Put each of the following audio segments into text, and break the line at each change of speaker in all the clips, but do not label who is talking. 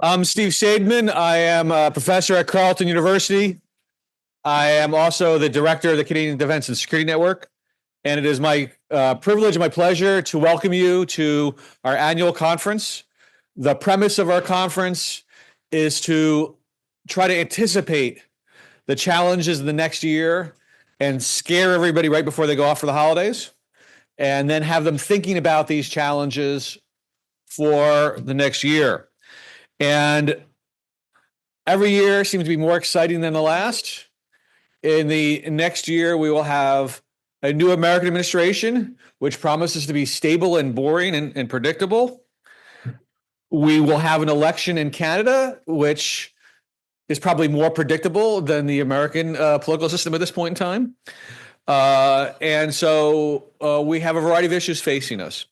I'm Steve Sadman. I am a professor at Carleton University. I am also the director of the Canadian Defense and Security Network. And it is my privilege and my pleasure to welcome you to our annual conference. The premise of our conference is to try to anticipate the challenges of the next year and scare everybody right before they go off for the holidays, and then have them thinking about these challenges for the next year. And every year seems to be more exciting than the last. In the next year, we will have a new American administration, which promises to be stable and boring and predictable. We will have an election in Canada, which is probably more predictable than the American political system at this point in time. And so we have a variety of issues facing us.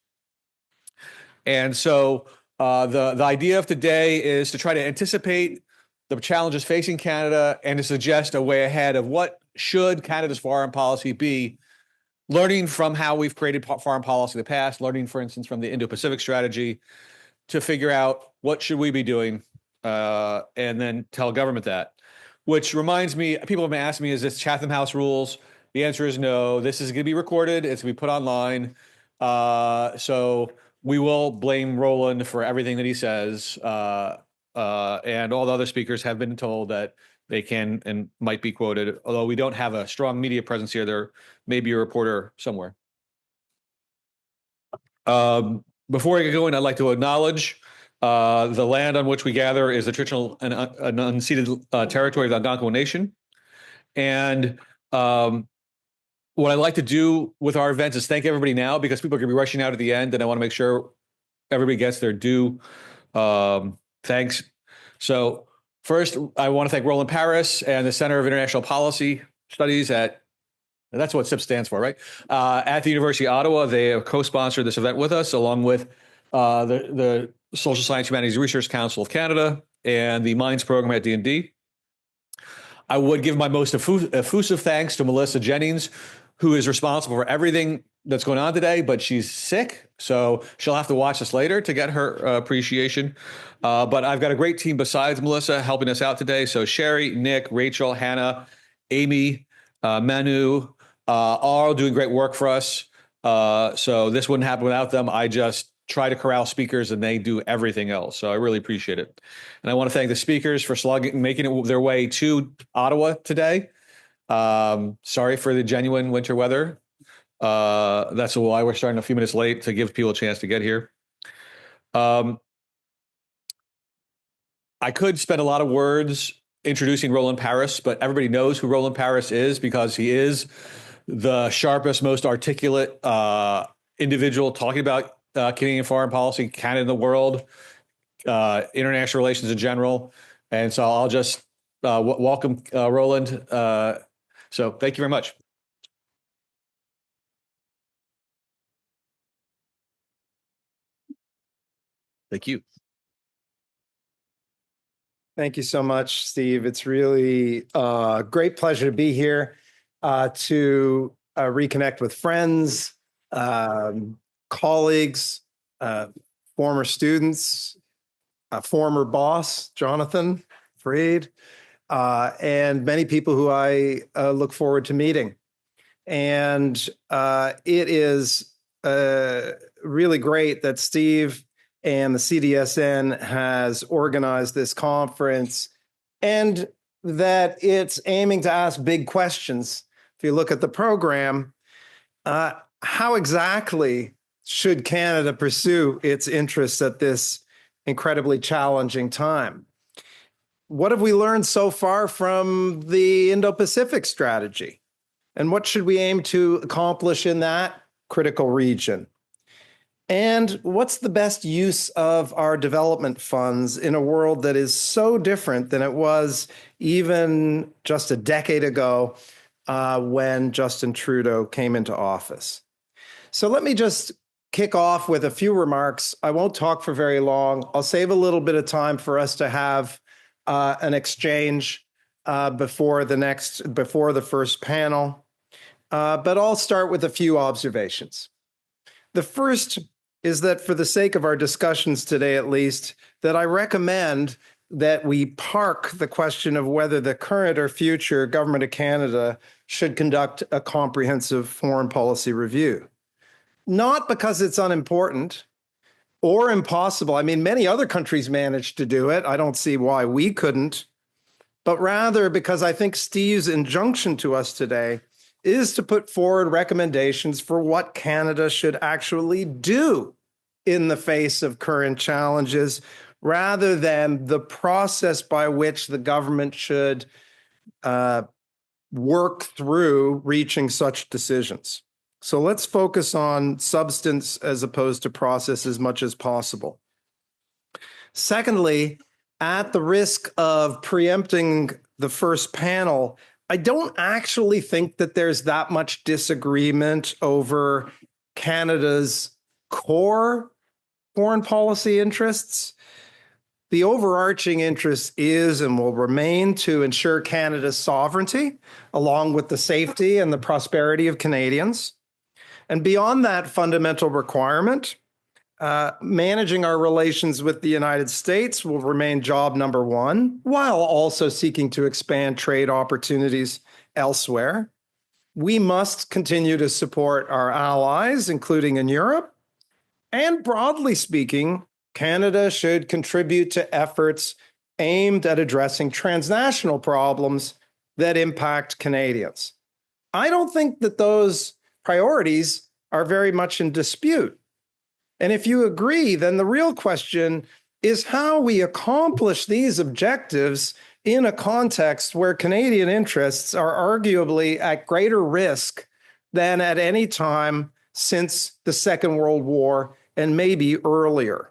And so the idea of today is to try to anticipate the challenges facing Canada and to suggest a way ahead of what should Canada's foreign policy be, learning from how we've created foreign policy in the past, learning, for instance, from the Indo-Pacific strategy, to figure out what should we be doing, and then tell government that. Which reminds me, people have been asking me, is this Chatham House rules? The answer is no. This is going to be recorded. It's going to be put online. So we will blame Roland for everything that he says. And all the other speakers have been told that they can and might be quoted. Although we don't have a strong media presence here, there may be a reporter somewhere. Before I get going, I'd like to acknowledge the land on which we gather is the traditional and unceded territory of the Algonquin Nation. And what I like to do with our events is thank everybody now, because people are going to be rushing out at the end, and I want to make sure everybody gets their due. Thanks. So first, I want to thank Roland Paris and the Center of International Policy Studies that's what CIP stands for, right? At the University of Ottawa. They have co-sponsored this event with us, along with the Social Science Humanities Research Council of Canada and the Minds program at D&D. I would give my most effusive thanks to Melissa Jennings, who is responsible for everything that's going on today, but she's sick, so she'll have to watch us later to get her appreciation. But I've got a great team besides Melissa helping us out today. So Sherry, Nick, Rachel, Hannah, Amy, Manu, all doing great work for us. So this wouldn't happen without them. I just try to corral speakers and they do everything else. So I really appreciate it. And I want to thank the speakers for making it their way to Ottawa today. Sorry for the genuine winter weather. That's why we're starting a few minutes late, to give people a chance to get here. I could spend a lot of words introducing Roland Paris, but everybody knows who Roland Paris is, because he is the sharpest, most articulate individual talking about Canadian foreign policy, Canada in the world, international relations in general. And so I'll just welcome Roland. So thank you very much. Thank you.
Thank you so much, Steve. It's really a great pleasure to be here to reconnect with friends, colleagues, former students, a former boss, Jonathan Freed, and many people who I look forward to meeting. And it is really great that Steve and the CDSN has organized this conference, and that it's aiming to ask big questions. If you look at the program, how exactly should Canada pursue its interests at this incredibly challenging time? What have we learned so far from the Indo-Pacific strategy? And what should we aim to accomplish in that critical region? And what's the best use of our development funds in a world that is so different than it was even just a decade ago when Justin Trudeau came into office? So let me just kick off with a few remarks. I won't talk for very long. I'll save a little bit of time for us to have an exchange before the first panel. But I'll start with a few observations. The first is that for the sake of our discussions today, at least, that I recommend that we park the question of whether the current or future government of Canada should conduct a comprehensive foreign policy review. Not because it's unimportant or impossible. I mean, many other countries managed to do it. I don't see why we couldn't. But rather because I think Steve's injunction to us today is to put forward recommendations for what Canada should actually do in the face of current challenges, rather than the process by which the government should work through reaching such decisions. So let's focus on substance as opposed to process as much as possible. Secondly, at the risk of preempting the first panel, I don't actually think that there's that much disagreement over Canada's core foreign policy interests. The overarching interest is and will remain to ensure Canada's sovereignty, along with the safety and the prosperity of Canadians. And beyond that fundamental requirement, managing our relations with the United States will remain job number one, while also seeking to expand trade opportunities elsewhere. We must continue to support our allies, including in Europe. And broadly speaking, Canada should contribute to efforts aimed at addressing transnational problems that impact Canadians. I don't think that those priorities are very much in dispute. And if you agree, then the real question is how we accomplish these objectives in a context where Canadian interests are arguably at greater risk than at any time since the Second World War and maybe earlier.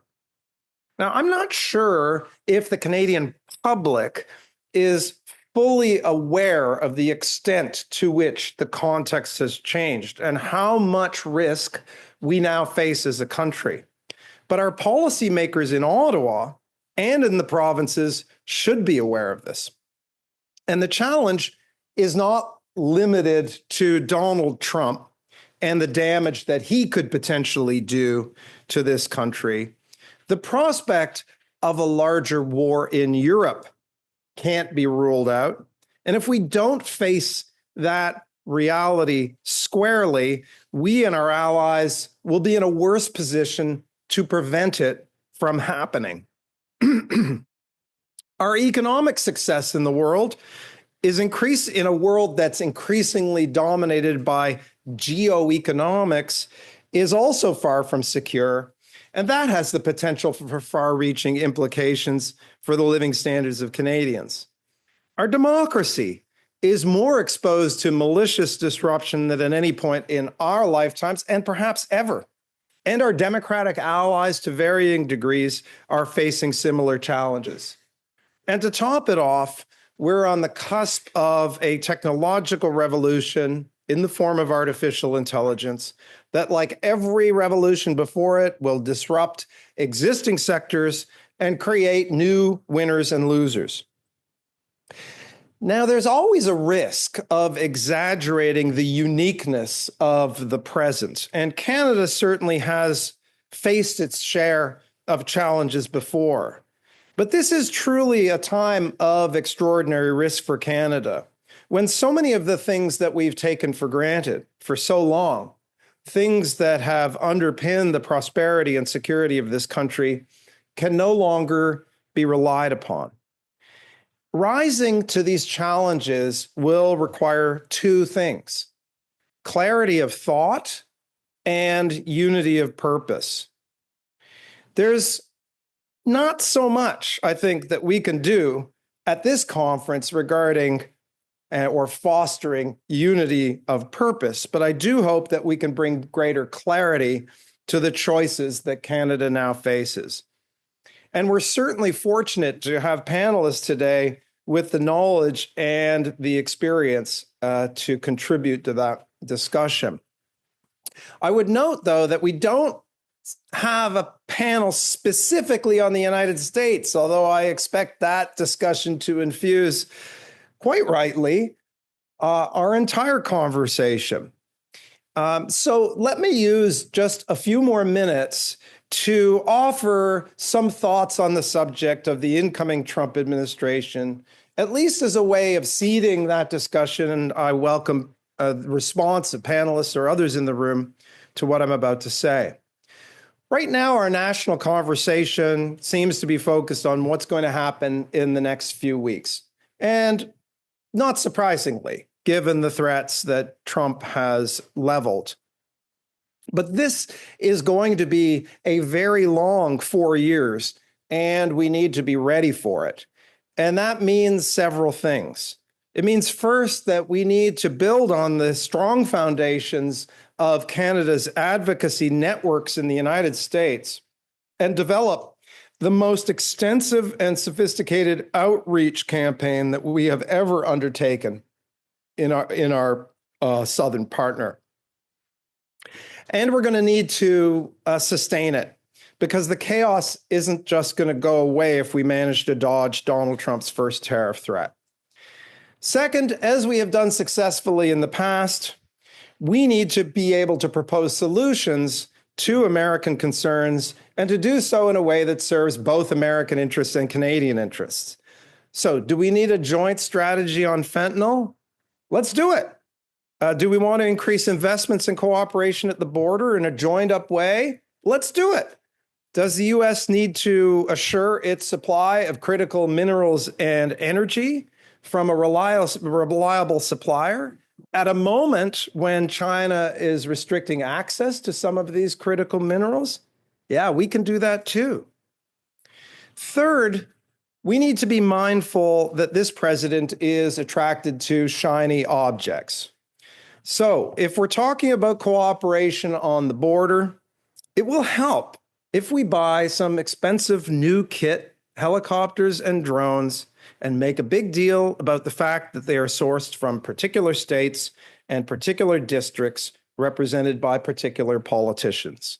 Now, I'm not sure if the Canadian public is fully aware of the extent to which the context has changed and how much risk we now face as a country. But our policymakers in Ottawa and in the provinces should be aware of this. And the challenge is not limited to Donald Trump and the damage that he could potentially do to this country. The prospect of a larger war in Europe can't be ruled out. And if we don't face that reality squarely, we and our allies will be in a worse position to prevent it from happening. Our economic success in the world is in a world that's increasingly dominated by geoeconomics is also far from secure. And that has the potential for far-reaching implications for the living standards of Canadians. Our democracy is more exposed to malicious disruption than at any point in our lifetimes, and perhaps ever. And our democratic allies, to varying degrees, are facing similar challenges. And to top it off, we're on the cusp of a technological revolution in the form of artificial intelligence that, like every revolution before it, will disrupt existing sectors and create new winners and losers. Now, there's always a risk of exaggerating the uniqueness of the present, and Canada certainly has faced its share of challenges before. But this is truly a time of extraordinary risk for Canada, when so many of the things that we've taken for granted for so long, things that have underpinned the prosperity and security of this country, can no longer be relied upon. Rising to these challenges will require two things: clarity of thought and unity of purpose. There's not so much, I think, that we can do at this conference regarding or fostering unity of purpose, but I do hope that we can bring greater clarity to the choices that Canada now faces. And we're certainly fortunate to have panelists today with the knowledge and the experience to contribute to that discussion. I would note, though, that we don't have a panel specifically on the United States, although I expect that discussion to infuse, quite rightly, our entire conversation. So let me use just a few more minutes to offer some thoughts on the subject of the incoming Trump administration, at least as a way of seeding that discussion. And I welcome a response of panelists or others in the room to what I'm about to say. Right now, our national conversation seems to be focused on what's going to happen in the next few weeks. And not surprisingly, given the threats that Trump has leveled. But this is going to be a very long 4 years, and we need to be ready for it. And that means several things. It means first that we need to build on the strong foundations of Canada's advocacy networks in the United States and develop the most extensive and sophisticated outreach campaign that we have ever undertaken in our southern partner. And we're going to need to sustain it, because the chaos isn't just going to go away if we manage to dodge Donald Trump's first tariff threat. Second, as we have done successfully in the past, we need to be able to propose solutions to American concerns and to do so in a way that serves both American interests and Canadian interests. So, do we need a joint strategy on fentanyl? Let's do it. Do we want to increase investments and cooperation at the border in a joined-up way? Let's do it. Does the U.S. need to assure its supply of critical minerals and energy from a reliable supplier at a moment when China is restricting access to some of these critical minerals? Yeah, we can do that too. Third, we need to be mindful that this president is attracted to shiny objects. So if we're talking about cooperation on the border, it will help if we buy some expensive new kit, helicopters and drones, and make a big deal about the fact that they are sourced from particular states and particular districts represented by particular politicians.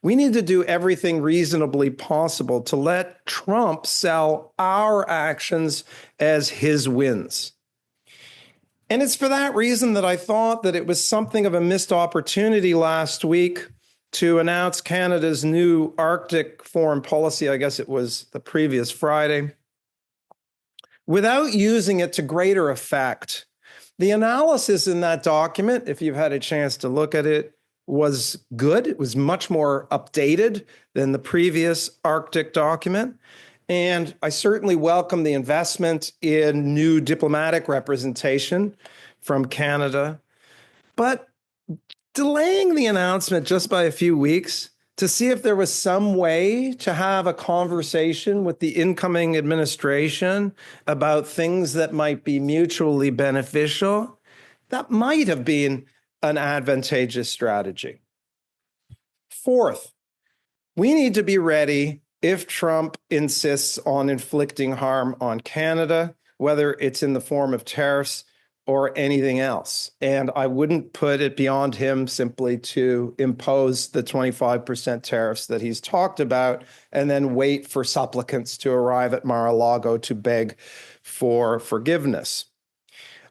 We need to do everything reasonably possible to let Trump sell our actions as his wins. And it's for that reason that I thought that it was something of a missed opportunity last week to announce Canada's new Arctic foreign policy. I guess it was the previous Friday, without using it to greater effect. The analysis in that document, if you've had a chance to look at it, was good. It was much more updated than the previous Arctic document. And I certainly welcome the investment in new diplomatic representation from Canada. But delaying the announcement just by a few weeks to see if there was some way to have a conversation with the incoming administration about things that might be mutually beneficial, that might have been an advantageous strategy. Fourth, we need to be ready if Trump insists on inflicting harm on Canada, whether it's in the form of tariffs or anything else. And I wouldn't put it beyond him simply to impose the 25% tariffs that he's talked about and then wait for supplicants to arrive at Mar-a-Lago to beg for forgiveness.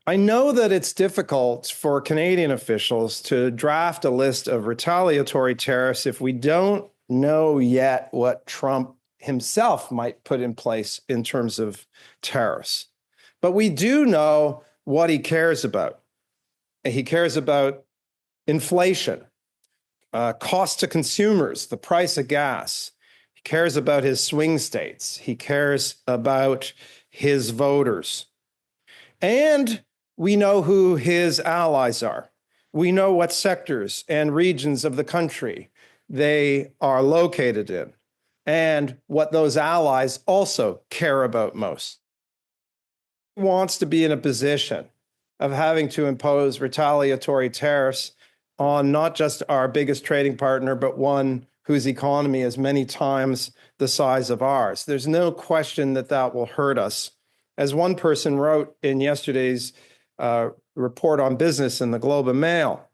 I know that it's difficult for Canadian officials to draft a list of retaliatory tariffs if we don't know yet what Trump himself might put in place in terms of tariffs. But we do know what he cares about. He cares about inflation, cost to consumers, the price of gas. He cares about his swing states. He cares about his voters. And we know who his allies are. We know what sectors and regions of the country they are located in, and what those allies also care about most. He wants to be in a position of having to impose retaliatory tariffs on not just our biggest trading partner, but one whose economy is many times the size of ours. There's no question that that will hurt us. As one person wrote in yesterday's report on business in the Globe and Mail,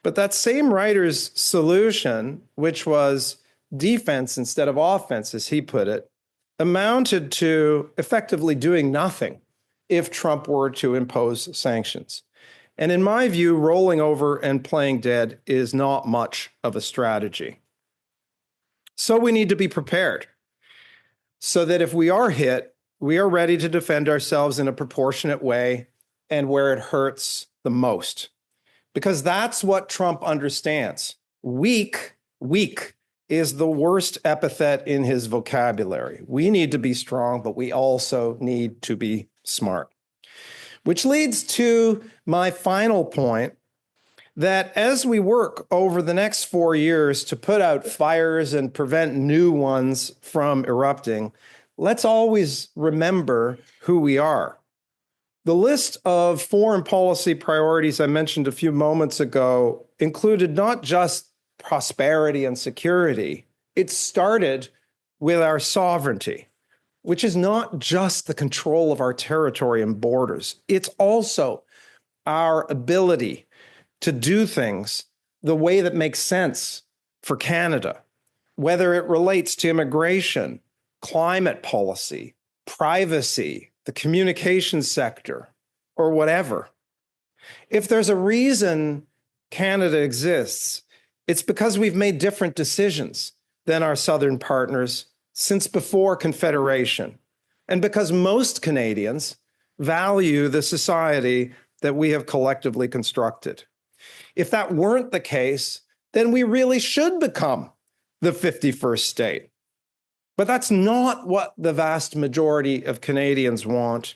but that same writer's solution, which was defense instead of offense, as he put it, amounted to effectively doing nothing if Trump were to impose sanctions. And in my view, rolling over and playing dead is not much of a strategy. So we need to be prepared so that if we are hit, we are ready to defend ourselves in a proportionate way and where it hurts the most. Because that's what Trump understands. Weak is the worst epithet in his vocabulary. We need to be strong, but we also need to be smart. Which leads to my final point, that as we work over the next 4 years to put out fires and prevent new ones from erupting, let's always remember who we are. The list of foreign policy priorities I mentioned a few moments ago included not just prosperity and security. It started with our sovereignty, which is not just the control of our territory and borders. It's also our ability to do things the way that makes sense for Canada, whether it relates to immigration, climate policy, privacy, the communications sector, or whatever. If there's a reason Canada exists, it's because we've made different decisions than our southern partners since before Confederation, and because most Canadians value the society that we have collectively constructed. If that weren't the case, then we really should become the 51st state. But that's not what the vast majority of Canadians want.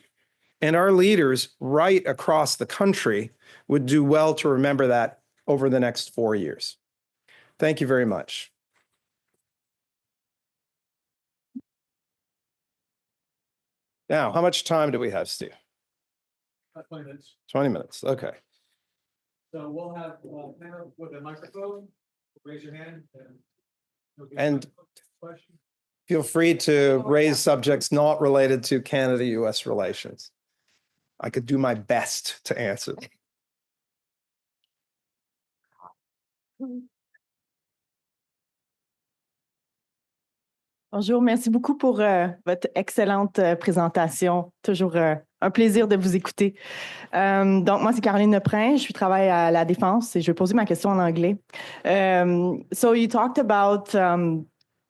And our leaders right across the country would do well to remember that over the next 4 years. Thank you very much. Now, how much time do we have, Steve?
20 minutes.
20 minutes. Okay.
So we'll have panel with a microphone. Raise your hand.
And feel free to raise subjects not related to Canada-US relations. I could do my best to answer them.
Bonjour, merci beaucoup pour votre excellente présentation. Toujours un plaisir de vous écouter. Donc, moi, c'est Caroline Leprin. Je travaille à la Défense et je vais poser ma question en anglais. So you talked about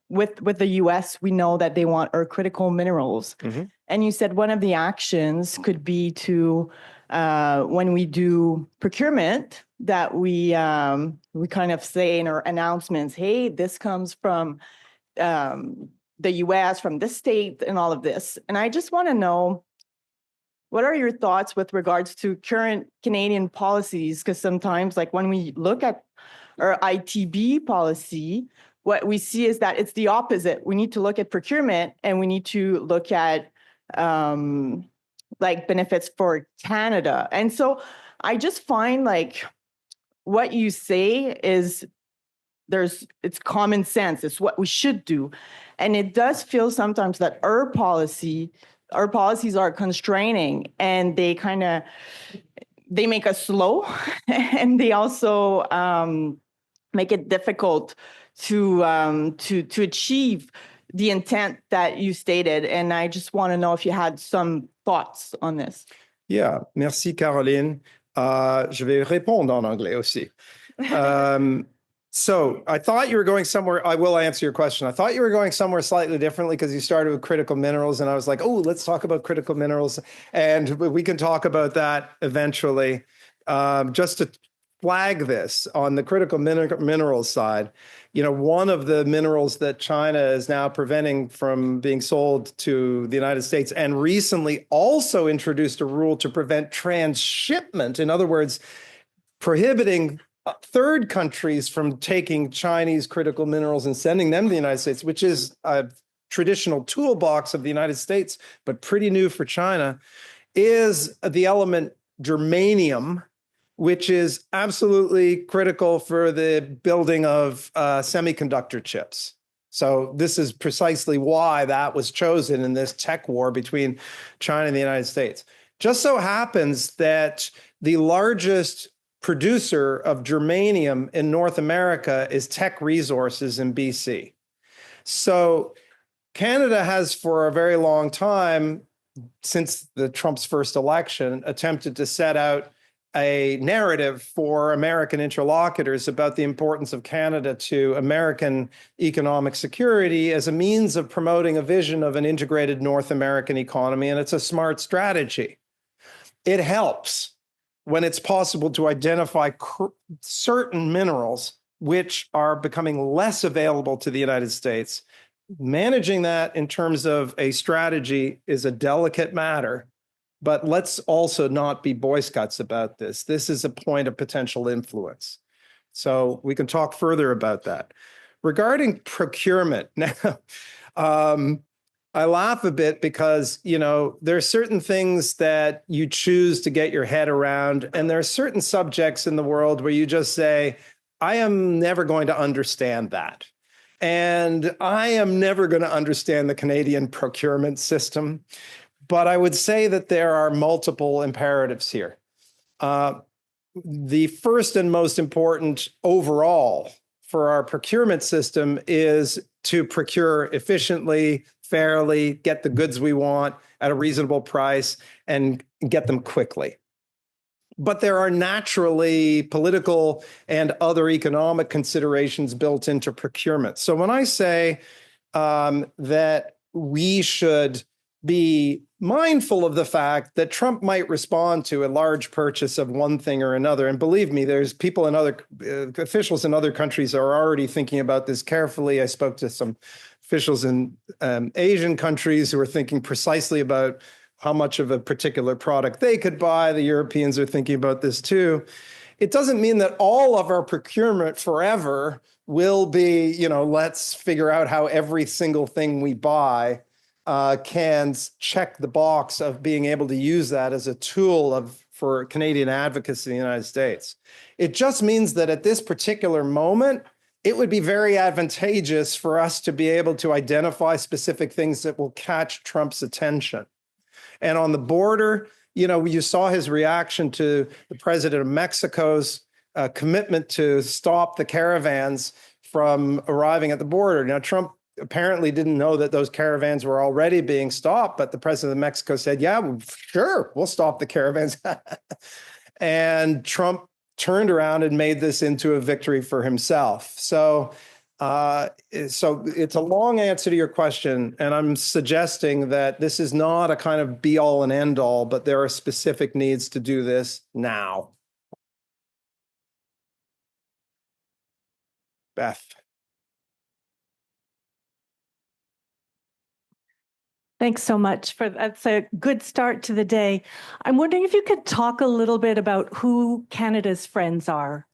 with the US, we know that they want our critical minerals. Mm-hmm. And you said one of the actions could be to, when we do procurement, that we kind of say in our announcements, hey, this comes from the US, from this state, and all of this. And I just want to know, what are your thoughts with regards to current Canadian policies? Because sometimes, like when we look at our ITB policy, what we see is that it's the opposite. We need to look at procurement and we need to look at like benefits for Canada. And so I just find like what you say is it's common sense. It's what we should do. And it does feel sometimes that our policies are constraining and they make us slow and they also make it difficult to achieve the intent that you stated. And I just want to know if you had some thoughts on this.
Yeah, merci Caroline. Je vais répondre en anglais aussi. So I thought you were going somewhere. I will answer your question. I thought you were going somewhere slightly differently because you started with critical minerals. And I was like, oh, let's talk about critical minerals. And we can talk about that eventually. Just to flag this on the critical minerals side, one of the minerals that China is now preventing from being sold to the United States and recently also introduced a rule to prevent transshipment. In other words, prohibiting third countries from taking Chinese critical minerals and sending them to the United States, which is a traditional toolbox of the United States, but pretty new for China, is the element germanium, which is absolutely critical for the building of semiconductor chips. So this is precisely why that was chosen in this tech war between China and the United States. Just so happens that the largest producer of germanium in North America is Teck Resources in BC. So Canada has for a very long time, since the Trump's first election, attempted to set out a narrative for American interlocutors about the importance of Canada to American economic security as a means of promoting a vision of an integrated North American economy, and it's a smart strategy. It helps when it's possible to identify certain minerals which are becoming less available to the United States. Managing that in terms of a strategy is a delicate matter, but let's also not be Boy Scouts about this. This is a point of potential influence. So we can talk further about that. Regarding procurement, now, I laugh a bit because, there are certain things that you choose to get your head around, and there are certain subjects in the world where you just say, I am never going to understand that. And I am never going to understand the Canadian procurement system. But I would say that there are multiple imperatives here. The first and most important overall for our procurement system is to procure efficiently, fairly, get the goods we want at a reasonable price, and get them quickly. But there are naturally political and other economic considerations built into procurement. So when I say that we should be mindful of the fact that Trump might respond to a large purchase of one thing or another, and believe me, there's people in other officials in other countries are already thinking about this carefully. I spoke to some officials in Asian countries who are thinking precisely about how much of a particular product they could buy. The Europeans are thinking about this too. It doesn't mean that all of our procurement forever will be, let's figure out how every single thing we buy can check the box of being able to use that as a tool for Canadian advocacy in the United States. It just means that at this particular moment, it would be very advantageous for us to be able to identify specific things that will catch Trump's attention. And on the border, you saw his reaction to the president of Mexico's commitment to stop the caravans from arriving at the border. Now, Trump apparently didn't know that those caravans were already being stopped, but the president of Mexico said, yeah, sure, we'll stop the caravans. And Trump turned around and made this into a victory for himself. So it's a long answer to your question, and I'm suggesting that this is not a kind of be all and end all, but there are specific needs to do this now. Beth.
Thanks so much that's a good start to the day. I'm wondering if you could talk a little bit about who Canada's friends are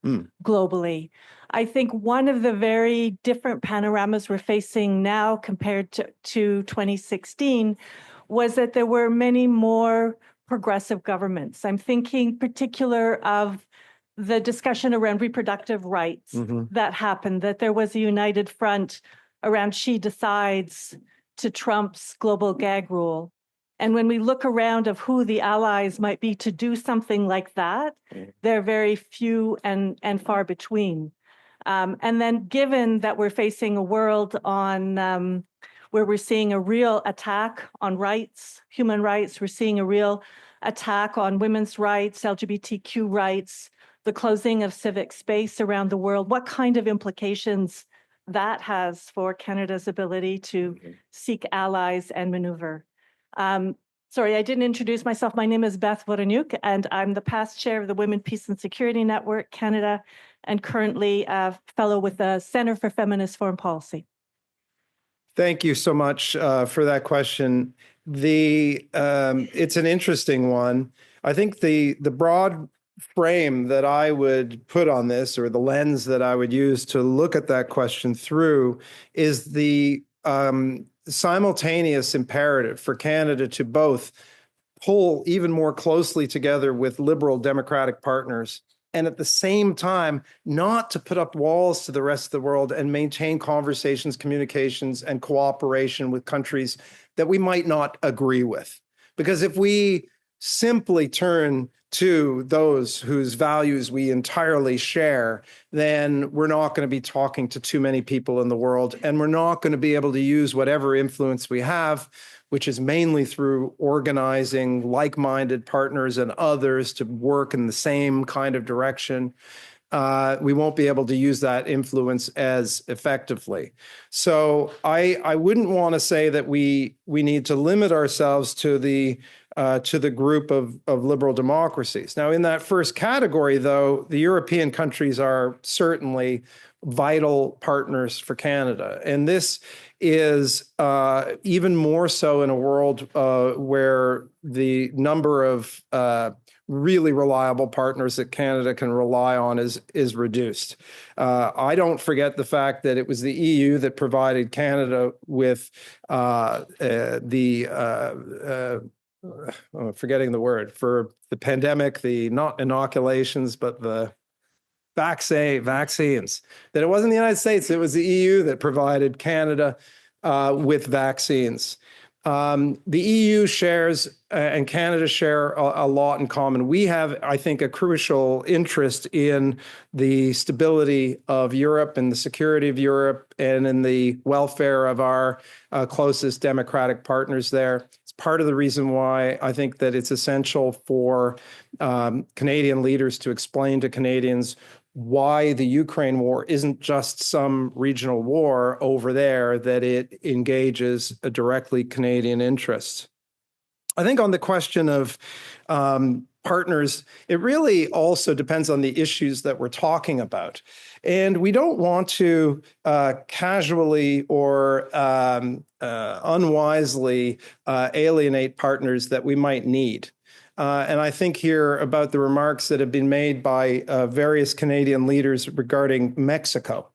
globally. I think one of the very different panoramas we're facing now compared to 2016 was that there were many more progressive governments. I'm thinking particular of the discussion around reproductive rights that happened, that there was a united front around She Decides to Trump's global gag rule. And when we look around of who the allies might be to do something like that, they're very few and far between. And then given that we're facing a world on where we're seeing a real attack on rights, human rights, we're seeing a real attack on women's rights, LGBTQ rights, the closing of civic space around the world, what kind of implications that has for Canada's ability to seek allies and maneuver. Sorry, I didn't introduce myself. My name is Beth Voroniuk, and I'm the past chair of the Women, Peace and Security Network Canada, and currently a fellow with the Center for Feminist Foreign Policy.
Thank you so much for that question. It's an interesting one. I think the broad frame that I would put on this, or the lens that I would use to look at that question through, is the simultaneous imperative for Canada to both pull even more closely together with liberal democratic partners, and at the same time, not to put up walls to the rest of the world and maintain conversations, communications, and cooperation with countries that we might not agree with. Because if we simply turn to those whose values we entirely share, then we're not going to be talking to too many people in the world, and we're not going to be able to use whatever influence we have, which is mainly through organizing like-minded partners and others to work in the same kind of direction. We won't be able to use that influence as effectively. So I wouldn't want to say that we need to limit ourselves to the group of liberal democracies. Now, in that first category, though, the European countries are certainly vital partners for Canada. And this is even more so in a world where the number of really reliable partners that Canada can rely on is reduced. I don't forget the fact that it was the EU that provided Canada with forgetting the word for the pandemic, the not inoculations, but the vaccines. That it wasn't the United States, it was the EU that provided Canada with vaccines. The EU shares and Canada share a lot in common. We have, I think, a crucial interest in the stability of Europe and the security of Europe and in the welfare of our closest democratic partners there. It's part of the reason why I think that it's essential for Canadian leaders to explain to Canadians why the Ukraine war isn't just some regional war over there, that it engages a directly Canadian interests. I think on the question of partners, it really also depends on the issues that we're talking about. And we don't want to casually or unwisely alienate partners that we might need. And I think here about the remarks that have been made by various Canadian leaders regarding Mexico.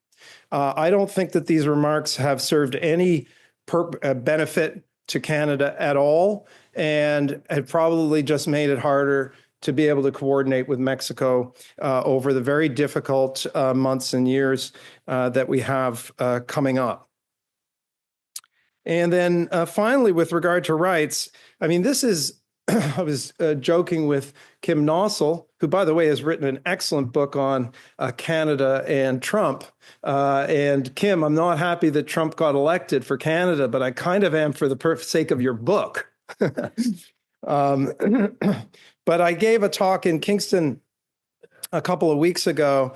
I don't think that these remarks have served any benefit to Canada at all, and have probably just made it harder to be able to coordinate with Mexico over the very difficult months and years that we have coming up. And then finally, with regard to rights, I mean, this is, I was joking with Kim Nossel, who, by the way, has written an excellent book on Canada and Trump. And Kim, I'm not happy that Trump got elected for Canada, but I kind of am for the sake of your book. But I gave a talk in Kingston a couple of weeks ago,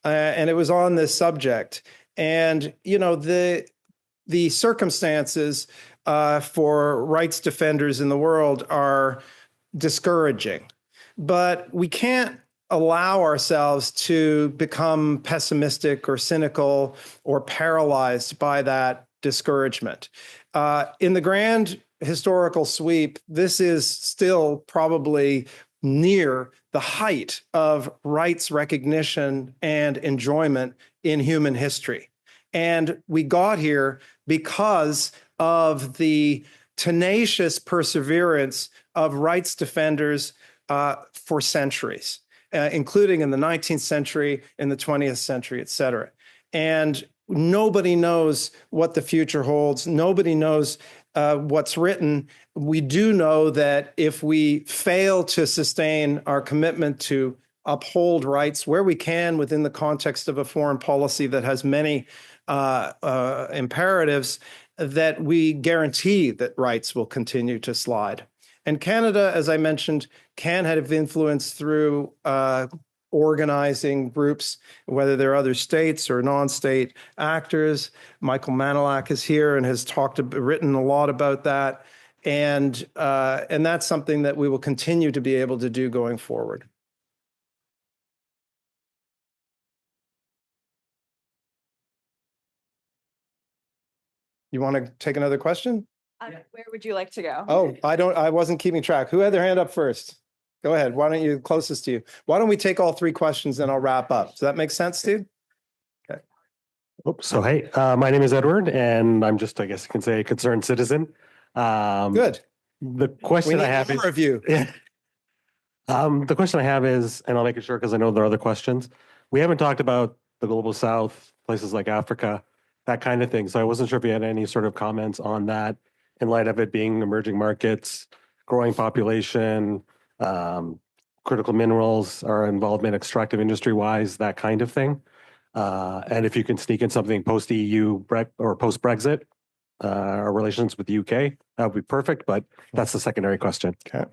and it was on this subject. And, you know, the circumstances for rights defenders in the world are discouraging, but we can't allow ourselves to become pessimistic or cynical or paralyzed by that discouragement. In the grand historical sweep, this is still probably near the height of rights recognition and enjoyment in human history. And we got here because of the tenacious perseverance of rights defenders for centuries, including in the 19th century, in the 20th century, et cetera. And nobody knows what the future holds. Nobody knows what's written. We do know that if we fail to sustain our commitment to uphold rights where we can within the context of a foreign policy that has many imperatives, that we guarantee that rights will continue to slide. And Canada, as I mentioned, can have influence through organizing groups, whether they're other states or non-state actors. Michael Manilak is here and has written a lot about that. And that's something that we will continue to be able to do going forward. You want to take another question?
Where would you like to go?
Oh, I wasn't keeping track. Who had their hand up first? Go ahead. Why don't you, closest to you? Why don't we take all three questions and I'll wrap up? Does that make sense, Steve? Okay.
So, hey, my name is Edward, and I'm just, I guess you can say, a concerned citizen.
Good.
The question I have is,
more of you.
the question I have is, and I'll make it short because I know there are other questions. We haven't talked about the global south, places like Africa, that kind of thing. So I wasn't sure if you had any sort of comments on that in light of it being emerging markets, growing population, critical minerals, our involvement extractive industry wise, that kind of thing. And if you can sneak in something post EU or post Brexit, our relations with the UK, that would be perfect. But that's the secondary question.
Okay.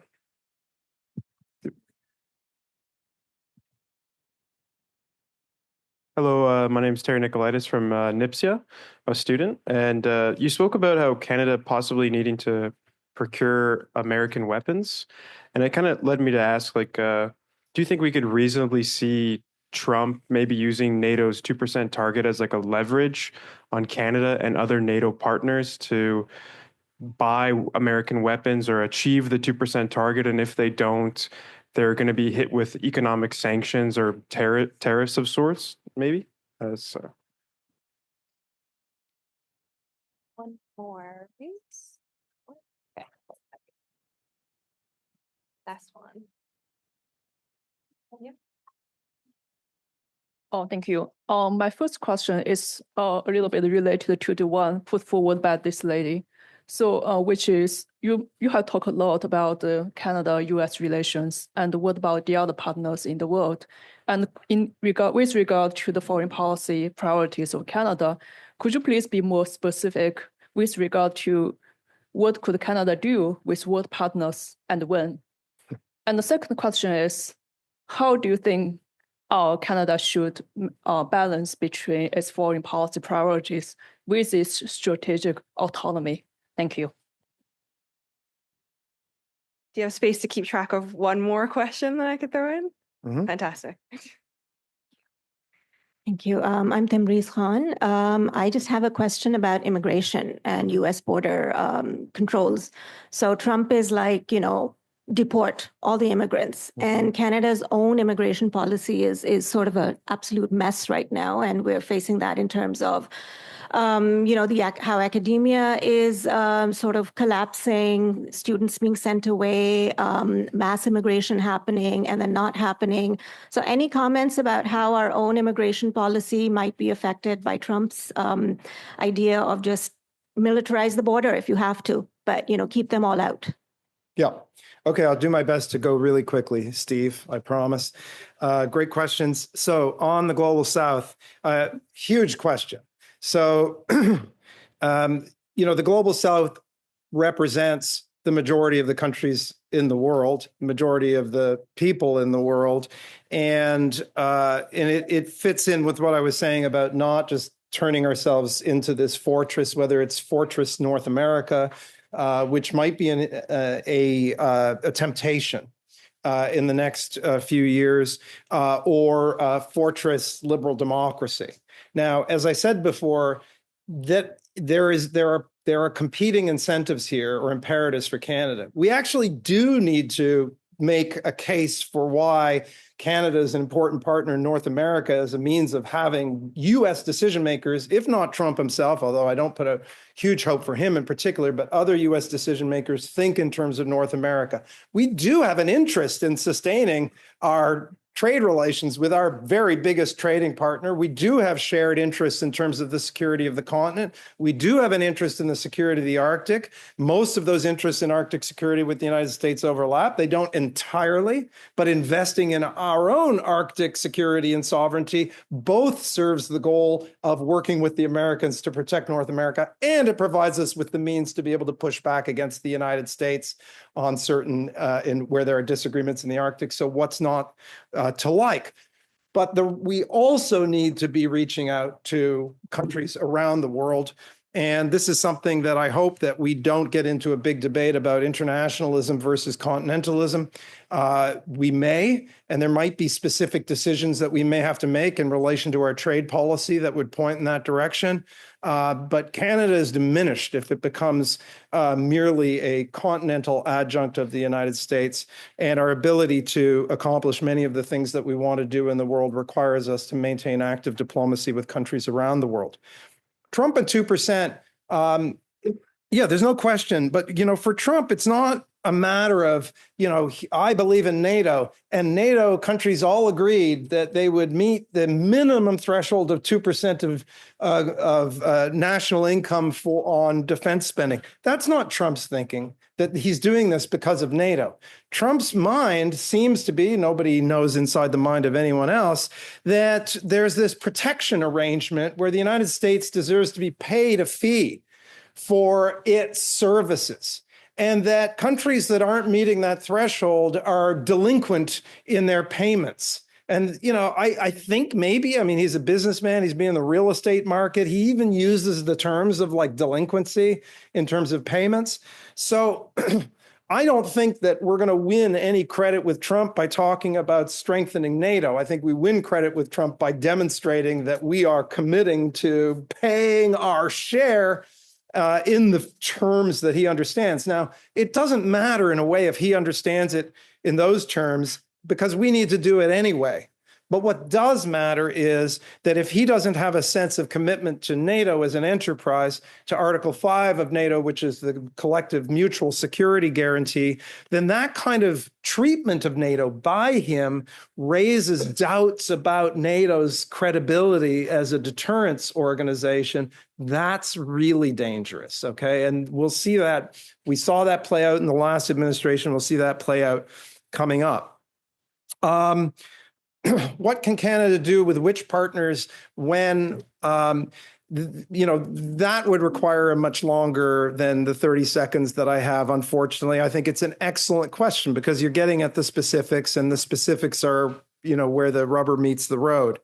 Hello, my name is Terry Nicolaitis from NIPSIA, a student. And you spoke about how Canada possibly needing to procure American weapons. And it kind of led me to ask, like, do you think we could reasonably see Trump maybe using NATO's 2% target as like a leverage on Canada and other NATO partners to buy American weapons or achieve the 2% target? And if they don't, they're going to be hit with economic sanctions or tariffs of sorts, maybe?
One more, please. Okay. Last one. Yeah.
Oh, thank you. My first question is a little bit related to the one put forward by this lady. So, which is you have talked a lot about the Canada-US relations, and what about the other partners in the world? And with regard to the foreign policy priorities of Canada, could you please be more specific with regard to what could Canada do with what partners and when? And the second question is, how do you think Canada should balance between its foreign policy priorities with its strategic autonomy? Thank you.
Do you have space to keep track of one more question that I could throw in?
Mhm.
Fantastic.
Thank you. I'm Timreez Khan. I just have a question about immigration and US border controls. So Trump is like, deport all the immigrants. And Canada's own immigration policy is sort of an absolute mess right now. And we're facing that in terms of how academia is sort of collapsing, students being sent away, mass immigration happening and then not happening. So any comments about how our own immigration policy might be affected by Trump's idea of just militarize the border if you have to, but, keep them all out?
Yeah. Okay, I'll do my best to go really quickly, Steve, I promise. Great questions. So on the Global South, huge question. So, the Global South represents the majority of the countries in the world, majority of the people in the world. And it fits in with what I was saying about not just turning ourselves into this fortress, whether it's Fortress North America, which might be a temptation in the next few years, or Fortress Liberal Democracy. Now, as I said before, that there are competing incentives here or imperatives for Canada. We actually do need to make a case for why Canada is an important partner in North America as a means of having U.S. decision makers, if not Trump himself, although I don't put a huge hope for him in particular, but other U.S. decision makers think in terms of North America. We do have an interest in sustaining our trade relations with our very biggest trading partner. We do have shared interests in terms of the security of the continent. We do have an interest in the security of the Arctic. Most of those interests in Arctic security with the United States overlap. They don't entirely, but investing in our own Arctic security and sovereignty both serves the goal of working with the Americans to protect North America, and it provides us with the means to be able to push back against the United States on certain where there are disagreements in the Arctic. So what's not to like? But we also need to be reaching out to countries around the world. And this is something that I hope that we don't get into a big debate about internationalism versus continentalism. We may, and there might be specific decisions that we may have to make in relation to our trade policy that would point in that direction. But Canada is diminished if it becomes merely a continental adjunct of the United States. And our ability to accomplish many of the things that we want to do in the world requires us to maintain active diplomacy with countries around the world. Trump at 2%, yeah, there's no question. But, for Trump, it's not a matter of, I believe in NATO, and NATO countries all agreed that they would meet the minimum threshold of 2% of national income on defense spending. That's not Trump's thinking, that he's doing this because of NATO. Trump's mind seems to be, nobody knows inside the mind of anyone else, that there's this protection arrangement where the United States deserves to be paid a fee for its services, and that countries that aren't meeting that threshold are delinquent in their payments. And, I think maybe, he's a businessman, he's been in the real estate market. He even uses the terms of like delinquency in terms of payments. So I don't think that we're going to win any credit with Trump by talking about strengthening NATO. I think we win credit with Trump by demonstrating that we are committing to paying our share in the terms that he understands. Now, it doesn't matter in a way if he understands it in those terms, because we need to do it anyway. But what does matter is that if he doesn't have a sense of commitment to NATO as an enterprise, to Article 5 of NATO, which is the collective mutual security guarantee, then that kind of treatment of NATO by him raises doubts about NATO's credibility as a deterrence organization. That's really dangerous, okay? And we'll see that. We saw that play out in the last administration. We'll see that play out coming up. What can Canada do with which partners when, that would require a much longer than the 30 seconds that I have, unfortunately. I think it's an excellent question because you're getting at the specifics, and the specifics are, where the rubber meets the road.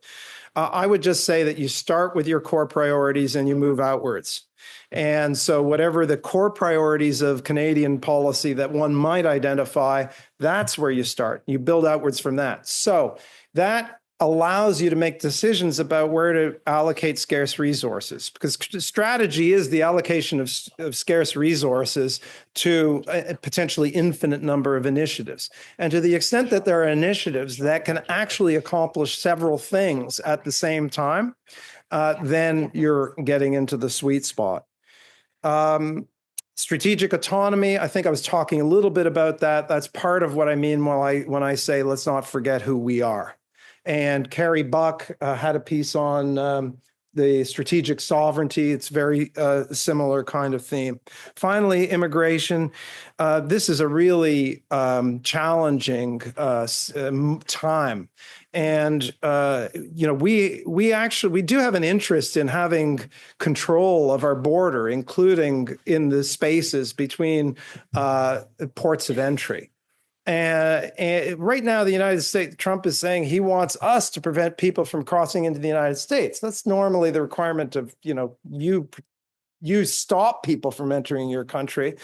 I would just say that you start with your core priorities and you move outwards. And so whatever the core priorities of Canadian policy that one might identify, that's where you start. You build outwards from that. So that allows you to make decisions about where to allocate scarce resources, because strategy is the allocation of scarce resources to a potentially infinite number of initiatives. And to the extent that there are initiatives that can actually accomplish several things at the same time, then you're getting into the sweet spot. Strategic autonomy, I think I was talking a little bit about that. That's part of what I mean when I say let's not forget who we are. And Carrie Buck had a piece on the strategic sovereignty. It's very similar kind of theme. Finally, immigration. This is a really challenging time. And, we do have an interest in having control of our border, including in the spaces between ports of entry. And right now, the United States, Trump is saying he wants us to prevent people from crossing into the United States. That's normally the requirement of, you stop people from entering your country.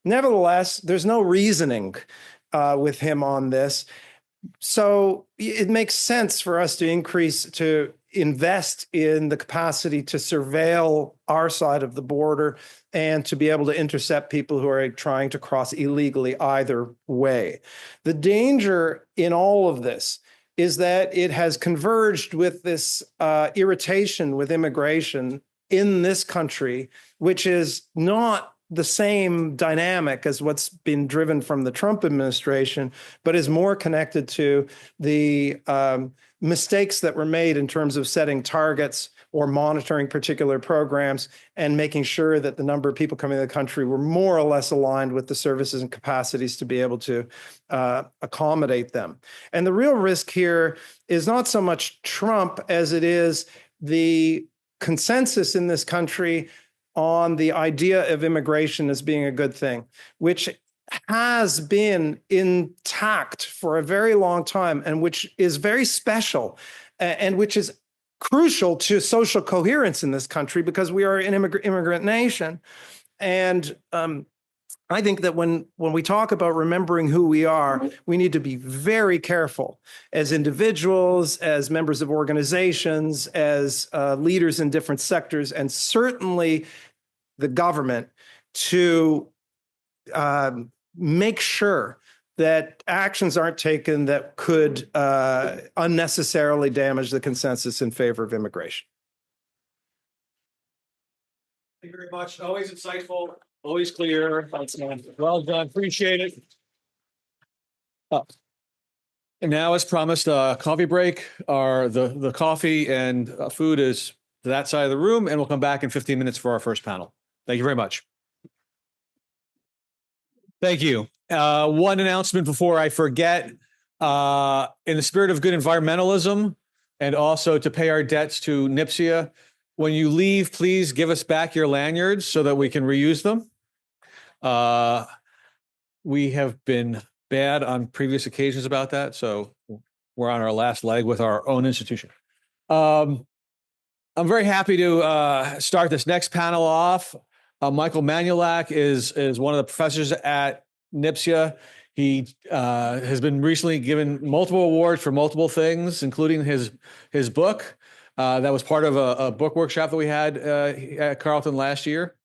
Nevertheless, there's no reasoning with him on this. So it makes sense for us to invest in the capacity to surveil our side of the border and to be able to intercept people who are trying to cross illegally either way. The danger in all of this is that it has converged with this irritation with immigration in this country, which is not the same dynamic as what's been driven from the Trump administration, but is more connected to the mistakes that were made in terms of setting targets or monitoring particular programs and making sure that the number of people coming to the country were more or less aligned with the services and capacities to be able to accommodate them. And the real risk here is not so much Trump as it is the consensus in this country on the idea of immigration as being a good thing, which has been intact for a very long time and which is very special and which is crucial to social coherence in this country because we are an immigrant nation. And I think that when we talk about remembering who we are, we need to be very careful as individuals, as members of organizations, as leaders in different sectors, and certainly the government to make sure that actions aren't taken that could unnecessarily damage the consensus in favor of immigration.
Thank you very much. Always insightful. Always clear. Well done. Appreciate it. And now, as promised, coffee break. The coffee and food is to that side of the room, and we'll come back in 15 minutes for our first panel. Thank you very much. Thank you. One announcement before I forget. In the spirit of good environmentalism and also to pay our debts to NIPSIA, when you leave, please give us back your lanyards so that we can reuse them. We have been bad on previous occasions about that, so we're on our last leg with our own institution. I'm very happy to start this next panel off. Michael Manulak is one of the professors at NIPSIA. He has been recently given multiple awards for multiple things, including his book. That was part of a book workshop that we had at Carleton last year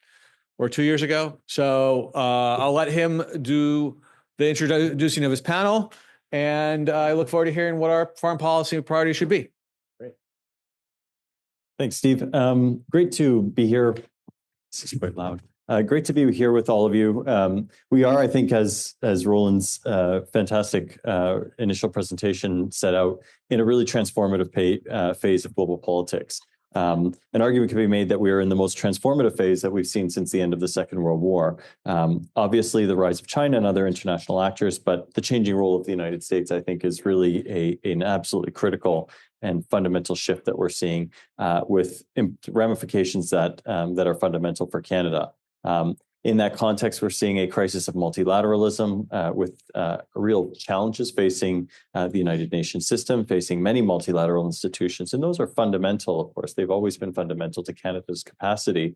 or 2 years ago. So I'll let him do the introducing of his panel, and I look forward to hearing what our foreign policy priorities should be.
Great. Thanks, Steve. Great to be here. This is quite loud. Great to be here with all of you. We are, I think, as Roland's fantastic initial presentation set out, in a really transformative phase of global politics. An argument can be made that we are in the most transformative phase that we've seen since the end of the Second World War. Obviously, the rise of China and other international actors, but the changing role of the United States, I think, is really an absolutely critical and fundamental shift that we're seeing with ramifications that are fundamental for Canada. In that context, we're seeing a crisis of multilateralism with real challenges facing the United Nations system, facing many multilateral institutions. And those are fundamental, of course. They've always been fundamental to Canada's capacity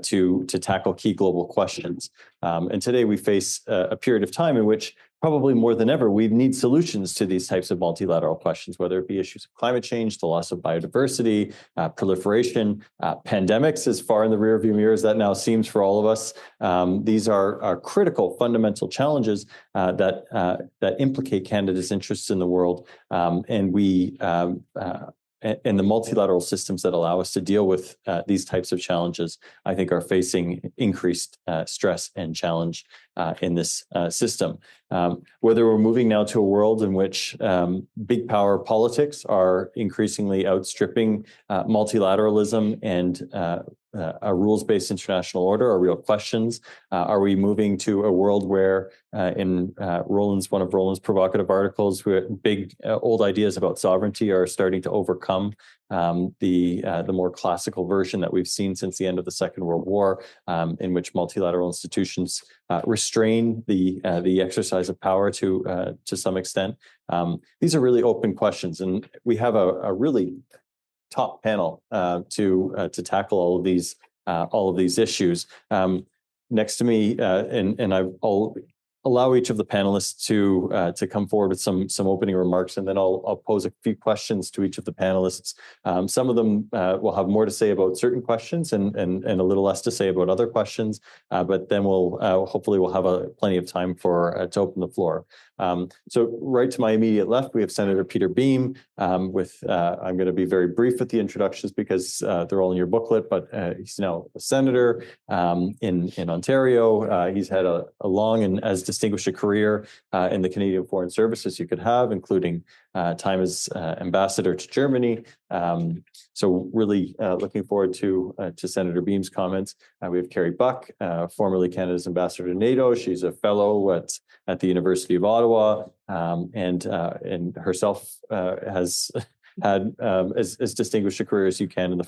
to tackle key global questions. And today we face a period of time in which probably more than ever, we need solutions to these types of multilateral questions, whether it be issues of climate change, the loss of biodiversity, proliferation, pandemics as far in the rearview mirror as that now seems for all of us. These are critical, fundamental challenges that implicate Canada's interests in the world. And the multilateral systems that allow us to deal with these types of challenges, I think, are facing increased stress and challenge in this system. Whether we're moving now to a world in which big power politics are increasingly outstripping multilateralism and a rules-based international order are real questions. Are we moving to a world where, in one of Roland's provocative articles, where big old ideas about sovereignty are starting to overcome the more classical version that we've seen since the end of the Second World War, in which multilateral institutions restrain the exercise of power to some extent? These are really open questions, and we have a really top panel to tackle all of these issues. Next to me, and I'll allow each of the panelists to come forward with some opening remarks, and then I'll pose a few questions to each of the panelists. Some of them will have more to say about certain questions and a little less to say about other questions, but then hopefully we'll have plenty of time to open the floor. So right to my immediate left, we have Senator Peter Beam. I'm going to be very brief with the introductions because they're all in your booklet, but he's now a senator in Ontario. He's had a long and as distinguished a career in the Canadian Foreign Service as you could have, including time as ambassador to Germany. So really looking forward to Senator Beam's comments. We have Carrie Buck, formerly Canada's ambassador to NATO. She's a fellow at the University of Ottawa, and herself has had as distinguished a career as you can in the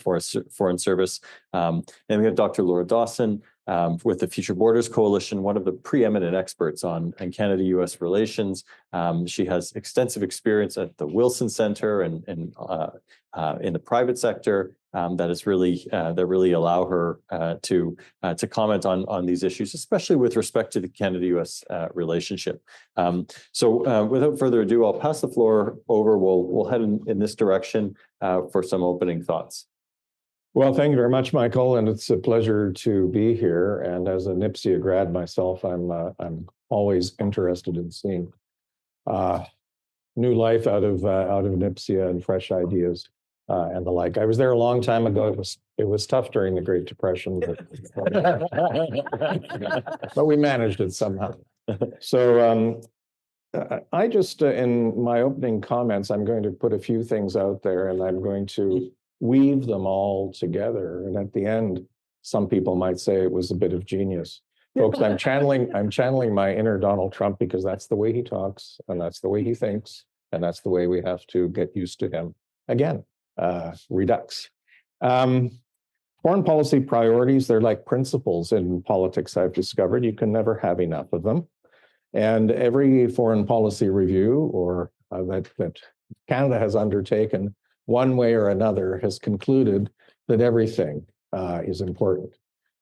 Foreign Service. And we have Dr. Laura Dawson with the Future Borders Coalition, one of the preeminent experts on Canada-U.S. relations. She has extensive experience at the Wilson Center and in the private sector that really allow her to comment on these issues, especially with respect to the Canada-U.S. relationship. So without further ado, I'll pass the floor over. We'll head in this direction for some opening thoughts.
Well, thank you very much, Michael, and it's a pleasure to be here. And as a NIPSIA grad myself, I'm always interested in seeing new life out of NIPSIA and fresh ideas. and the like. I was there a long time ago. It was tough during the Great Depression, but we managed it somehow. So I just, in my opening comments, I'm going to put a few things out there, and I'm going to weave them all together. And at the end, some people might say it was a bit of genius. Folks, I'm channeling my inner Donald Trump, because that's the way he talks, and that's the way he thinks, and that's the way we have to get used to him. Again, redux. Foreign policy priorities, they're like principles in politics, I've discovered. You can never have enough of them. And every foreign policy review or that Canada has undertaken, one way or another, has concluded that everything is important.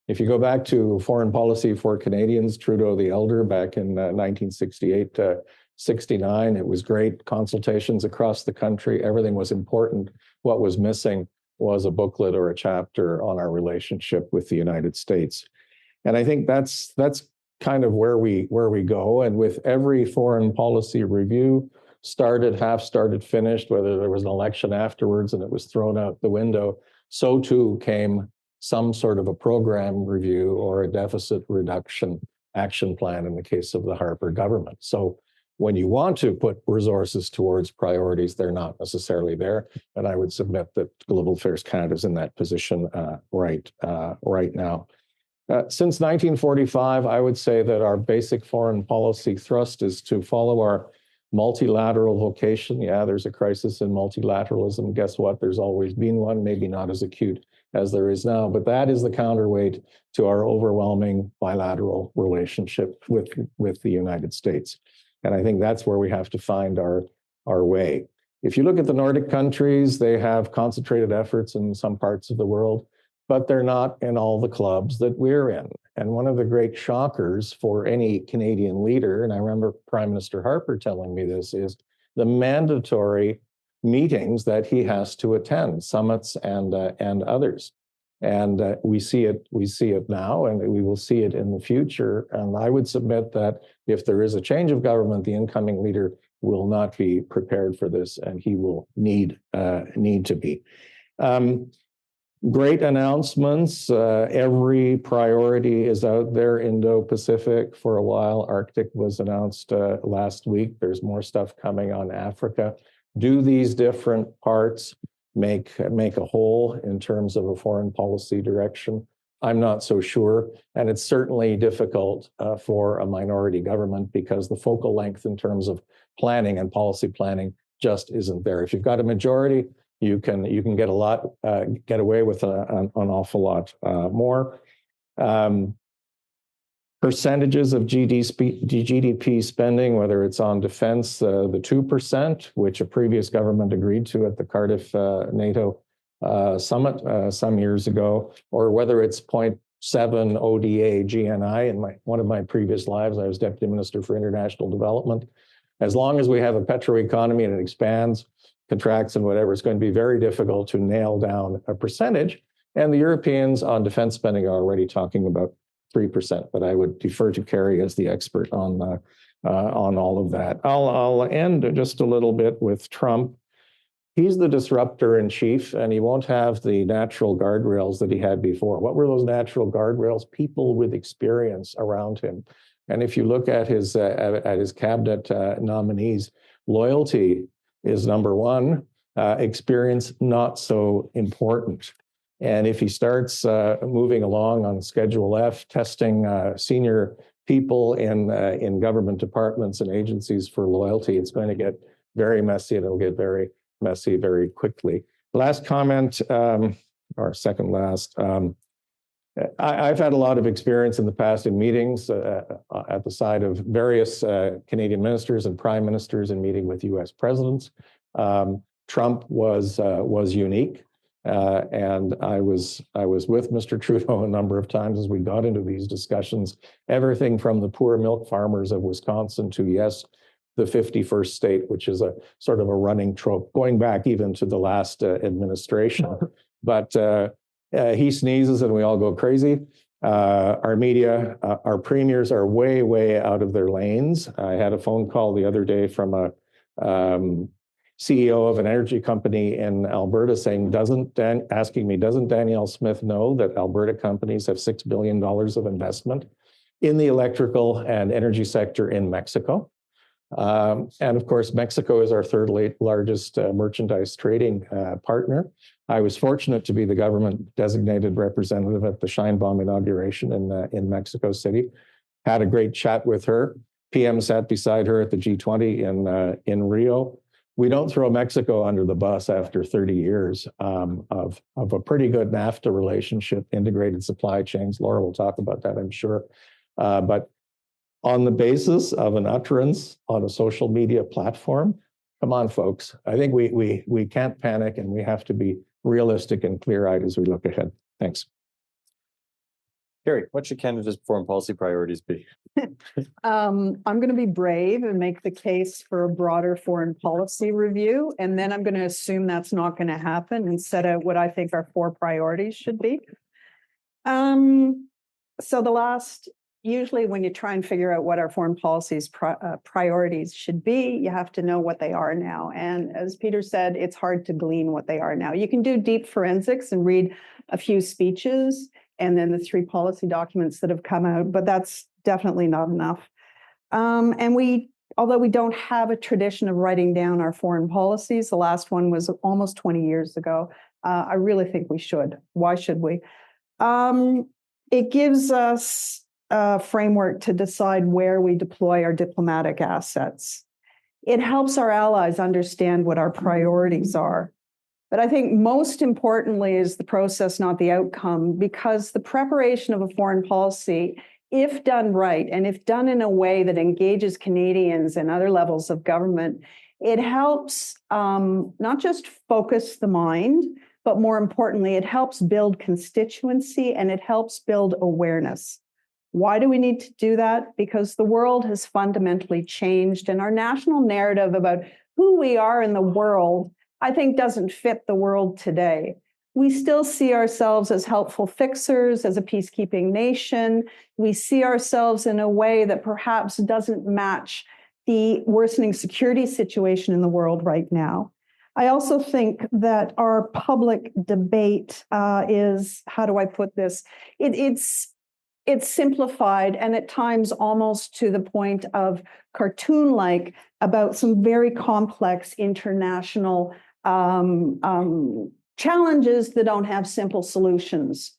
If you go back to foreign policy for Canadians, Trudeau the Elder back in 1968 to 69, it was great. Consultations across the country, everything was important. What was missing was a booklet or a chapter on our relationship with the United States. And I think that's kind of where we go. And with every foreign policy review, started, half started, finished, whether there was an election afterwards and it was thrown out the window, so too came some sort of a program review or a deficit reduction action plan in the case of the Harper government. So when you want to put resources towards priorities, they're not necessarily there. And I would submit that Global Affairs Canada is in that position right now. Since 1945, I would say that our basic foreign policy thrust is to follow our multilateral vocation. Yeah, there's a crisis in multilateralism. Guess what? There's always been one, maybe not as acute as there is now, but that is the counterweight to our overwhelming bilateral relationship with the United States. And I think that's where we have to find our way. If you look at the Nordic countries, they have concentrated efforts in some parts of the world, but they're not in all the clubs that we're in. And one of the great shockers for any Canadian leader, and I remember Prime Minister Harper telling me this, is the mandatory meetings that he has to attend, summits and others. And we see it now, and we will see it in the future. And I would submit that if there is a change of government, the incoming leader will not be prepared for this, and he will need to be. Great announcements. Every priority is out there. Indo-Pacific for a while. Arctic was announced last week. There's more stuff coming on Africa. Do these different parts make a whole in terms of a foreign policy direction? I'm not so sure. And it's certainly difficult for a minority government because the focal length in terms of planning and policy planning just isn't there. If you've got a majority, you can get away with an awful lot more. Percentages of GDP spending, whether it's on defense, the 2%, which a previous government agreed to at the Cardiff NATO summit some years ago, or whether it's 0.7 ODA GNI. In one of my previous lives, I was Deputy Minister for International Development. As long as we have a petro economy and it expands, contracts and whatever, it's going to be very difficult to nail down a percentage. And the Europeans on defense spending are already talking about 3%, but I would defer to Kerry as the expert on all of that. I'll end just a little bit with Trump. He's the disruptor in chief, and he won't have the natural guardrails that he had before. What were those natural guardrails? People with experience around him. And if you look at his cabinet nominees, loyalty is number one, experience not so important. And if he starts moving along on Schedule F, testing senior people in government departments and agencies for loyalty, it's going to get very messy, and it'll get very messy very quickly. Last comment, or second last, I've had a lot of experience in the past in meetings at the side of various Canadian ministers and prime ministers in meeting with U.S. presidents. Trump was unique. And I was with Mr. Trudeau a number of times as we got into these discussions, everything from the poor milk farmers of Wisconsin to, yes, the 51st state, which is a sort of a running trope, going back even to the last administration. But he sneezes and we all go crazy. Our media, our premiers are way, way out of their lanes. I had a phone call the other day from CEO of an energy company in Alberta saying, asking me, doesn't Danielle Smith know that Alberta companies have $6 billion of investment in the electrical and energy sector in Mexico? And of course, Mexico is our third largest merchandise trading partner. I was fortunate to be the government designated representative at the Sheinbaum inauguration in Mexico City. Had a great chat with her. PM sat beside her at the G20 in Rio. We don't throw Mexico under the bus after 30 years of a pretty good NAFTA relationship, integrated supply chains. Laura will talk about that, I'm sure. But on the basis of an utterance on a social media platform, come on, folks. I think we can't panic, and we have to be realistic and clear-eyed as we look ahead. Thanks.
Carrie, what should Canada's foreign policy priorities be?
I'm going to be brave and make the case for a broader foreign policy review, and then I'm going to assume that's not going to happen and set out what I think our 4 priorities should be. Usually when you try and figure out what our foreign policy's priorities should be, you have to know what they are now. And as Peter said, it's hard to glean what they are now. You can do deep forensics and read a few speeches and then the 3 policy documents that have come out, but that's definitely not enough. Although we don't have a tradition of writing down our foreign policies, the last one was almost 20 years ago, I really think we should. Why should we? It gives us a framework to decide where we deploy our diplomatic assets. It helps our allies understand what our priorities are. But I think most importantly is the process, not the outcome, because the preparation of a foreign policy, if done right, and if done in a way that engages Canadians and other levels of government, it helps not just focus the mind, but more importantly, it helps build constituency and it helps build awareness. Why do we need to do that? Because the world has fundamentally changed, and our national narrative about who we are in the world, I think, doesn't fit the world today. We still see ourselves as helpful fixers, as a peacekeeping nation. We see ourselves in a way that perhaps doesn't match the worsening security situation in the world right now. I also think that our public debate is, how do I put this? It's simplified and at times almost to the point of cartoon-like about some very complex international challenges that don't have simple solutions.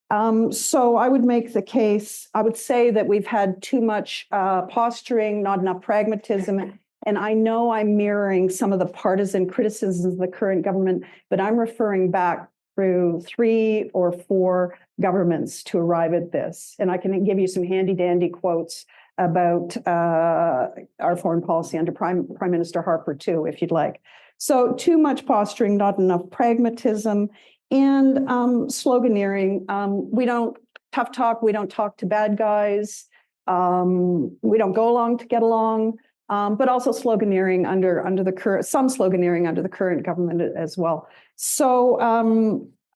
So I would make the case, I would say that we've had too much posturing, not enough pragmatism. And I know I'm mirroring some of the partisan criticisms of the current government, but I'm referring back through 3 or 4 governments to arrive at this. And I can give you some handy-dandy quotes about our foreign policy under Prime Minister Harper too, if you'd like. So too much posturing, not enough pragmatism, and sloganeering. We don't tough talk. We don't talk to bad guys. We don't go along to get along. But also sloganeering under the current, some sloganeering under the current government as well. So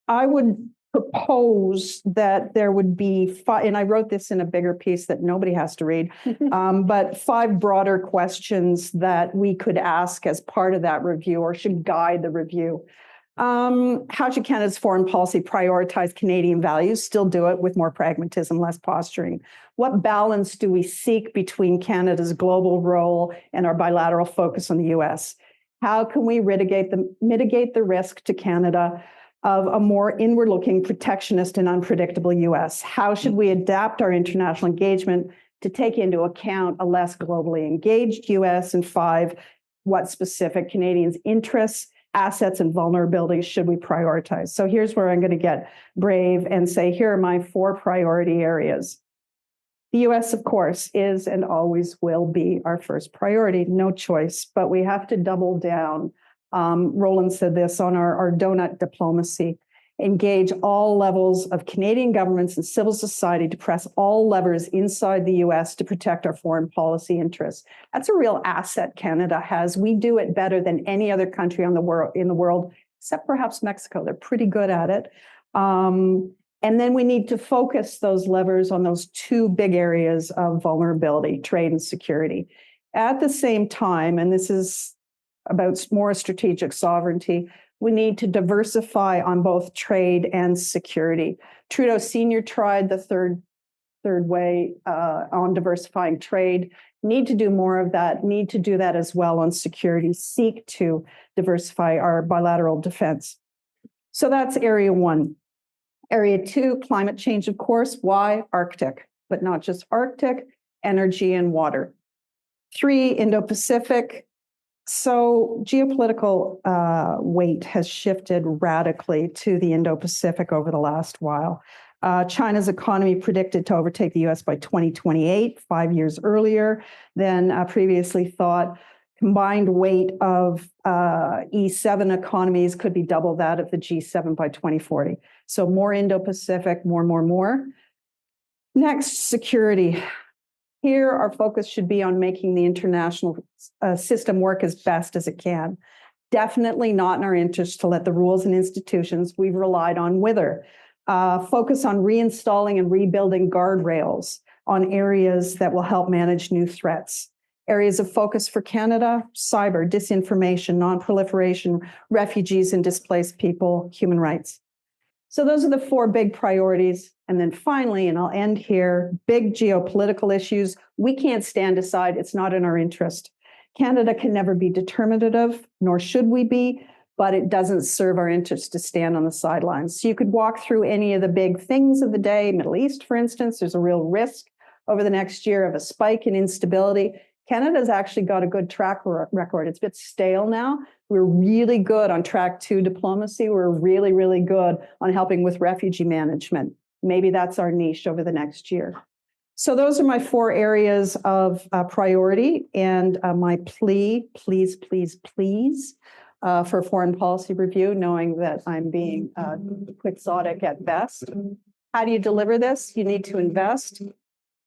I would propose that there would be 5, and I wrote this in a bigger piece that nobody has to read, but 5 broader questions that we could ask as part of that review or should guide the review. How should Canada's foreign policy prioritize Canadian values? Still do it with more pragmatism, less posturing. What balance do we seek between Canada's global role and our bilateral focus on the U.S.? How can we mitigate the risk to Canada of a more inward-looking, protectionist and unpredictable U.S.? How should we adapt our international engagement to take into account a less globally engaged U.S.? And 5, what specific Canadians' interests, assets, and vulnerabilities should we prioritize? So here's where I'm going to get brave and say, here are my 4 priority areas. The U.S., of course, is and always will be our first priority, no choice, but we have to double down. Roland said this on our donut diplomacy. Engage all levels of Canadian governments and civil society to press all levers inside the U.S. to protect our foreign policy interests. That's a real asset Canada has. We do it better than any other country in the world, except perhaps Mexico. They're pretty good at it. And then we need to focus those levers on those 2 big areas of vulnerability, trade and security. At the same time, and this is about more strategic sovereignty. We need to diversify on both trade and security. Trudeau Sr. tried the third way on diversifying trade. Need to do more of that, need to do that as well on security, seek to diversify our bilateral defense. So that's area one. Area two, climate change, of course. Why? Arctic, but not just Arctic, energy and water. Three, Indo-Pacific. So geopolitical weight has shifted radically to the Indo-Pacific over the last while. China's economy predicted to overtake the US by 2028, 5 years earlier than previously thought. Combined weight of E7 economies could be double that of the G7 by 2040. So more Indo-Pacific, more. Next, security. Here, our focus should be on making the international system work as best as it can. Definitely not in our interest to let the rules and institutions we've relied on wither. Focus on reinstalling and rebuilding guardrails on areas that will help manage new threats. Areas of focus for Canada: cyber, disinformation, non-proliferation, refugees and displaced people, human rights. So those are the four big priorities. And then finally, and I'll end here, big geopolitical issues. We can't stand aside. It's not in our interest. Canada can never be determinative, nor should we be, but it doesn't serve our interest to stand on the sidelines. So you could walk through any of the big things of the day. Middle East, for instance, there's a real risk over the next year of a spike in instability. Canada's actually got a good track record. It's a bit stale now. We're really good on track 2 diplomacy. We're really, really good on helping with refugee management. Maybe that's our niche over the next year. So those are my 4 areas of priority, and my plea, please, for foreign policy review, knowing that I'm being quixotic at best. How do you deliver this? You need to invest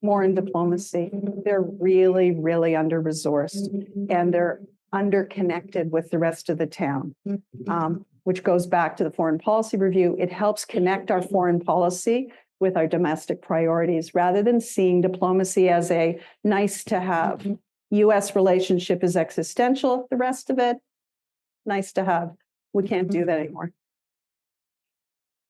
more in diplomacy. They're really, really under-resourced, and they're underconnected with the rest of the town, which goes back to the foreign policy review. It helps connect our foreign policy with our domestic priorities rather than seeing diplomacy as a nice to have. US relationship is existential, the rest of it, nice to have. We can't do that anymore.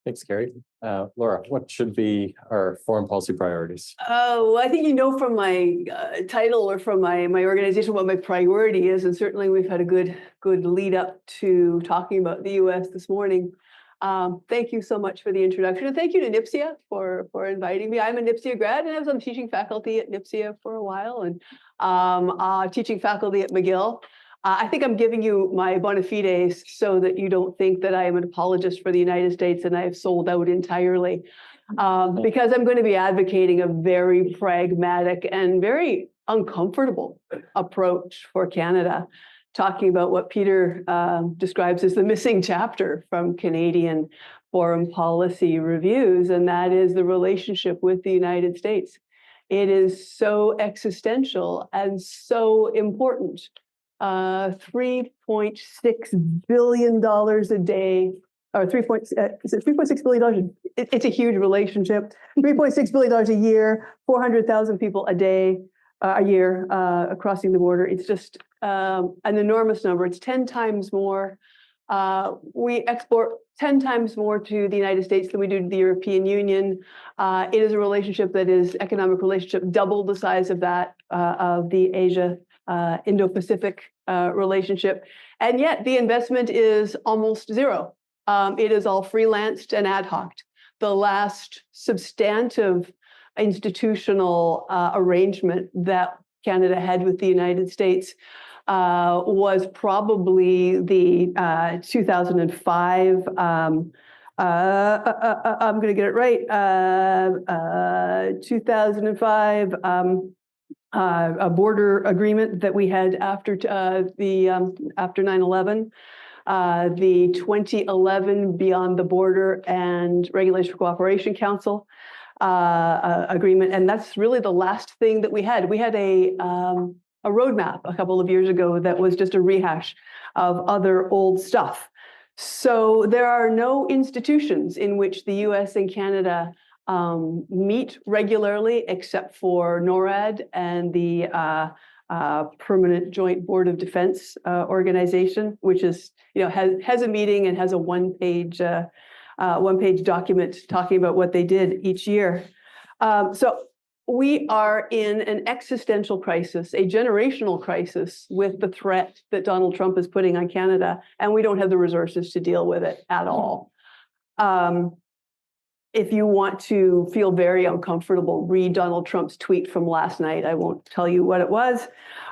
Thanks, Carrie. Laura, what should be our foreign policy priorities?
Well, I think you know from my title or from my organization what my priority is, and certainly we've had a good lead up to talking about the U.S. this morning. Thank you so much for the introduction, and thank you to NIPSIA for inviting me. I'm a NIPSIA grad, and I was on teaching faculty at NIPSIA for a while, and teaching faculty at McGill. I think I'm giving you my bona fides so that you don't think that I am an apologist for the United States and I have sold out entirely, because I'm going to be advocating a very pragmatic and very uncomfortable approach for Canada, talking about what Peter describes as the missing chapter from Canadian foreign policy reviews, and that is the relationship with the United States. It is so existential and so important. $3.6 billion a day, or $3.6 billion. It's a huge relationship. $3.6 billion a year, 400,000 people a day, a year crossing the border. It's just an enormous number. It's 10 times more. We export 10 times more to the United States than we do to the European Union. It is a relationship that is economic relationship, double the size of that of the Asia Indo-Pacific relationship. And yet the investment is almost zero. It is all freelanced and ad hoc. The last substantive institutional arrangement that Canada had with the United States was probably the 2005, I'm going to get it right, 2005 a border agreement that we had after after 9/11, the 2011 Beyond the Border and Regulation for Cooperation Council agreement, and that's really the last thing that we had. We had a roadmap a couple of years ago that was just a rehash of other old stuff. So there are no institutions in which the U.S. and Canada meet regularly, except for NORAD and the Permanent Joint Board of Defense organization, which is, has a meeting and has a one-page document talking about what they did each year. So we are in an existential crisis, a generational crisis with the threat that Donald Trump is putting on Canada, and we don't have the resources to deal with it at all. If you want to feel very uncomfortable, read Donald Trump's tweet from last night. I won't tell you what it was.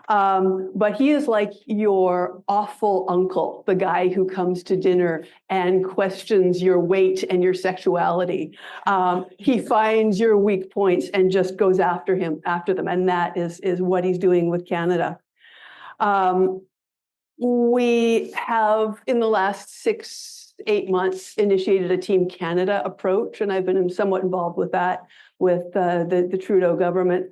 But he is like your awful uncle, the guy who comes to dinner and questions your weight and your sexuality. He finds your weak points and just goes after them. And that is what he's doing with Canada. We have, in the last 6-8 months, initiated a Team Canada approach, and I've been somewhat involved with that with the Trudeau government.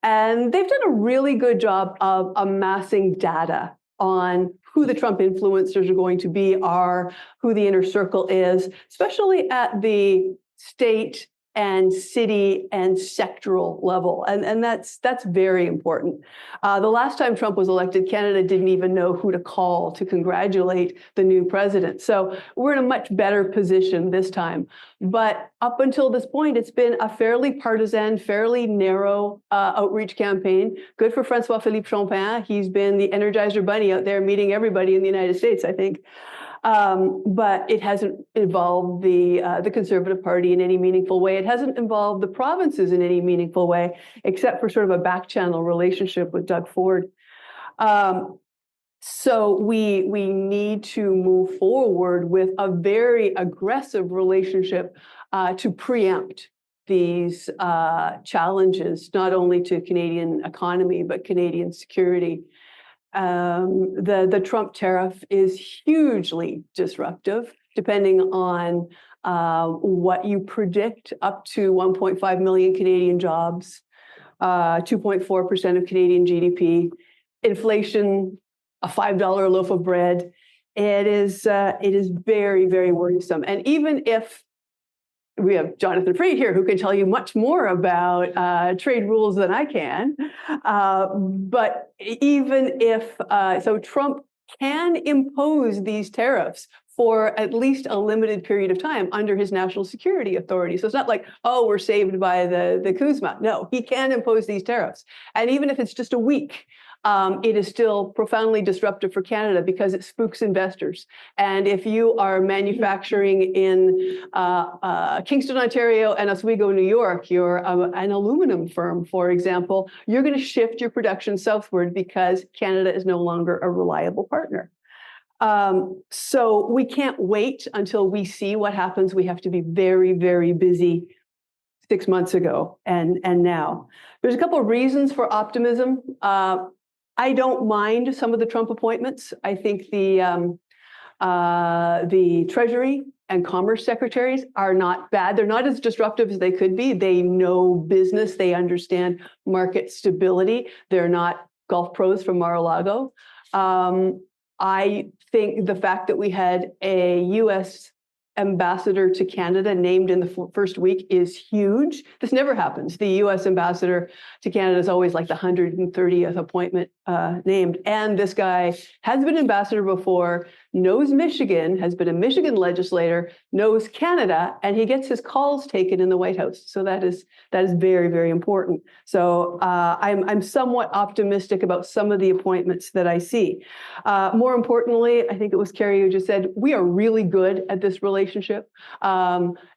And they've done a really good job of amassing data on who the Trump influencers are going to be, who the inner circle is, especially at the state and city and sectoral level. And that's very important. The last time Trump was elected, Canada didn't even know who to call to congratulate the new president. So we're in a much better position this time. But up until this point, it's been a fairly partisan, fairly narrow outreach campaign. Good for François-Philippe Champagne. He's been the Energizer Bunny out there meeting everybody in the United States, I think. But it hasn't involved the Conservative Party in any meaningful way. It hasn't involved the provinces in any meaningful way, except for sort of a back-channel relationship with Doug Ford. So we need to move forward with a very aggressive relationship to preempt these challenges, not only to Canadian economy, but Canadian security. The Trump tariff is hugely disruptive, depending on what you predict, up to 1.5 million Canadian jobs, 2.4% of Canadian GDP, inflation, a $5 loaf of bread. It is very, very worrisome. And even if we have Jonathan Freed here, who can tell you much more about trade rules than I can. But even if, so Trump can impose these tariffs for at least a limited period of time under his national security authority. So it's not like, oh, we're saved by the Kuzma. No, he can impose these tariffs. And even if it's just a week, it is still profoundly disruptive for Canada because it spooks investors. And if you are manufacturing in Kingston, Ontario, and Oswego, New York, you're an aluminum firm, for example, you're going to shift your production southward because Canada is no longer a reliable partner. So we can't wait until we see what happens. We have to be very, very busy 6 months ago and now. There's a couple of reasons for optimism. I don't mind some of the Trump appointments. I think the Treasury and Commerce secretaries are not bad. They're not as disruptive as they could be. They know business. They understand market stability. They're not golf pros from Mar-a-Lago. I think the fact that we had a U.S. ambassador to Canada named in the first week is huge. This never happens. The U.S. ambassador to Canada is always like the 130th appointment named. And this guy has been ambassador before, knows Michigan, has been a Michigan legislator, knows Canada, and he gets his calls taken in the White House. So that is very, very important. So I'm somewhat optimistic about some of the appointments that I see. More importantly, I think it was Carrie who just said, we are really good at this relationship.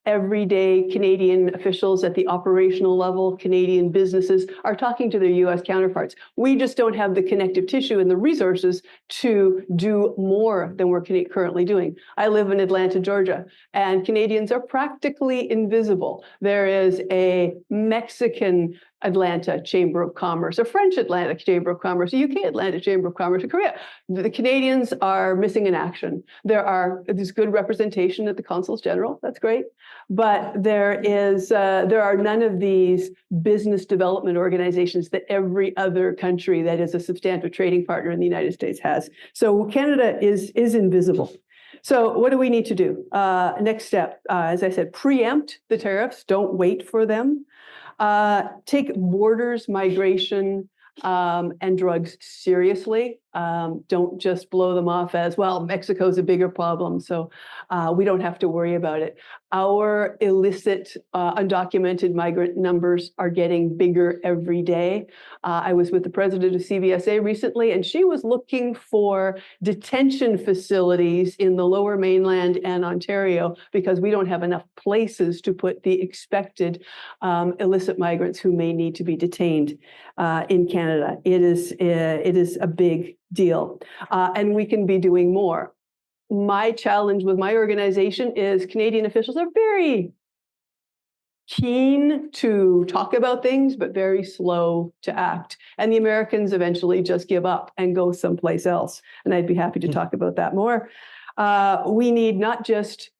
Everyday Canadian officials at the operational level, Canadian businesses are talking to their U.S. counterparts. We just don't have the connective tissue and the resources to do more than we're currently doing. I live in Atlanta, Georgia, and Canadians are practically invisible. There is a Mexican Atlanta Chamber of Commerce, a French Atlanta Chamber of Commerce, a UK Atlanta Chamber of Commerce, a Korea. The Canadians are missing in action. There's good representation at the consuls general. That's great. But there are none of these business development organizations that every other country that is a substantive trading partner in the United States has. So Canada is invisible. So what do we need to do? Next step, as I said, preempt the tariffs. Don't wait for them. Take borders, migration, and drugs seriously. Don't just blow them off as, well, Mexico's a bigger problem, so we don't have to worry about it. Our illicit, undocumented migrant numbers are getting bigger every day. I was with the president of CVSA recently, and she was looking for detention facilities in the Lower Mainland and Ontario because we don't have enough places to put the expected illicit migrants who may need to be detained in Canada. It is a big deal, and we can be doing more. My challenge with my organization is Canadian officials are very keen to talk about things, but very slow to act. And the Americans eventually just give up and go someplace else. And I'd be happy to talk about that more. We need not just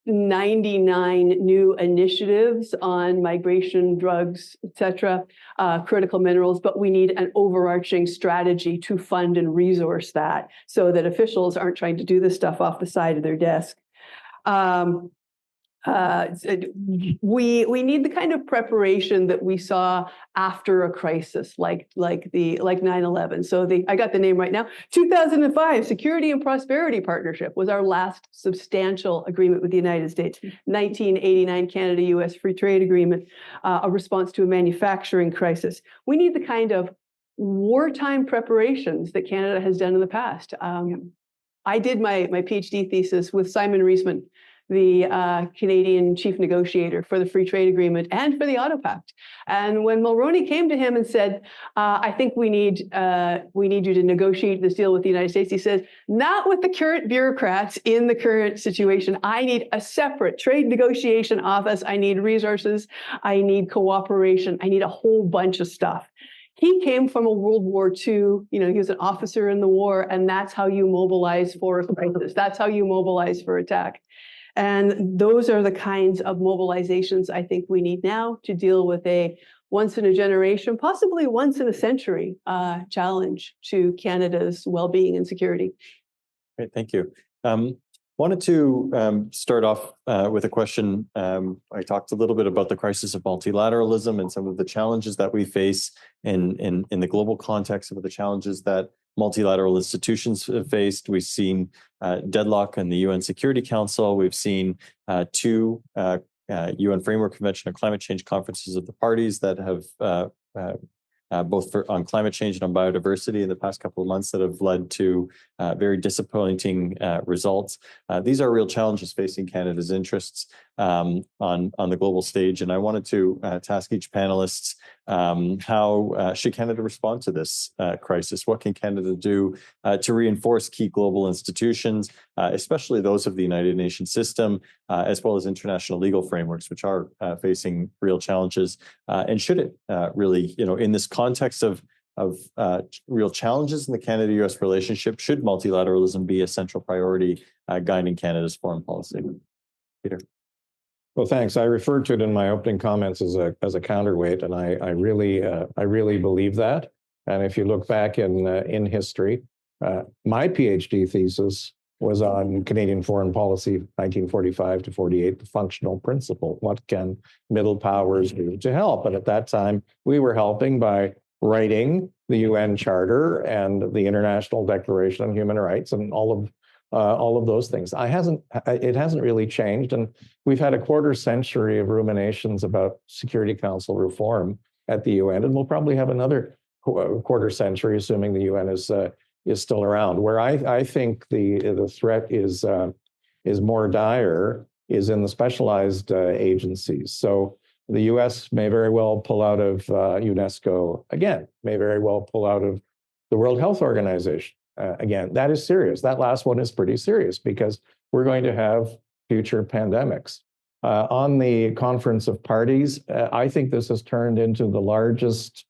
99 new initiatives on migration, drugs, et cetera, critical minerals, but we need an overarching strategy to fund and resource that so that officials aren't trying to do this stuff off the side of their desk. We need the kind of preparation that we saw after a crisis, like 9/11. So I got the name right now. 2005 Security and Prosperity Partnership was our last substantial agreement with the United States. 1989 Canada-U.S. Free Trade Agreement, a response to a manufacturing crisis. We need the kind of wartime preparations that Canada has done in the past. I did my PhD thesis with Simon Reisman, the Canadian chief negotiator for the Free Trade Agreement and for the Auto Pact. And when Mulroney came to him and said, I think we need you to negotiate this deal with the United States, he says, not with the current bureaucrats in the current situation. I need a separate trade negotiation office. I need resources. I need cooperation. I need a whole bunch of stuff. He came from a World War II, he was an officer in the war, and that's how you mobilize for a crisis. That's how you mobilize for attack. And those are the kinds of mobilizations I think we need now to deal with a once in a generation, possibly once in a century challenge to Canada's well-being and security.
Great, thank you. Wanted to start off with a question. I talked a little bit about the crisis of multilateralism and some of the challenges that we face in the global context, some of the challenges that multilateral institutions have faced. We've seen deadlock in the UN Security Council. We've seen two UN Framework Convention on Climate Change conferences of the parties that have both on climate change and on biodiversity in the past couple of months that have led to very disappointing results. These are real challenges facing Canada's interests on the global stage. And I wanted to ask each panelist how should Canada respond to this crisis? What can Canada do to reinforce key global institutions, especially those of the United Nations system, as well as international legal frameworks, which are facing real challenges? And should it really, in this context of real challenges in the Canada-US relationship, should multilateralism be a central priority guiding Canada's foreign policy? Peter.
Well, thanks. I referred to it in my opening comments as a counterweight, and I really believe that. And if you look back in history, my PhD thesis was on Canadian foreign policy, 1945 to 48, the functional principle. What can middle powers do to help? And at that time, we were helping by writing the UN Charter and the International Declaration on Human Rights and all of those things. It hasn't really changed, and we've had a quarter century of ruminations about Security Council reform at the UN, and we'll probably have another quarter century, assuming the UN is still around. Where I think the threat is more dire is in the specialized agencies. So the US may very well pull out of UNESCO again, may very well pull out of the World Health Organization. Again, that is serious. That last one is pretty serious because we're going to have future pandemics. On the Conference of Parties, I think this has turned into the largest,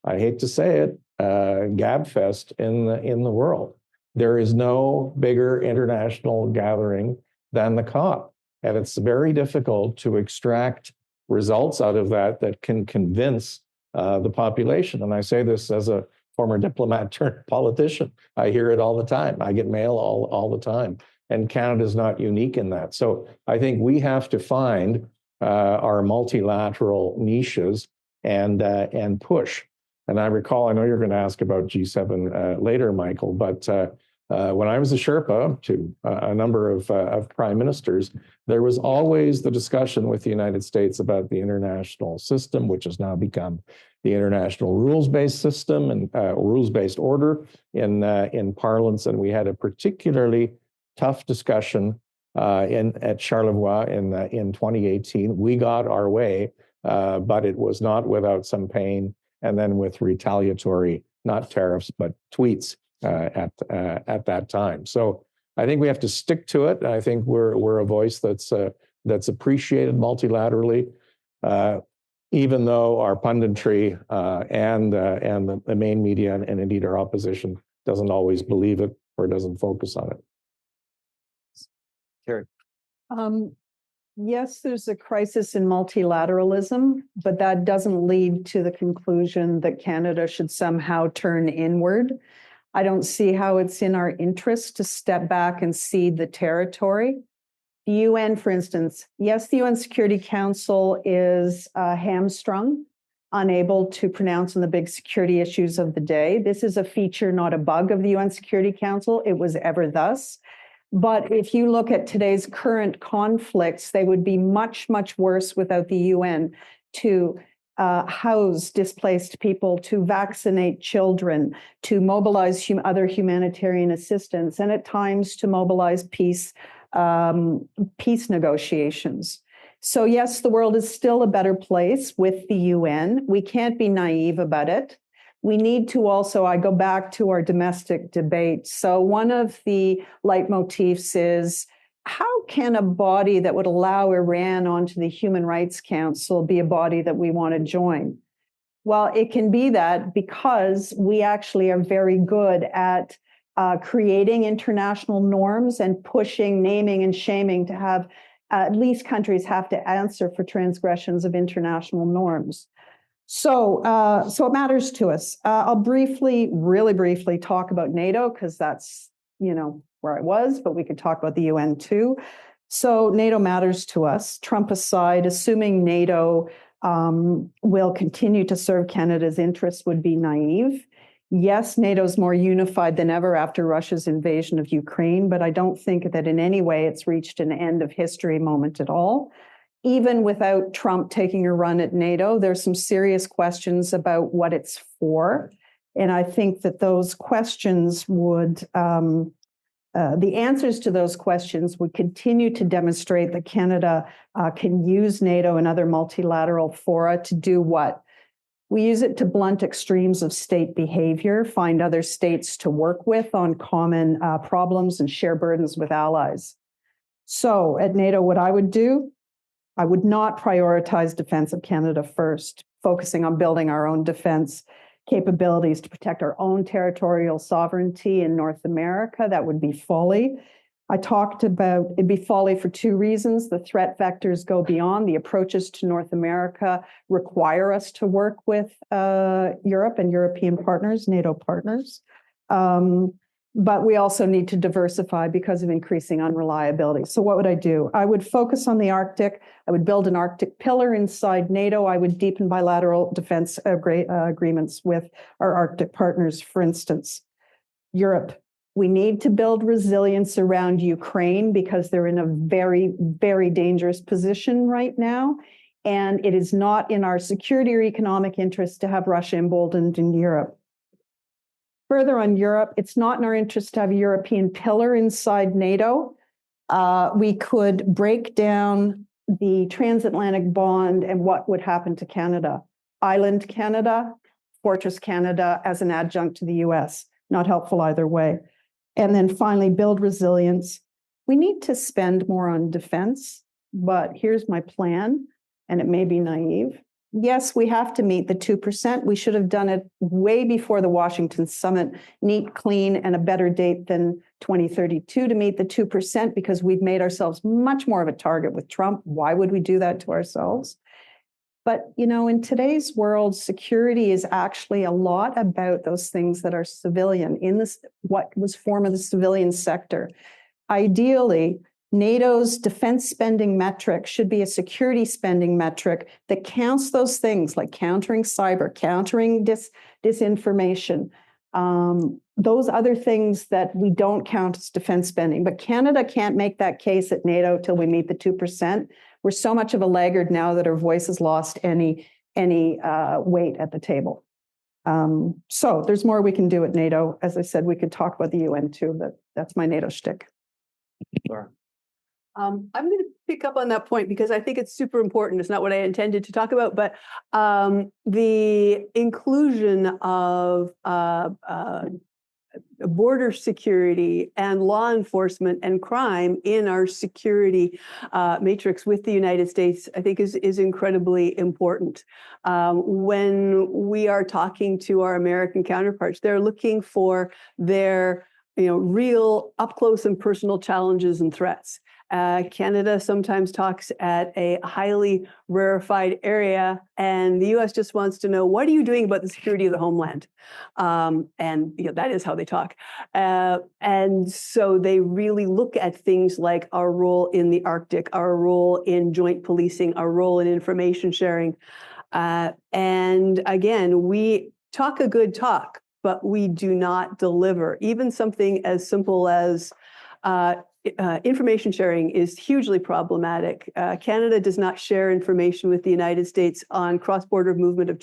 I hate to say it, gabfest in the world. There is no bigger international gathering than the COP, and it's very difficult to extract results out of that can convince the population. And I say this as a former diplomat turned politician. I hear it all the time. I get mail all the time. And Canada is not unique in that. So I think we have to find our multilateral niches and push. And I recall, I know you're going to ask about G7 later, Michael, but when I was a Sherpa to a number of prime ministers, there was always the discussion with the United States about the international system, which has now become the international rules-based system and rules-based order in parlance. And we had a particularly tough discussion at Charlevoix in 2018. We got our way, but it was not without some pain, and then with retaliatory, not tariffs, but tweets at that time. So I think we have to stick to it. I think we're a voice that's appreciated multilaterally, even though our punditry and the main media and indeed our opposition doesn't always believe it or doesn't focus on it.
Carrie.
Yes, there's a crisis in multilateralism, but that doesn't lead to the conclusion that Canada should somehow turn inward. I don't see how it's in our interest to step back and cede the territory. The UN, for instance, yes, the UN Security Council is hamstrung, unable to pronounce on the big security issues of the day. This is a feature, not a bug of the UN Security Council. It was ever thus. But if you look at today's current conflicts, they would be much, much worse without the UN to house displaced people, to vaccinate children, to mobilize other humanitarian assistance, and at times to mobilize peace negotiations. So yes, the world is still a better place with the UN. We can't be naive about it. We need to also, I go back to our domestic debate. So one of the leitmotifs is, how can a body that would allow Iran onto the Human Rights Council be a body that we want to join? Well, it can be that because we actually are very good at creating international norms and pushing, naming and shaming to have at least countries have to answer for transgressions of international norms. So it matters to us. I'll really briefly talk about NATO because that's, where I was, but we could talk about the UN too. So NATO matters to us. Trump aside, assuming NATO will continue to serve Canada's interests would be naive. Yes, NATO's more unified than ever after Russia's invasion of Ukraine, but I don't think that in any way it's reached an end of history moment at all. Even without Trump taking a run at NATO, there's some serious questions about what it's for. And I think that those questions would, the answers to those questions would continue to demonstrate that Canada can use NATO and other multilateral fora to do what? We use it to blunt extremes of state behavior, find other states to work with on common problems and share burdens with allies. So at NATO, what I would do, I would not prioritize defense of Canada first, focusing on building our own defense capabilities to protect our own territorial sovereignty in North America. That would be folly. I talked about it'd be folly for two reasons. The threat vectors go beyond. The approaches to North America require us to work with Europe and European partners, NATO partners. But we also need to diversify because of increasing unreliability. So what would I do? I would focus on the Arctic. I would build an Arctic pillar inside NATO. I would deepen bilateral defense agreements with our Arctic partners, for instance. Europe, we need to build resilience around Ukraine because they're in a very, very dangerous position right now. And it is not in our security or economic interest to have Russia emboldened in Europe. Further on Europe, it's not in our interest to have a European pillar inside NATO. We could break down the transatlantic bond and what would happen to Canada. Island Canada, Fortress Canada as an adjunct to the US. Not helpful either way. And then finally, build resilience. We need to spend more on defense, but here's my plan, and it may be naive. Yes, we have to meet the 2%. We should have done it way before the Washington summit, neat, clean, and a better date than 2032 to meet the 2% because we've made ourselves much more of a target with Trump. Why would we do that to ourselves? But, in today's world, security is actually a lot about those things that are civilian in this, what was formed of the civilian sector. Ideally, NATO's defense spending metric should be a security spending metric that counts those things like countering cyber, countering disinformation, those other things that we don't count as defense spending. But Canada can't make that case at NATO till we meet the 2%. We're so much of a laggard now that our voice has lost any weight at the table. So there's more we can do at NATO. As I said, we could talk about the UN too, but that's my NATO shtick.
Sure.
I'm going to pick up on that point because I think it's super important. It's not what I intended to talk about, but the inclusion of border security and law enforcement and crime in our security matrix with the United States, I think is incredibly important. When we are talking to our American counterparts, they're looking for their real up close and personal challenges and threats. Canada sometimes talks at a highly rarefied area, and the U.S. just wants to know, what are you doing about the security of the homeland? And that is how they talk. And so they really look at things like our role in the Arctic, our role in joint policing, our role in information sharing. And again, we talk a good talk, but we do not deliver. Even something as simple as information sharing is hugely problematic. Canada does not share information with the United States on cross-border movement of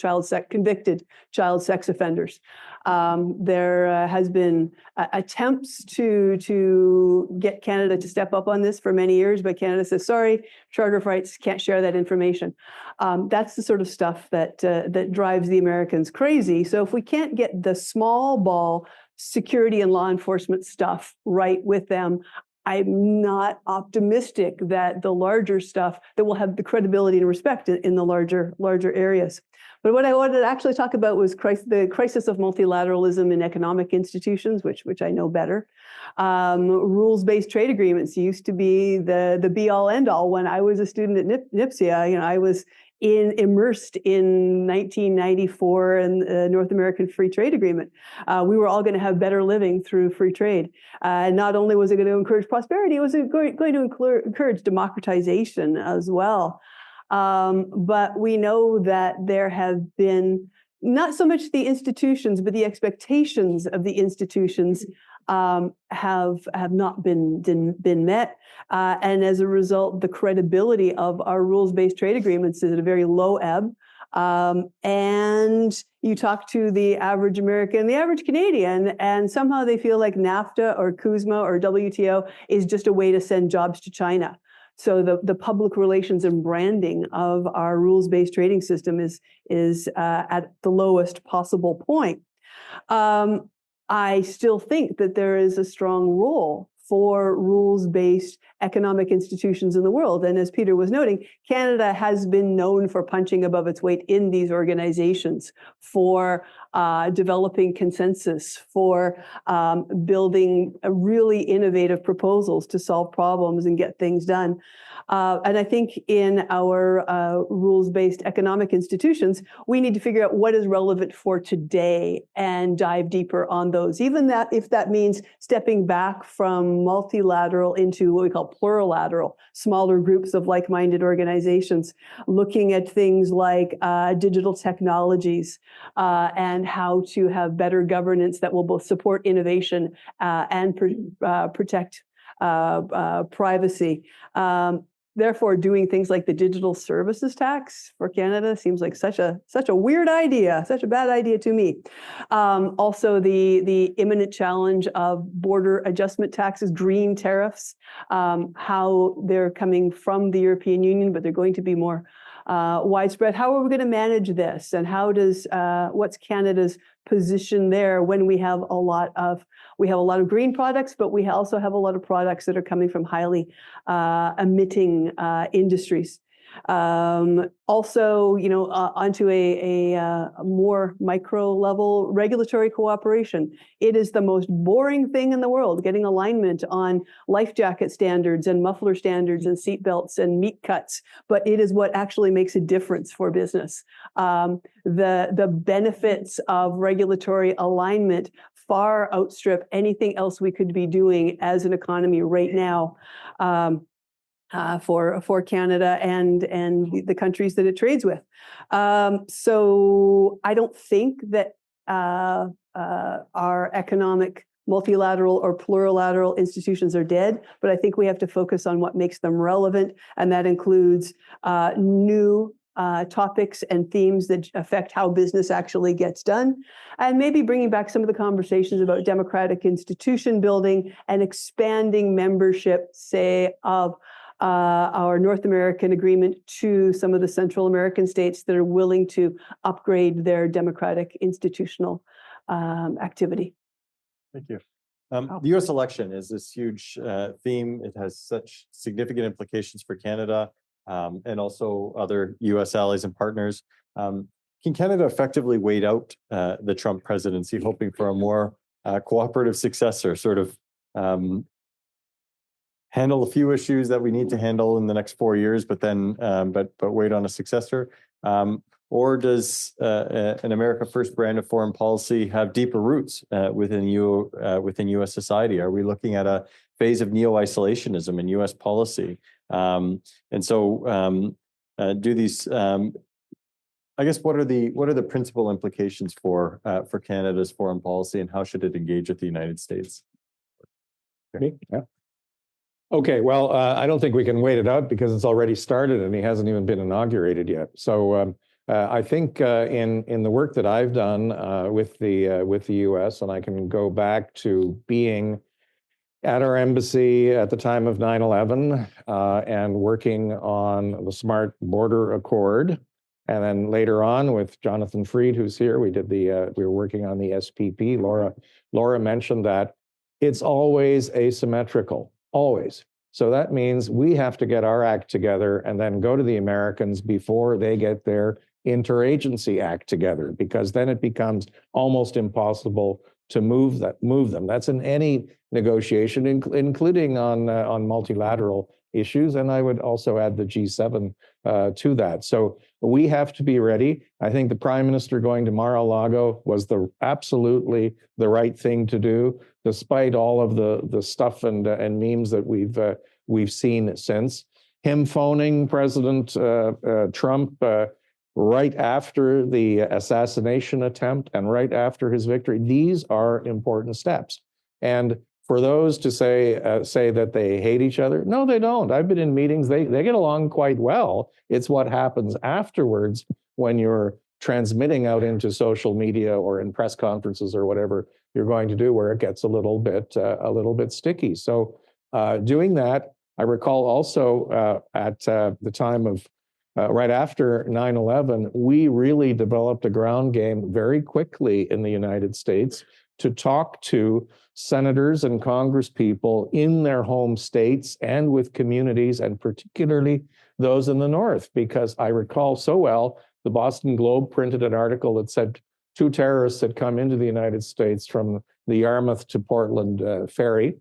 convicted child sex offenders. There has been attempts to get Canada to step up on this for many years, but Canada says, sorry, Charter of Rights can't share that information. That's the sort of stuff that drives the Americans crazy. So if we can't get the small ball security and law enforcement stuff right with them, I'm not optimistic that the larger stuff that will have the credibility and respect in the larger areas. But what I wanted to actually talk about was the crisis of multilateralism in economic institutions, which I know better. Rules-based trade agreements used to be the be-all, end-all. When I was a student at NIPSIA, I was immersed in 1994 and the North American Free Trade Agreement. We were all going to have better living through free trade. Not only was it going to encourage prosperity, it was going to encourage democratization as well. But we know that there have been not so much the institutions, but the expectations of the institutions have not been met. And as a result, the credibility of our rules-based trade agreements is at a very low ebb. And you talk to the average American, the average Canadian, and somehow they feel like NAFTA or CUSMA or WTO is just a way to send jobs to China. So the public relations and branding of our rules-based trading system is at the lowest possible point. I still think that there is a strong role for rules-based economic institutions in the world. And as Peter was noting, Canada has been known for punching above its weight in these organizations, for developing consensus, for building really innovative proposals to solve problems and get things done. And I think in our rules-based economic institutions, we need to figure out what is relevant for today and dive deeper on those. Even that, if that means stepping back from multilateral into what we call plurilateral, smaller groups of like-minded organizations, looking at things like digital technologies and how to have better governance that will both support innovation and protect privacy. Therefore, doing things like the digital services tax for Canada seems like such a weird idea, such a bad idea to me. Also, the imminent challenge of border adjustment taxes, green tariffs, how they're coming from the European Union, but they're going to be more widespread. How are we going to manage this, and how does what's Canada's position there when we have a lot of green products, but we also have a lot of products that are coming from highly emitting industries. Also, onto a more micro level, regulatory cooperation. It is the most boring thing in the world, getting alignment on life jacket standards and muffler standards and seat belts and meat cuts, but it is what actually makes a difference for business. The benefits of regulatory alignment far outstrip anything else we could be doing as an economy right now. For Canada and the countries that it trades with. So I don't think that our economic multilateral or plurilateral institutions are dead, but I think we have to focus on what makes them relevant, and that includes new topics and themes that affect how business actually gets done, and maybe bringing back some of the conversations about democratic institution building and expanding membership, say, of our North American agreement to some of the Central American states that are willing to upgrade their democratic institutional activity.
Thank you. The U.S. election is this huge theme. It has such significant implications for Canada and also other U.S. allies and partners. Can Canada effectively wait out the Trump presidency, hoping for a more cooperative successor, sort of handle a few issues that we need to handle in the next 4 years, but then but wait on a successor? Or does an America First brand of foreign policy have deeper roots within U.S. society? Are we looking at a phase of neo-isolationism in U.S. policy? And so, do these? I guess what are the principal implications for Canada's foreign policy, and how should it engage with the United States?
Me? Yeah. Okay, well, I don't think we can wait it out because it's already started and he hasn't even been inaugurated yet. So I think in the work that I've done with the U.S., and I can go back to being at our embassy at the time of 9/11 and working on the Smart Border Accord, and then later on with Jonathan Freed, who's here, we were working on the SPP. Laura mentioned that it's always asymmetrical. Always. So that means we have to get our act together and then go to the Americans before they get their interagency act together, because then it becomes almost impossible to move them. That's in any negotiation, including on multilateral issues. And I would also add the G7 to that. So we have to be ready. I think the Prime Minister going to Mar-a-Lago was absolutely the right thing to do, despite all of the stuff and memes that we've seen since. Him phoning President Trump right after the assassination attempt and right after his victory. These are important steps. And for those to say that they hate each other, no, they don't. I've been in meetings, they get along quite well. It's what happens afterwards when you're transmitting out into social media or in press conferences or whatever you're going to do, where it gets a little bit sticky. So doing that, I recall also at the time of right after 9/11, we really developed a ground game very quickly in the United States to talk to senators and congresspeople in their home states and with communities, and particularly those in the North, because I recall so well, the Boston Globe printed an article that said 2 terrorists had come into the United States from the Yarmouth to Portland ferry.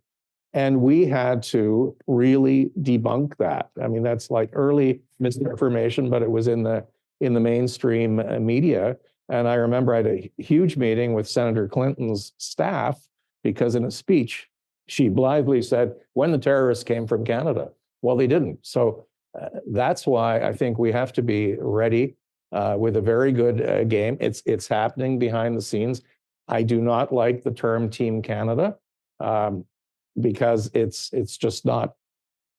And we had to really debunk that. I mean, that's like early misinformation, but it was in the mainstream media. And I remember I had a huge meeting with Senator Clinton's staff, because in a speech, she blithely said, when the terrorists came from Canada. Well, they didn't. So that's why I think we have to be ready with a very good game. It's happening behind the scenes. I do not like the term Team Canada. Because it's just not,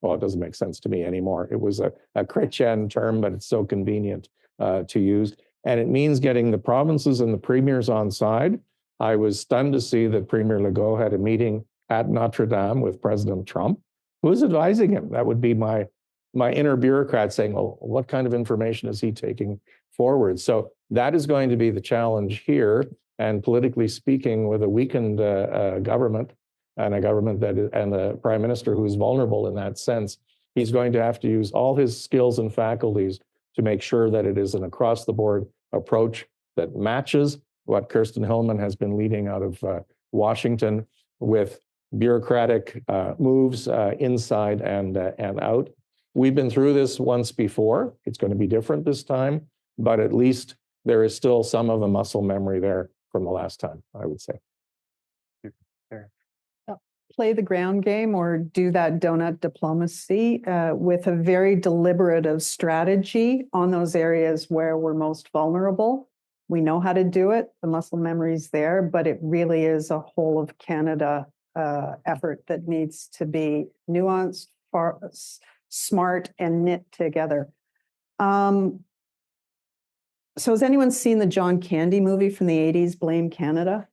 well, it doesn't make sense to me anymore. It was a Chrétien term, but it's so convenient to use. And it means getting the provinces and the premiers on side. I was stunned to see that Premier Legault had a meeting at Notre Dame with President Trump. Who was advising him? That would be my inner bureaucrat saying, well, what kind of information is he taking forward? So that is going to be the challenge here. And politically speaking, with a weakened government, and a government and a prime minister who is vulnerable in that sense, He's going to have to use all his skills and faculties to make sure that it is an across-the-board approach that matches what Kirsten Hillman has been leading out of Washington, with bureaucratic moves inside and out. We've been through this once before. It's going to be different this time, but at least there is still some of the muscle memory there from the last time, I would say.
Play the ground game or do that donut diplomacy with a very deliberative strategy on those areas where we're most vulnerable. We know how to do it. The muscle memory is there, but it really is a whole of Canada effort that needs to be nuanced, smart, and knit together. So has anyone seen the John Candy movie from the 80s, Blame Canada?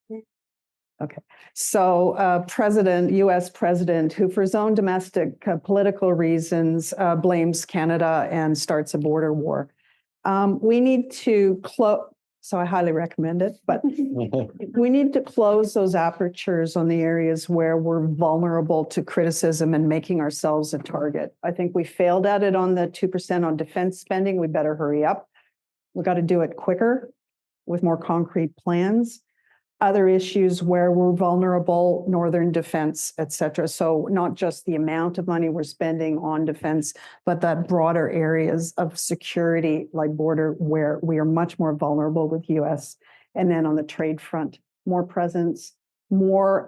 Okay. So US president who for his own domestic political reasons blames Canada and starts a border war. We need to close, so I highly recommend it, but we need to close those apertures on the areas where we're vulnerable to criticism and making ourselves a target. I think we failed at it on the 2% on defense spending. We better hurry up. We've got to do it quicker with more concrete plans. Other issues where we're vulnerable, northern defense, et cetera. So not just the amount of money we're spending on defense, but that broader areas of security like border where we are much more vulnerable with US. And then on the trade front, more presence, more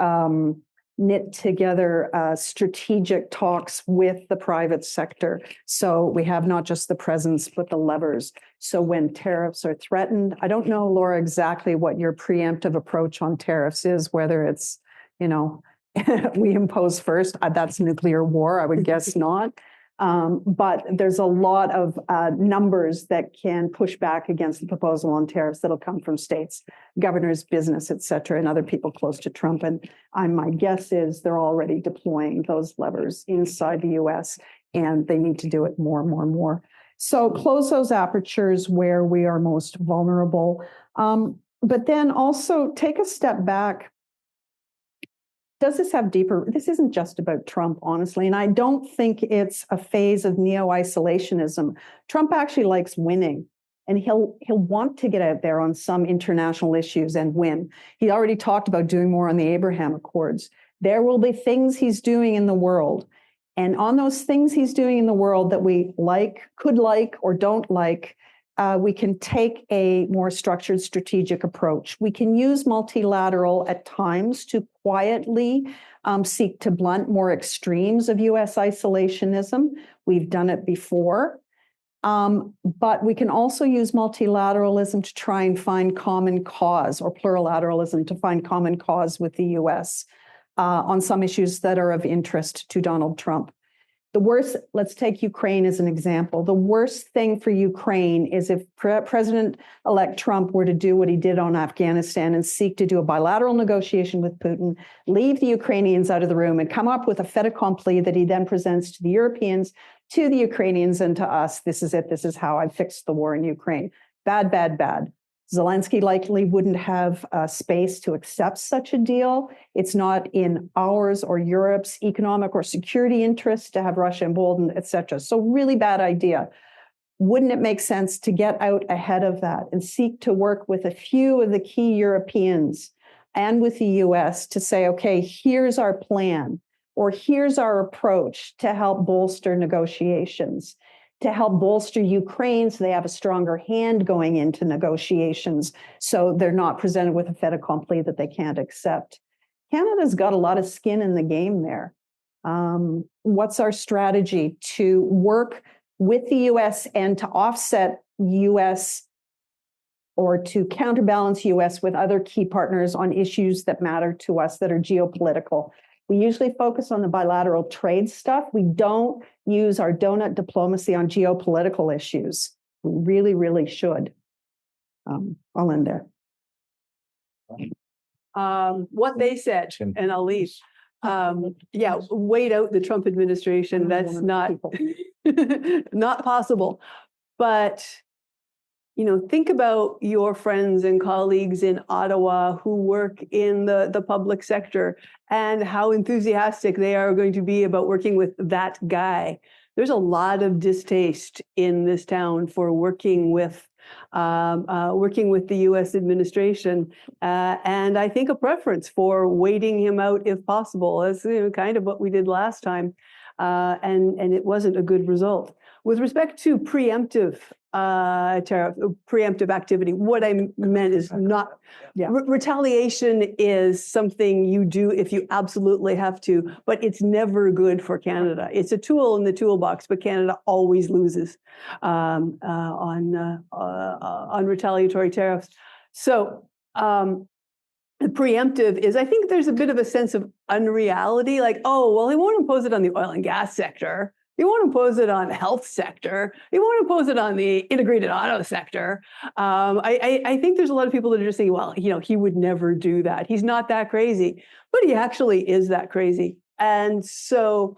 knit together strategic talks with the private sector. So we have not just the presence, but the levers. So when tariffs are threatened, I don't know, Laura, exactly what your preemptive approach on tariffs is, whether it's, we impose first, that's nuclear war, I would guess not. But there's a lot of numbers that can push back against the proposal on tariffs that'll come from states, governors, business, et cetera, and other people close to Trump. And my guess is they're already deploying those levers inside the US, and they need to do it more and more and more. So close those apertures where we are most vulnerable. But then also take a step back. Does this have deeper? This isn't just about Trump, honestly, and I don't think it's a phase of neo-isolationism. Trump actually likes winning, and he'll want to get out there on some international issues and win. He already talked about doing more on the Abraham Accords. There will be things he's doing in the world, and on those things he's doing in the world that we like, could like, or don't like, we can take a more structured strategic approach. We can use multilateral at times to quietly seek to blunt more extremes of US isolationism. We've done it before. But we can also use multilateralism to try and find common cause, or plurilateralism to find common cause with the US on some issues that are of interest to Donald Trump. The worst, let's take Ukraine as an example. The worst thing for Ukraine is if President-elect Trump were to do what he did on Afghanistan and seek to do a bilateral negotiation with Putin, leave the Ukrainians out of the room and come up with a fait accompli that he then presents to the Europeans, to the Ukrainians, and to us. This is it. This is how I fixed the war in Ukraine. Bad, bad, bad. Zelensky likely wouldn't have space to accept such a deal. It's not in ours or Europe's economic or security interests to have Russia emboldened, et cetera. So really bad idea. Wouldn't it make sense to get out ahead of that and seek to work with a few of the key Europeans and with the US to say, okay, here's our plan, or here's our approach to help bolster negotiations, to help bolster Ukraine so they have a stronger hand going into negotiations, so they're not presented with a fait accompli that they can't accept. Canada's got a lot of skin in the game there. What's our strategy to work with the US and to offset US, or to counterbalance US with other key partners on issues that matter to us that are geopolitical? We usually focus on the bilateral trade stuff. We don't use our donut diplomacy on geopolitical issues. We really, really should. I'll end there.
What they said, and I'll leave. Wait out the Trump administration. That's not not possible. But think about your friends and colleagues in Ottawa who work in the public sector and how enthusiastic they are going to be about working with that guy. there's a lot of distaste in this town for working with the U.S. administration, and I think a preference for waiting him out if possible. That's kind of what we did last time, and it wasn't a good result. With respect to preemptive activity, what I meant is not retaliation is something you do if you absolutely have to, but it's never good for Canada. It's a tool in the toolbox, but Canada always loses on retaliatory tariffs. So the preemptive is, I think there's a bit of a sense of unreality, like, oh, well, he won't impose it on the oil and gas sector. He won't impose it on the health sector. He won't impose it on the integrated auto sector. I think there's a lot of people that are just saying, well, he would never do that. He's not that crazy, but he actually is that crazy. And so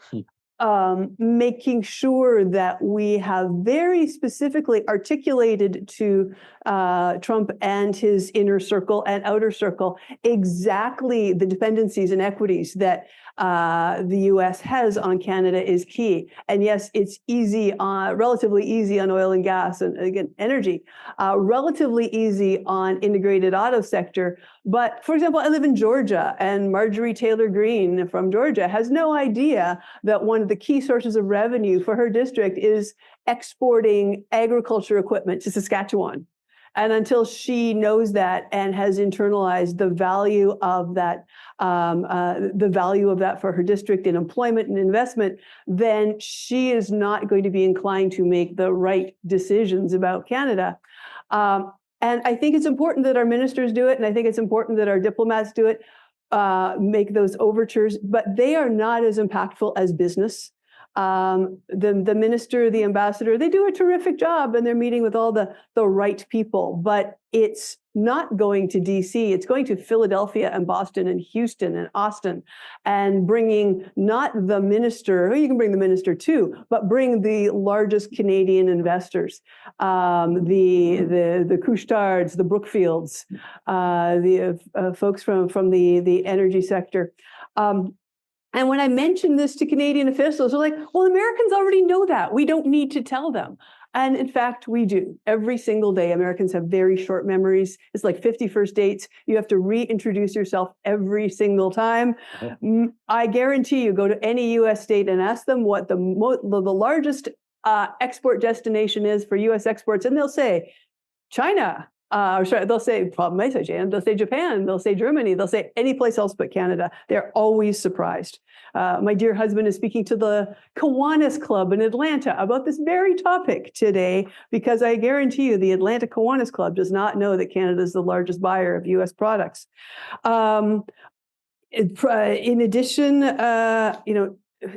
making sure that we have very specifically articulated to Trump and his inner circle and outer circle exactly the dependencies and equities that the U.S. has on Canada is key. And yes, it's easy, relatively easy on oil and gas and again, energy, relatively easy on integrated auto sector. But for example, I live in Georgia, and Marjorie Taylor Greene from Georgia has no idea that one of the key sources of revenue for her district is exporting agriculture equipment to Saskatchewan. And until she knows that and has internalized the value of that for her district in employment and investment, then she is not going to be inclined to make the right decisions about Canada. And I think it's important that our ministers do it, and I think it's important that our diplomats do it, make those overtures, but they are not as impactful as business. The minister, the ambassador, they do a terrific job, and they're meeting with all the right people, but it's not going to DC. It's going to Philadelphia and Boston and Houston and Austin, and bringing not the minister, who you can bring the minister too, but bring the largest Canadian investors, the Couche-Tards, the Brookfields, the folks from the energy sector. And when I mentioned this to Canadian officials, they're like, well, Americans already know that. We don't need to tell them. And in fact, we do. Every single day, Americans have very short memories. It's like 51st dates. You have to reintroduce yourself every single time. I guarantee you, go to any U.S. state and ask them what the largest export destination is for U.S. exports, and they'll say China. They'll say, they'll say Japan, they'll say Germany, they'll say any place else but Canada. They're always surprised. My dear husband is speaking to the Kiwanis Club in Atlanta about this very topic today, because I guarantee you the Atlanta Kiwanis Club does not know that Canada is the largest buyer of U.S. products. In addition,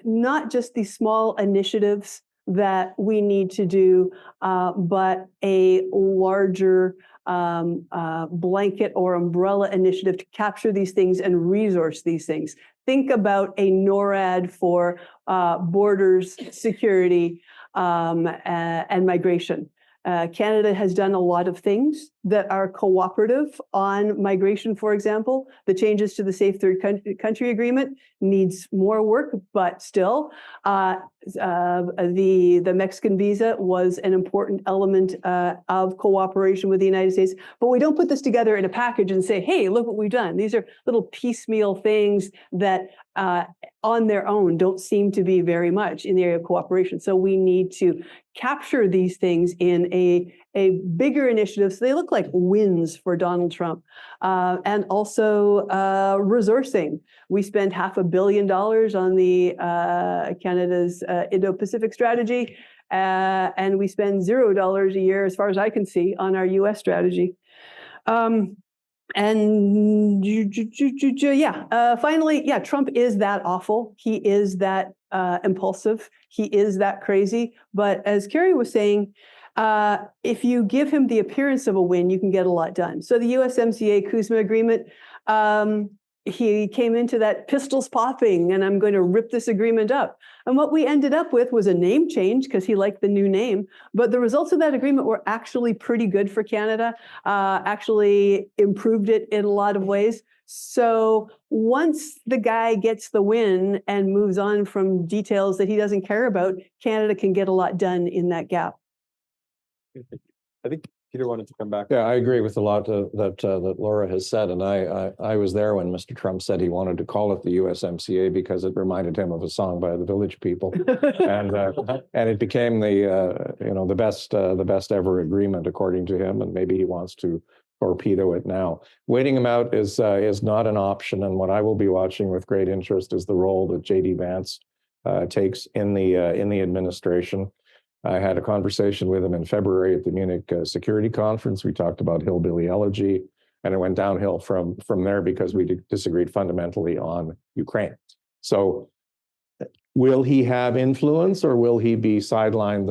not just these small initiatives that we need to do, but a larger blanket or umbrella initiative to capture these things and resource these things. Think about a NORAD for borders, security, and migration. Canada has done a lot of things that are cooperative on migration, for example. The changes to the Safe Third Country Agreement needs more work, but still, the Mexican visa was an important element of cooperation with the United States. But we don't put this together in a package and say, hey, look what we've done. These are little piecemeal things that on their own don't seem to be very much in the area of cooperation. So we need to capture these things in a bigger initiative so they look like wins for Donald Trump. And also resourcing. We spend $500 million on the Canada's Indo-Pacific strategy, and we spend $0 a year, as far as I can see, on our U.S. strategy. Finally, Trump is that awful. He is that impulsive. He is that crazy. But as Carrie was saying, if you give him the appearance of a win, you can get a lot done. So the USMCA Kuzma agreement, he came into that pistols popping and I'm going to rip this agreement up. And what we ended up with was a name change because he liked the new name. But the results of that agreement were actually pretty good for Canada, actually improved it in a lot of ways. So once the guy gets the win and moves on from details that he doesn't care about, Canada can get a lot done in that gap.
I think Peter wanted to come back.
Yeah, I agree with a lot that Laura has said, and I was there when Mr. Trump said he wanted to call it the USMCA because it reminded him of a song by the Village People, and it became the best ever agreement according to him, and maybe he wants to torpedo it now. Waiting him out is not an option, and what I will be watching with great interest is the role that J.D. Vance takes in the administration. I had a conversation with him in February at the Munich Security Conference. We talked about hillbilly elegy, and it went downhill from there because we disagreed fundamentally on Ukraine. So will he have influence, or will he be sidelined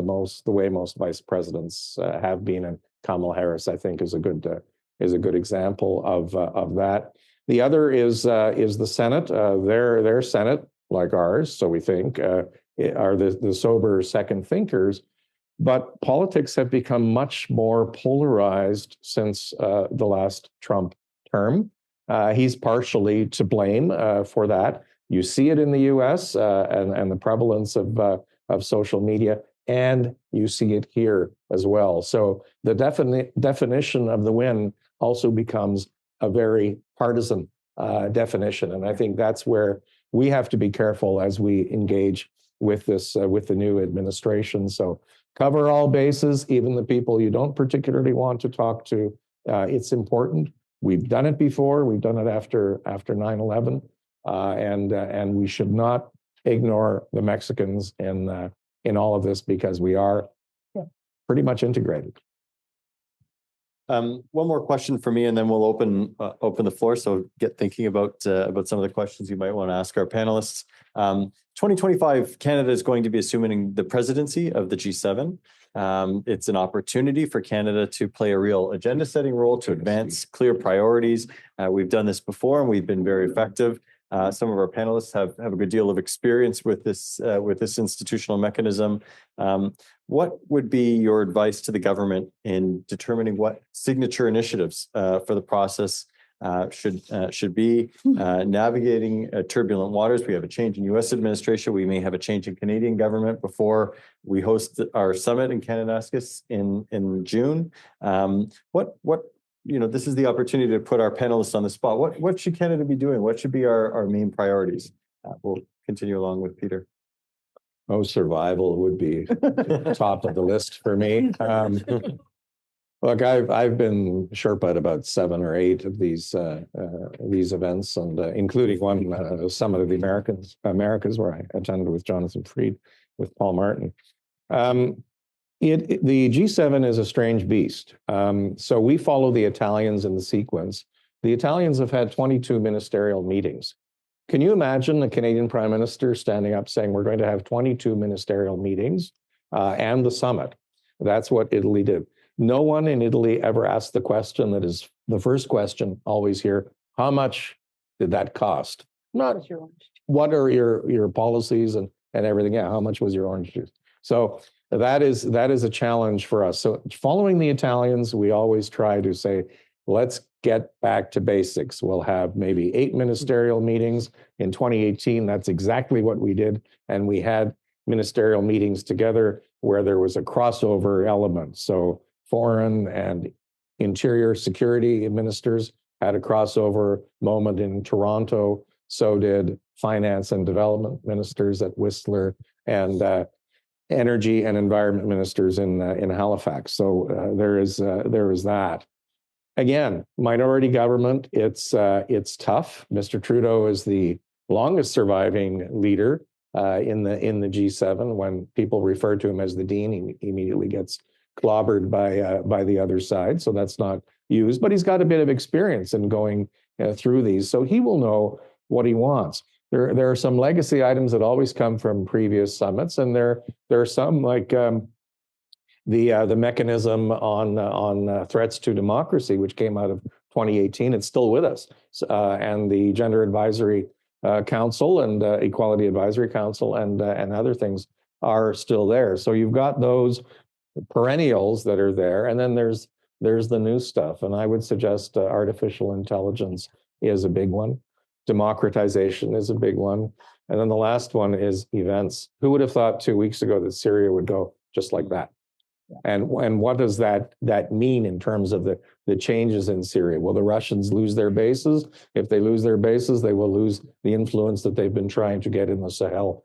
the way most vice presidents have been? And Kamala Harris, I think, is a good example of that. The other is the Senate. Their Senate, like ours, so we think, are the sober second thinkers, but politics have become much more polarized since the last Trump term. He's partially to blame for that. You see it in the U.S. And the prevalence of social media, and you see it here as well. So the definition of the win also becomes a very partisan definition, and I think that's where we have to be careful as we engage with the new administration. So cover all bases, even the people you don't particularly want to talk to. It's important. We've done it before. We've done it after 9/11, and we should not ignore the Mexicans in all of this because we are pretty much integrated.
One more question for me, and then we'll open the floor. So get thinking about some of the questions you might want to ask our panelists. 2025, Canada is going to be assuming the presidency of the G7. It's an opportunity for Canada to play a real agenda-setting role, to advance clear priorities. We've done this before, and we've been very effective. Some of our panelists have a good deal of experience with this institutional mechanism. What would be your advice to the government in determining what signature initiatives for the process should be navigating turbulent waters? We have a change in U.S. administration. We may have a change in Canadian government before we host our summit in Kananaskis in June. This is the opportunity to put our panelists on the spot. What should Canada be doing? What should be our main priorities? We'll continue along with Peter.
Oh, survival would be top of the list for me. Look, I've been Sherpa at about 7 or 8 of these events, and including one Summit of the Americas, where I attended with Jonathan Fried, with Paul Martin. The G7 is a strange beast. So we follow the Italians in the sequence. The Italians have had 22 ministerial meetings. Can you imagine the Canadian Prime Minister standing up saying, we're going to have 22 ministerial meetings and the summit? That's what Italy did. No one in Italy ever asked the question that is the first question always here: how much did that cost? Not what are your policies and everything. Yeah, how much was your orange juice? So that is a challenge for us. So following the Italians, we always try to say, let's get back to basics. We'll have maybe 8 ministerial meetings. In 2018, that's exactly what we did. And we had ministerial meetings together where there was a crossover element. So foreign and interior security ministers had a crossover moment in Toronto. So did finance and development ministers at Whistler, and energy and environment ministers in Halifax. So there is that. Again, minority government. It's tough. Mr. Trudeau is the longest surviving leader in the G7. When people refer to him as the dean, he immediately gets clobbered by the other side. So that's not used. But he's got a bit of experience in going through these, so he will know what he wants. There are some legacy items that always come from previous summits, and there are some like the mechanism on threats to democracy, which came out of 2018. It's still with us. And the Gender Advisory Council and Equality Advisory Council and other things are still there. So you've got those perennials that are there, and then there's the new stuff. And I would suggest artificial intelligence is a big one. Democratization is a big one. And then the last one is events. Who would have thought 2 weeks ago that Syria would go just like that? And what does that mean in terms of the changes in Syria? Will the Russians lose their bases? If they lose their bases, they will lose the influence that they've been trying to get in the Sahel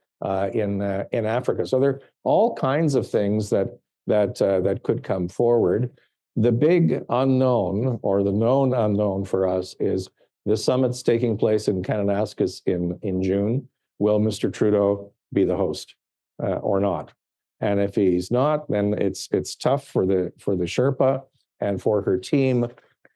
in Africa. So there are all kinds of things that could come forward. The big unknown, or the known unknown for us, is the summit's taking place in Kananaskis in June. Will Mr. Trudeau be the host or not? And if he's not, then it's tough for the Sherpa and for her team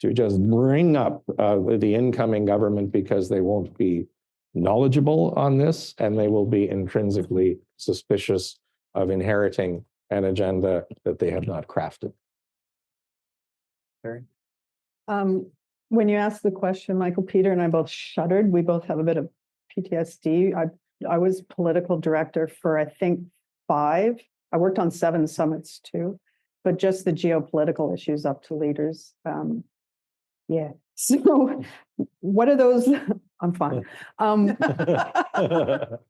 to just bring up the incoming government, because they won't be knowledgeable on this, and they will be intrinsically suspicious of inheriting an agenda that they have not crafted.
When you asked the question, Michael, Peter and I both shuddered. We both have a bit of PTSD. I was political director for, I think, 5. I worked on 7 summits too, but just the geopolitical issues up to leaders. Yeah. So what are those? I'm fine.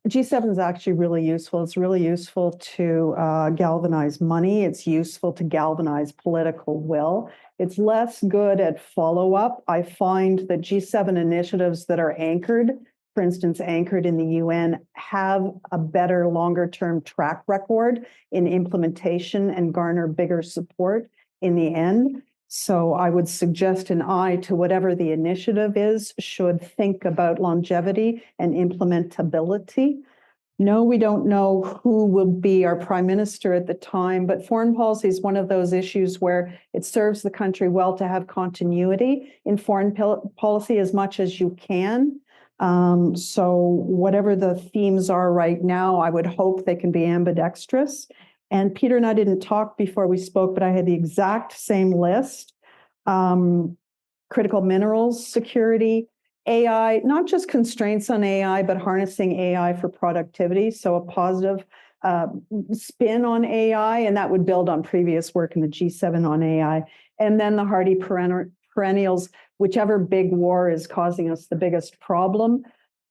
G7 is actually really useful. It's really useful to galvanize money. It's useful to galvanize political will. It's less good at follow-up. I find that G7 initiatives that are anchored, for instance, anchored in the UN, have a better longer-term track record in implementation and garner bigger support in the end. So I would suggest an eye to whatever the initiative is should think about longevity and implementability. No, we don't know who will be our prime minister at the time, but foreign policy is one of those issues where it serves the country well to have continuity in foreign policy as much as you can. So whatever the themes are right now, I would hope they can be ambidextrous. And Peter and I didn't talk before we spoke, but I had the exact same list. Critical minerals security, AI, not just constraints on AI, but harnessing AI for productivity. So a positive spin on AI, and that would build on previous work in the G7 on AI. And then the hardy perennials, whichever big war is causing us the biggest problem.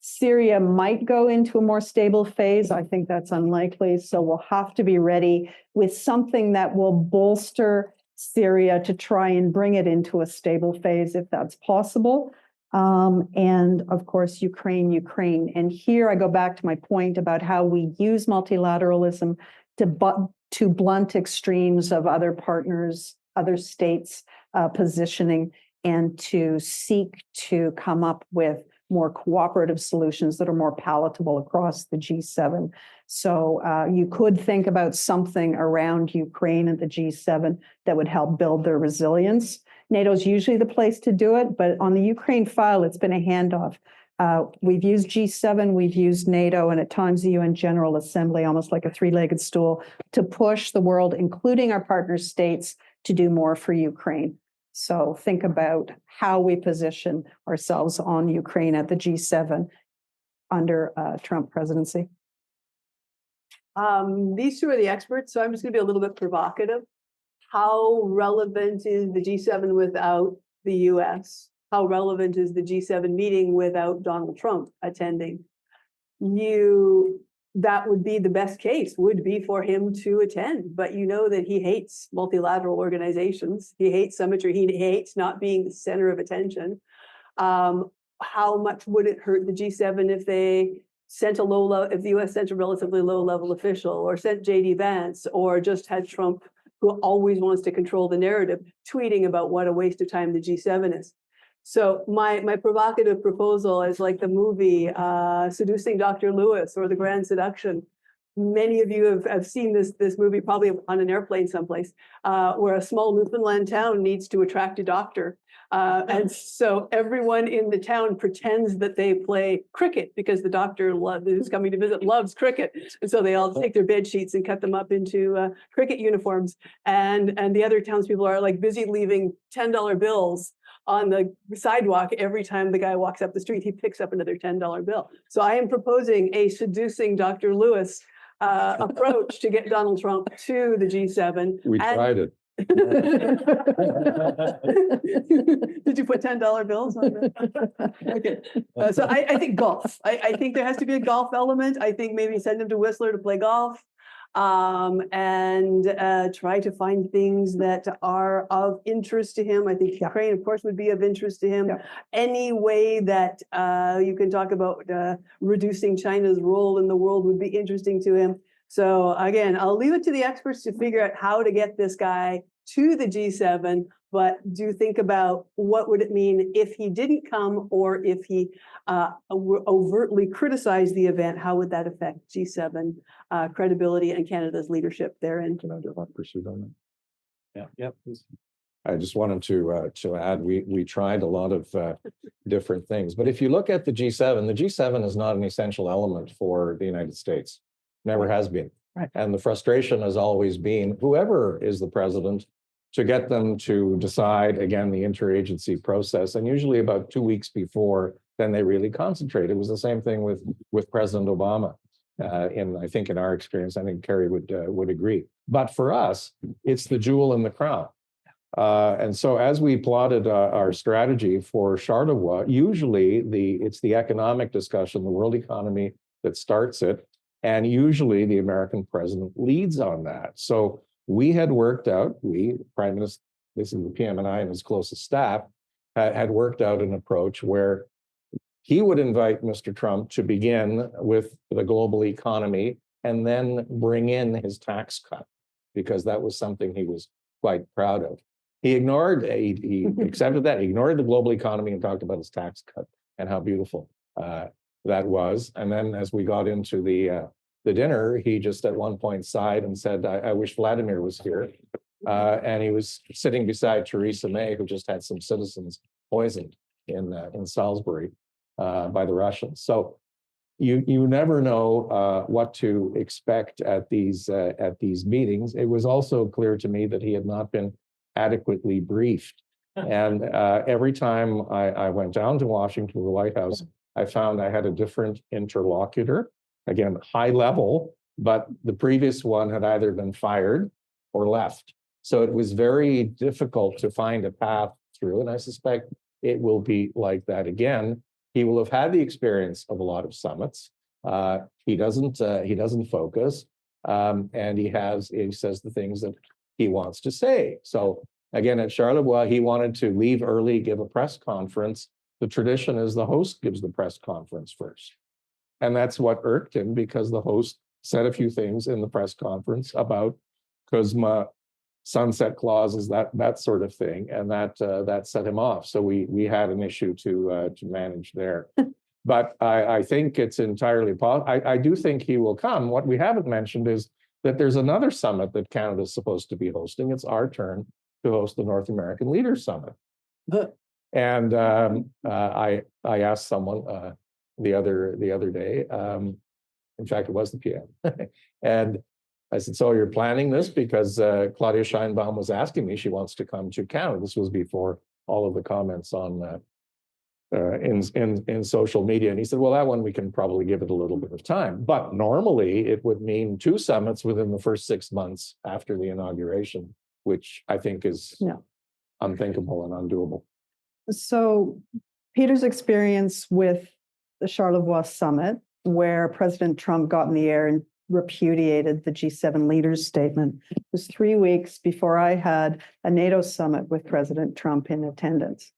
Syria might go into a more stable phase. I think that's unlikely. So we'll have to be ready with something that will bolster Syria to try and bring it into a stable phase if that's possible. And of course, Ukraine. And here I go back to my point about how we use multilateralism to blunt extremes of other partners, other states' positioning, and to seek to come up with more cooperative solutions that are more palatable across the G7. So you could think about something around Ukraine and the G7 that would help build their resilience. NATO is usually the place to do it, but on the Ukraine file, it's been a handoff. We've used G7, we've used NATO, and at times the UN General Assembly, almost like a three-legged stool, to push the world, including our partner states, to do more for Ukraine. So think about how we position ourselves on Ukraine at the G7 under Trump presidency.
These two are the experts, so I'm just going to be a little bit provocative. How relevant is the G7 without the US? How relevant is the G7 meeting without Donald Trump attending? That would be the best case, would be for him to attend. But you know that he hates multilateral organizations. He hates symmetry. He hates not being the center of attention. How much would it hurt the G7 if they sent if the US sent a relatively low-level official, or sent JD Vance, or just had Trump, who always wants to control the narrative, tweeting about what a waste of time the G7 is? So my provocative proposal is like the movie Seducing Dr. Lewis, or The Grand Seduction. Many of you have seen this movie, probably on an airplane someplace, where a small Newfoundland town needs to attract a doctor. And so everyone in the town pretends that they play cricket because the doctor who's coming to visit loves cricket. And so they all take their bed sheets and cut them up into cricket uniforms. And the other townspeople are like busy leaving $10 bills on the sidewalk, every time the guy walks up the street, he picks up another $10 bill. So I am proposing a seducing Dr. Lewis approach to get Donald Trump to the G7.
We tried it.
Did you put $10 bills on that? Okay. So I think golf. I think there has to be a golf element. I think maybe send him to Whistler to play golf. And try to find things that are of interest to him. I think Ukraine, of course, would be of interest to him. Any way that you can talk about reducing China's role in the world would be interesting to him. So again, I'll leave it to the experts to figure out how to get this guy to the G7, but do think about what would it mean if he didn't come, or if he overtly criticized the event, how would that affect G7 credibility and Canada's leadership therein?
Can I do a pursuit on that?
Yeah, please.
I just wanted to add, we tried a lot of different things, but if you look at the G7 is not an essential element for the United States. Never has been.
Right.
And the frustration has always been whoever is the president to get them to decide, again, the interagency process. And usually about 2 weeks before, then they really concentrate. It was the same thing with President Obama. I think in our experience, I think Kerry would agree. But for us, it's the jewel in the crown. And so as we plotted our strategy for Charlevoix, usually it's the economic discussion, the world economy that starts it. And usually the American president leads on that. So we had worked out, Prime Minister, this is the PM and I and his closest staff, had worked out an approach where he would invite Mr. Trump to begin with the global economy and then bring in his tax cut, because that was something he was quite proud of. He accepted that, he ignored the global economy and talked about his tax cut and how beautiful that was. And then as we got into the dinner, he just at one point sighed and said, I wish Vladimir was here. And he was sitting beside Theresa May, who just had some citizens poisoned in Salisbury by the Russians. So you never know what to expect at these meetings. It was also clear to me that he had not been adequately briefed. And every time I went down to Washington, to the White House, I found I had a different interlocutor, again, high level, but the previous one had either been fired or left. So it was very difficult to find a path through. And I suspect it will be like that again. He will have had the experience of a lot of summits. He doesn't focus, and he says the things that he wants to say. So again, at Charlevoix, he wanted to leave early, give a press conference. The tradition is the host gives the press conference first. And that's what irked him, because the host said a few things in the press conference about CUSMA, sunset clauses, that sort of thing, and that set him off. So we had an issue to manage there. But I think it's entirely possible. I do think he will come. What we haven't mentioned is that there's another summit that Canada's supposed to be hosting. It's our turn to host the North American Leaders Summit. And I asked someone the other day, in fact, it was the PM, and I said, so you're planning this? Because Claudia Sheinbaum was asking me, she wants to come to Canada. This was before all of the comments on in social media. And he said, well, that one we can probably give it a little bit of time. But normally it would mean 2 summits within the first 6 months after the inauguration, which I think is unthinkable and undoable.
So Peter's experience with the Charlevoix summit, where President Trump got in the air and repudiated the G7 leaders statement, was 3 weeks before I had a NATO summit with President Trump in attendance.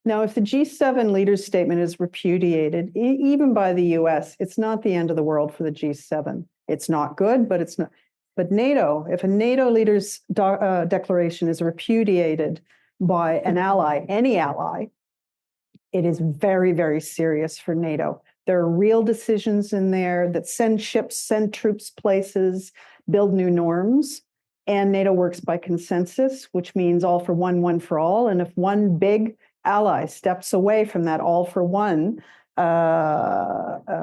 Now, if the G7 leaders statement is repudiated, even by the US, it's not the end of the world for the G7. It's not good, but it's not. But NATO, if a NATO leaders declaration is repudiated by an ally, any ally, it is very, very serious for NATO. There are real decisions in there that send ships, send troops places, build new norms. And NATO works by consensus, which means all for one for all. And if one big ally steps away from that all for one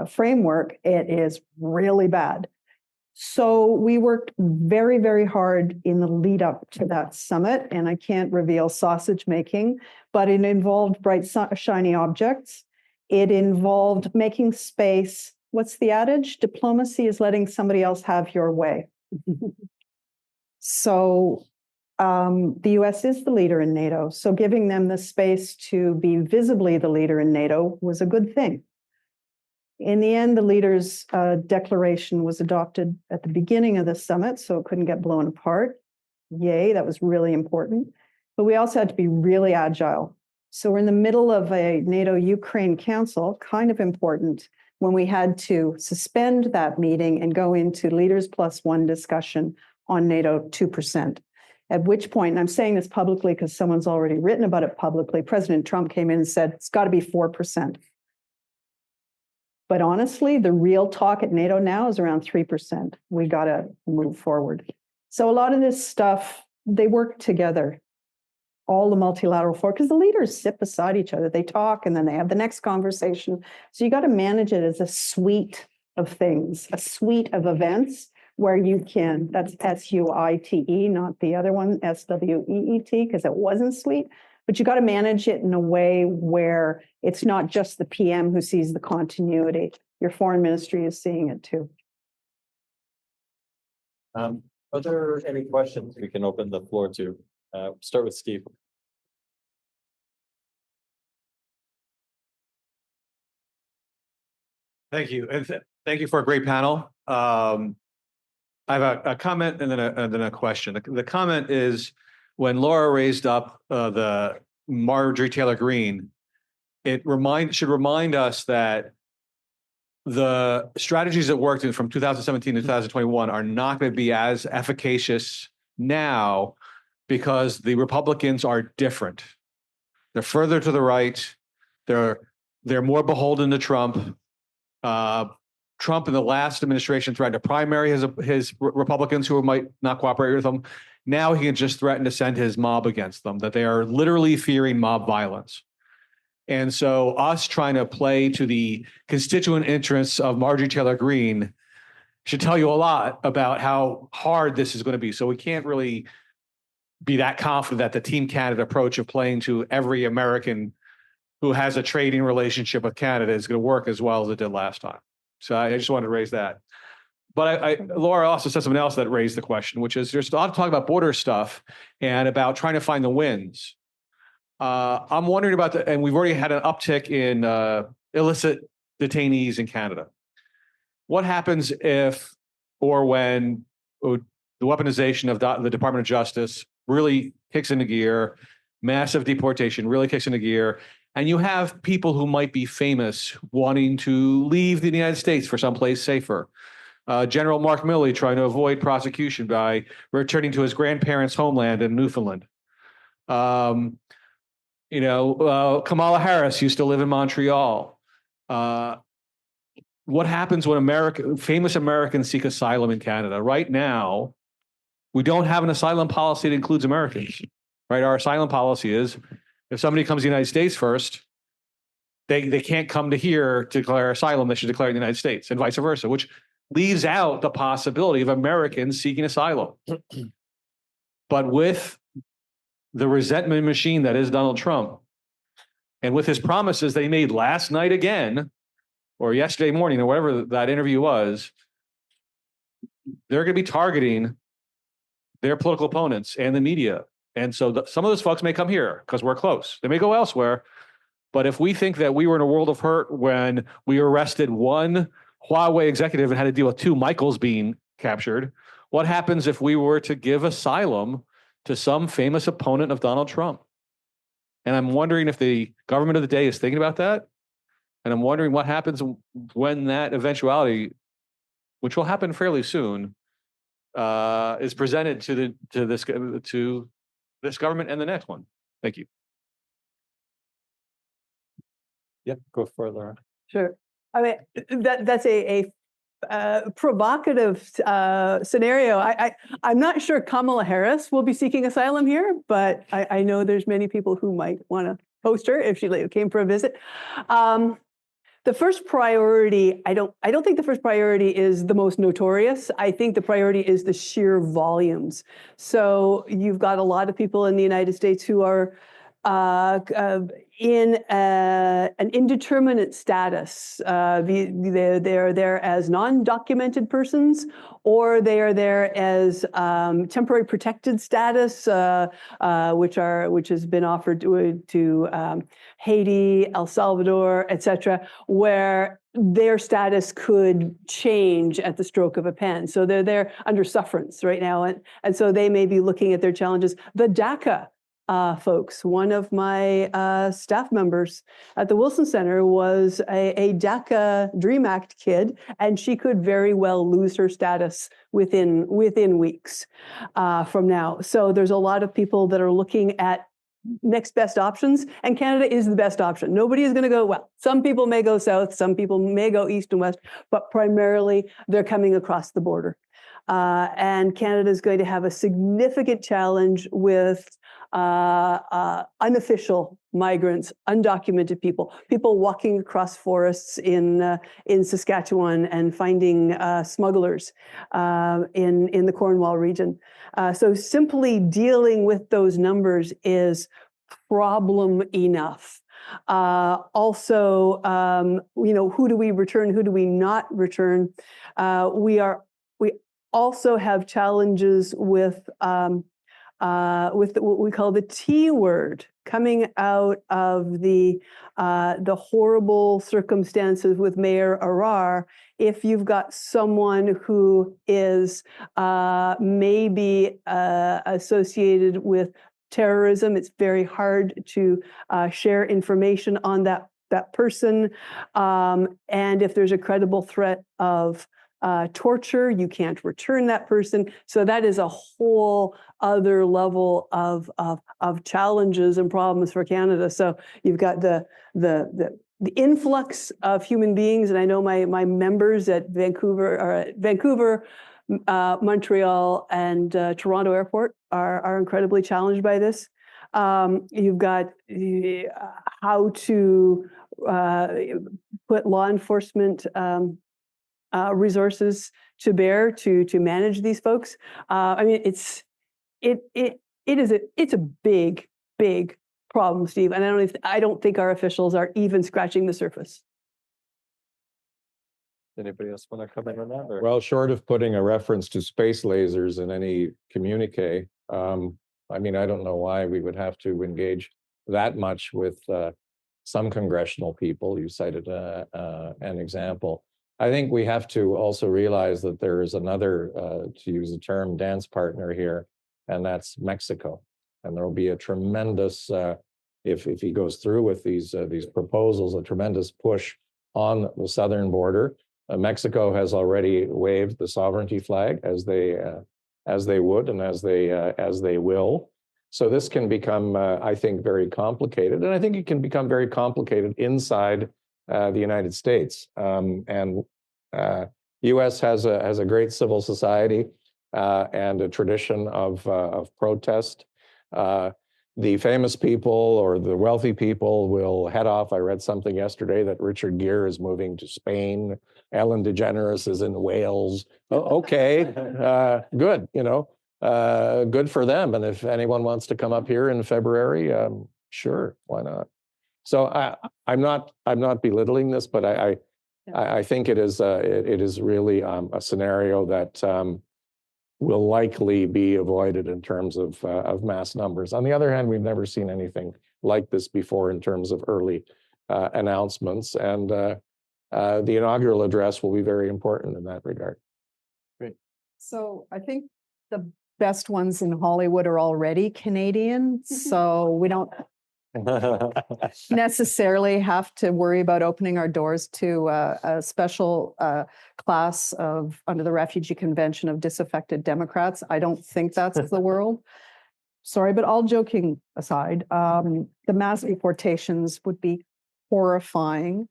framework, it is really bad. So we worked very, very hard in the lead up to that summit, and I can't reveal sausage making, but it involved bright, shiny objects. It involved making space. What's the adage? Diplomacy is letting somebody else have your way. So the US is the leader in NATO. So giving them the space to be visibly the leader in NATO was a good thing. In the end, the leaders' declaration was adopted at the beginning of the summit, so it couldn't get blown apart. Yay, that was really important. But we also had to be really agile. So we're in the middle of a NATO-Ukraine Council, kind of important, when we had to suspend that meeting and go into Leaders Plus One discussion on NATO 2%. At which point, and I'm saying this publicly because someone's already written about it publicly, President Trump came in and said, it's got to be 4%. But honestly, the real talk at NATO now is around 3%. We got to move forward. So a lot of this stuff, they work together, all the multilateral forums, because the leaders sit beside each other. They talk and then they have the next conversation. So you got to manage it as a suite of things, a suite of events where you can, that's SUITE, not the other one, SWEET, because it wasn't sweet. But you got to manage it in a way where it's not just the PM who sees the continuity. Your foreign ministry is seeing it too.
Are there any questions we can open the floor to? Start with Steve.
Thank you. And thank you for a great panel. I have a comment and then a question. The comment is, when Laura raised up the Marjorie Taylor Greene, it should remind us that the strategies that worked in from 2017 to 2021 are not going to be as efficacious now because the Republicans are different. They're further to the right. They're more beholden to Trump. Trump in the last administration threatened to primary his Republicans who might not cooperate with him. Now he can just threaten to send his mob against them, that they are literally fearing mob violence. And so us trying to play to the constituent interests of Marjorie Taylor Greene should tell you a lot about how hard this is going to be. So we can't really be that confident that the Team Canada approach of playing to every American who has a trading relationship with Canada is going to work as well as it did last time. So I just wanted to raise that. But Laura also said something else that raised the question, which is there's a lot of talk about border stuff and about trying to find the wins. I'm wondering about and we've already had an uptick in illicit detainees in Canada. What happens if or when the weaponization of the Department of Justice really kicks into gear, massive deportation really kicks into gear, and you have people who might be famous wanting to leave the United States for someplace safer? General Mark Milley trying to avoid prosecution by returning to his grandparents' homeland in Newfoundland. Kamala Harris used to live in Montreal. What happens when famous Americans seek asylum in Canada? Right now, we don't have an asylum policy that includes Americans. Right? Our asylum policy is if somebody comes to the United States first, they can't come to here to declare asylum. They should declare in the United States, and vice versa, which leaves out the possibility of Americans seeking asylum. But with the resentment machine that is Donald Trump, and with his promises they made last night again, or yesterday morning, or whatever that interview was, they're going to be targeting their political opponents and the media. And so some of those folks may come here because we're close. They may go elsewhere. But if we think that we were in a world of hurt when we arrested one Huawei executive and had to deal with two Michaels being captured, what happens if we were to give asylum to some famous opponent of Donald Trump? And I'm wondering if the government of the day is thinking about that. And I'm wondering what happens when that eventuality, which will happen fairly soon, is presented to this government and the next one. Thank you.
Yeah, go further.
Sure. I mean, that's a provocative scenario. I'm not sure Kamala Harris will be seeking asylum here, but I know there's many people who might want to host her if she came for a visit. The first priority, I don't think the first priority is the most notorious. I think the priority is the sheer volumes. So you've got a lot of people in the United States who are in an indeterminate status. They're there as non-documented persons, or they are there as temporary protected status, which has been offered to Haiti, El Salvador, etc., where their status could change at the stroke of a pen. So they're there under sufferance right now, and so they may be looking at their challenges. The DACA folks. One of my staff members at the Wilson Center was a DACA DREAM Act kid, and she could very well lose her status within weeks from now. So there's a lot of people that are looking at next best options, and Canada is the best option. Nobody is going to go, well, some people may go south, some people may go east and west, but primarily they're coming across the border. And Canada is going to have a significant challenge with unofficial migrants, undocumented people walking across forests in Saskatchewan and finding smugglers in the Cornwall region. So simply dealing with those numbers is problem enough. Also, who do we return? Who do we not return? We also have challenges with what we call the T word coming out of the horrible circumstances with Mayor Arar. If you've got someone who is maybe associated with terrorism, it's very hard to share information on that person. And if there's a credible threat of torture, you can't return that person. So that is a whole other level of challenges and problems for Canada. So you've got the influx of human beings, and I know my members at Vancouver, Montreal, and Toronto Airport are incredibly challenged by this. You've got how to put law enforcement resources to bear to manage these folks. I mean, it's a big problem, Steve, and I don't think our officials are even scratching the surface.
Anybody else want to comment on that? Or?
Well, short of putting a reference to space lasers in any communique, I mean, I don't know why we would have to engage that much with some congressional people. You cited an example. I think we have to also realize that there is another, to use the term, dance partner here, and that's Mexico. And there will be a tremendous, if he goes through with these proposals, a tremendous push on the southern border. Mexico has already waved the sovereignty flag as they would and as they will. So this can become, I think, very complicated, and I think it can become very complicated inside the United States. And U.S. has a great civil society and a tradition of protest. The famous people or the wealthy people will head off. I read something yesterday that Richard Gere is moving to Spain. Ellen DeGeneres is in Wales. Okay, good. Good for them. And if anyone wants to come up here in February, sure, why not? So I'm not belittling this, but I think it is really a scenario that will likely be avoided in terms of mass numbers. On the other hand, we've never seen anything like this before in terms of early announcements, and the inaugural address will be very important in that regard.
Great.
So I think the best ones in Hollywood are already Canadian, so we don't necessarily have to worry about opening our doors to a special class under the Refugee Convention of disaffected Democrats. I don't think that's the world. Sorry, but all joking aside, the mass deportations would be horrifying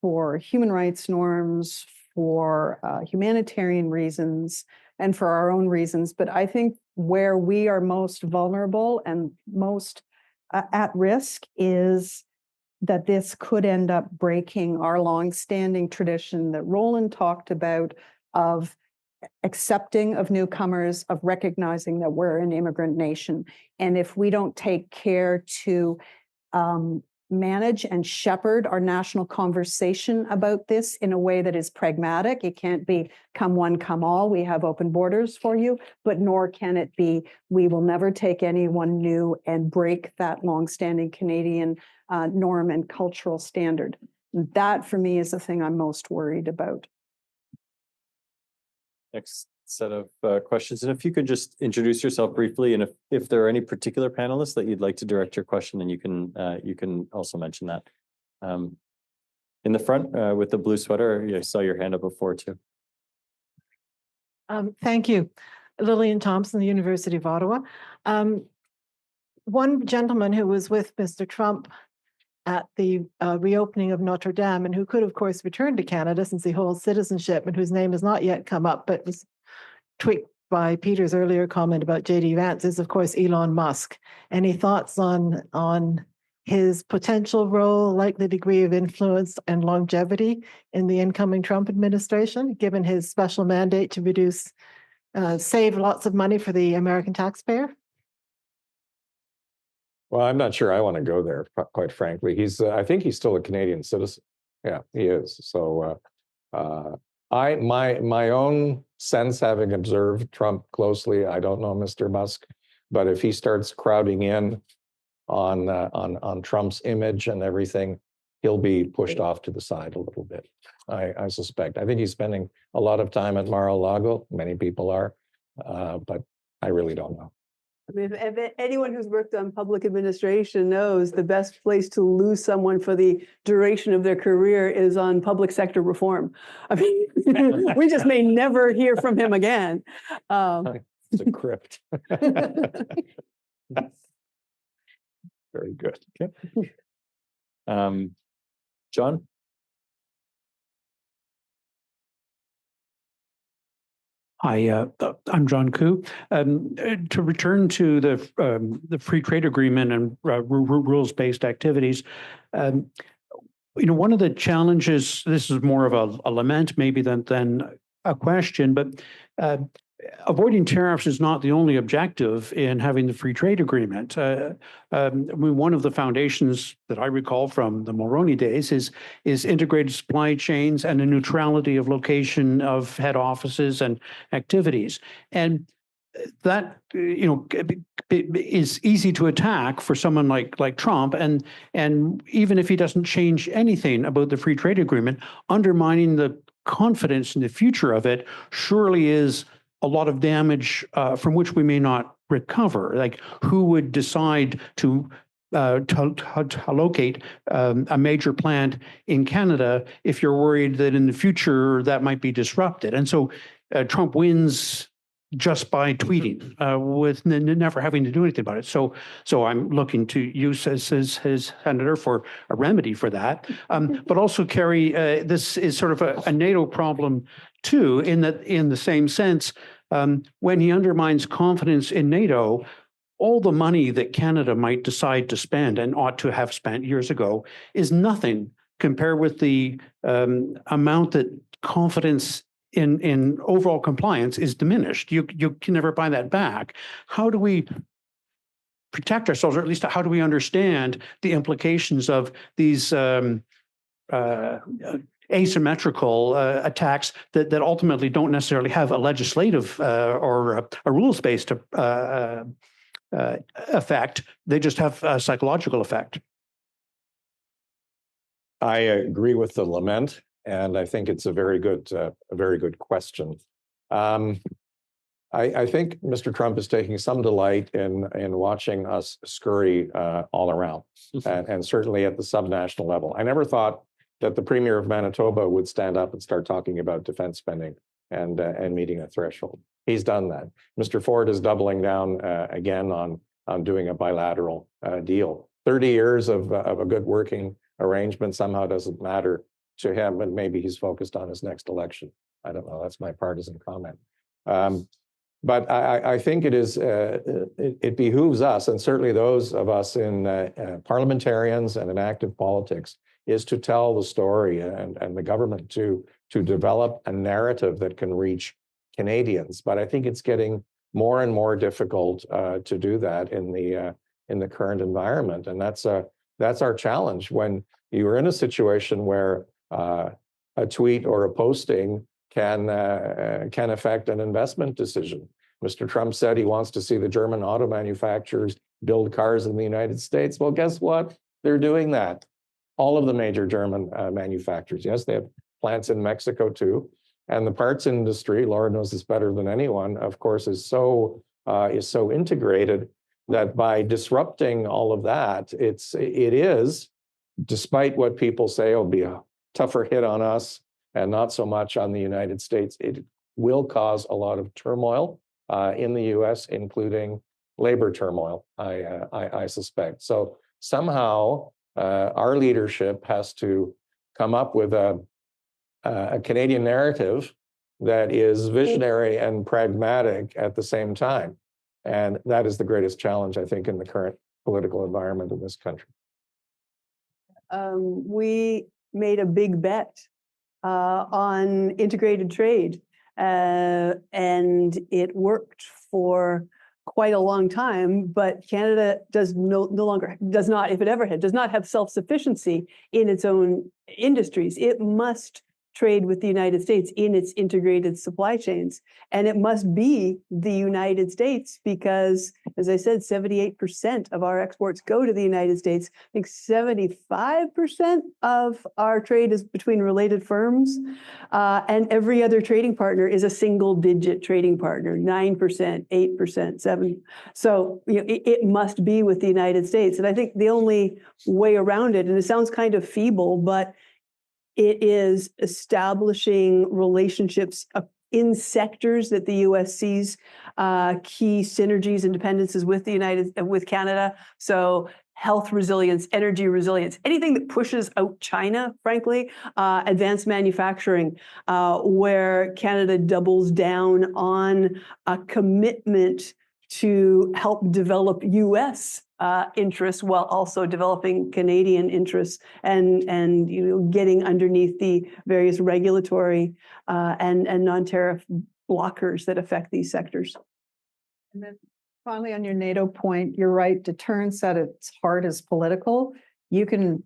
for human rights norms, for humanitarian reasons, and for our own reasons. But I think where we are most vulnerable and most at risk is that this could end up breaking our longstanding tradition that Roland talked about of accepting of newcomers, of recognizing that we're an immigrant nation. And if we don't take care to manage and shepherd our national conversation about this in a way that is pragmatic, it can't be come one, come all, we have open borders for you, but nor can it be, we will never take anyone new and break that longstanding Canadian norm and cultural standard. That for me is the thing I'm most worried about.
Next set of questions, and if you could just introduce yourself briefly, and if there are any particular panelists that you'd like to direct your question, then you can also mention that. In the front with the blue sweater, I saw your hand up before too.
Thank you. Lillian Thompson, the University of Ottawa. One gentleman who was with Mr. Trump at the reopening of Notre Dame, and who could, of course, return to Canada since he holds citizenship, and whose name has not yet come up, but was tweaked by Peter's earlier comment about J.D. Vance, is, of course, Elon Musk. Any thoughts on his potential role, likely degree of influence and longevity in the incoming Trump administration, given his special mandate to save lots of money for the American taxpayer?
Well, I'm not sure I want to go there, quite frankly. I think he's still a Canadian citizen. Yeah, he is. So my own sense, having observed Trump closely, I don't know Mr. Musk, but if he starts crowding in on Trump's image and everything, he'll be pushed off to the side a little bit. I suspect. I think he's spending a lot of time at Mar-a-Lago. Many people are, but I really don't know.
I mean, if anyone who's worked on public administration knows the best place to lose someone for the duration of their career is on public sector reform. I mean, we just may never hear from him again.
It's a crypt. Very good.
Okay. John?
Hi, I'm John Koo. To return to the free trade agreement and rules-based activities, one of the challenges, this is more of a lament maybe than a question, but avoiding tariffs is not the only objective in having the free trade agreement. One of the foundations that I recall from the Mulroney days is integrated supply chains and the neutrality of location of head offices and activities. And that is easy to attack for someone like Trump, and even if he doesn't change anything about the free trade agreement, undermining the confidence in the future of it surely is a lot of damage from which we may not recover. Like, who would decide to locate a major plant in Canada if you're worried that in the future that might be disrupted? And so Trump wins just by tweeting with never having to do anything about it. So I'm looking to you as senator for a remedy for that. But also, Kerry, this is sort of a NATO problem too, in the same sense, when he undermines confidence in NATO, all the money that Canada might decide to spend and ought to have spent years ago is nothing compared with the amount that confidence in overall compliance is diminished. You can never buy that back. How do we protect ourselves, or at least how do we understand the implications of these asymmetrical attacks that ultimately don't necessarily have a legislative or a rules-based effect? They just have a psychological effect.
I agree with the lament, and I think it's a very good question. I think Mr. Trump is taking some delight in watching us scurry all around, and certainly at the subnational level. I never thought that the Premier of Manitoba would stand up and start talking about defense spending and meeting a threshold. He's done that. Mr. Ford is doubling down again on doing a bilateral deal. 30 years of a good working arrangement somehow doesn't matter to him, but maybe he's focused on his next election. I don't know. That's my partisan comment. But I think it is it behooves us, and certainly those of us in parliamentarians and in active politics, is to tell the story and the government to develop a narrative that can reach Canadians. But I think it's getting more and more difficult to do that in the current environment, and that's our challenge. When you are in a situation where a tweet or a posting can affect an investment decision. Mr. Trump said he wants to see the German auto manufacturers build cars in the United States. Well, guess what? They're doing that. All of the major German manufacturers. Yes, they have plants in Mexico too. And the parts industry, Lord knows this better than anyone, of course, is so integrated that by disrupting all of that, it is, despite what people say, it'll be a tougher hit on us and not so much on the United States. It will cause a lot of turmoil in the US, including labor turmoil, I suspect. So somehow our leadership has to come up with a Canadian narrative that is visionary and pragmatic at the same time. And that is the greatest challenge, I think, in the current political environment in this country.
We made a big bet on integrated trade, and it worked for quite a long time. But Canada does not, if it ever had, does not have self-sufficiency in its own industries. It must trade with the United States in its integrated supply chains. And it must be the United States because, as I said, 78% of our exports go to the United States. I think 75% of our trade is between related firms. And every other trading partner is a single-digit trading partner, 9%, 8%, 7%. So it must be with the United States. And I think the only way around it, and it sounds kind of feeble, but it is establishing relationships in sectors that the U.S. sees key synergies and dependencies with Canada. So health resilience, energy resilience, anything that pushes out China, frankly, advanced manufacturing, where Canada doubles down on a commitment to help develop U.S. Interests while also developing Canadian interests and getting underneath the various regulatory and non-tariff blockers that affect these sectors.
And then finally, on your NATO point, you're right. Deterrence at its heart is political. You can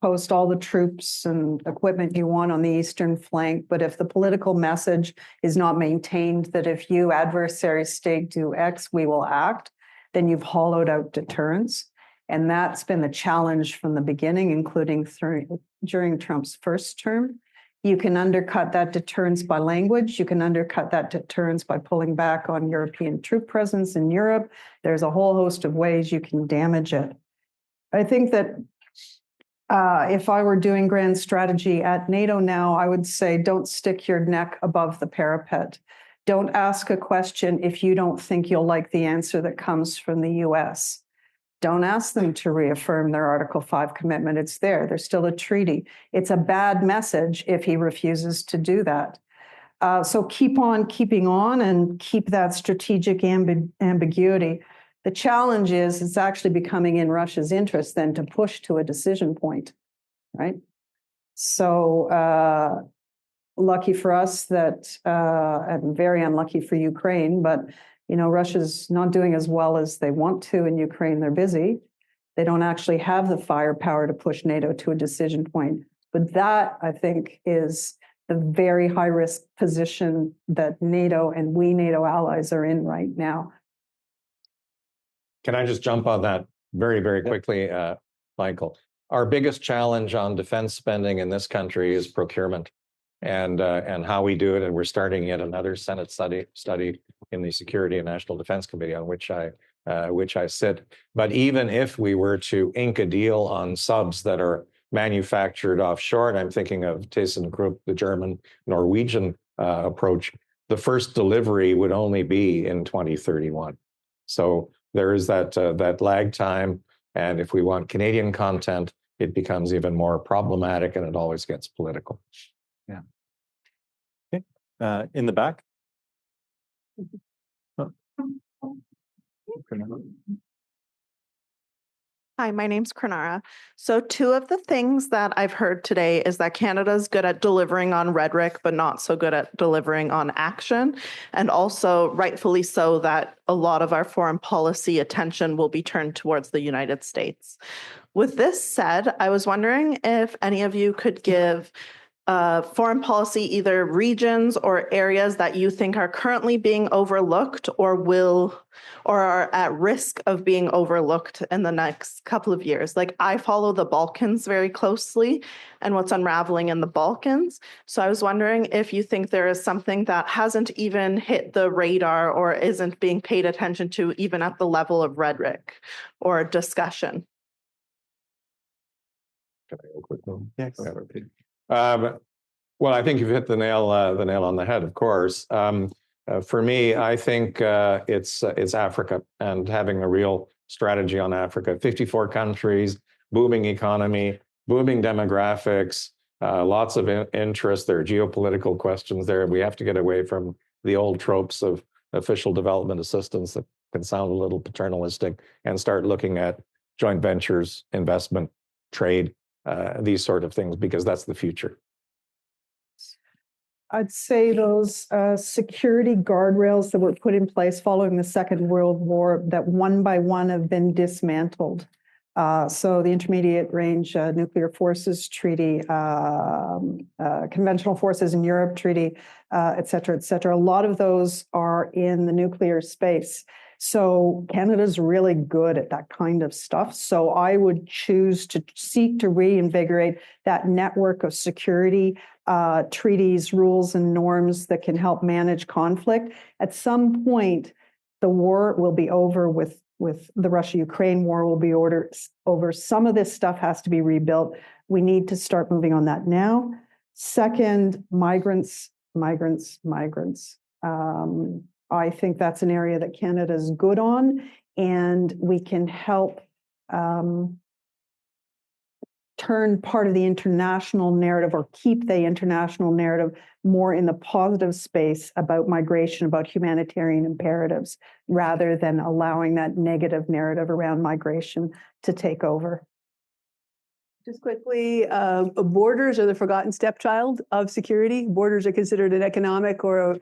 post all the troops and equipment you want on the eastern flank, but if the political message is not maintained that if you adversary state do X, we will act, then you've hollowed out deterrence. And that's been the challenge from the beginning, including during Trump's first term. You can undercut that deterrence by language. You can undercut that deterrence by pulling back on European troop presence in Europe. There's a whole host of ways you can damage it. I think that if I were doing grand strategy at NATO now, I would say don't stick your neck above the parapet. Don't ask a question if you don't think you'll like the answer that comes from the US. Don't ask them to reaffirm their Article 5 commitment. It's there. There's still a treaty. It's a bad message if he refuses to do that. So keep on keeping on and keep that strategic ambiguity. The challenge is it's actually becoming in Russia's interest then to push to a decision point, right? So lucky for us that, and very unlucky for Ukraine, but Russia's not doing as well as they want to in Ukraine. They're busy. They don't actually have the firepower to push NATO to a decision point. But that, I think, is the very high-risk position that NATO and we NATO allies are in right now.
Can I just jump on that very, very quickly, Michael? Our biggest challenge on defense spending in this country is procurement and how we do it. And we're starting yet another Senate study in the Security and National Defense Committee, on which I sit. But even if we were to ink a deal on subs that are manufactured offshore, and I'm thinking of ThyssenKrupp, the German Norwegian approach, the first delivery would only be in 2031. So there is that lag time, and if we want Canadian content, it becomes even more problematic, and it always gets political.
Yeah. Okay. In the back. Oh.
Hi, my name's Kranara. So two of the things that I've heard today is that Canada's good at delivering on rhetoric, but not so good at delivering on action. And also rightfully so that a lot of our foreign policy attention will be turned towards the United States. With this said, I was wondering if any of you could give foreign policy, either regions or areas that you think are currently being overlooked or are at risk of being overlooked in the next couple of years. Like I follow the Balkans very closely and what's unraveling in the Balkans. So I was wondering if you think there is something that hasn't even hit the radar or isn't being paid attention to even at the level of rhetoric or discussion.
Can I go quick? Yes. Well, I think you've hit the nail on the head. Of course, for me, I think it's Africa and having a real strategy on Africa. 54 countries, booming economy, booming demographics, lots of interest. There are geopolitical questions there. We have to get away from the old tropes of official development assistance that can sound a little paternalistic and start looking at joint ventures, investment, trade. These sort of things, because that's the future.
I'd say those security guardrails that were put in place following the Second World War that one by one have been dismantled. So the Intermediate Range Nuclear Forces Treaty, Conventional Forces in Europe Treaty, et cetera, et cetera. A lot of those are in the nuclear space. So Canada's really good at that kind of stuff. So I would choose to seek to reinvigorate that network of security treaties, rules, and norms that can help manage conflict. At some point, the war will be over with the Russia-Ukraine war will be over. Some of this stuff has to be rebuilt. We need to start moving on that now. Second, migrants. I think that's an area that Canada is good on, and we can help turn part of the international narrative or keep the international narrative more in the positive space about migration, about humanitarian imperatives, rather than allowing that negative narrative around migration to take over.
Just quickly, borders are the forgotten stepchild of security. Borders are considered an economic or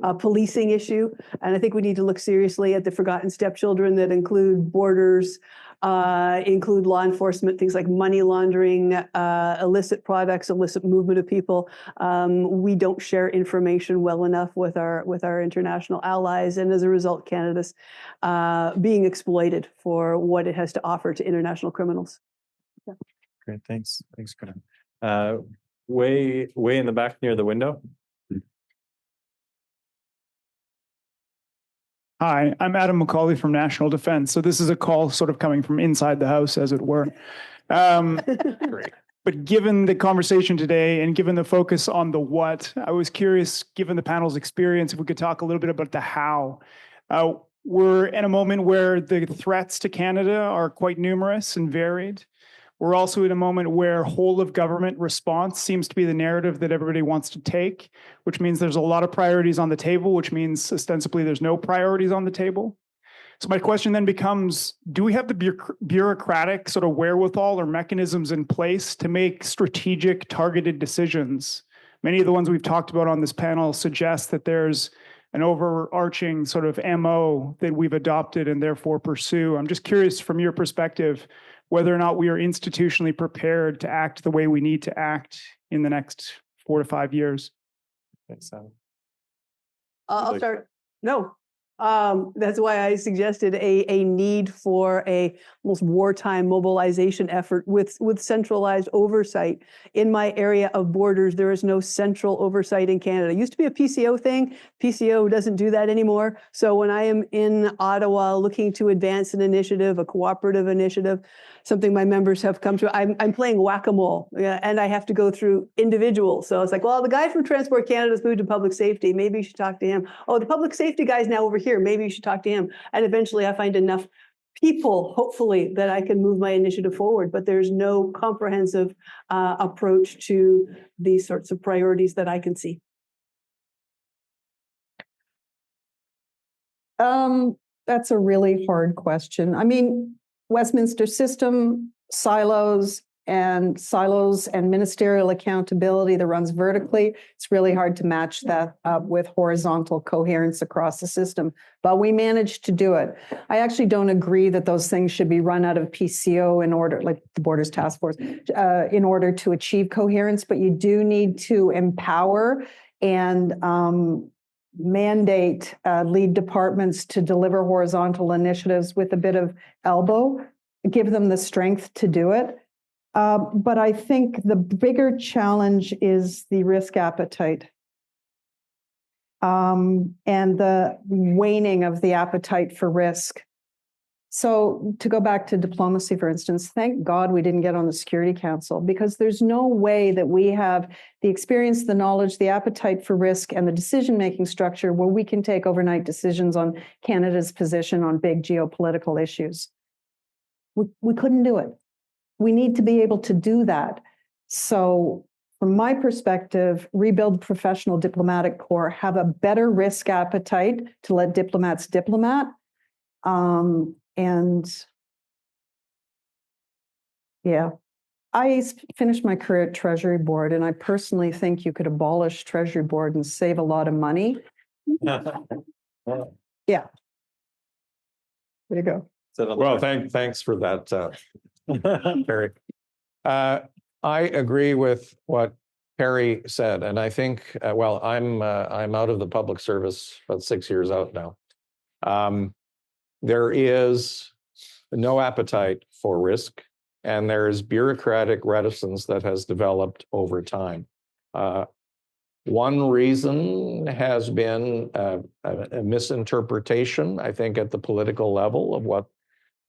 a policing issue. And I think we need to look seriously at the forgotten stepchildren that include borders, include law enforcement, things like money laundering, illicit products, illicit movement of people. We don't share information well enough with our international allies. And as a result, Canada's being exploited for what it has to offer to international criminals. Yeah.
Great, thanks, Corinne. Way in the back near the window.
Hi, I'm Adam McCauley from National Defense. So this is a call sort of coming from inside the house, as it were.
Great.
But given the conversation today and given the focus on the what, I was curious, given the panel's experience, if we could talk a little bit about the how. We're in a moment where the threats to Canada are quite numerous and varied. We're also in a moment where whole of government response seems to be the narrative that everybody wants to take, which means there's a lot of priorities on the table, which means ostensibly there's no priorities on the table. So my question then becomes, do we have the bureaucratic sort of wherewithal or mechanisms in place to make strategic targeted decisions? Many of the ones we've talked about on this panel suggest that there's an overarching sort of MO that we've adopted and therefore pursue. I'm just curious from your perspective, whether or not we are institutionally prepared to act the way we need to act in the next 4 to 5 years.
Thanks, Sam.
I'll start. No. That's why I suggested a need for a almost wartime mobilization effort with centralized oversight. In my area of borders, there is no central oversight in Canada. It used to be a PCO thing. PCO doesn't do that anymore. So when I am in Ottawa looking to advance an initiative, a cooperative initiative, something my members have come to, I'm playing whack-a-mole, and I have to go through individuals. So it's like, well, the guy from Transport Canada's moved to public safety. Maybe you should talk to him. Oh, the public safety guy's now over here. Maybe you should talk to him. And eventually I find enough people, hopefully, that I can move my initiative forward. But there's no comprehensive approach to these sorts of priorities that I can see.
That's a really hard question. I mean, Westminster system, silos and ministerial accountability that runs vertically. It's really hard to match that up with horizontal coherence across the system, but we managed to do it. I actually don't agree that those things should be run out of PCO in order, like the Borders Task Force, in order to achieve coherence, but you do need to empower and mandate lead departments to deliver horizontal initiatives with a bit of elbow, give them the strength to do it. But I think the bigger challenge is the risk appetite and the waning of the appetite for risk. So to go back to diplomacy, for instance, thank God we didn't get on the Security Council, because there's no way that we have the experience, the knowledge, the appetite for risk, and the decision-making structure where we can take overnight decisions on Canada's position on big geopolitical issues. We couldn't do it. We need to be able to do that. So from my perspective, rebuild the professional diplomatic corps, have a better risk appetite to let diplomats diplomat. And yeah, I finished my career at Treasury Board, and I personally think you could abolish Treasury Board and save a lot of money. Yeah. There you go.
Well, thanks for that, Perry. I agree with what Perry said, and I think, well, I'm out of the public service about 6 years out now. There is no appetite for risk, and there is bureaucratic reticence that has developed over time. One reason has been a misinterpretation, I think, at the political level of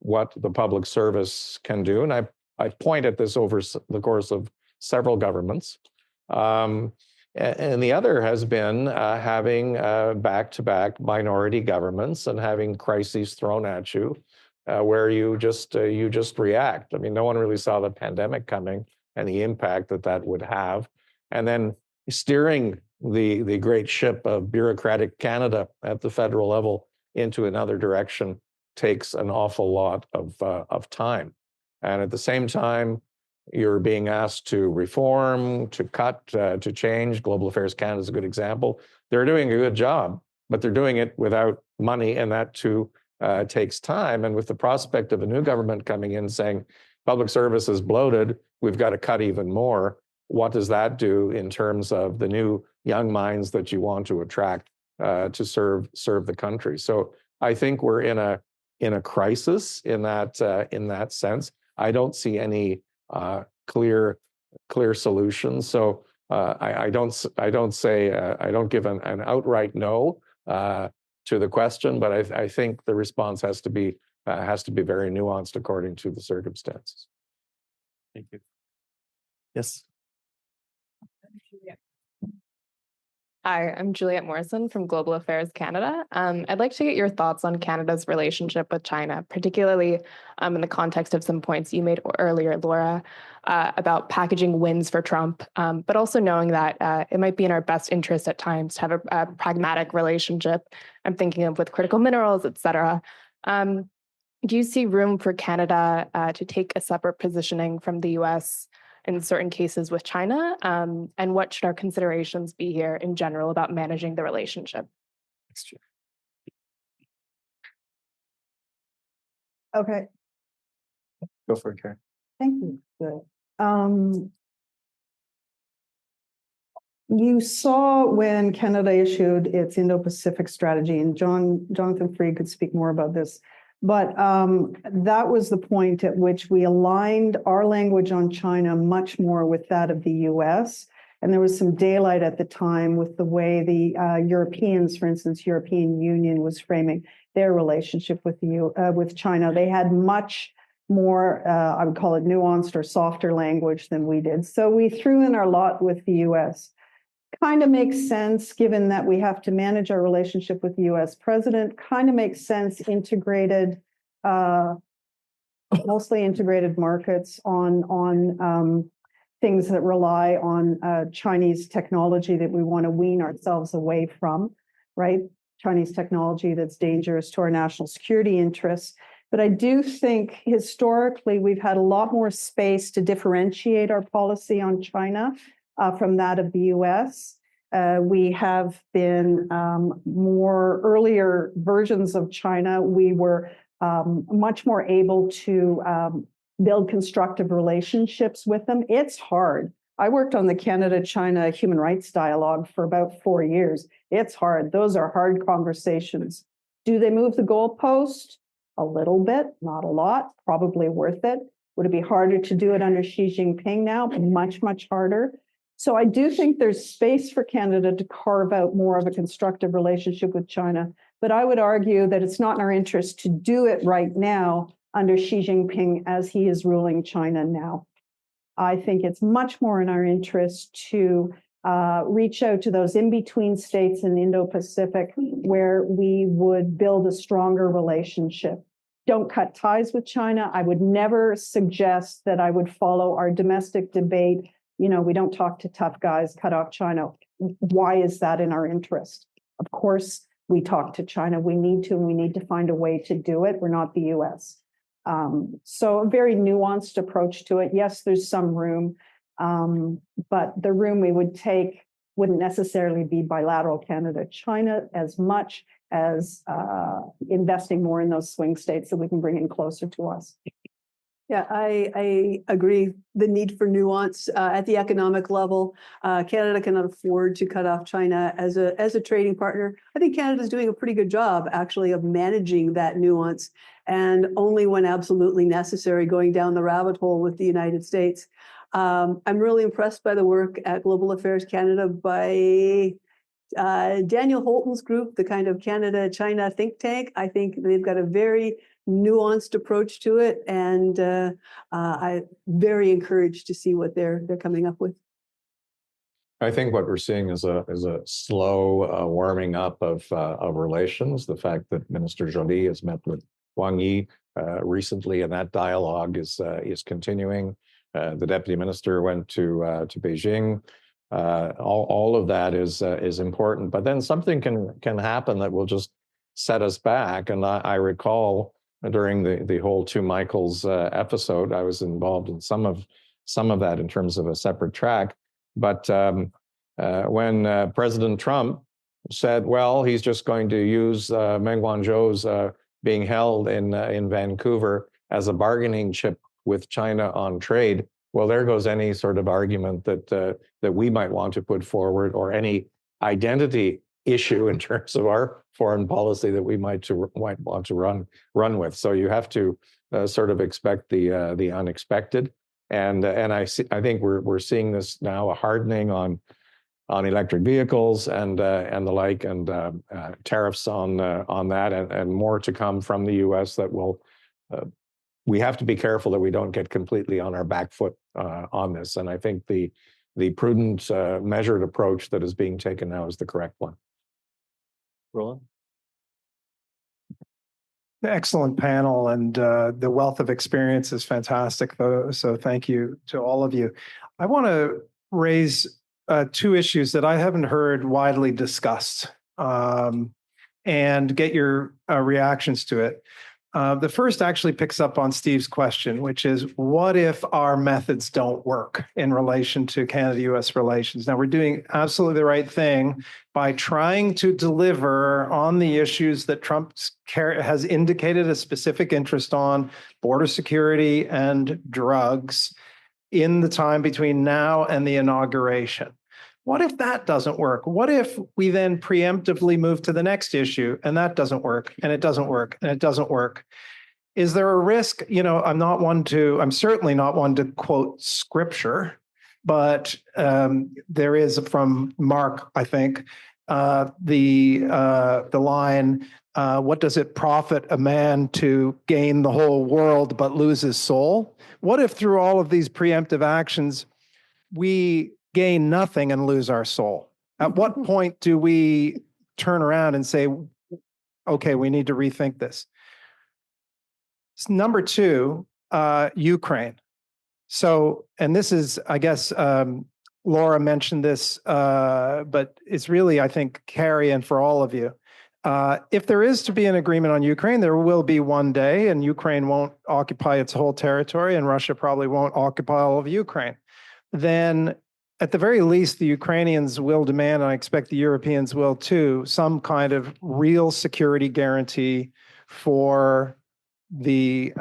what the public service can do. And I point at this over the course of several governments. And the other has been having back-to-back minority governments and having crises thrown at you where you just react. I mean, no one really saw the pandemic coming and the impact that would have. And then steering the great ship of bureaucratic Canada at the federal level into another direction takes an awful lot of time. And at the same time, you're being asked to reform, to cut, to change. Global Affairs Canada is a good example. They're doing a good job, but they're doing it without money, and that too takes time. And with the prospect of a new government coming in saying, public service is bloated, we've got to cut even more, what does that do in terms of the new young minds that you want to attract to serve the country? So I think we're in a crisis in that sense. I don't see any clear solutions. So I don't give an outright no to the question, but I think the response has to be very nuanced according to the circumstances.
Thank you. Yes.
Hi, I'm Juliette Morrison from Global Affairs Canada. I'd like to get your thoughts on Canada's relationship with China, particularly in the context of some points you made earlier, Laura, about packaging wins for Trump, but also knowing that it might be in our best interest at times to have a pragmatic relationship. I'm thinking of with critical minerals, et cetera. Do you see room for Canada to take a separate positioning from the US in certain cases with China? And what should our considerations be here in general about managing the relationship?
Okay.
Go for it, Karen.
Thank you. Good. You saw when Canada issued its Indo-Pacific strategy, and Jonathan Freed could speak more about this, but that was the point at which we aligned our language on China much more with that of the US. And there was some daylight at the time with the way the Europeans, for instance, European Union was framing their relationship with China. They had much more, I would call it nuanced or softer language than we did. So we threw in our lot with the US. Kind of makes sense given that we have to manage our relationship with the US president, kind of makes sense integrated, mostly integrated markets on things that rely on Chinese technology that we want to wean ourselves away from, right? Chinese technology that's dangerous to our national security interests. But I do think historically we've had a lot more space to differentiate our policy on China from that of the US. We have been more earlier versions of China. We were much more able to build constructive relationships with them. It's hard. I worked on the Canada-China human rights dialogue for about 4 years. It's hard. Those are hard conversations. Do they move the goalpost? A little bit, not a lot, probably worth it. Would it be harder to do it under Xi Jinping now? Much, much harder. So I do think there's space for Canada to carve out more of a constructive relationship with China. But I would argue that it's not in our interest to do it right now under Xi Jinping as he is ruling China now. I think it's much more in our interest to reach out to those in-between states in the Indo-Pacific where we would build a stronger relationship. Don't cut ties with China. I would never suggest that I would follow our domestic debate. You know, we don't talk to tough guys, cut off China. Why is that in our interest? Of course, we talk to China. We need to, and we need to find a way to do it. We're not the US. So a very nuanced approach to it. Yes, there's some room, but the room we would take wouldn't necessarily be bilateral Canada-China as much as investing more in those swing states that we can bring in closer to us.
Yeah, I agree. The need for nuance at the economic level. Canada cannot afford to cut off China as a trading partner. I think Canada is doing a pretty good job, actually, of managing that nuance, and only when absolutely necessary, going down the rabbit hole with the United States. I'm really impressed by the work at Global Affairs Canada by Daniel Holton's group, the kind of Canada-China think tank. I think they've got a very nuanced approach to it, and I'm very encouraged to see what they're coming up with.
I think what we're seeing is a slow warming up of relations. The fact that Minister Joly has met with Wang Yi recently, and that dialogue is continuing. The deputy minister went to Beijing. All of that is important, but then something can happen that will just set us back. And I recall during the whole Two Michaels episode, I was involved in some of that in terms of a separate track. But when President Trump said, well, he's just going to use Meng Wanzhou's being held in Vancouver as a bargaining chip with China on trade, well, there goes any sort of argument that we might want to put forward, or any identity issue in terms of our foreign policy that we might want to run with. So you have to sort of expect the unexpected, and I think we're seeing this now, a hardening on electric vehicles and the like, and tariffs on that, and more to come from the U.S. that will. We have to be careful that we don't get completely on our back foot on this, and I think the prudent, measured approach that is being taken now is the correct one.
Roland?
Excellent panel, and the wealth of experience is fantastic. So thank you to all of you. I want to raise two issues that I haven't heard widely discussed, and get your reactions to it. The first actually picks up on Steve's question, which is, what if our methods don't work in relation to Canada-US relations? Now, we're doing absolutely the right thing by trying to deliver on the issues that Trump has indicated a specific interest on, border security and drugs, in the time between now and the inauguration. What if that doesn't work? What if we then preemptively move to the next issue and that doesn't work, and it doesn't work, and it doesn't work? Is there a risk? You know, I'm certainly not one to quote scripture, but there is, from Mark, I think, the line, what does it profit a man to gain the whole world but lose his soul? What if through all of these preemptive actions, we gain nothing and lose our soul? At what point do we turn around and say, okay, we need to rethink this? Number two, Ukraine. So, and this is, I guess, Laura mentioned this, but it's really, I think, Carrie, and for all of you, If there is to be an agreement on Ukraine, there will be one day, and Ukraine won't occupy its whole territory, and Russia probably won't occupy all of Ukraine. Then, at the very least, the Ukrainians will demand, and I expect the Europeans will too, some kind of real security guarantee for the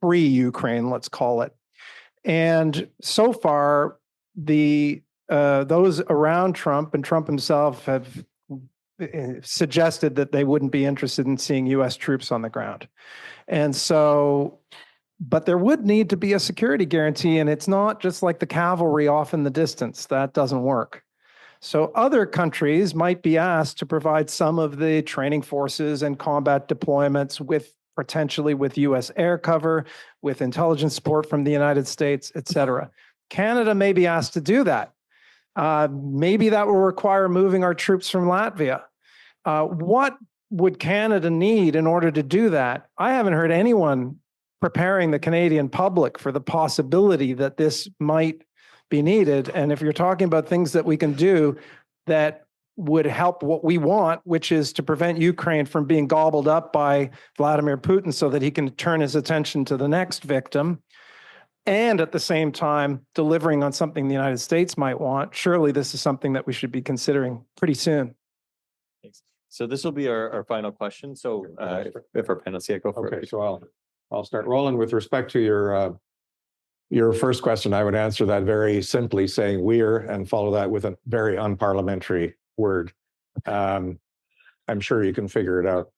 free Ukraine, let's call it. And so far, those around Trump and Trump himself have suggested that they wouldn't be interested in seeing U.S. troops on the ground. And so, but there would need to be a security guarantee, and it's not just like the cavalry off in the distance. That doesn't work. So other countries might be asked to provide some of the training forces and combat deployments potentially with U.S. air cover, with intelligence support from the United States, et cetera. Canada may be asked to do that. Maybe that will require moving our troops from Latvia. What would Canada need in order to do that? I haven't heard anyone preparing the Canadian public for the possibility that this might be needed. And if you're talking about things that we can do that would help what we want, which is to prevent Ukraine from being gobbled up by Vladimir Putin so that he can turn his attention to the next victim, and at the same time delivering on something the United States might want, surely this is something that we should be considering pretty soon.
Thanks. So this will be our final question. So if our panelists, yeah, go for it.
Okay, so I'll start. Roland, with respect to your first question, I would answer that very simply, saying "we're" and follow that with a very unparliamentary word. I'm sure you can figure it out.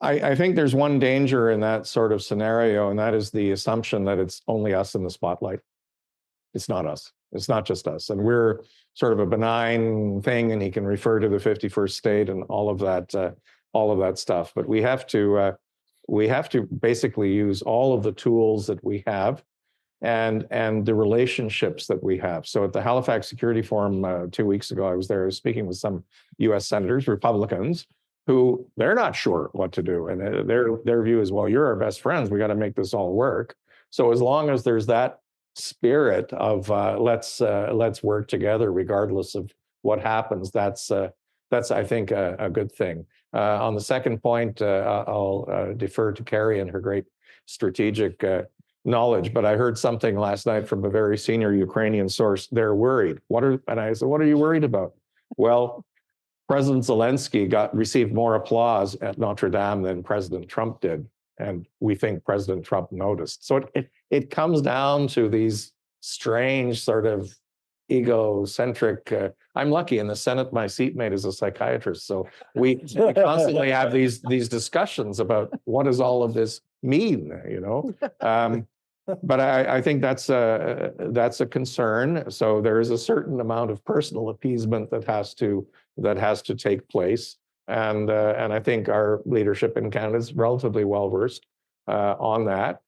I think there's one danger in that sort of scenario, and that is the assumption that it's only us in the spotlight. It's not us. It's not just us. And we're sort of a benign thing, and he can refer to the 51st state and all of that stuff. But we have to basically use all of the tools that we have and the relationships that we have. So at the Halifax Security Forum 2 weeks ago, I was there speaking with some US senators, Republicans, who they're not sure what to do. And their view is, well, you're our best friends. We got to make this all work. So as long as there's that spirit of let's work together regardless of what happens, that's I think a good thing. On the second point, I'll defer to Carrie and her great strategic knowledge, but I heard something last night from a very senior Ukrainian source. They're worried. And I said, what are you worried about? Well, President Zelensky received more applause at Notre Dame than President Trump did. And we think President Trump noticed. So it comes down to these strange sort of egocentric, I'm lucky in the Senate, my seatmate is a psychiatrist. So we constantly have these discussions about what does all of this mean, you know? But I think that's a concern. So there is a certain amount of personal appeasement that has to take place. And I think our leadership in Canada is relatively well versed on that.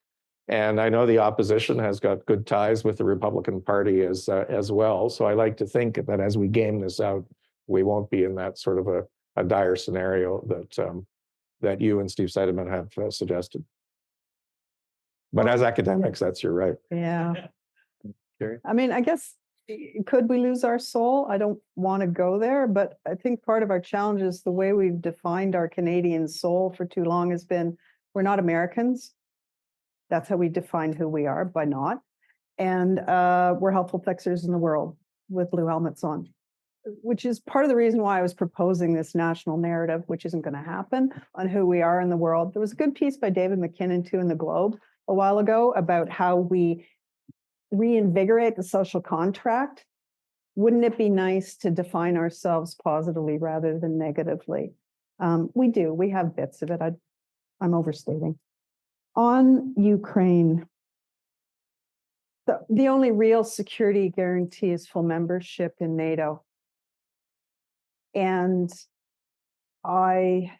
And I know the opposition has got good ties with the Republican Party as well. So I like to think that as we game this out, we won't be in that sort of a dire scenario that you and Steve Seidemann have suggested. But as academics, that's your right.
Yeah.
Carrie?
I mean, I guess, could we lose our soul? I don't want to go there, but I think part of our challenge is the way we've defined our Canadian soul for too long has been, we're not Americans. That's how we define who we are, by not. And we're helpful fixers in the world with blue helmets on, which is part of the reason why I was proposing this national narrative, which isn't going to happen, on who we are in the world. There was a good piece by David McKinnon, too, in the Globe a while ago about how we reinvigorate the social contract. Wouldn't it be nice to define ourselves positively rather than negatively? We do. We have bits of it. I'm overstating. On Ukraine, the only real security guarantee is full membership in NATO. And I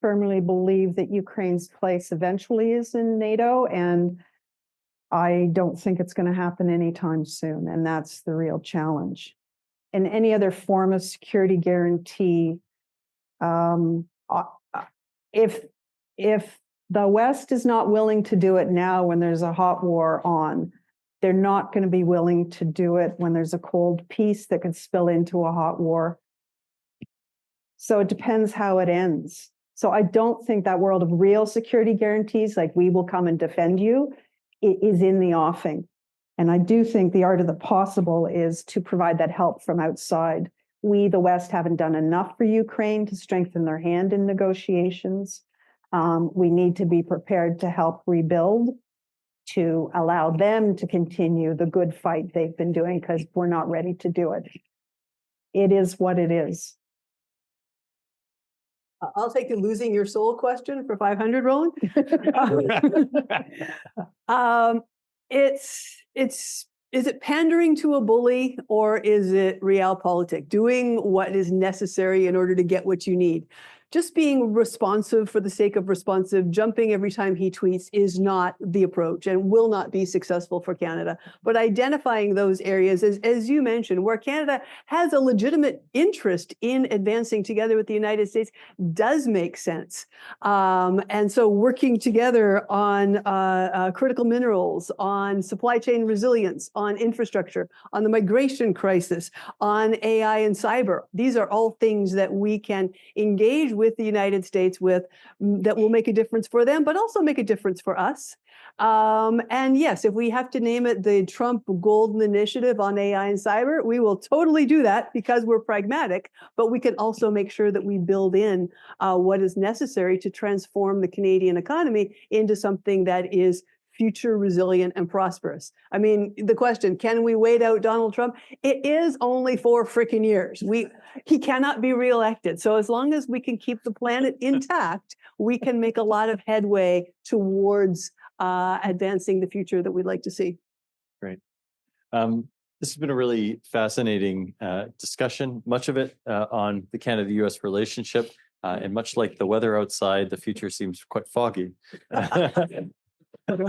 firmly believe that Ukraine's place eventually is in NATO, and I don't think it's going to happen anytime soon. And that's the real challenge. And any other form of security guarantee, if the West is not willing to do it now when there's a hot war on, they're not going to be willing to do it when there's a cold peace that could spill into a hot war So it depends how it ends. So I don't think that world of real security guarantees, like we will come and defend you, it is in the offing. And I do think the art of the possible is to provide that help from outside. We, the West, haven't done enough for Ukraine to strengthen their hand in negotiations. We need to be prepared to help rebuild, to allow them to continue the good fight they've been doing, because we're not ready to do it. It is what it is.
I'll take the losing your soul question for 500, Roland. Is it pandering to a bully, or is it realpolitik, doing what is necessary in order to get what you need? Just being responsive for the sake of responsive, jumping every time he tweets is not the approach and will not be successful for Canada. But identifying those areas, as you mentioned, where Canada has a legitimate interest in advancing together with the United States does make sense. And so working together on critical minerals, on supply chain resilience, on infrastructure, on the migration crisis, on AI and cyber, these are all things that we can engage with the United States with, that will make a difference for them, but also make a difference for us. And yes, if we have to name it the Trump Golden Initiative on AI and cyber, we will totally do that because we're pragmatic, but we can also make sure that we build in what is necessary to transform the Canadian economy into something that is future resilient and prosperous. I mean, the question, can we wait out Donald Trump? It is only 4 freaking years. He cannot be reelected. So as long as we can keep the planet intact, we can make a lot of headway towards advancing the future that we'd like to see.
Great. This has been a really fascinating discussion, much of it on the Canada-US relationship. And much like the weather outside, the future seems quite foggy. But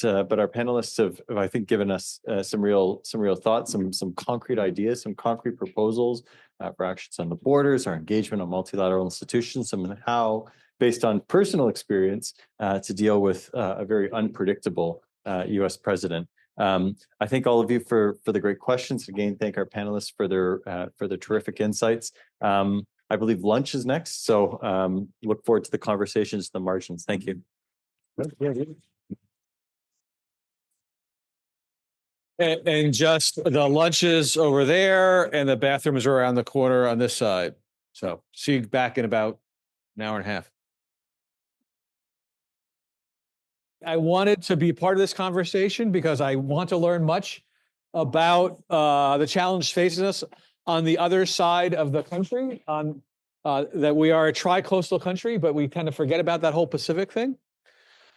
our panelists have, I think, given us some real thoughts, some concrete ideas, some concrete proposals for actions on the borders, our engagement on multilateral institutions, and how, based on personal experience, to deal with a very unpredictable U.S. president. I thank all of you for the great questions. Again, thank our panelists for their terrific insights. I believe lunch is next, so look forward to the conversations at the margins. Thank you.
And just the lunch is over there and the bathrooms are around the corner on this side. So see you back in about an hour and a half. I wanted to be part of this conversation because I want to learn much about the challenge facing us on the other side of the country, that we are a tri-coastal country, but we kind of forget about that whole Pacific thing.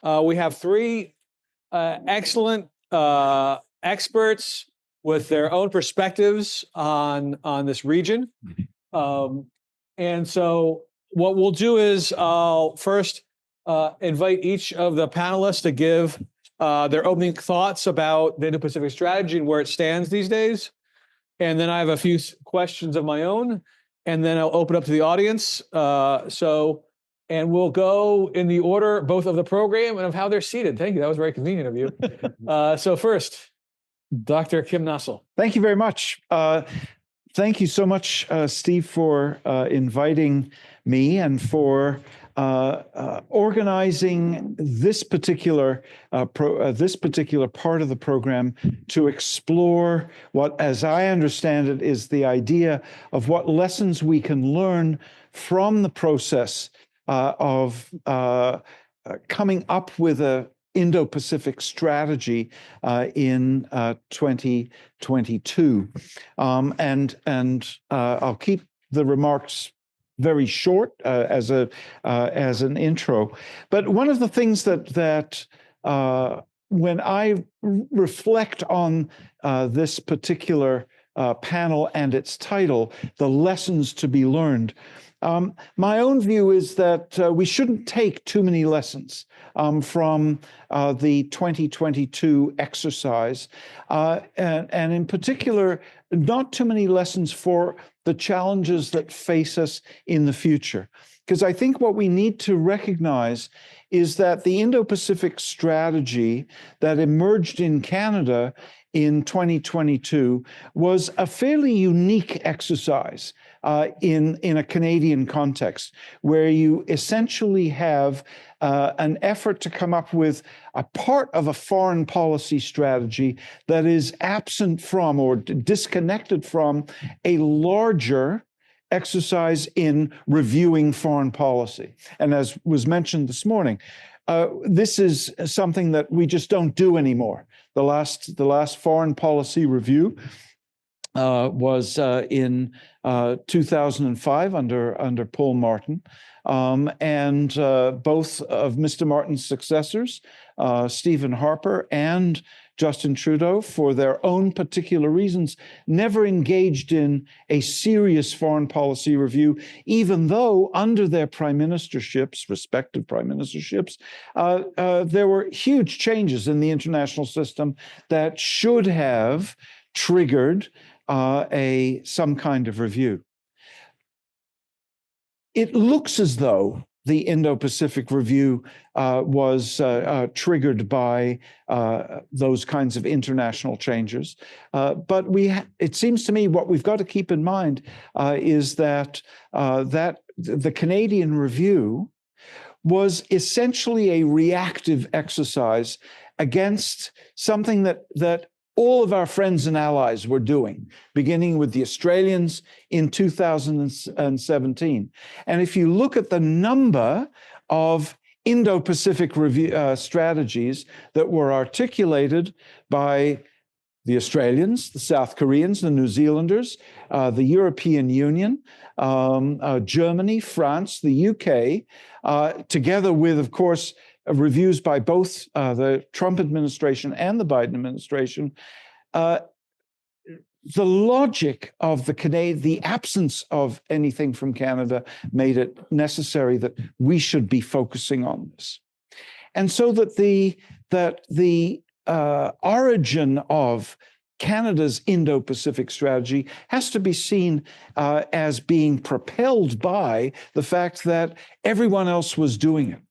We have 3 excellent experts with their own perspectives on this region. And so what we'll do is I'll first invite each of the panelists to give their opening thoughts about the Indo-Pacific strategy and where it stands these days. And then I have a few questions of my own, and then I'll open up to the audience. And we'll go in the order both of the program and of how they're seated. Thank you. That was very convenient of you. So first, Dr. Kim Nassel.
Thank you very much. Thank you so much, Steve, for inviting me and for organizing this particular part of the program to explore what, as I understand it, is the idea of what lessons we can learn from the process of coming up with a Indo-Pacific strategy in 2022. And I'll keep the remarks very short as an intro. But one of the things that when I reflect on this particular panel and its title, The Lessons to be Learned, my own view is that we shouldn't take too many lessons from the 2022 exercise, and in particular, not too many lessons for the challenges that face us in the future. Because I think what we need to recognize is that the Indo-Pacific strategy that emerged in Canada in 2022 was a fairly unique exercise in a Canadian context, where you essentially have an effort to come up with a part of a foreign policy strategy that is absent from or disconnected from a larger exercise in reviewing foreign policy. And as was mentioned this morning, this is something that we just don't do anymore. The last foreign policy review was in 2005 under Paul Martin. And both of Mr. Martin's successors, Stephen Harper and Justin Trudeau, for their own particular reasons, never engaged in a serious foreign policy review, even though under their prime ministerships, respective prime ministerships, there were huge changes in the international system that should have triggered some kind of review. It looks as though the Indo-Pacific Review was triggered by those kinds of international changes. But it seems to me what we've got to keep in mind is that the Canadian Review was essentially a reactive exercise against something that all of our friends and allies were doing, beginning with the Australians in 2017. And if you look at the number of Indo-Pacific review strategies that were articulated by the Australians, the South Koreans, the New Zealanders, the European Union, Germany, France, the UK, together with, of course, reviews by both the Trump administration and the Biden administration, the logic of the absence of anything from Canada made it necessary that we should be focusing on this. And so that the origin of Canada's Indo-Pacific strategy has to be seen as being propelled by the fact that everyone else was doing it.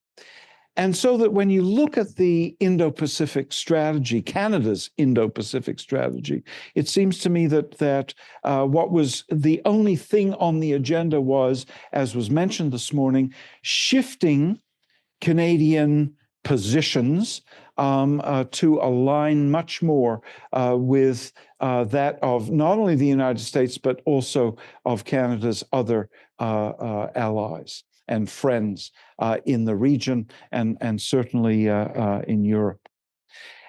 And so that when you look at the Indo-Pacific strategy, Canada's Indo-Pacific strategy, it seems to me that what was the only thing on the agenda was, as was mentioned this morning, shifting Canadian positions to align much more with that of not only the United States, but also of Canada's other allies and friends in the region and certainly in Europe.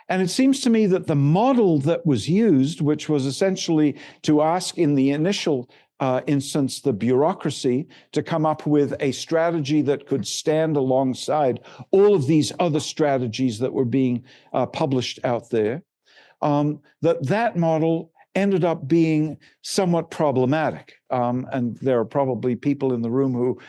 And it seems to me that the model that was used, which was essentially to ask in the initial instance the bureaucracy to come up with a strategy that could stand alongside all of these other strategies that were being published out there, that model ended up being somewhat problematic. And there are probably people in the room who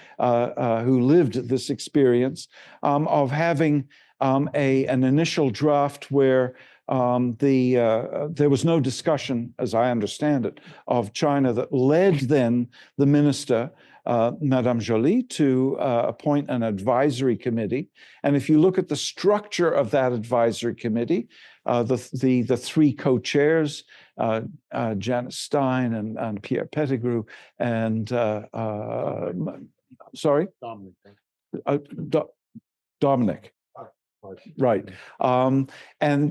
lived this experience of having an initial draft where there was no discussion, as I understand it, of China that led then the minister, Madame Joly, to appoint an advisory committee. And if you look at the structure of that advisory committee, the three co-chairs, Janet Stein and Pierre Pettigrew and Dominic. Right. And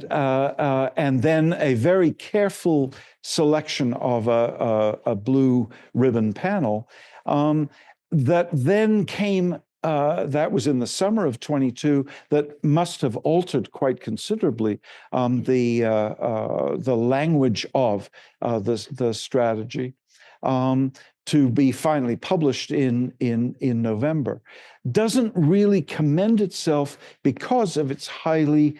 then a very careful selection of a blue ribbon panel that then came, that was in the summer of 22, that must have altered quite considerably the language of the strategy. To be finally published in November, doesn't really commend itself because of its highly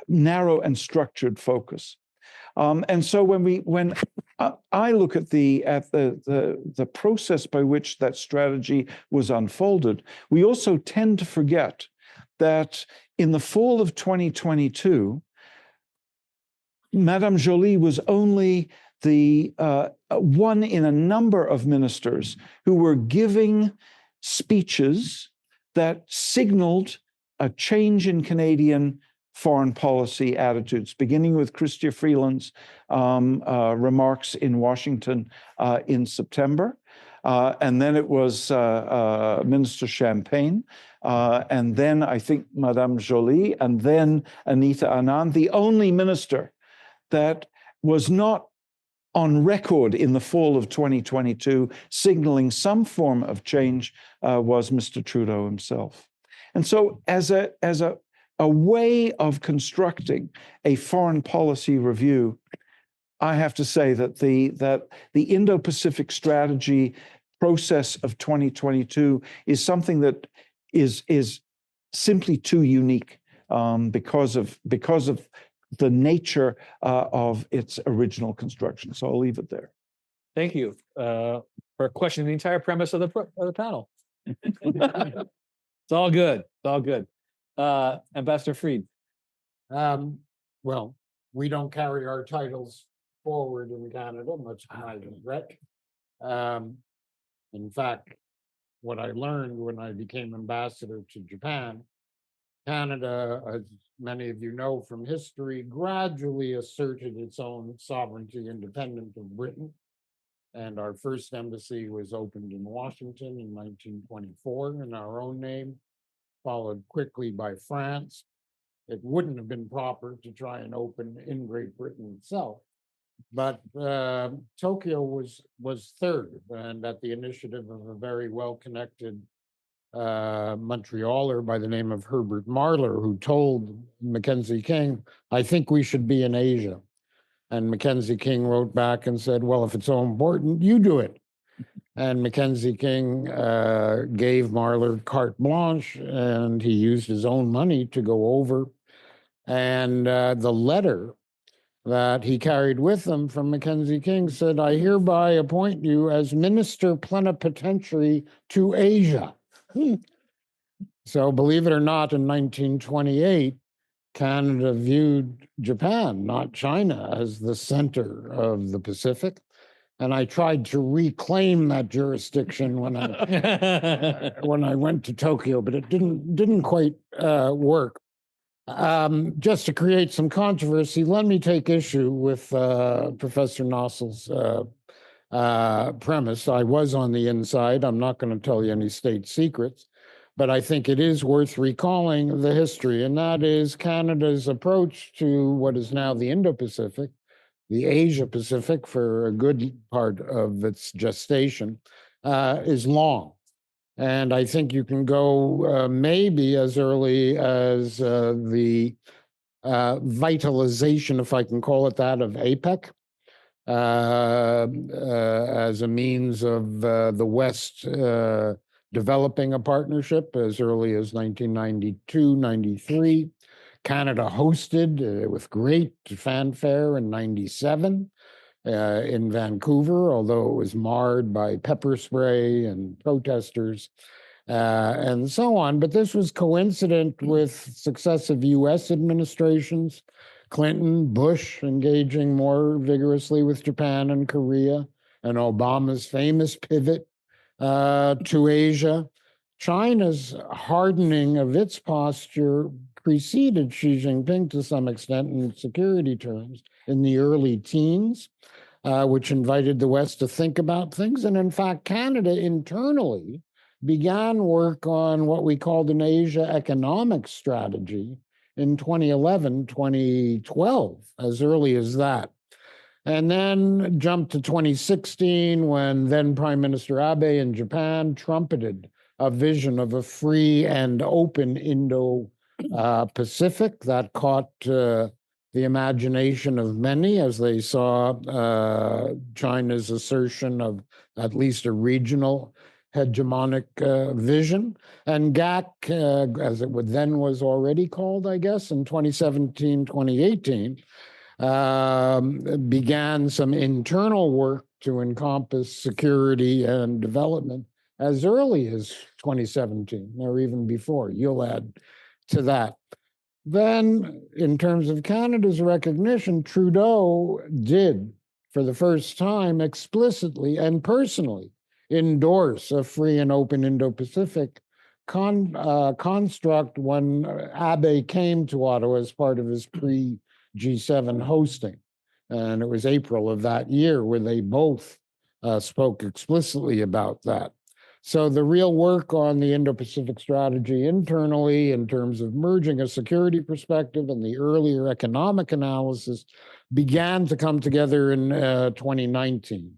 narrow and structured focus. And so when I look at the process by which that strategy was unfolded, we also tend to forget that in the fall of 2022, Madame Joly was only the one in a number of ministers who were giving speeches that signaled a change in Canadian foreign policy attitudes, beginning with Chrystia Freeland's remarks in Washington in September. And then it was Minister Champagne, and then I think Madame Joly, and then Anita Anand. The only minister that was not on record in the fall of 2022 signaling some form of change was Mr. Trudeau himself. And so as a way of constructing a foreign policy review, I have to say that the Indo-Pacific strategy process of 2022 is something that is simply too unique because of the nature of its original construction. So I'll leave it there.
Thank you for questioning the entire premise of the panel. It's all good. It's all good. Ambassador Fried.
Well, we don't carry our titles forward in Canada, much to my regret. In fact, what I learned when I became ambassador to Japan, Canada, as many of you know from history, gradually asserted its own sovereignty independent of Britain. And our first embassy was opened in Washington in 1924 in our own name, followed quickly by France. It wouldn't have been proper to try and open in Great Britain itself. But Tokyo was third, and at the initiative of a very well-connected Montrealer by the name of Herbert Marlar, who told Mackenzie King, I think we should be in Asia. And Mackenzie King wrote back and said, well, if it's so important, you do it. And Mackenzie King gave Marlar carte blanche, and he used his own money to go over. And the letter that he carried with him from Mackenzie King said, I hereby appoint you as Minister Plenipotentiary to Asia. So believe it or not, in 1928, Canada viewed Japan, not China, as the center of the Pacific. And I tried to reclaim that jurisdiction when I went to Tokyo, but it didn't quite work. Just to create some controversy, let me take issue with Professor Nossel's premise. I was on the inside. I'm not going to tell you any state secrets, but I think it is worth recalling the history, and that is Canada's approach to what is now the Indo-Pacific, the Asia-Pacific for a good part of its gestation, is long. And I think you can go maybe as early as the vitalization, if I can call it that, of APEC as a means of the West developing a partnership as early as 1992, 93. Canada hosted with great fanfare in 97. In Vancouver, although it was marred by pepper spray and protesters and so on. But this was coincident with successive US administrations, Clinton, Bush engaging more vigorously with Japan and Korea, and Obama's famous pivot to Asia. China's hardening of its posture preceded Xi Jinping to some extent in security terms in the early teens, which invited the West to think about things. And in fact, Canada internally began work on what we called an Asia economic strategy in 2011, 2012, as early as that. And then jumped to 2016 when then Prime Minister Abe in Japan trumpeted a vision of a free and open Indo-Pacific that caught the imagination of many as they saw China's assertion of at least a regional hegemonic vision. And GAC, as it then was already called, I guess, in 2017, 2018, began some internal work to encompass security and development as early as 2017, or even before. You'll add to that. Then, in terms of Canada's recognition, Trudeau did, for the first time, explicitly and personally endorse a free and open Indo-Pacific construct when Abe came to Ottawa as part of his pre-G7 hosting. And it was April of that year where they both spoke explicitly about that. So the real work on the Indo-Pacific strategy internally in terms of merging a security perspective and the earlier economic analysis began to come together in 2019.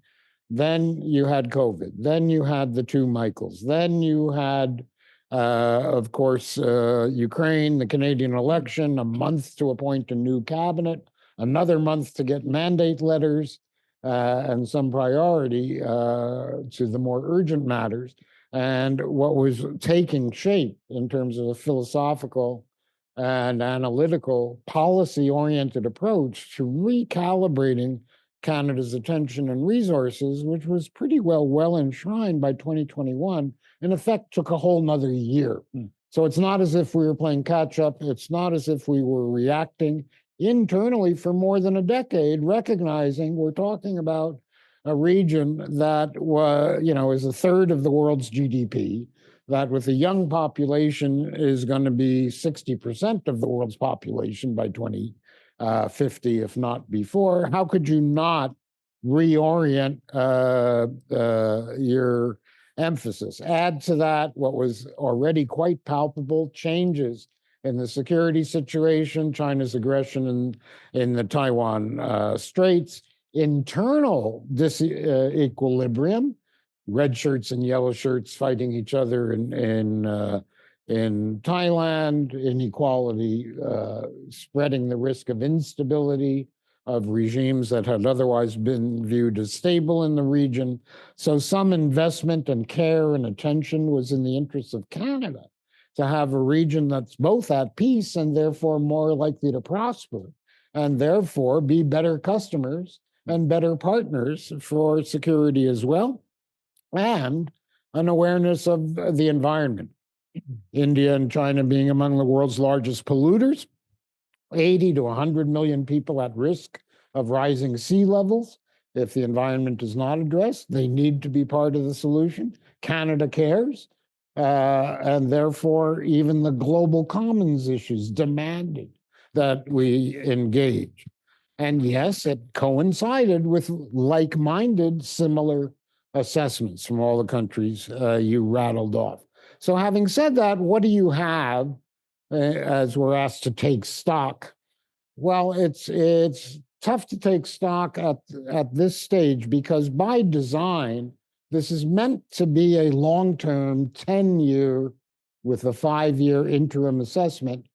Then you had COVID. Then you had the two Michaels. Then you had, of course, Ukraine, the Canadian election, a month to appoint a new cabinet, another month to get mandate letters, and some priority to the more urgent matters. And what was taking shape in terms of a philosophical and analytical policy-oriented approach to recalibrating Canada's attention and resources, which was pretty well enshrined by 2021, in effect took a whole nother year. So it's not as if we were playing catch up. It's not as if we were reacting internally for more than a decade, recognizing we're talking about a region that is a third of the world's GDP, that with a young population is going to be 60% of the world's population by 2050, if not before. How could you not reorient your emphasis? Add to that what was already quite palpable changes in the security situation, China's aggression in the Taiwan Straits, internal disequilibrium, red shirts and yellow shirts fighting each other in Thailand, inequality spreading the risk of instability of regimes that had otherwise been viewed as stable in the region. So some investment and care and attention was in the interests of Canada to have a region that's both at peace and therefore more likely to prosper, and therefore be better customers and better partners for security as well, and an awareness of the environment. India and China being among the world's largest polluters, 80 to 100 million people at risk of rising sea levels. If the environment is not addressed, they need to be part of the solution. Canada cares. And therefore, even the global commons issues demanded that we engage. And yes, it coincided with like-minded, similar assessments from all the countries you rattled off. So having said that, what do you have as we're asked to take stock? Well, it's tough to take stock at this stage because by design, this is meant to be a long-term 10-year with a 5-year interim assessment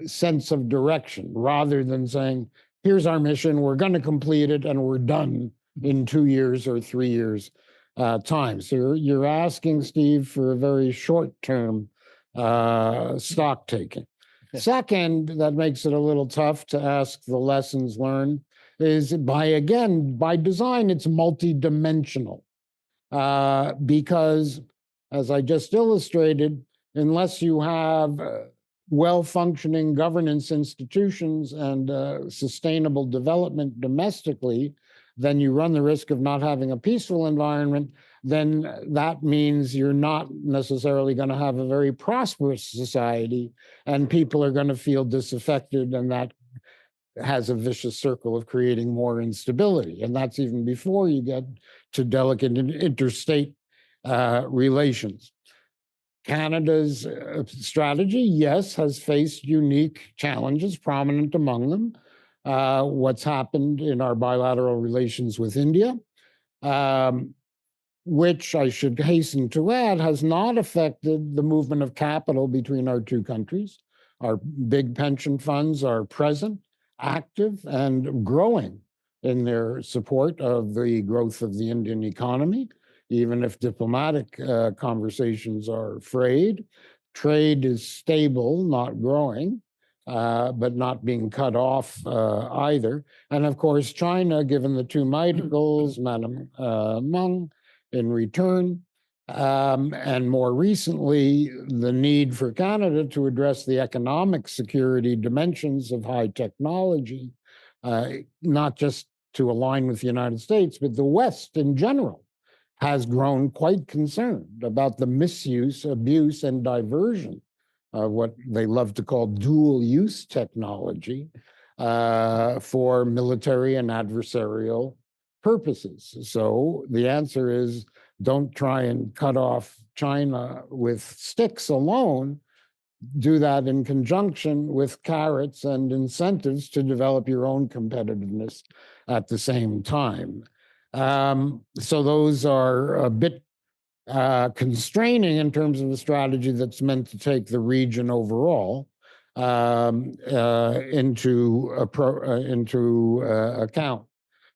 sense of direction, rather than saying, here's our mission, we're going to complete it, and we're done in 2 years or 3 years time. So you're asking, Steve, for a very short-term stock taking. Second, that makes it a little tough to ask the lessons learned is by design, it's multidimensional because, as I just illustrated, unless you have well-functioning governance institutions and sustainable development domestically, then you run the risk of not having a peaceful environment. Then that means you're not necessarily going to have a very prosperous society, and people are going to feel disaffected, and that has a vicious circle of creating more instability. And that's even before you get to delicate interstate relations. Canada's strategy, yes, has faced unique challenges, prominent among them. What's happened in our bilateral relations with India, which I should hasten to add, has not affected the movement of capital between our two countries. Our big pension funds are present, active, and growing in their support of the growth of the Indian economy, even if diplomatic conversations are frayed. Trade is stable, not growing, but not being cut off either. And of course, China, given the two Michaels, Madam Meng, in return, and more recently, the need for Canada to address the economic security dimensions of high technology, not just to align with the United States, but the West in general, has grown quite concerned about the misuse, abuse, and diversion of what they love to call dual use technology for military and adversarial purposes. So the answer is don't try and cut off China with sticks alone. Do that in conjunction with carrots and incentives to develop your own competitiveness at the same time. So those are a bit constraining in terms of a strategy that's meant to take the region overall into account.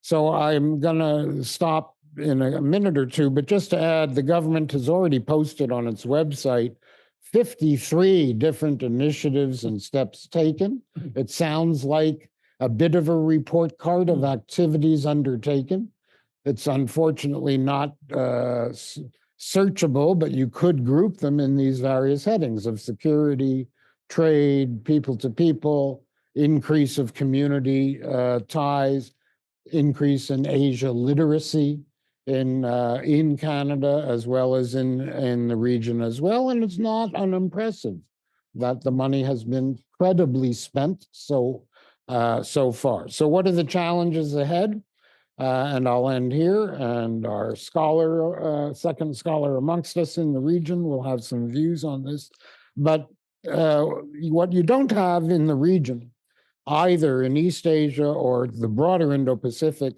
So I'm going to stop in a minute or two, but just to add, the government has already posted on its website 53 different initiatives and steps taken. It sounds like a bit of a report card of activities undertaken. It's unfortunately not searchable, but you could group them in these various headings of security, trade, people to people, increase of community ties, increase in Asia literacy in Canada as well as in the region as well. And it's not unimpressive that the money has been credibly spent so far. So what are the challenges ahead? And I'll end here. And our scholar, second scholar amongst us in the region, will have some views on this. But what you don't have in the region, either in East Asia or the broader Indo-Pacific,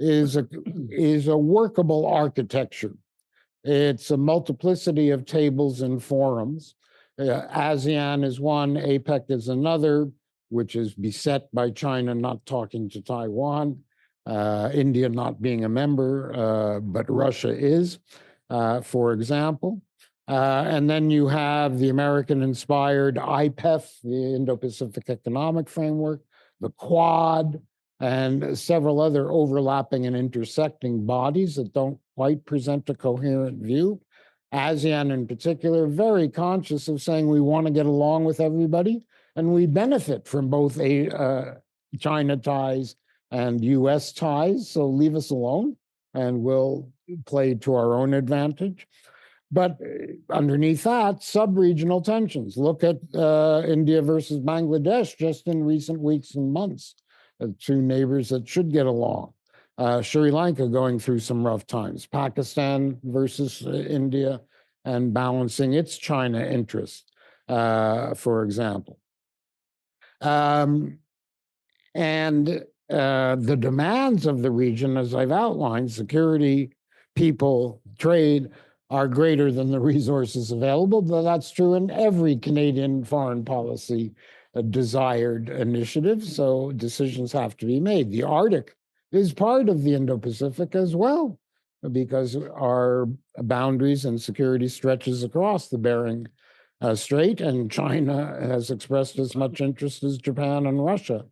is a workable architecture. It's a multiplicity of tables and forums. ASEAN is one, APEC is another, which is beset by China not talking to Taiwan, India not being a member, but Russia is, for example. And then you have the American-inspired IPEF, the Indo-Pacific Economic Framework, the Quad, and several other overlapping and intersecting bodies that don't quite present a coherent view. ASEAN in particular, very conscious of saying we want to get along with everybody, and we benefit from both China ties and US ties, so leave us alone and we'll play to our own advantage. But underneath that, sub-regional tensions. Look at India versus Bangladesh just in recent weeks and months. Two neighbors that should get along. Sri Lanka going through some rough times. Pakistan versus India and balancing its China interests, for example. And the demands of the region, as I've outlined, security, people, trade, are greater than the resources available, but that's true in every Canadian foreign policy desired initiative, so decisions have to be made. The Arctic is part of the Indo-Pacific as well, because our boundaries and security stretches across the Bering Strait, and China has expressed as much interest as Japan and Russia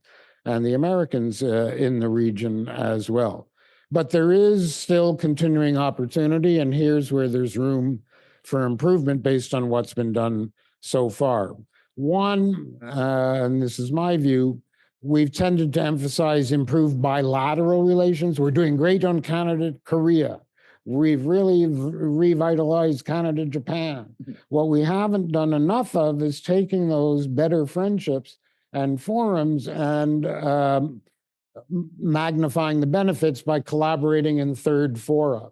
and the Americans in the region as well. But there is still continuing opportunity, and here's where there's room for improvement based on what's been done so far. One, and this is my view, we've tended to emphasize improved bilateral relations. We're doing great on Canada, Korea. We've really revitalized Canada, Japan. What we haven't done enough of is taking those better friendships and forums and magnifying the benefits by collaborating in third fora.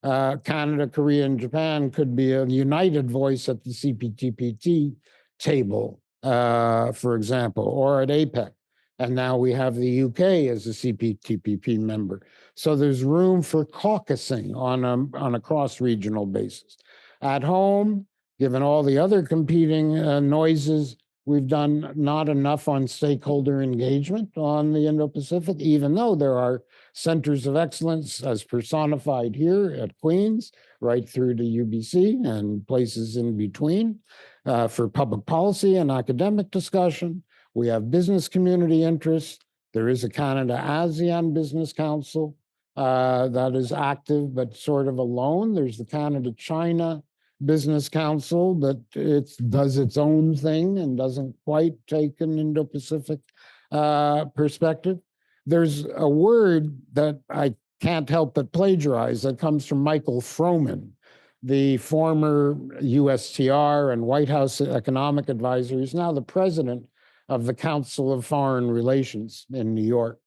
Canada, Korea, and Japan could be a united voice at the CPTPP table, for example, or at APEC. And now we have the UK as a CPTPP member. So there's room for caucusing on a cross-regional basis. At home, given all the other competing noises, we've done not enough on stakeholder engagement on the Indo-Pacific, even though there are centers of excellence as personified here at Queen's, right through to UBC and places in between for public policy and academic discussion. We have business community interests. There is a Canada-ASEAN Business Council that is active but sort of alone. There's the Canada-China Business Council, but it does its own thing and doesn't quite take an Indo-Pacific perspective. There's a word that I can't help but plagiarize. That comes from Michael Froman, the former USTR and White House economic advisor. He's now the president of the Council of Foreign Relations in New York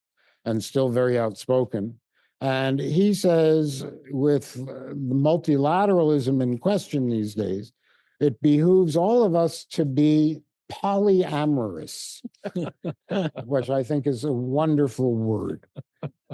and still very outspoken. And he says, with the multilateralism in question these days, it behooves all of us to be polyamorous, which I think is a wonderful word.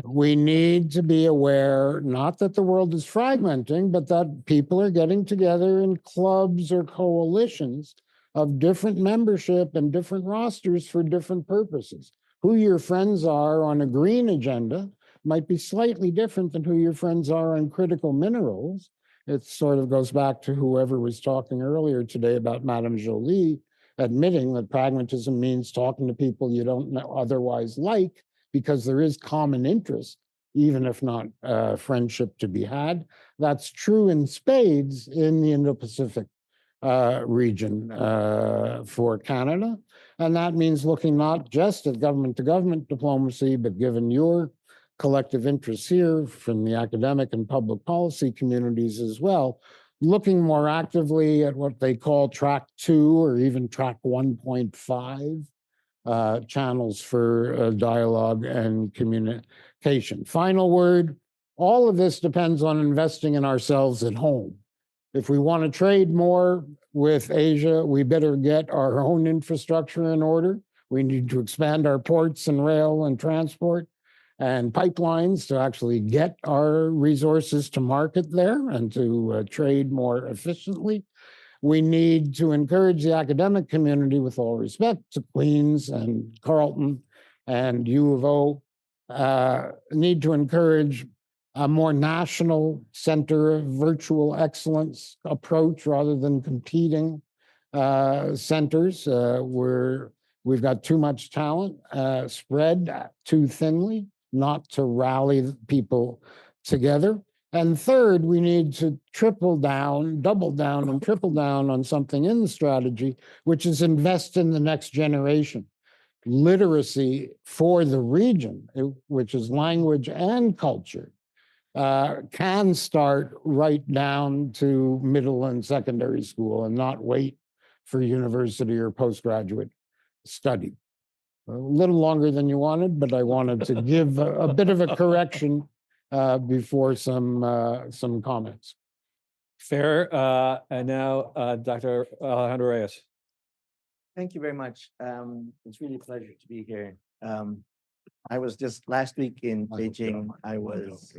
We need to be aware, not that the world is fragmenting, but that people are getting together in clubs or coalitions of different membership and different rosters for different purposes. Who your friends are on a green agenda might be slightly different than who your friends are on critical minerals. It sort of goes back to whoever was talking earlier today about Madame Jolie admitting that pragmatism means talking to people you don't otherwise like, because there is common interest, even if not friendship to be had. That's true in spades in the Indo-Pacific region for Canada. And that means looking not just at government-to-government diplomacy, but given your collective interests here from the academic and public policy communities as well, looking more actively at what they call track 2 or even track 1.5 channels for dialogue and communication. Final word, all of this depends on investing in ourselves at home. If we want to trade more with Asia, we better get our own infrastructure in order. We need to expand our ports and rail and transport and pipelines to actually get our resources to market there and to trade more efficiently. We need to encourage the academic community, with all respect to Queen's and Carleton and U of O, need to encourage a more national center of virtual excellence approach rather than competing centers where we've got too much talent spread too thinly, not to rally people together. And third, we need to double down and triple down on something in the strategy, which is invest in the next generation. Literacy for the region, which is language and culture, can start right down to middle and secondary school and not wait for university or postgraduate study. A little longer than you wanted, but I wanted to give a bit of a correction before some comments.
Fair. And now Dr. Alejandro Reyes.
Thank you very much. It's really a pleasure to be here. I was just last week in Beijing. I was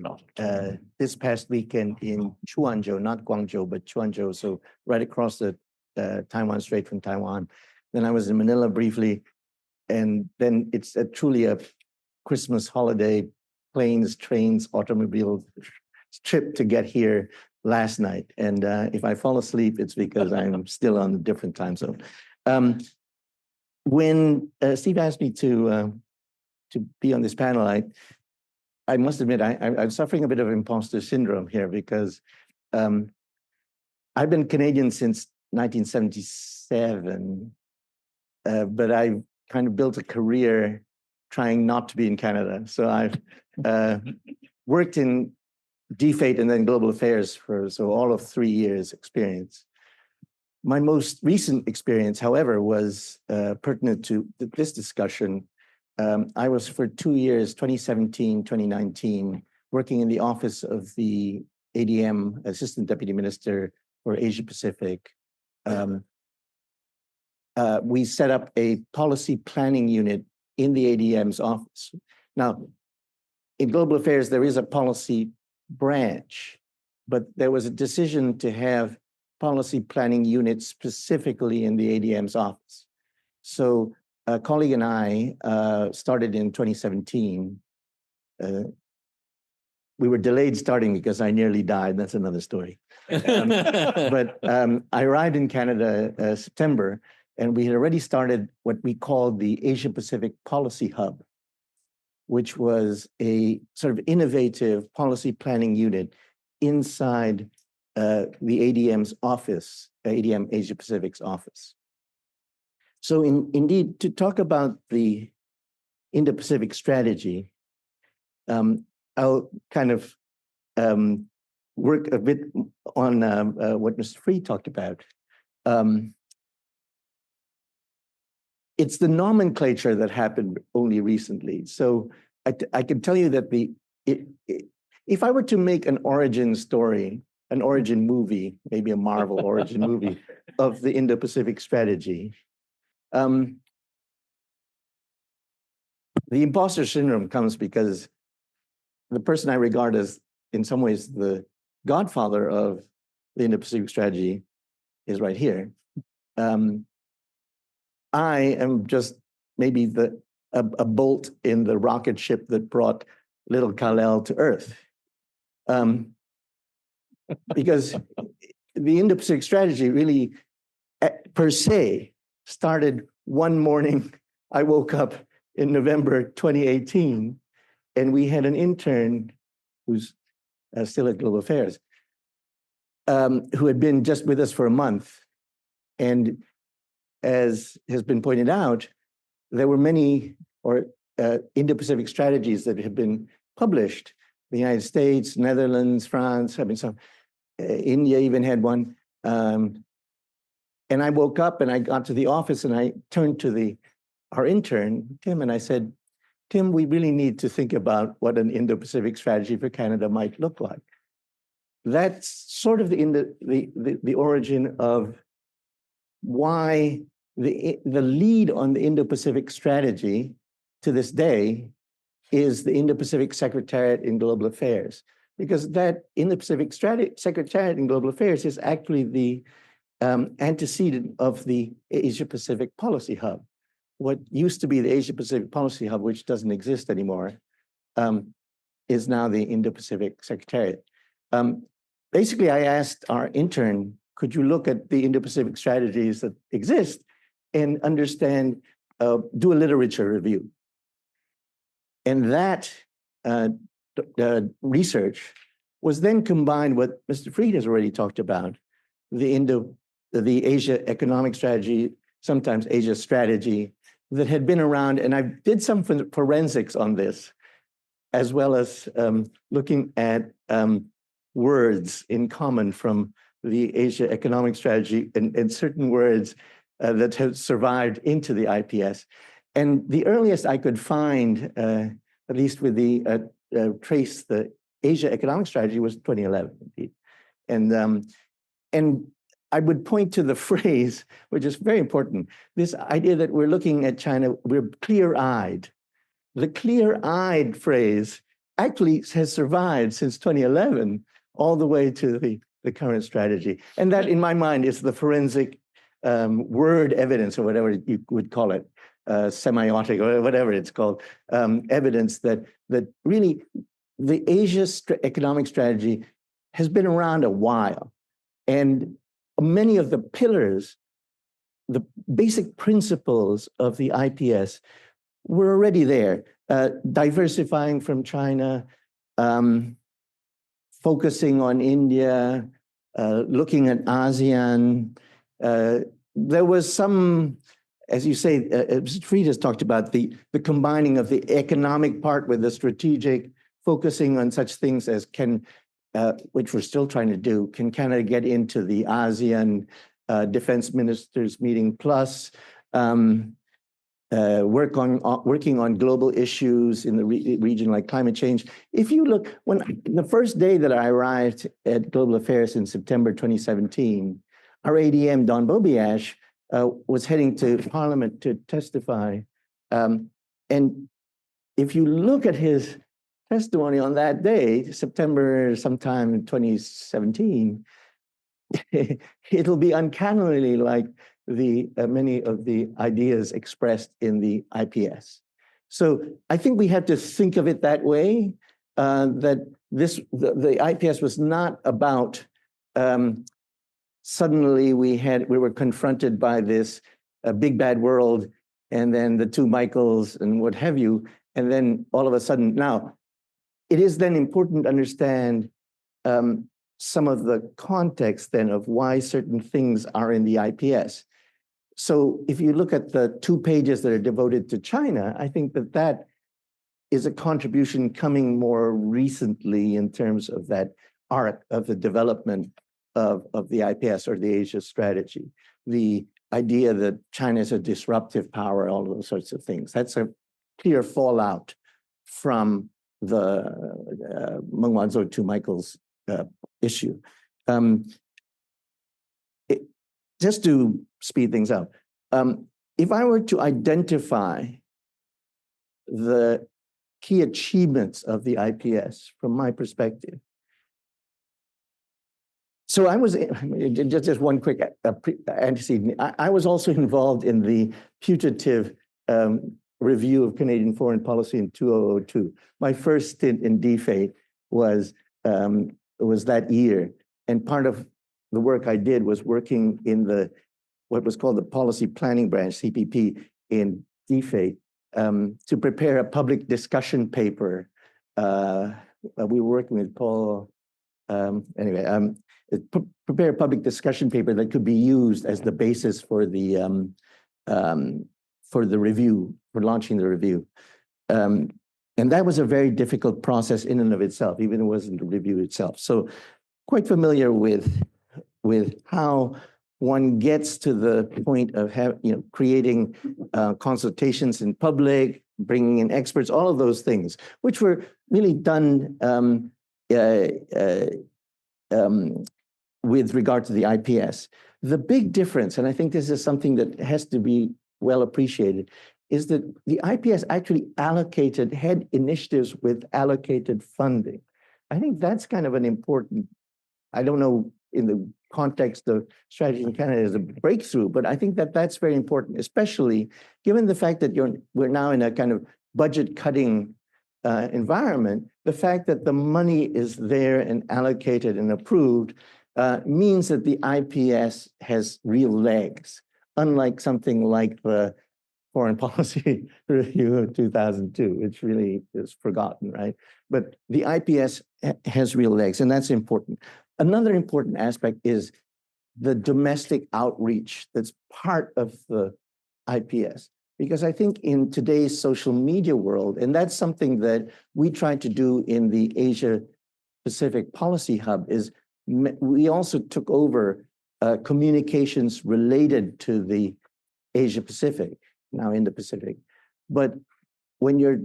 this past weekend in Chuanzhou, not Guangzhou, but Chuanzhou, so right across the Taiwan Strait from Taiwan. Then I was in Manila briefly, and then it's truly a Christmas holiday, planes, trains, automobile trip to get here last night. And if I fall asleep, it's because I'm still on a different time zone. When Steve asked me to be on this panel, I must admit I'm suffering a bit of imposter syndrome here because I've been Canadian since 1977, but I've kind of built a career trying not to be in Canada. So I've worked in DFATE and then global affairs for all of 3 years experience. My most recent experience, however, was pertinent to this discussion. I was for 2 years, 2017, 2019, working in the office of the ADM, Assistant Deputy Minister for Asia Pacific. We set up a policy planning unit in the ADM's office. Now, in global affairs, there is a policy branch, but there was a decision to have policy planning units specifically in the ADM's office. So a colleague and I started in 2017. We were delayed starting because I nearly died. That's another story. But I arrived in Canada September, and we had already started what we called the Asia Pacific Policy Hub, which was a sort of innovative policy planning unit inside the ADM's office, ADM Asia Pacific's office. So indeed, to talk about the Indo-Pacific strategy, I'll kind of work a bit on what Mr. Freed talked about. It's the nomenclature that happened only recently. So I can tell you that if I were to make an origin story, an origin movie, maybe a Marvel origin movie of the Indo-Pacific strategy, the imposter syndrome comes because the person I regard as, in some ways, the godfather of the Indo-Pacific strategy is right here. I am just maybe a bolt in the rocket ship that brought little Kal-El to Earth. Because the Indo-Pacific strategy really, per se, started one morning. I woke up in November 2018, and we had an intern who's still at Global Affairs, who had been just with us for a month. And as has been pointed out, there were many Indo-Pacific strategies that have been published. The United States, Netherlands, France, I mean, India even had one. And I woke up and I got to the office and I turned to our intern, Tim, and I said, Tim, we really need to think about what an Indo-Pacific strategy for Canada might look like. That's sort of the origin of why the lead on the Indo-Pacific strategy to this day is the Indo-Pacific Secretariat in Global Affairs, because that Indo-Pacific Secretariat in Global Affairs is actually the antecedent of the Asia-Pacific Policy Hub. What used to be the Asia-Pacific Policy Hub, which doesn't exist anymore, is now the Indo-Pacific Secretariat. Basically, I asked our intern, could you look at the Indo-Pacific strategies that exist and understand, do a literature review? And that research was then combined with what Mr. Freed has already talked about, the Asia economic strategy, sometimes Asia strategy, that had been around. And I did some forensics on this, as well as looking at words in common from the Asia economic strategy and certain words that have survived into the IPS. And the earliest I could find, at least with the trace, the Asia economic strategy was 2011, indeed. And I would point to the phrase, which is very important, this idea that we're looking at China, we're clear-eyed. The clear-eyed phrase actually has survived since 2011, all the way to the current strategy. And that, in my mind, is the forensic word evidence, or whatever you would call it, semiotic, or whatever it's called, evidence that really the Asia economic strategy has been around a while. And many of the pillars, the basic principles of the IPS were already there. Diversifying from China, focusing on India, looking at ASEAN. There was some, as you say, Freed has talked about the combining of the economic part with the strategic, focusing on such things as which we're still trying to do. Can Canada get into the ASEAN Defense Ministers Meeting Plus? Working on global issues in the region like climate change. If you look, the first day that I arrived at Global Affairs in September 2017, our ADM, Don Bobiash, was heading to Parliament to testify. And if you look at his testimony on that day, September sometime in 2017, it'll be uncannily like many of the ideas expressed in the IPS. So I think we have to think of it that way, that the IPS was not about suddenly we were confronted by this big bad world, and then the two Michaels and what have you, and then all of a sudden, now, it is then important to understand some of the context then of why certain things are in the IPS. So if you look at the 2 pages that are devoted to China, I think that is a contribution coming more recently in terms of that arc of the development of the IPS or the Asia strategy. The idea that China is a disruptive power, all of those sorts of things. That's a clear fallout from the Meng Wanzhou to Michael's issue. Just to speed things up, if I were to identify the key achievements of the IPS from my perspective, so I was, just one quick antecedent, I was also involved in the putative review of Canadian foreign policy in 2002. My first stint in DFATE was that year. And part of the work I did was working in what was called the Policy Planning Branch, CPP, in DFATE, to prepare a public discussion paper. We were working with Paul, prepare a public discussion paper that could be used as the basis for the review, for launching the review. And that was a very difficult process in and of itself, even if it wasn't the review itself. So quite familiar with how one gets to the point of creating consultations in public, bringing in experts, all of those things, which were really done with regard to the IPS. The big difference, and I think this is something that has to be well appreciated, is that the IPS actually had initiatives with allocated funding. I think that's kind of an important, I don't know in the context of strategy in Canada as a breakthrough, but I think that that's very important, especially given the fact that we're now in a kind of budget cutting environment. The fact that the money is there and allocated and approved means that the IPS has real legs, unlike something like the Foreign Policy Review of 2002, which really is forgotten, right? But the IPS has real legs, and that's important. Another important aspect is the domestic outreach that's part of the IPS. Because I think in today's social media world, and that's something that we try to do in the Asia Pacific Policy Hub, is we also took over communications related to the Asia Pacific, now Indo-Pacific. But when you're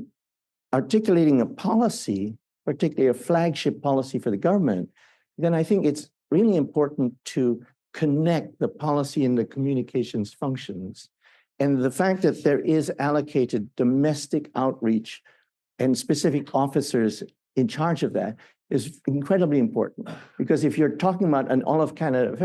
articulating a policy, particularly a flagship policy for the government, then I think it's really important to connect the policy and the communications functions. And the fact that there is allocated domestic outreach and specific officers in charge of that is incredibly important. Because if you're talking about an all of Canada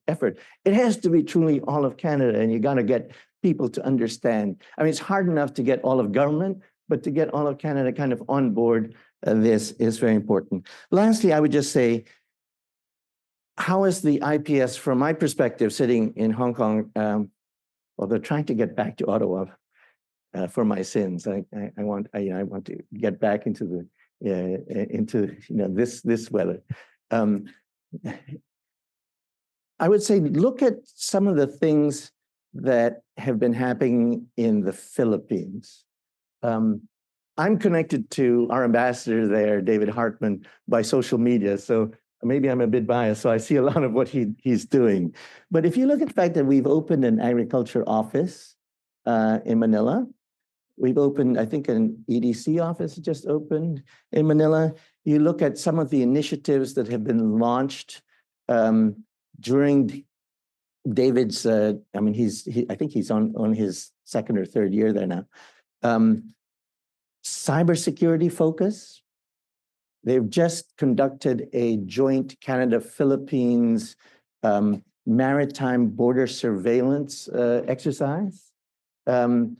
effort, it has to be truly all of Canada, and you got to get people to understand. I mean, it's hard enough to get all of government, but to get all of Canada kind of on board this is very important. Lastly, I would just say, how is the IPS, from my perspective, sitting in Hong Kong? Well, they're trying to get back to Ottawa for my sins. I want to get back into this weather. I would say look at some of the things that have been happening in the Philippines. I'm connected to our ambassador there, David Hartman, by social media. So maybe I'm a bit biased, so I see a lot of what he's doing. But if you look at the fact that we've opened an agriculture office in Manila, we've opened, I think, an EDC office just opened in Manila. You look at some of the initiatives that have been launched during David's, I think he's on his second or third year there now. Cybersecurity focus. They've just conducted a joint Canada-Philippines maritime border surveillance exercise. And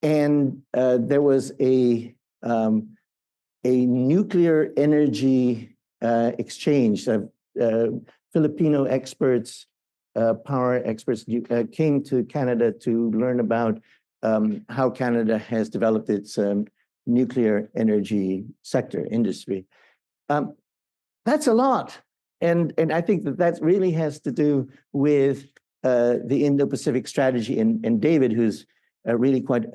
there was a nuclear energy exchange. Filipino experts, power experts came to Canada to learn about how Canada has developed its nuclear energy sector industry. That's a lot. And I think that really has to do with the Indo-Pacific strategy. And David, who's really quite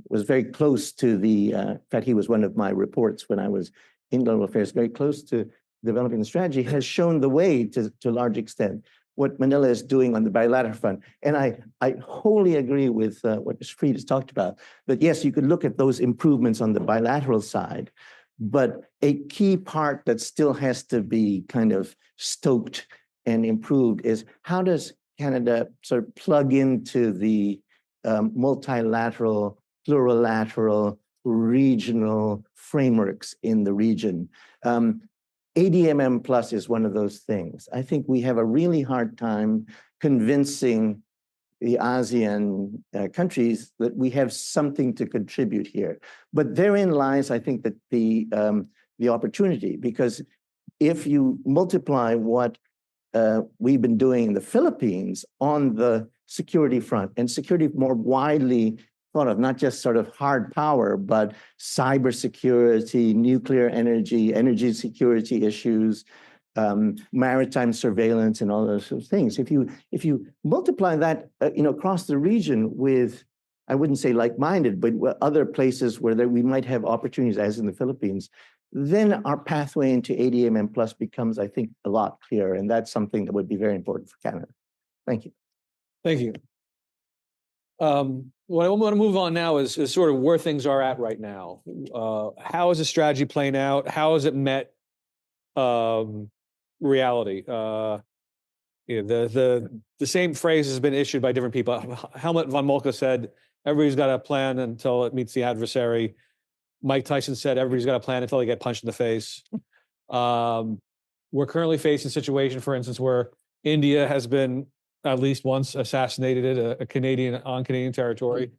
was very close to the. In fact, he was one of my reports when I was in global affairs, very close to developing the strategy, has shown the way to a large extent what Manila is doing on the bilateral front. And I wholly agree with what Ms. Freed has talked about, that yes, you could look at those improvements on the bilateral side, but a key part that still has to be kind of stoked and improved is how does Canada sort of plug into the multilateral, plurilateral, regional frameworks in the region. ADMM Plus is one of those things. I think we have a really hard time convincing the ASEAN countries that we have something to contribute here. But therein lies, I think, that the opportunity, because if you multiply what we've been doing in the Philippines on the security front, and security more widely thought of, not just sort of hard power, but cybersecurity, nuclear energy, energy security issues, maritime surveillance, and all those sort of things. If you multiply that, across the region with, I wouldn't say like-minded, but other places where we might have opportunities, as in the Philippines, then our pathway into ADMM Plus becomes, I think, a lot clearer, and that's something that would be very important for Canada. Thank you.
Thank you. What I want to move on now is sort of where things are at right now. How is the strategy playing out? How has it met reality? The same phrase has been issued by different people. Helmut von Moltke said, everybody's got a plan until it meets the adversary. Mike Tyson said, everybody's got a plan until they get punched in the face. We're currently facing a situation, for instance, where India has been at least once assassinated at on Canadian territory.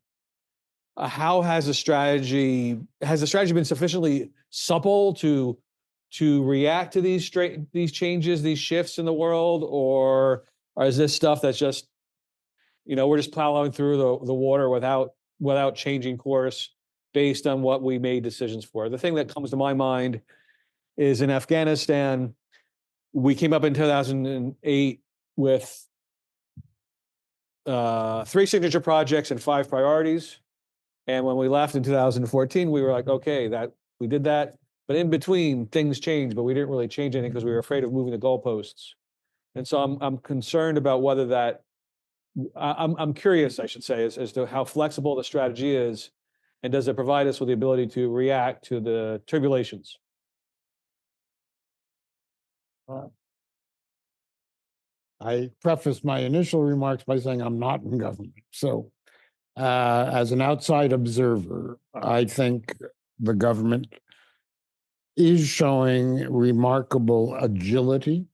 How has the strategy been sufficiently supple to react to these changes, these shifts in the world, or is this stuff that's just, we're just plowing through the water without changing course based on what we made decisions for? The thing that comes to my mind is in Afghanistan, we came up in 2008 with 3 signature projects and 5 priorities. And when we left in 2014, we were like, okay, we did that. But in between, things changed, but we didn't really change anything because we were afraid of moving the goalposts. And so I'm concerned about whether that, I'm curious, I should say, as to how flexible the strategy is, and does it provide us with the ability to react to the tribulations?
I prefaced my initial remarks by saying I'm not in government. So as an outside observer, I think the government is showing remarkable agility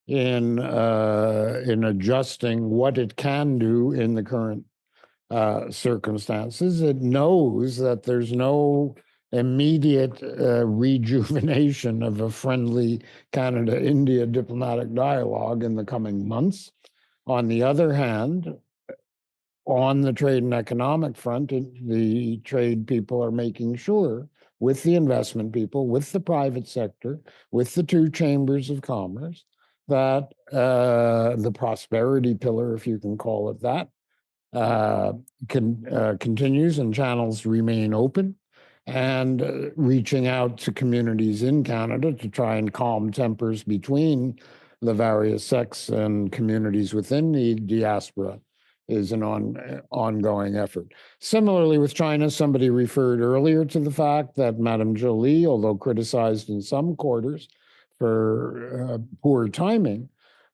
in adjusting what it can do in the current circumstances. It knows that there's no immediate rejuvenation of a friendly Canada-India diplomatic dialogue in the coming months. On the other hand, on the trade and economic front, the trade people are making sure, with the investment people, with the private sector, with the 2 chambers of commerce, that the prosperity pillar, if you can call it that, continues and channels remain open, and reaching out to communities in Canada to try and calm tempers between the various sects and communities within the diaspora is an ongoing effort. Similarly with China, somebody referred earlier to the fact that Madame Jolie, although criticized in some quarters for poor timing,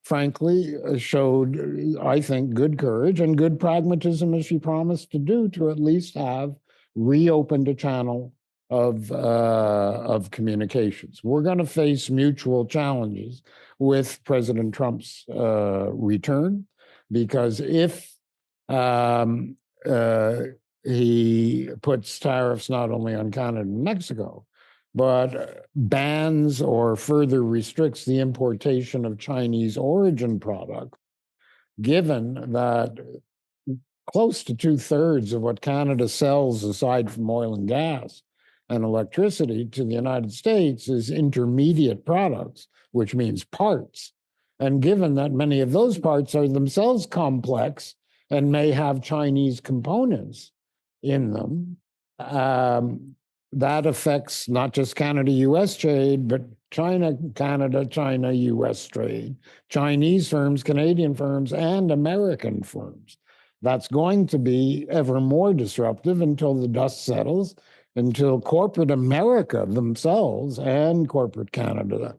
frankly showed, I think, good courage and good pragmatism, as she promised to do, to at least have reopened a channel of communications. We're going to face mutual challenges with President Trump's return, because if he puts tariffs not only on Canada and Mexico, but bans or further restricts the importation of Chinese origin products, given that close to 2/3 of what Canada sells, aside from oil and gas and electricity, to the United States is intermediate products, which means parts. And given that many of those parts are themselves complex and may have Chinese components, in them. That affects not just Canada-US trade, but China-Canada, China-US trade, Chinese firms, Canadian firms, and American firms. That's going to be ever more disruptive until the dust settles, until corporate America themselves and corporate Canada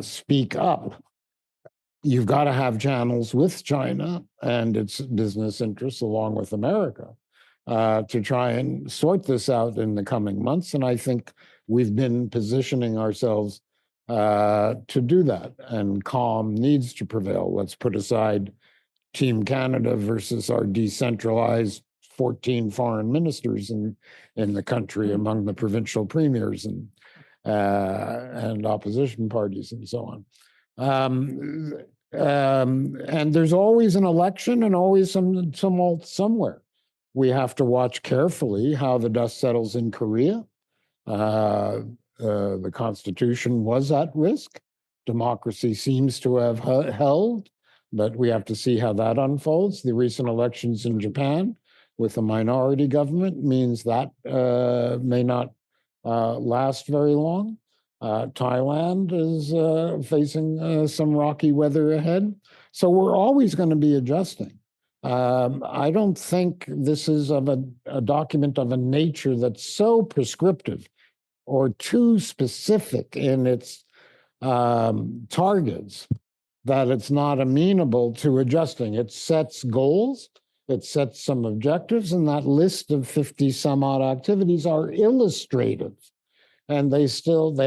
speak up. You've got to have channels with China and its business interests along with America to try and sort this out in the coming months. And I think we've been positioning ourselves to do that. And calm needs to prevail. Let's put aside Team Canada versus our decentralized 14 foreign ministers in the country among the provincial premiers and opposition parties and so on. And there's always an election and always some tumult somewhere. We have to watch carefully how the dust settles in Korea. The Constitution was at risk. Democracy seems to have held, but we have to see how that unfolds. The recent elections in Japan with a minority government means that may not last very long. Thailand is facing some rocky weather ahead. So we're always going to be adjusting. I don't think this is of a document of a nature that's so prescriptive or too specific in its targets that it's not amenable to adjusting. It sets goals, it sets some objectives, and that list of 50 some odd activities are illustrative. And they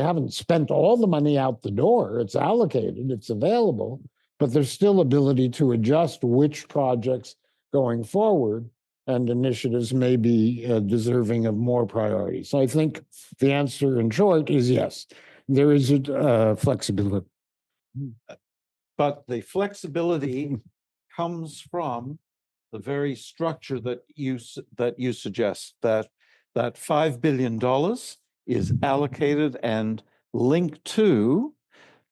haven't spent all the money out the door. It's allocated, it's available, but there's still ability to adjust which projects going forward and initiatives may be deserving of more priority. So I think the answer in short is yes, there is flexibility.
But the flexibility comes from the very structure that you suggest, that $5 billion is allocated and linked to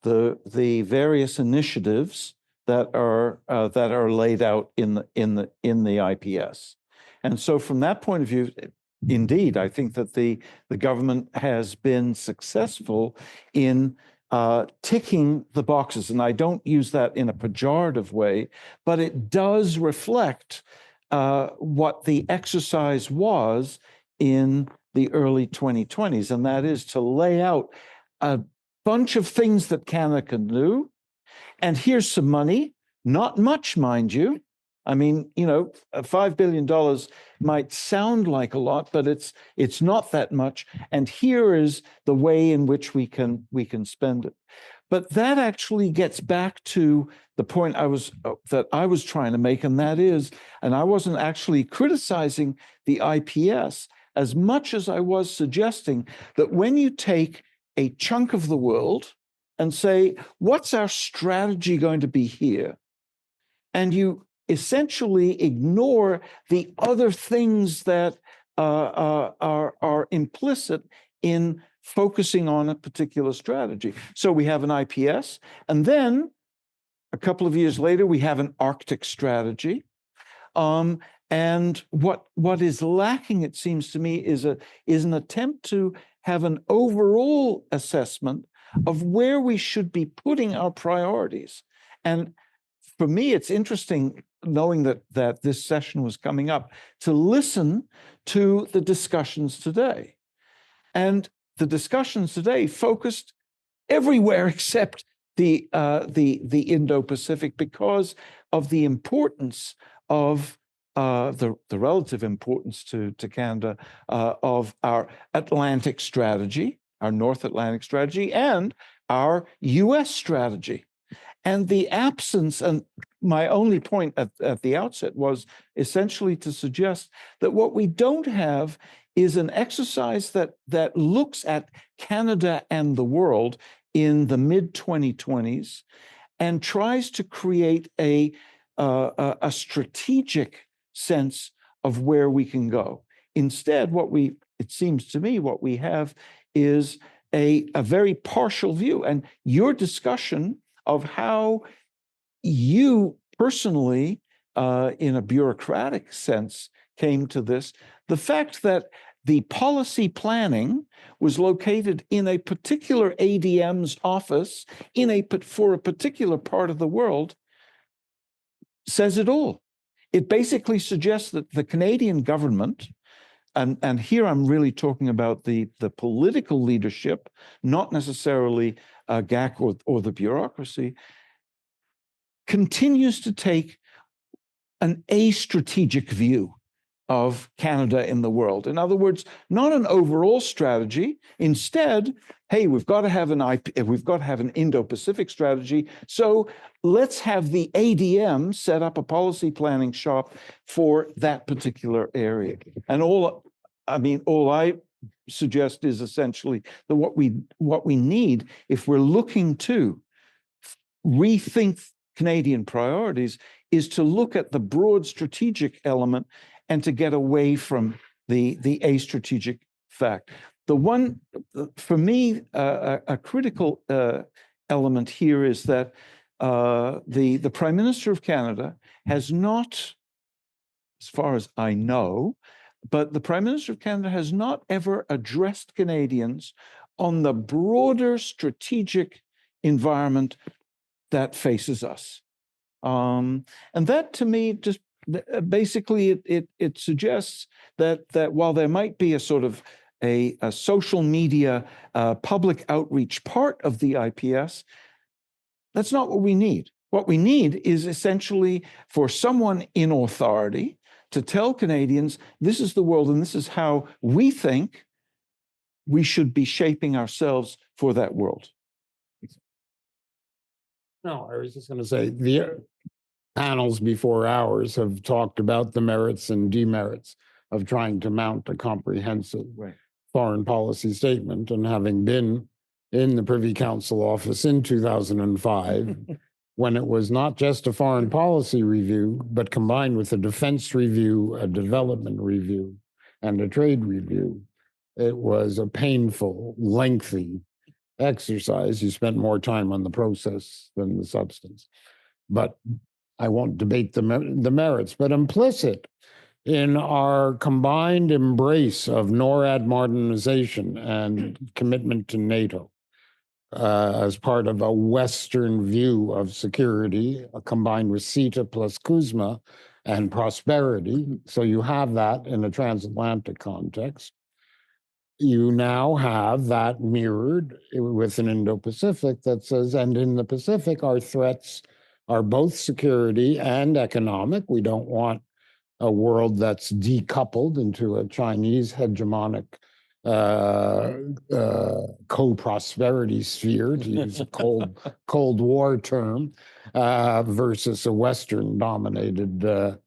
the various initiatives that are laid out in the IPS. And so from that point of view, indeed, I think that the government has been successful in ticking the boxes. And I don't use that in a pejorative way, but it does reflect what the exercise was in the early 2020s, and that is to lay out a bunch of things that Canada can do. And here's some money, not much, mind you. I mean, $5 billion might sound like a lot, but it's not that much. And here is the way in which we can spend it. But that actually gets back to the point that I was trying to make, and that is, and I wasn't actually criticizing the IPS as much as I was suggesting that when you take a chunk of the world and say, what's our strategy going to be here? And you essentially ignore the other things that are implicit in focusing on a particular strategy. So we have an IPS, and then a couple of years later, we have an Arctic strategy. And what is lacking, it seems to me, is an attempt to have an overall assessment of where we should be putting our priorities. And for me, it's interesting, knowing that this session was coming up, to listen to the discussions today. And the discussions today focused everywhere except the Indo-Pacific because of the importance of the relative importance to Canada of our Atlantic strategy, our North Atlantic strategy, and our US strategy. And the absence, and my only point at the outset was essentially to suggest that what we don't have is an exercise that looks at Canada and the world in the mid-2020s and tries to create a strategic sense of where we can go. Instead, it seems to me, what we have is a very partial view. And your discussion of how you personally, in a bureaucratic sense, came to this, the fact that the policy planning was located in a particular ADM's office for a particular part of the world says it all. It basically suggests that the Canadian government, and here I'm really talking about the political leadership, not necessarily GAC or the bureaucracy, continues to take an astrategic view of Canada in the world. In other words, not an overall strategy. Instead, hey, we've got to have an Indo-Pacific strategy. So let's have the ADM set up a policy planning shop for that particular area. And all I suggest is essentially that what we need, if we're looking to rethink Canadian priorities, is to look at the broad strategic element and to get away from the astrategic fact. The one, for me, a critical element here is that the Prime Minister of Canada has not, as far as I know, but the Prime Minister of Canada has not ever addressed Canadians on the broader strategic environment that faces us. And that, to me, just basically it suggests that while there might be a sort of a social media public outreach part of the IPS, that's not what we need. What we need is essentially for someone in authority to tell Canadians, this is the world and this is how we think we should be shaping ourselves for that world.
No, I was just going to say the panels before ours have talked about the merits and demerits of trying to mount a comprehensive foreign policy statement. And having been in the Privy Council office in 2005, when it was not just a foreign policy review, but combined with a defense review, a development review, and a trade review, it was a painful, lengthy exercise. You spent more time on the process than the substance. But I won't debate the merits, but implicit in our combined embrace of NORAD modernization and commitment to NATO as part of a Western view of security, combined with CETA plus CUSMA and prosperity. So you have that in a transatlantic context. You now have that mirrored with an Indo-Pacific that says, and in the Pacific, our threats are both security and economic. We don't want a world that's decoupled into a Chinese hegemonic co-prosperity sphere, to use a Cold War term, versus a Western-dominated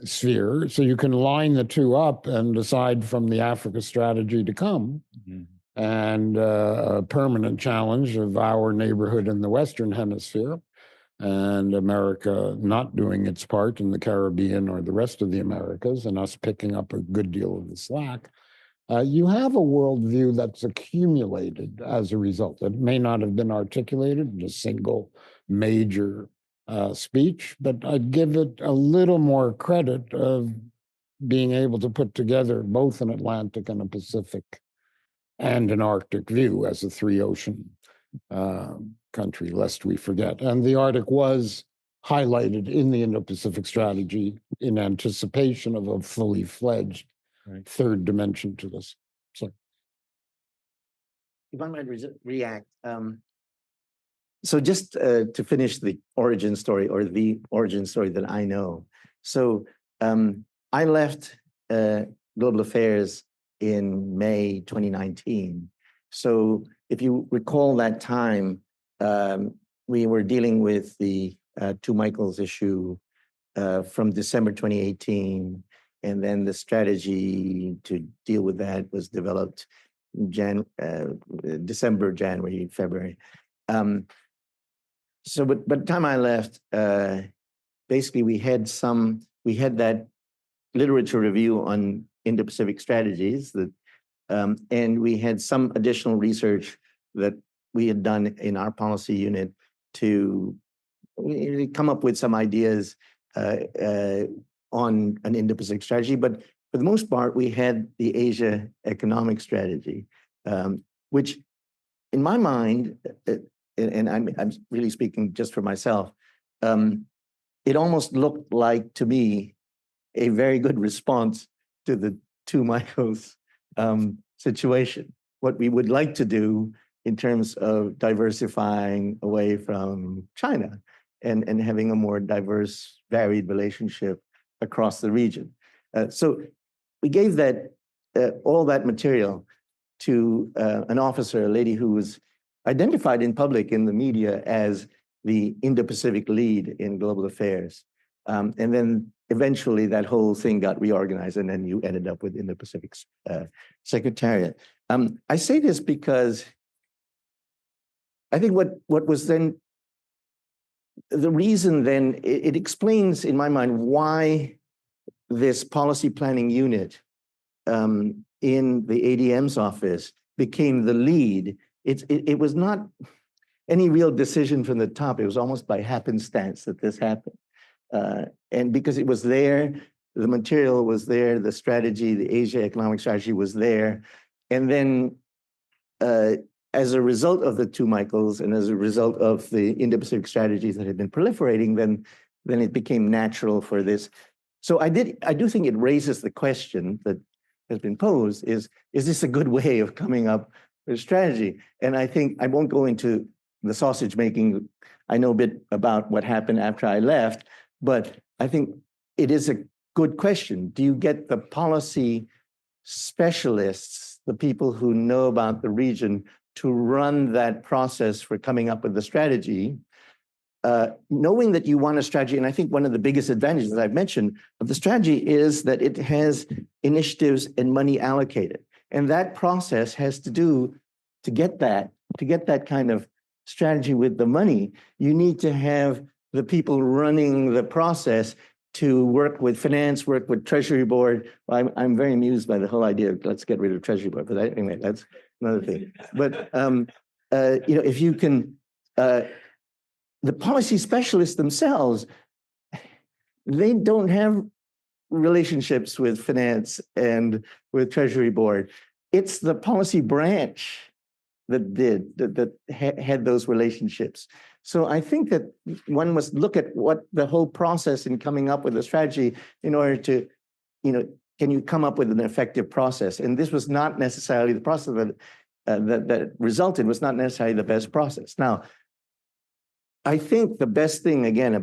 sphere. So you can line the two up and decide from the Africa strategy to come, and a permanent challenge of our neighborhood in the Western Hemisphere, and America not doing its part in the Caribbean or the rest of the Americas, and us picking up a good deal of the slack. You have a worldview that's accumulated as a result. It may not have been articulated in a single major speech, but I'd give it a little more credit of being able to put together both an Atlantic and a Pacific and an Arctic view as a three-ocean country, lest we forget. And the Arctic was highlighted in the Indo-Pacific strategy in anticipation of a fully fledged third dimension to this. So,
if I might react, so just to finish the origin story, or the origin story that I know. So I left Global Affairs in May 2019. So if you recall that time, we were dealing with the Two Michaels issue from December 2018. And then the strategy to deal with that was developed December, January, February. So, but by the time I left, basically we had that literature review on Indo-Pacific strategies that, and we had some additional research that we had done in our policy unit to come up with some ideas on an Indo-Pacific strategy, but for the most part, we had the Asia economic strategy, which in my mind, and I'm really speaking just for myself, it almost looked like to me a very good response to the two Michaels situation. What we would like to do in terms of diversifying away from China and having a more diverse, varied relationship across the region. So we gave that all that material to an officer, a lady who was identified in public in the media as the Indo-Pacific lead in global affairs. And then eventually that whole thing got reorganized, and then you ended up with Indo-Pacific Secretariat. I say this because I think what was then, the reason then, it explains in my mind why this policy planning unit in the ADM's office became the lead. It was not any real decision from the top. It was almost by happenstance that this happened. And because it was there, the material was there, the strategy, the Asia economic strategy was there. And then as a result of the two Michaels and as a result of the Indo-Pacific strategies that had been proliferating, then it became natural for this. So I do think it raises the question that has been posed is this a good way of coming up with a strategy? And I think I won't go into the sausage making. I know a bit about what happened after I left, but I think it is a good question. Do you get the policy specialists, the people who know about the region, to run that process for coming up with the strategy, knowing that you want a strategy? And I think one of the biggest advantages, as I've mentioned, of the strategy is that it has initiatives and money allocated. And that process has to do, to get that kind of strategy with the money, you need to have the people running the process to work with finance, work with Treasury Board. Well, I'm very amused by the whole idea of let's get rid of Treasury Board, but anyway, that's another thing. But if you can, the policy specialists themselves, they don't have relationships with finance and with Treasury Board. It's the policy branch that had those relationships. So I think that one must look at what the whole process in coming up with a strategy in order to, can you come up with an effective process? And this was not necessarily the process that resulted, was not necessarily the best process. Now, I think the best thing, again,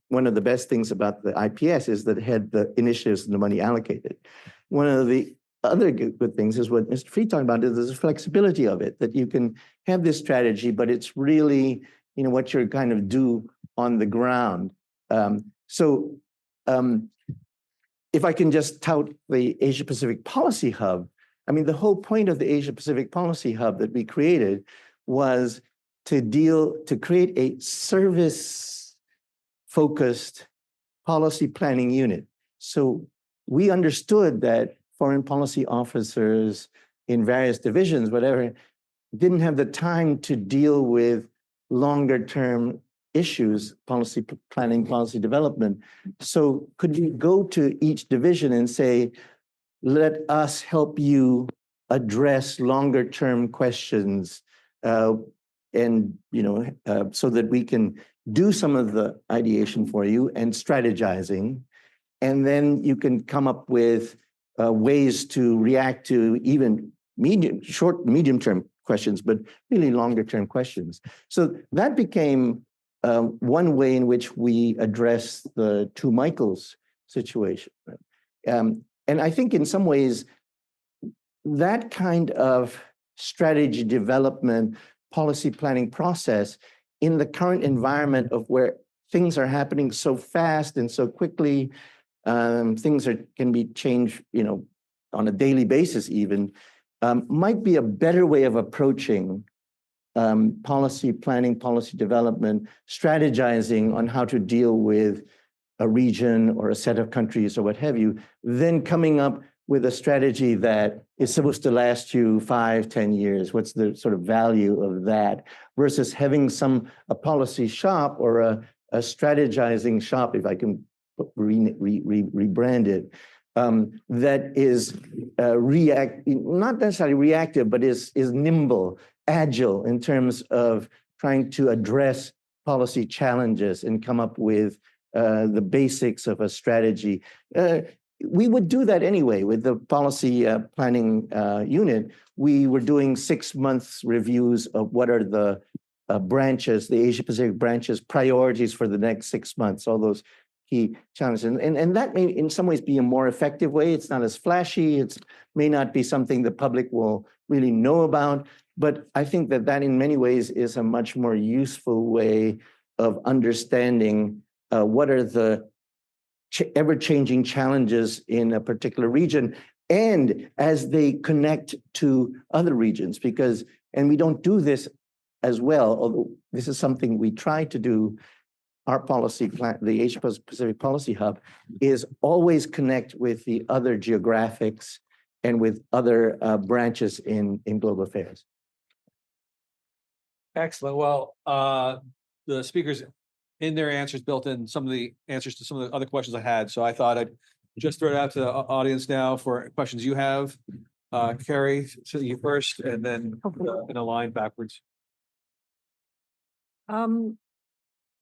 one of the best things about the IPS is that it had the initiatives and the money allocated. One of the other good things is what Mr. Freed talked about, is the flexibility of it, that you can have this strategy, but it's really, what you're kind of do on the ground. So if I can just tout the Asia Pacific Policy Hub, I mean, the whole point of the Asia Pacific Policy Hub that we created was to create a service-focused policy planning unit. So we understood that foreign policy officers in various divisions, whatever, didn't have the time to deal with longer-term issues, policy planning, policy development. So could you go to each division and say, let us help you address longer-term questions, so that we can do some of the ideation for you and strategizing, and then you can come up with ways to react to even medium-term questions, but really longer-term questions. So that became one way in which we address the two Michaels situation. And I think in some ways, that kind of strategy development, policy planning process in the current environment of where things are happening so fast and so quickly, things can be changed, on a daily basis even, might be a better way of approaching policy planning, policy development, strategizing on how to deal with a region or a set of countries or what have you, then coming up with a strategy that is supposed to last you 5-10 years. What's the sort of value of that versus having a policy shop or a strategizing shop, if I can rebrand it, that is not necessarily reactive, but is nimble, agile in terms of trying to address policy challenges and come up with the basics of a strategy. We would do that anyway with the policy planning unit. We were doing 6 months reviews of what are the branches, the Asia Pacific branches, priorities for the next 6 months, all those key challenges. And that may in some ways be a more effective way. It's not as flashy. It may not be something the public will really know about, but I think that in many ways is a much more useful way of understanding what are the ever-changing challenges in a particular region, and as they connect to other regions, and we don't do this as well, although this is something we try to do. Our policy plan, the Asia Pacific Policy Hub, is always connect with the other geographics and with other branches in global affairs.
Excellent. Well, the speakers in their answers built in some of the answers to some of the other questions I had. So I thought I'd just throw it out to the audience now for questions you have. Carrie, so you first, and then in a line backwards.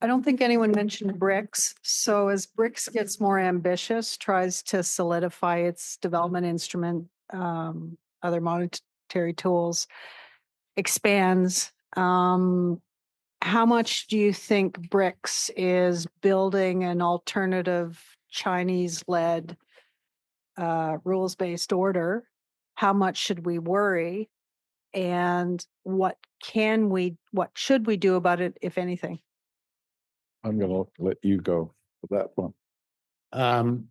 I don't think anyone mentioned BRICS. So as BRICS gets more ambitious, tries to solidify its development instrument, other monetary tools, expands, how much do you think BRICS is building an alternative Chinese-led rules-based order? How much should we worry? And what should we do about it, if anything?
I'm going to let you go for that one.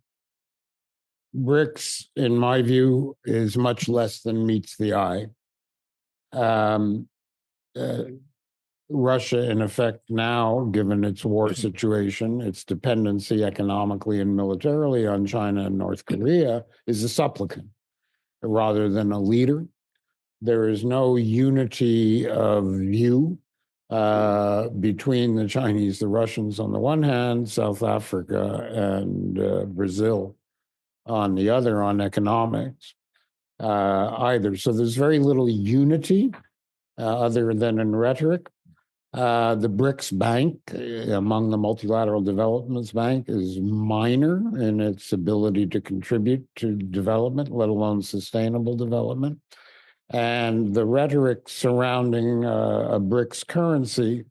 BRICS, in my view, is much less than meets the eye. Russia, in effect, now, given its war situation, its dependency economically and militarily on China and North Korea, is a supplicant rather than a leader. There is no unity of view between the Chinese, the Russians on the one hand, South Africa and Brazil on the other on economics either. So there's very little unity other than in rhetoric. The BRICS Bank, among the Multilateral Development Bank, is minor in its ability to contribute to development, let alone sustainable development. And the rhetoric surrounding a BRICS currency,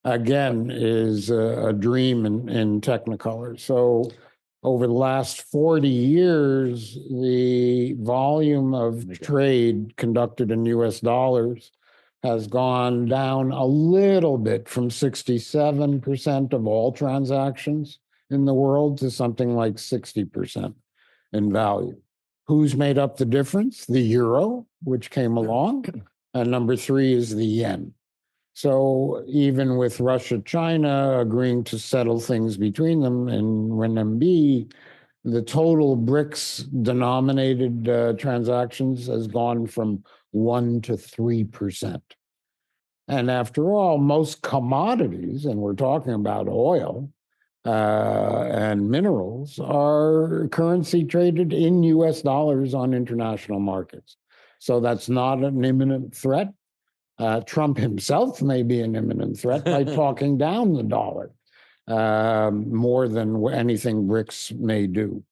again, is a dream in Technicolor. So over the last 40 years, the volume of trade conducted in US dollars has gone down a little bit from 67% of all transactions in the world to something like 60% in value. Who's made up the difference? The euro, which came along, and number 3 is the yen. So even with Russia, China agreeing to settle things between them in renminbi, the total BRICS denominated transactions has gone from 1 to 3%. And after all, most commodities, and we're talking about oil and minerals, are currency traded in US dollars on international markets. So that's not an imminent threat. Trump himself may be an imminent threat by talking down the dollar more than anything BRICS may do.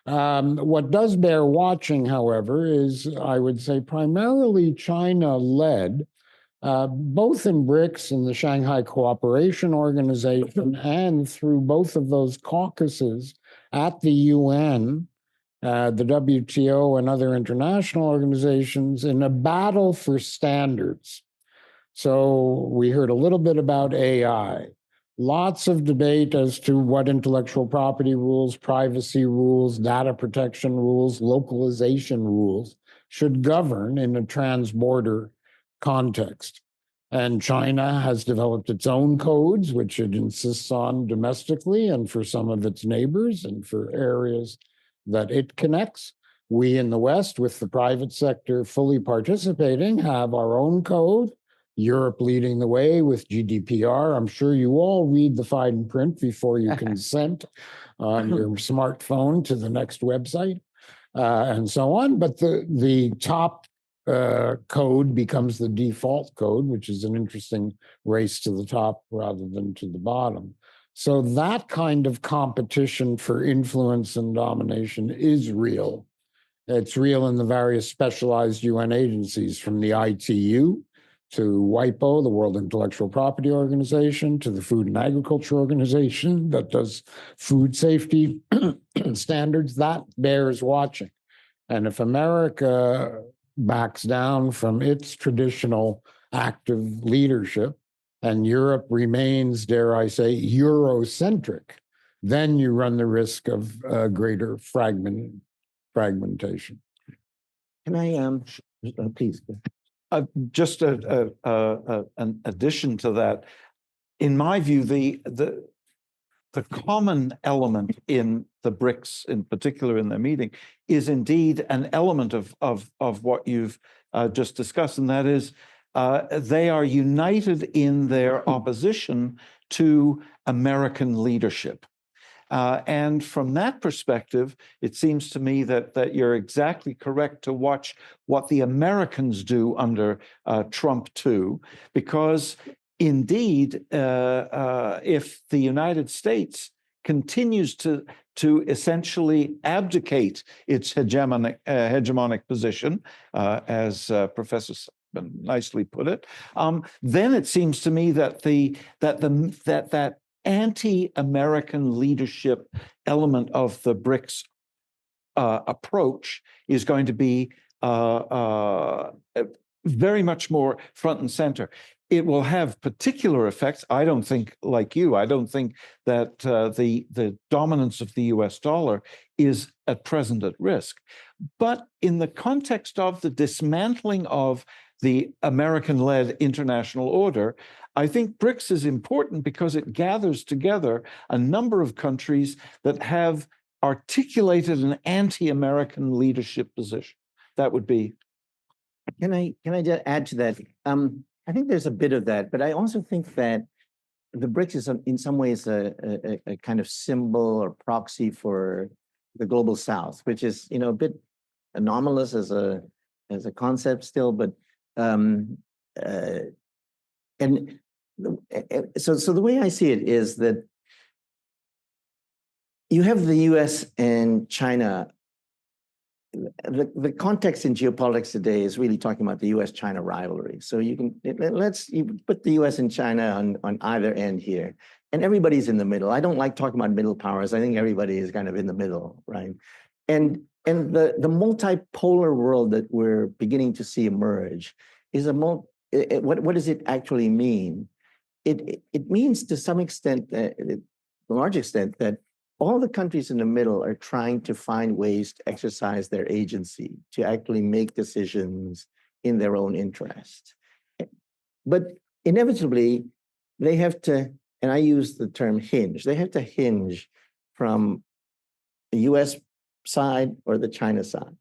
What does bear watching, however, is, I would say, primarily China-led, both in BRICS and the Shanghai Cooperation Organization, and through both of those caucuses at the UN, the WTO, and other international organizations in a battle for standards. So we heard a little bit about AI. Lots of debate as to what intellectual property rules, privacy rules, data protection rules, localization rules should govern in a trans-border context. And China has developed its own codes, which it insists on domestically and for some of its neighbors and for areas that it connects. We in the West, with the private sector fully participating, have our own code. Europe leading the way with GDPR. I'm sure you all read the fine print before you consent on your smartphone to the next website. and so on. But the top code becomes the default code, which is an interesting race to the top rather than to the bottom. So that kind of competition for influence and domination is real. It's real in the various specialized UN agencies, from the ITU to WIPO, the World Intellectual Property Organization, to the Food and Agriculture Organization that does food safety standards. That bears watching. And if America backs down from its traditional active leadership and Europe remains, dare I say, Eurocentric, then you run the risk of greater fragmentation.
Can I, please? Just an addition to that. In my view, the common element in the BRICS, in particular in their meeting, is indeed an element of what you've just discussed, and that is they are united in their opposition to American leadership. And from that perspective, it seems to me that you're exactly correct to watch what the Americans do under Trump too, because indeed, if the United States continues to essentially abdicate its hegemonic position, as Professor nicely put it, then it seems to me that that anti-American leadership element of the BRICS approach is going to be very much more front and center. It will have particular effects. I don't think, like you, I don't think that the dominance of the US dollar is at present at risk. But in the context of the dismantling of the American-led international order, I think BRICS is important because it gathers together a number of countries that have articulated an anti-American leadership position. That would be.
Can I just add to that? I think there's a bit of that, but I also think that the BRICS is in some ways a kind of symbol or proxy for the global South, which is, a bit anomalous as a concept still, but so the way I see it is that you have the US and China. The context in geopolitics today is really talking about the US-China rivalry. So you put the US and China on either end here, and everybody's in the middle. I don't like talking about middle powers. I think everybody is kind of in the middle, right? And the multipolar world that we're beginning to see emerge is what does it actually mean? It means to some extent, a large extent, that all the countries in the middle are trying to find ways to exercise their agency, to actually make decisions in their own interest. But inevitably, they have to, and I use the term hinge, they have to hinge from the US side or the China side.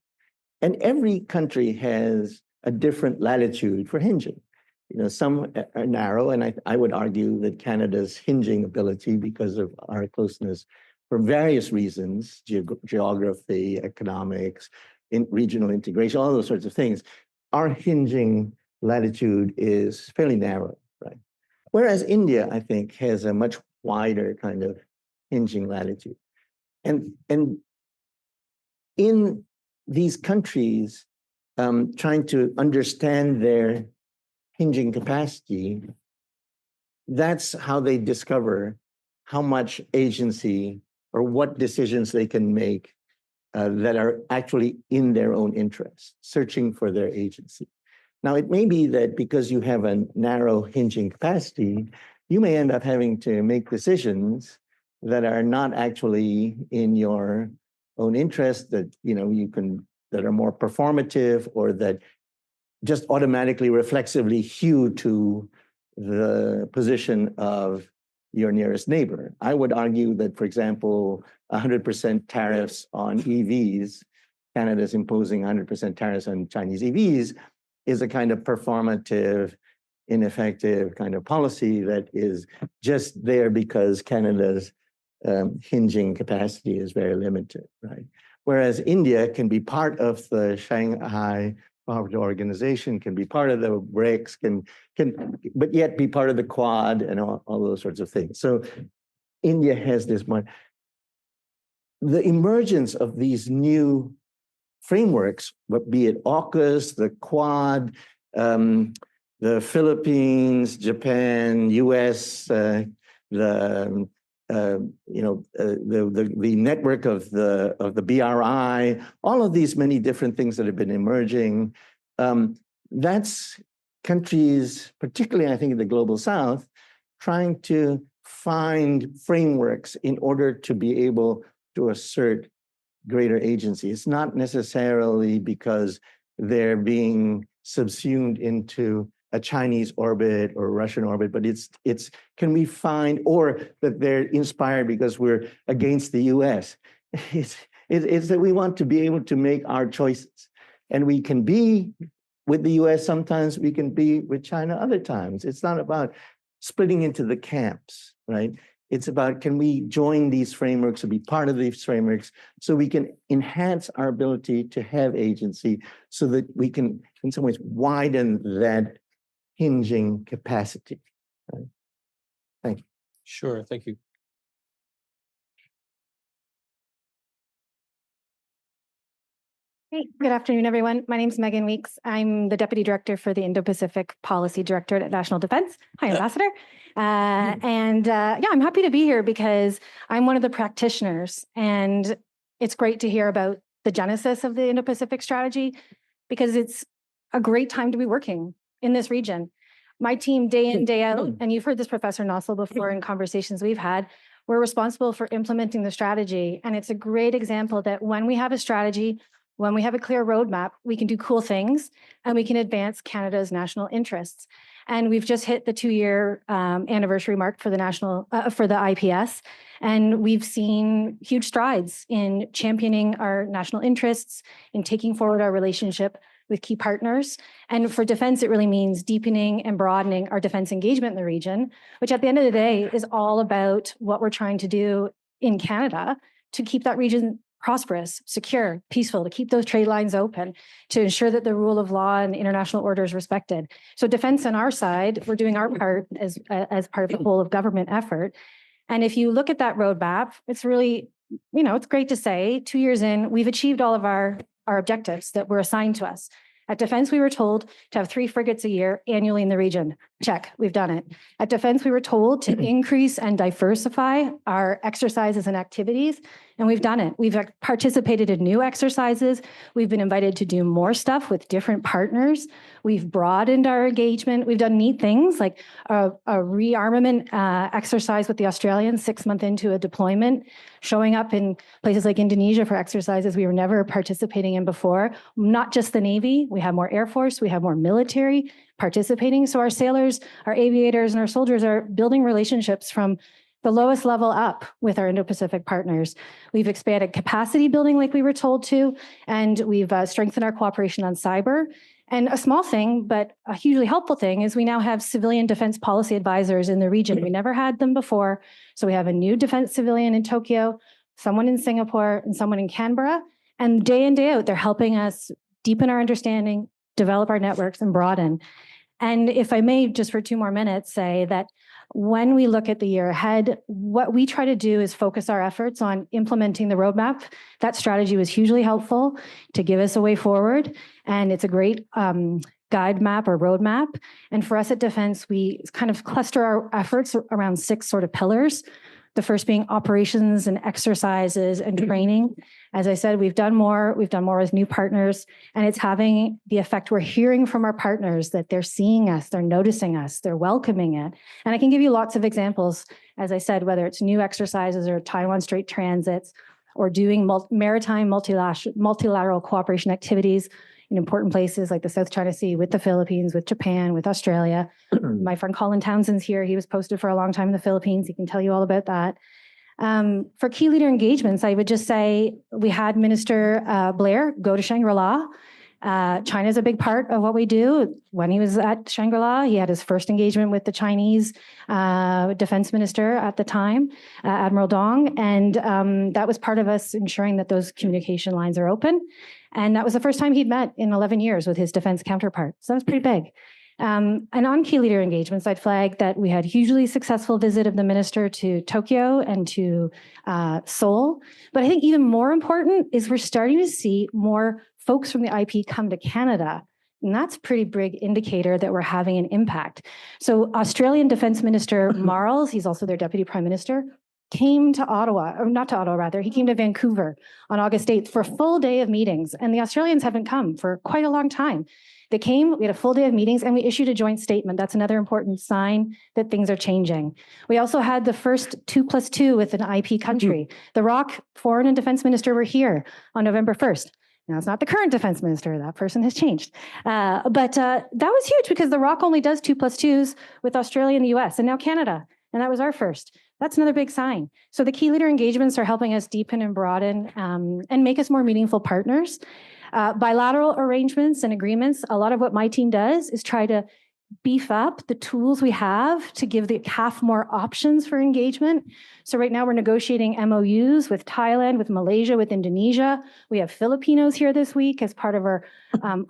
And every country has a different latitude for hinging. Some are narrow, and I would argue that Canada's hinging ability, because of our closeness, for various reasons, geography, economics, regional integration, all those sorts of things, our hinging latitude is fairly narrow, right? Whereas India, I think, has a much wider kind of hinging latitude. And in these countries, trying to understand their hinging capacity, that's how they discover how much agency or what decisions they can make that are actually in their own interest, searching for their agency. Now, it may be that because you have a narrow hinging capacity, you may end up having to make decisions that are not actually in your own interest, that that are more performative, or that just automatically reflexively hew to the position of your nearest neighbor. I would argue that, for example, 100% tariffs on EVs, Canada's imposing 100% tariffs on Chinese EVs, is a kind of performative, ineffective kind of policy that is just there because Canada's hinging capacity is very limited, right? whereas India can be part of the Shanghai Cooperation Organization, can be part of the BRICS, but yet be part of the Quad and all those sorts of things. So India has this one. The emergence of these new frameworks, be it AUKUS, the Quad, the Philippines, Japan, US, the network of the BRI, all of these many different things that have been emerging. That's countries, particularly I think in the global South, trying to find frameworks in order to be able to assert greater agency. It's not necessarily because they're being subsumed into a Chinese orbit or a Russian orbit, but it's can we find, or that they're inspired because we're against the US. It's that we want to be able to make our choices. And we can be with the US sometimes, we can be with China other times. It's not about splitting into the camps, right? It's about, can we join these frameworks or be part of these frameworks so we can enhance our ability to have agency so that we can, in some ways, widen that hinging capacity. Right? Thank you.
Sure, thank you.
Hey, good afternoon, everyone. My name is Megan Weeks. I'm the Deputy Director for the Indo-Pacific Policy Directorate at National Defense. Hi, Ambassador. Yeah, I'm happy to be here because I'm one of the practitioners, and it's great to hear about the genesis of the Indo-Pacific strategy because it's a great time to be working in this region. My team, day in, day out, and you've heard this, Professor Nossel, before in conversations we've had, we're responsible for implementing the strategy. And it's a great example that when we have a strategy, when we have a clear roadmap, we can do cool things and we can advance Canada's national interests. And we've just hit the 2-year anniversary mark for the for the IPS, and we've seen huge strides in championing our national interests, in taking forward our relationship with key partners. And for defense, it really means deepening and broadening our defense engagement in the region, which at the end of the day is all about what we're trying to do in Canada to keep that region prosperous, secure, peaceful, to keep those trade lines open, to ensure that the rule of law and international order is respected. So defense on our side, we're doing our part as part of the whole of government effort. And if you look at that roadmap, it's really, it's great to say 2 years in, we've achieved all of our objectives that were assigned to us. At Defense, we were told to have 3 frigates a year annually in the region. Check, we've done it. At Defense, we were told to increase and diversify our exercises and activities, and we've done it. We've participated in new exercises. We've been invited to do more stuff with different partners. We've broadened our engagement. We've done neat things like a rearmament exercise with the Australians 6 months into a deployment, showing up in places like Indonesia for exercises we were never participating in before. Not just the Navy, we have more Air Force, we have more military participating. So our sailors, our aviators, and our soldiers are building relationships from the lowest level up with our Indo-Pacific partners. We've expanded capacity building like we were told to, and we've strengthened our cooperation on cyber. And a small thing, but a hugely helpful thing, is we now have civilian defense policy advisors in the region. We never had them before. So we have a new defense civilian in Tokyo, someone in Singapore, and someone in Canberra. And day in, day out, they're helping us deepen our understanding, develop our networks, and broaden. And if I may, just for 2 more minutes, say that when we look at the year ahead, what we try to do is focus our efforts on implementing the roadmap. That strategy was hugely helpful to give us a way forward, and it's a great guide map or roadmap. And for us at Defense, we kind of cluster our efforts around 6 sort of pillars. The first being operations and exercises and training. As I said, we've done more with new partners, and it's having the effect we're hearing from our partners that they're seeing us, they're noticing us, they're welcoming it. And I can give you lots of examples, as I said, whether it's new exercises or Taiwan Strait transits or doing maritime multilateral cooperation activities in important places like the South China Sea with the Philippines, with Japan, with Australia. My friend Colin Townsend's here. He was posted for a long time in the Philippines. He can tell you all about that. For key leader engagements, I would just say we had Minister Blair go to Shangri-La China is a big part of what we do. When he was at Shangri-La, he had his first engagement with the Chinese defense minister at the time, Admiral Dong, and that was part of us ensuring that those communication lines are open. And that was the first time he'd met in 11 years with his defense counterpart. So that was pretty big. And on key leader engagements, I'd flag that we had hugely successful visit of the minister to Tokyo and to Seoul. But I think even more important is we're starting to see more folks from the IP come to Canada. And that's a pretty big indicator that we're having an impact. So Australian Defense Minister Marles, he's also their Deputy Prime Minister, came to Ottawa, or not to Ottawa rather, he came to Vancouver on August 8th for a full day of meetings. And the Australians haven't come for quite a long time. They came, we had a full day of meetings, and we issued a joint statement. That's another important sign that things are changing. We also had the first 2+2 with an IP country. The ROC Foreign and Defense Minister were here on November 1st. Now, it's not the current defense minister. That person has changed. But that was huge because the ROC only does 2+2s with Australia and the US, and now Canada. And that was our first. That's another big sign. So the key leader engagements are helping us deepen and broaden and make us more meaningful partners. Bilateral arrangements and agreements, a lot of what my team does is try to beef up the tools we have to give the CAF more options for engagement. So right now we're negotiating MOUs with Thailand, with Malaysia, with Indonesia. We have Filipinos here this week as part of our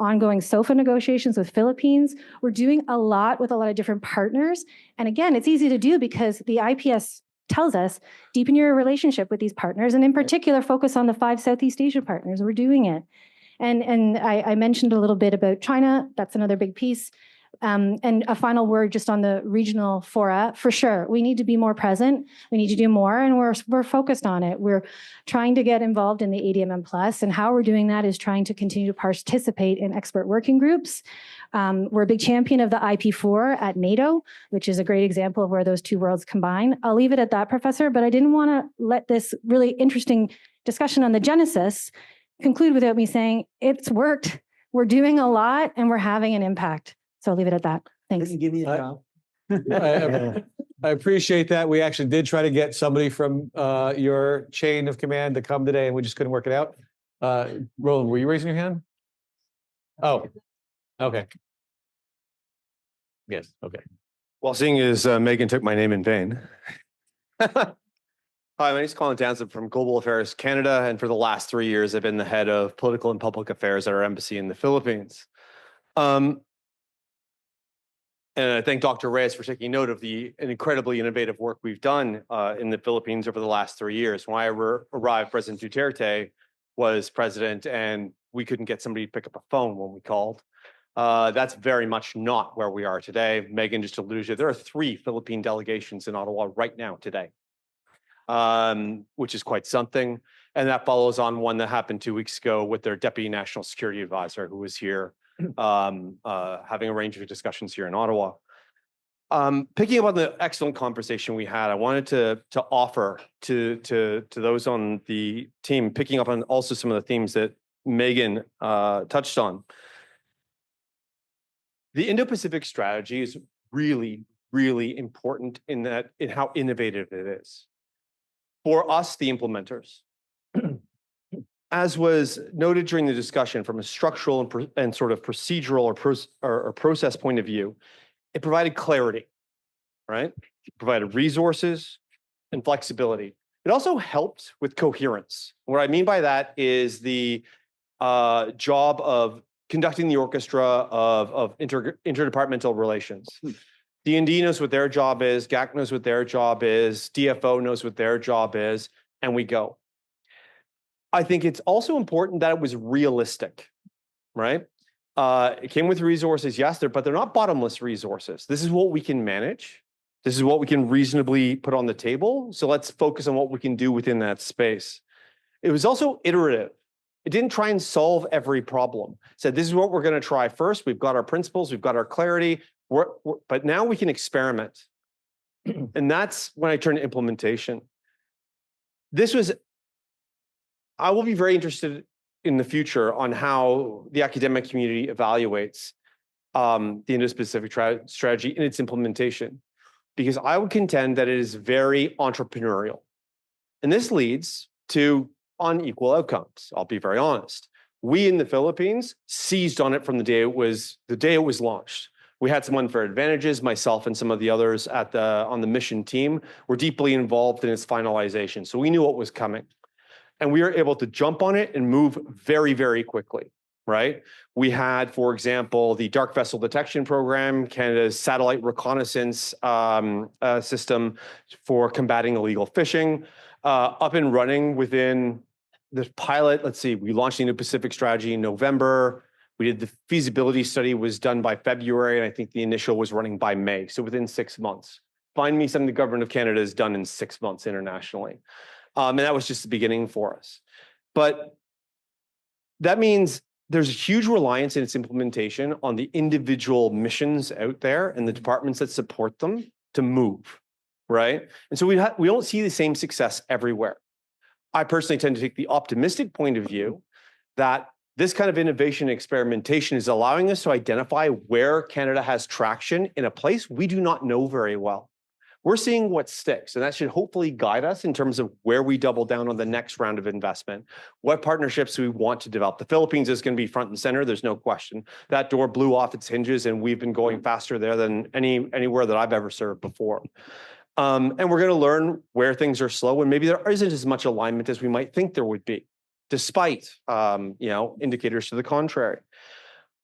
ongoing SOFA negotiations with Philippines. We're doing a lot with a lot of different partners. And again, it's easy to do because the IPS tells us, deepen your relationship with these partners, and in particular, focus on the 5 Southeast Asian partners. We're doing it. And I mentioned a little bit about China. That's another big piece. And a final word just on the regional fora. For sure, we need to be more present. We need to do more, and we're focused on it. We're trying to get involved in the ADMM Plus, and how we're doing that is trying to continue to participate in expert working groups. We're a big champion of the IP4 at NATO, which is a great example of where those two worlds combine. I'll leave it at that, Professor, but I didn't want to let this really interesting discussion on the Genesis conclude without me saying it's worked. We're doing a lot, and we're having an impact. So I'll leave it at that. Thanks.
Give me a job.
I appreciate that. We actually did try to get somebody from your chain of command to come today, and we just couldn't work it out. Roland, were you raising your hand? Oh, okay. Yes, okay.
Well, seeing as Megan took my name in vain. Hi, my name is Colin Townsend from Global Affairs Canada, and for the last 3 years, I've been the head of political and public affairs at our embassy in the Philippines. And I thank Dr. Reyes for taking note of the incredibly innovative work we've done in the Philippines over the last 3 years. When I arrived, President Duterte was president, and we couldn't get somebody to pick up a phone when we called. That's very much not where we are today. Megan just alluded to, there are 3 Philippine delegations in Ottawa right now today, which is quite something. And that follows on one that happened 2 weeks ago with their Deputy National Security Advisor, who was here having a range of discussions here in Ottawa. Picking up on the excellent conversation we had, I wanted to offer to those on the team, picking up on also some of the themes that Megan touched on. The Indo-Pacific strategy is really, really important in how innovative it is. For us, the implementers, as was noted during the discussion from a structural and sort of procedural or process point of view, it provided clarity, right? It provided resources and flexibility. It also helped with coherence. What I mean by that is the job of conducting the orchestra of interdepartmental relations. D&D knows what their job is, GAC knows what their job is, DFO knows what their job is, and we go. I think it's also important that it was realistic, right? It came with resources, yes, but they're not bottomless resources. This is what we can manage. This is what we can reasonably put on the table. So let's focus on what we can do within that space. It was also iterative. It didn't try and solve every problem. It said, this is what we're going to try first. We've got our principles. We've got our clarity. But now we can experiment. And that's when I turn to implementation. I will be very interested in the future on how the academic community evaluates the Indo-Pacific strategy in its implementation, because I would contend that it is very entrepreneurial. And this leads to unequal outcomes, I'll be very honest. We in the Philippines seized on it from the day it was launched. We had some unfair advantages. Myself and some of the others on the mission team were deeply involved in its finalization. So we knew what was coming. And we were able to jump on it and move very, very quickly, right? We had, for example, the Dark Vessel Detection Program, Canada's satellite reconnaissance system for combating illegal fishing, up and running within the pilot. Let's see, we launched the Indo-Pacific strategy in November. We did the feasibility study was done by February, and I think the initial was running by May. So within 6 months. Find me something the government of Canada has done in 6 months internationally. And that was just the beginning for us. But that means there's a huge reliance in its implementation on the individual missions out there and the departments that support them to move, right? And so we don't see the same success everywhere. I personally tend to take the optimistic point of view that this kind of innovation and experimentation is allowing us to identify where Canada has traction in a place we do not know very well. We're seeing what sticks, and that should hopefully guide us in terms of where we double down on the next round of investment, what partnerships we want to develop. The Philippines is going to be front and center, there's no question. That door blew off its hinges, and we've been going faster there than anywhere that I've ever served before. And we're going to learn where things are slow, and maybe there isn't as much alignment as we might think there would be, despite indicators to the contrary.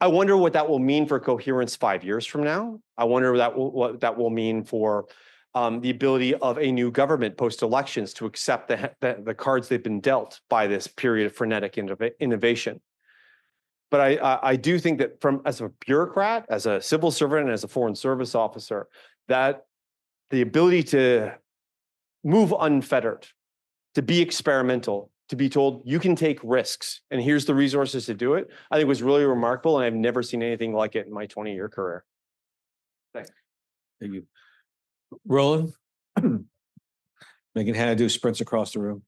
I wonder what that will mean for coherence 5 years from now. I wonder what that will mean for the ability of a new government post-elections to accept the cards they've been dealt by this period of frenetic innovation. But I do think that as a bureaucrat, as a civil servant, and as a foreign service officer, that the ability to move unfettered, to be experimental, to be told you can take risks and here's the resources to do it, I think was really remarkable, and I've never seen anything like it in my 20-year career. Thanks.
Thank you. Roland? Megan Hannah sprints across the room.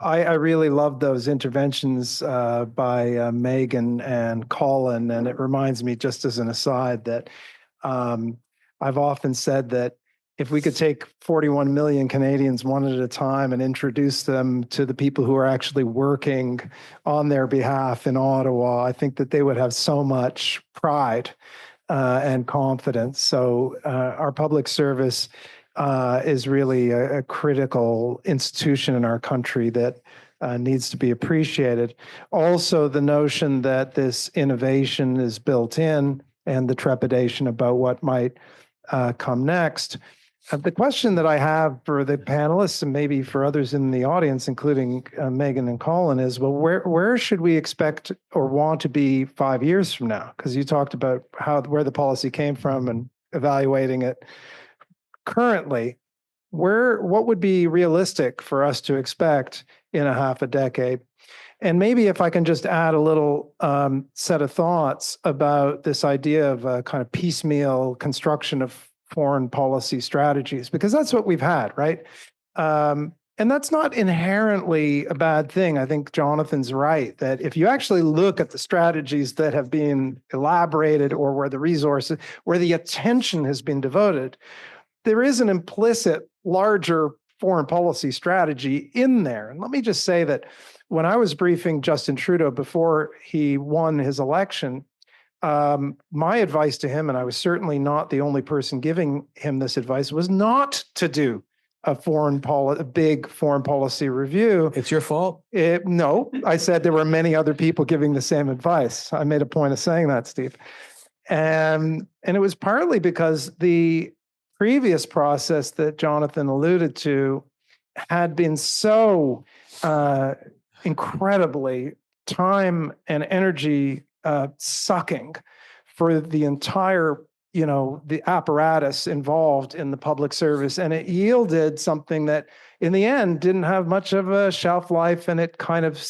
I really love those interventions by Megan and Colin, and it reminds me, just as an aside, that I've often said that if we could take 41 million Canadians one at a time and introduce them to the people who are actually working on their behalf in Ottawa, I think that they would have so much pride and confidence. So our public service is really a critical institution in our country that needs to be appreciated. Also, the notion that this innovation is built in and the trepidation about what might come next. The question that I have for the panelists and maybe for others in the audience, including Megan and Colin, is, well, where should we expect or want to be 5 years from now? Because you talked about where the policy came from and evaluating it currently. What would be realistic for us to expect in a half a decade? And maybe if I can just add a little set of thoughts about this idea of a kind of piecemeal construction of foreign policy strategies, because that's what we've had, right? And that's not inherently a bad thing. I think Jonathan's right, that if you actually look at the strategies that have been elaborated or where the resources, where the attention has been devoted, there is an implicit larger foreign policy strategy in there. And let me just say that when I was briefing Justin Trudeau before he won his election, my advice to him, and I was certainly not the only person giving him this advice, was not to do a big foreign policy review.
It's your fault?
No, I said there were many other people giving the same advice. I made a point of saying that, Steve. And it was partly because the previous process that Jonathan alluded to had been so incredibly time and energy sucking for the entire, the apparatus involved in the public service. And it yielded something that in the end didn't have much of a shelf life, and it kind of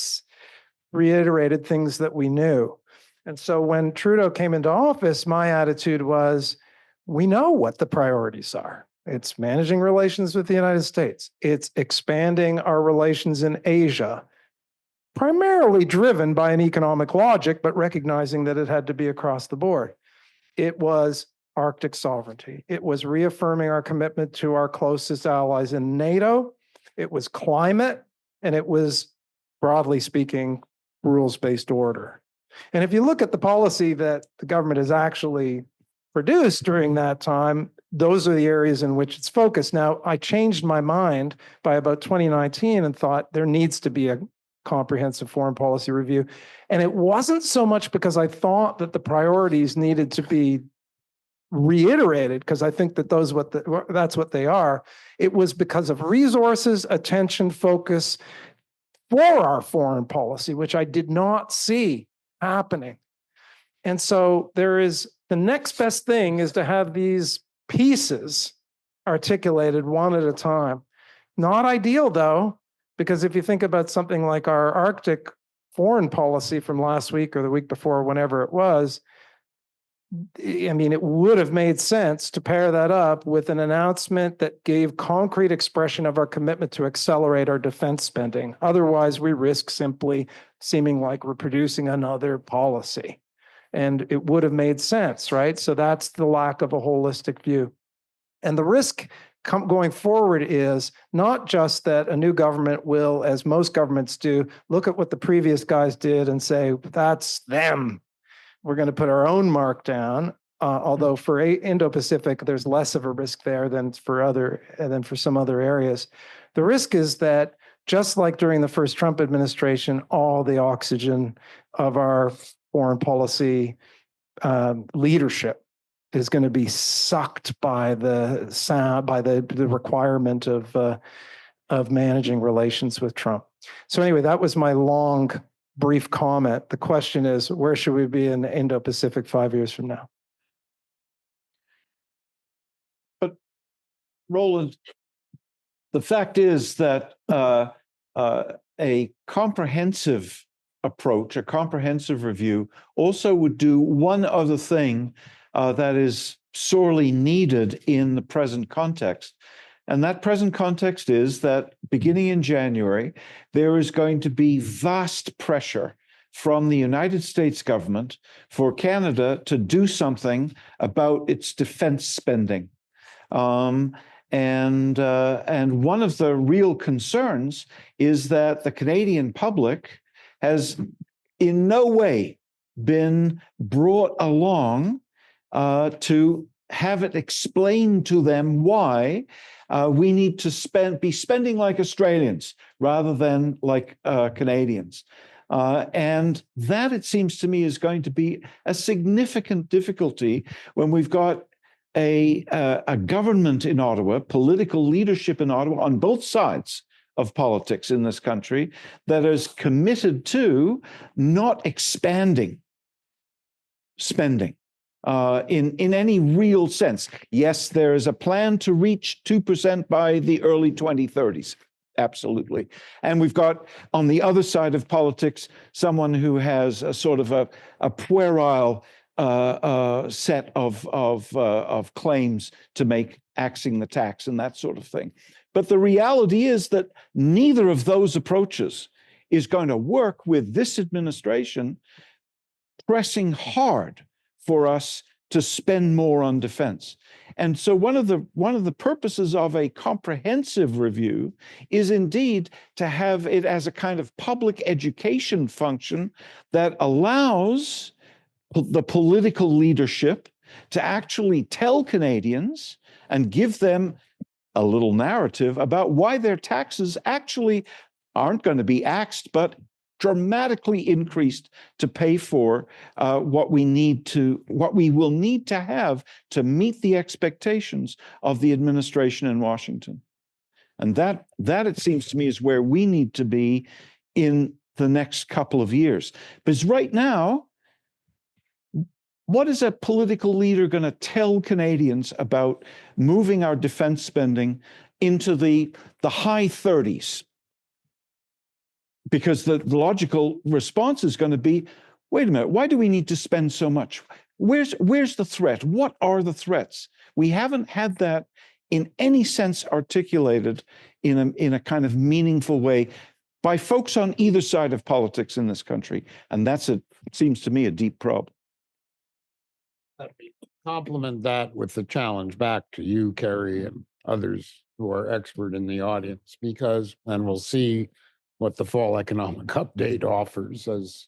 reiterated things that we knew. And so when Trudeau came into office, my attitude was, we know what the priorities are. It's managing relations with the United States. It's expanding our relations in Asia, primarily driven by an economic logic, but recognizing that it had to be across the board. It was Arctic sovereignty. It was reaffirming our commitment to our closest allies in NATO it was climate, and it was, broadly speaking, rules-based order. And if you look at the policy that the government has actually produced during that time, those are the areas in which it's focused. Now, I changed my mind by about 2019 and thought there needs to be a comprehensive foreign policy review. And it wasn't so much because I thought that the priorities needed to be reiterated, because I think that that's what they are. It was because of resources, attention, focus for our foreign policy, which I did not see happening. And so the next best thing is to have these pieces articulated one at a time. Not ideal, though, because if you think about something like our Arctic foreign policy from last week or the week before, whenever it was, I mean, it would have made sense to pair that up with an announcement that gave concrete expression of our commitment to accelerate our defense spending. Otherwise, we risk simply seeming like we're producing another policy. And it would have made sense, right? So that's the lack of a holistic view. And the risk going forward is not just that a new government will, as most governments do, look at what the previous guys did and say, that's them. We're going to put our own mark down. Although for Indo-Pacific, there's less of a risk there than for some other areas. The risk is that just like during the first Trump administration, all the oxygen of our foreign policy leadership is going to be sucked by the requirement of managing relations with Trump. So anyway, that was my long, brief comment. The question is, where should we be in the Indo-Pacific 5 years from now?
But Roland, the fact is that a comprehensive approach, a comprehensive review, also would do one other thing that is sorely needed in the present context. And that present context is that beginning in January, there is going to be vast pressure from the United States government for Canada to do something about its defense spending. And one of the real concerns is that the Canadian public has in no way been brought along to have it explained to them why we need to be spending like Australians rather than like Canadians. And that, it seems to me, is going to be a significant difficulty when we've got a government in Ottawa, political leadership in Ottawa on both sides of politics in this country that is committed to not expanding spending in any real sense. Yes, there is a plan to reach 2% by the early 2030s. Absolutely. And we've got on the other side of politics someone who has a sort of a puerile set of claims to make, axing the tax and that sort of thing. But the reality is that neither of those approaches is going to work with this administration pressing hard for us to spend more on defense. And so one of the purposes of a comprehensive review is indeed to have it as a kind of public education function that allows the political leadership to actually tell Canadians and give them a little narrative about why their taxes actually aren't going to be axed, but dramatically increased to pay for what we will need to have to meet the expectations of the administration in Washington. And that it seems to me is where we need to be in the next couple of years. Because right now, what is a political leader going to tell Canadians about moving our defense spending into the high 30s? Because the logical response is going to be, wait a minute, why do we need to spend so much? Where's the threat? What are the threats? We haven't had that in any sense articulated in a kind of meaningful way by folks on either side of politics in this country. And it seems to me, a deep problem.
Complement that with the challenge back to you, Kerry, and others who are expert in the audience, because, and we'll see what the fall economic update offers, as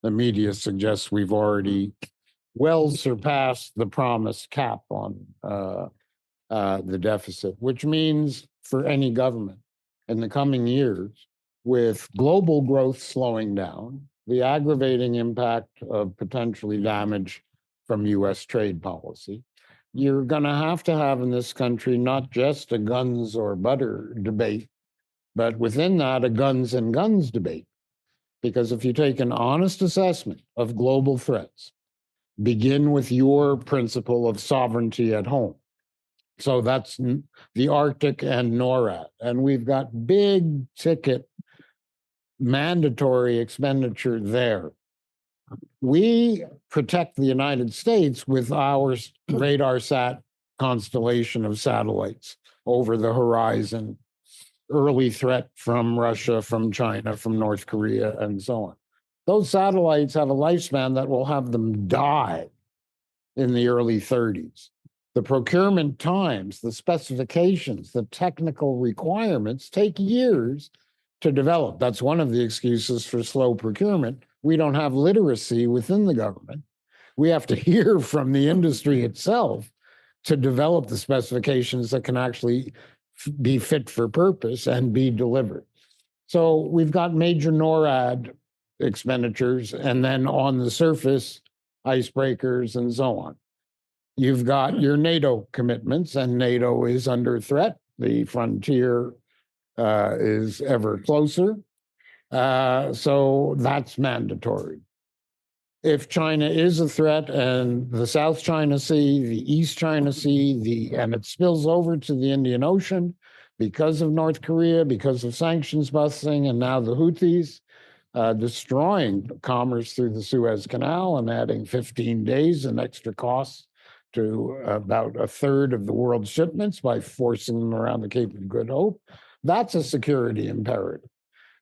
the media suggests we've already well surpassed the promised cap on the deficit, which means for any government in the coming years, with global growth slowing down, the aggravating impact of potentially damage from US trade policy, you're going to have in this country not just a guns or butter debate, but within that, a guns and guns debate. Because if you take an honest assessment of global threats, begin with your principle of sovereignty at home. So that's the Arctic and NORAD. And we've got big ticket mandatory expenditure there. We protect the United States with our RadarSat constellation of satellites over the horizon, early threat from Russia, from China, from North Korea, and so on. Those satellites have a lifespan that will have them die in the early 30s. The procurement times, the specifications, the technical requirements take years to develop. That's one of the excuses for slow procurement. We don't have literacy within the government. We have to hear from the industry itself to develop the specifications that can actually be fit for purpose and be delivered. So we've got major NORAD expenditures, and then on the surface, icebreakers and so on. You've got your NATO commitments, and NATO is under threat. The frontier is ever closer. So that's mandatory. If China is a threat, and the South China Sea, the East China Sea, and it spills over to the Indian Ocean because of North Korea, because of sanctions busting, and now the Houthis destroying commerce through the Suez Canal and adding 15 days and extra costs to about a third of the world's shipments by forcing them around the Cape of Good Hope. That's a security imperative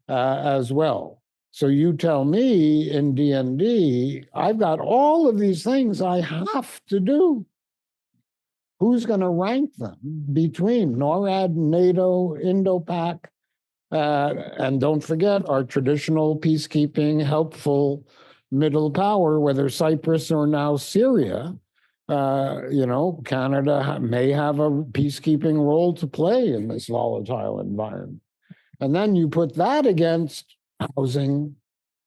as well. So you tell me in DND, I've got all of these things I have to do. Who's going to rank them between NORAD, NATO, Indo-Pac, and don't forget our traditional peacekeeping, helpful middle power, whether Cyprus or now Syria. Canada may have a peacekeeping role to play in this volatile environment. And then you put that against housing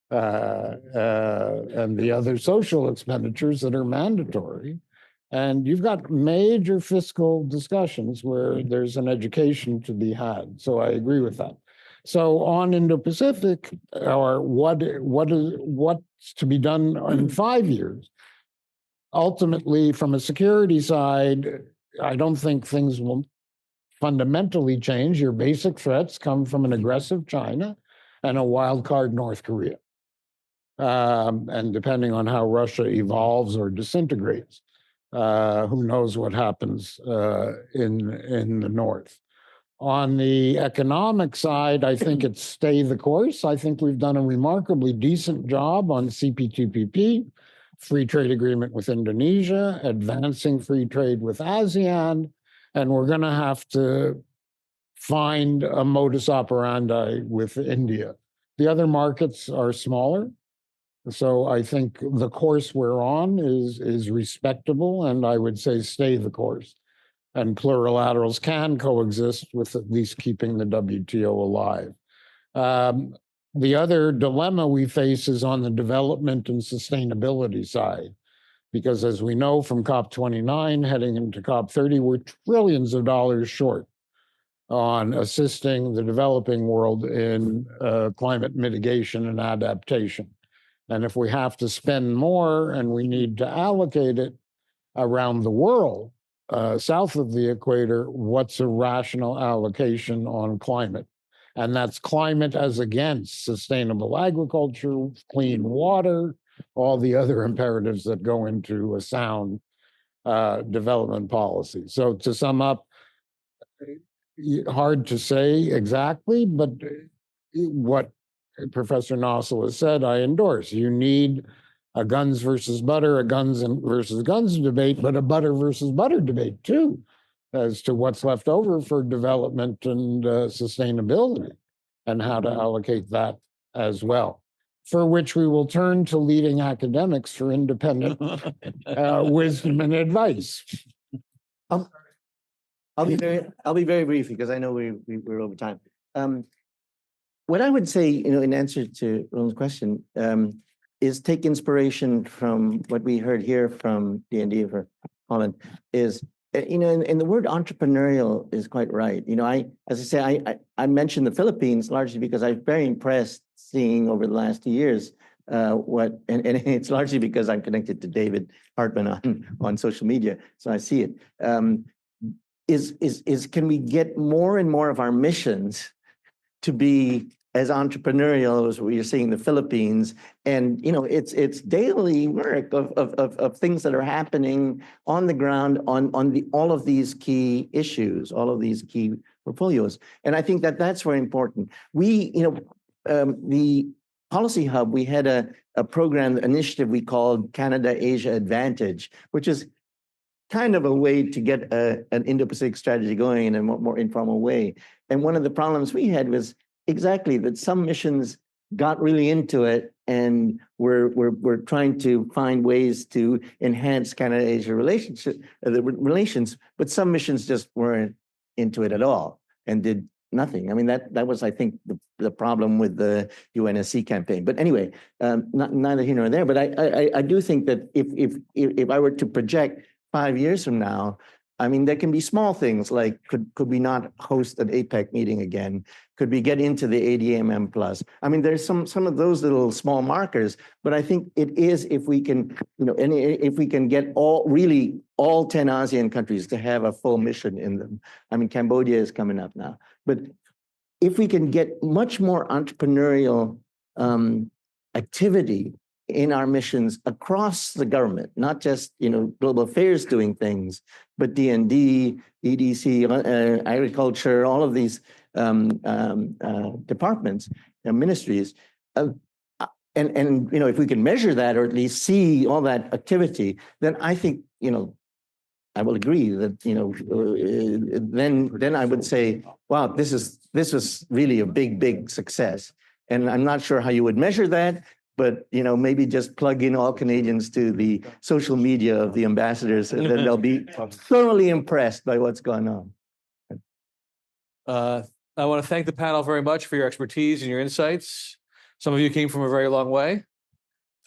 and the other social expenditures that are mandatory. And you've got major fiscal discussions where there's an education to be had. So I agree with that. So on Indo-Pacific, or what's to be done in 5 years? Ultimately, from a security side, I don't think things will fundamentally change. Your basic threats come from an aggressive China and a wild card North Korea. And depending on how Russia evolves or disintegrates, who knows what happens in the North. On the economic side, I think it's stay the course. I think we've done a remarkably decent job on CPTPP, free trade agreement with Indonesia, advancing free trade with ASEAN, and we're going to have to find a modus operandi with India. The other markets are smaller, so I think the course we're on is respectable, and I would say stay the course. And plurilaterals can coexist with at least keeping the WTO alive. The other dilemma we face is on the development and sustainability side, because as we know from COP29 heading into COP30, we're trillions of dollars short on assisting the developing world in climate mitigation and adaptation. And if we have to spend more and we need to allocate it around the world, south of the equator, what's a rational allocation on climate? And that's climate as against sustainable agriculture, clean water, all the other imperatives that go into a sound development policy. So to sum up, hard to say exactly, but what Professor Nossel has said, I endorse. You need a guns versus butter, a guns versus guns debate, but a butter versus butter debate too. as to what's left over for development and sustainability and how to allocate that as well, for which we will turn to leading academics for independent wisdom and advice.
I'll be very brief because I know we're over time. What I would say, in answer to Roland's question, is take inspiration from what we heard here from D&D for Holland. Is and the word entrepreneurial is quite right. I mentioned the Philippines largely because I'm very impressed seeing over the last 2 years and it's largely because I'm connected to David Hartman on social media, so I see it. Can we get more and more of our missions to be as entrepreneurial as we are seeing in the Philippines? And it's daily work of things that are happening on the ground on all of these key issues, all of these key portfolios. And I think that's very important. The Policy Hub, we had a program initiative we called Canada Asia Advantage, which is kind of a way to get an Indo-Pacific strategy going in a more informal way. And one of the problems we had was exactly that some missions got really into it and we're trying to find ways to enhance Canada-Asia relations, but some missions just weren't into it at all and did nothing. I mean, that was, I think, the problem with the UNSC campaign. But anyway, neither here nor there. But I do think that if I were to project 5 years from now, I mean, there can be small things like could we not host an APEC meeting again? Could we get into the ADMM plus? I mean, there's some of those little small markers, but I think it is if we can, if we can get all 10 ASEAN countries to have a full mission in them. I mean, Cambodia is coming up now, but if we can get much more entrepreneurial activity in our missions across the government, not just global affairs doing things, but D&D, EDC, agriculture, all of these departments and ministries, and if we can measure that or at least see all that activity, then I think I will agree that then I would say, wow, this was really a big success, and I'm not sure how you would measure that. But maybe just plug in all Canadians to the social media of the ambassadors, and then they'll be thoroughly impressed by what's going on.
I want to thank the panel very much for your expertise and your insights. Some of you came from a very long way,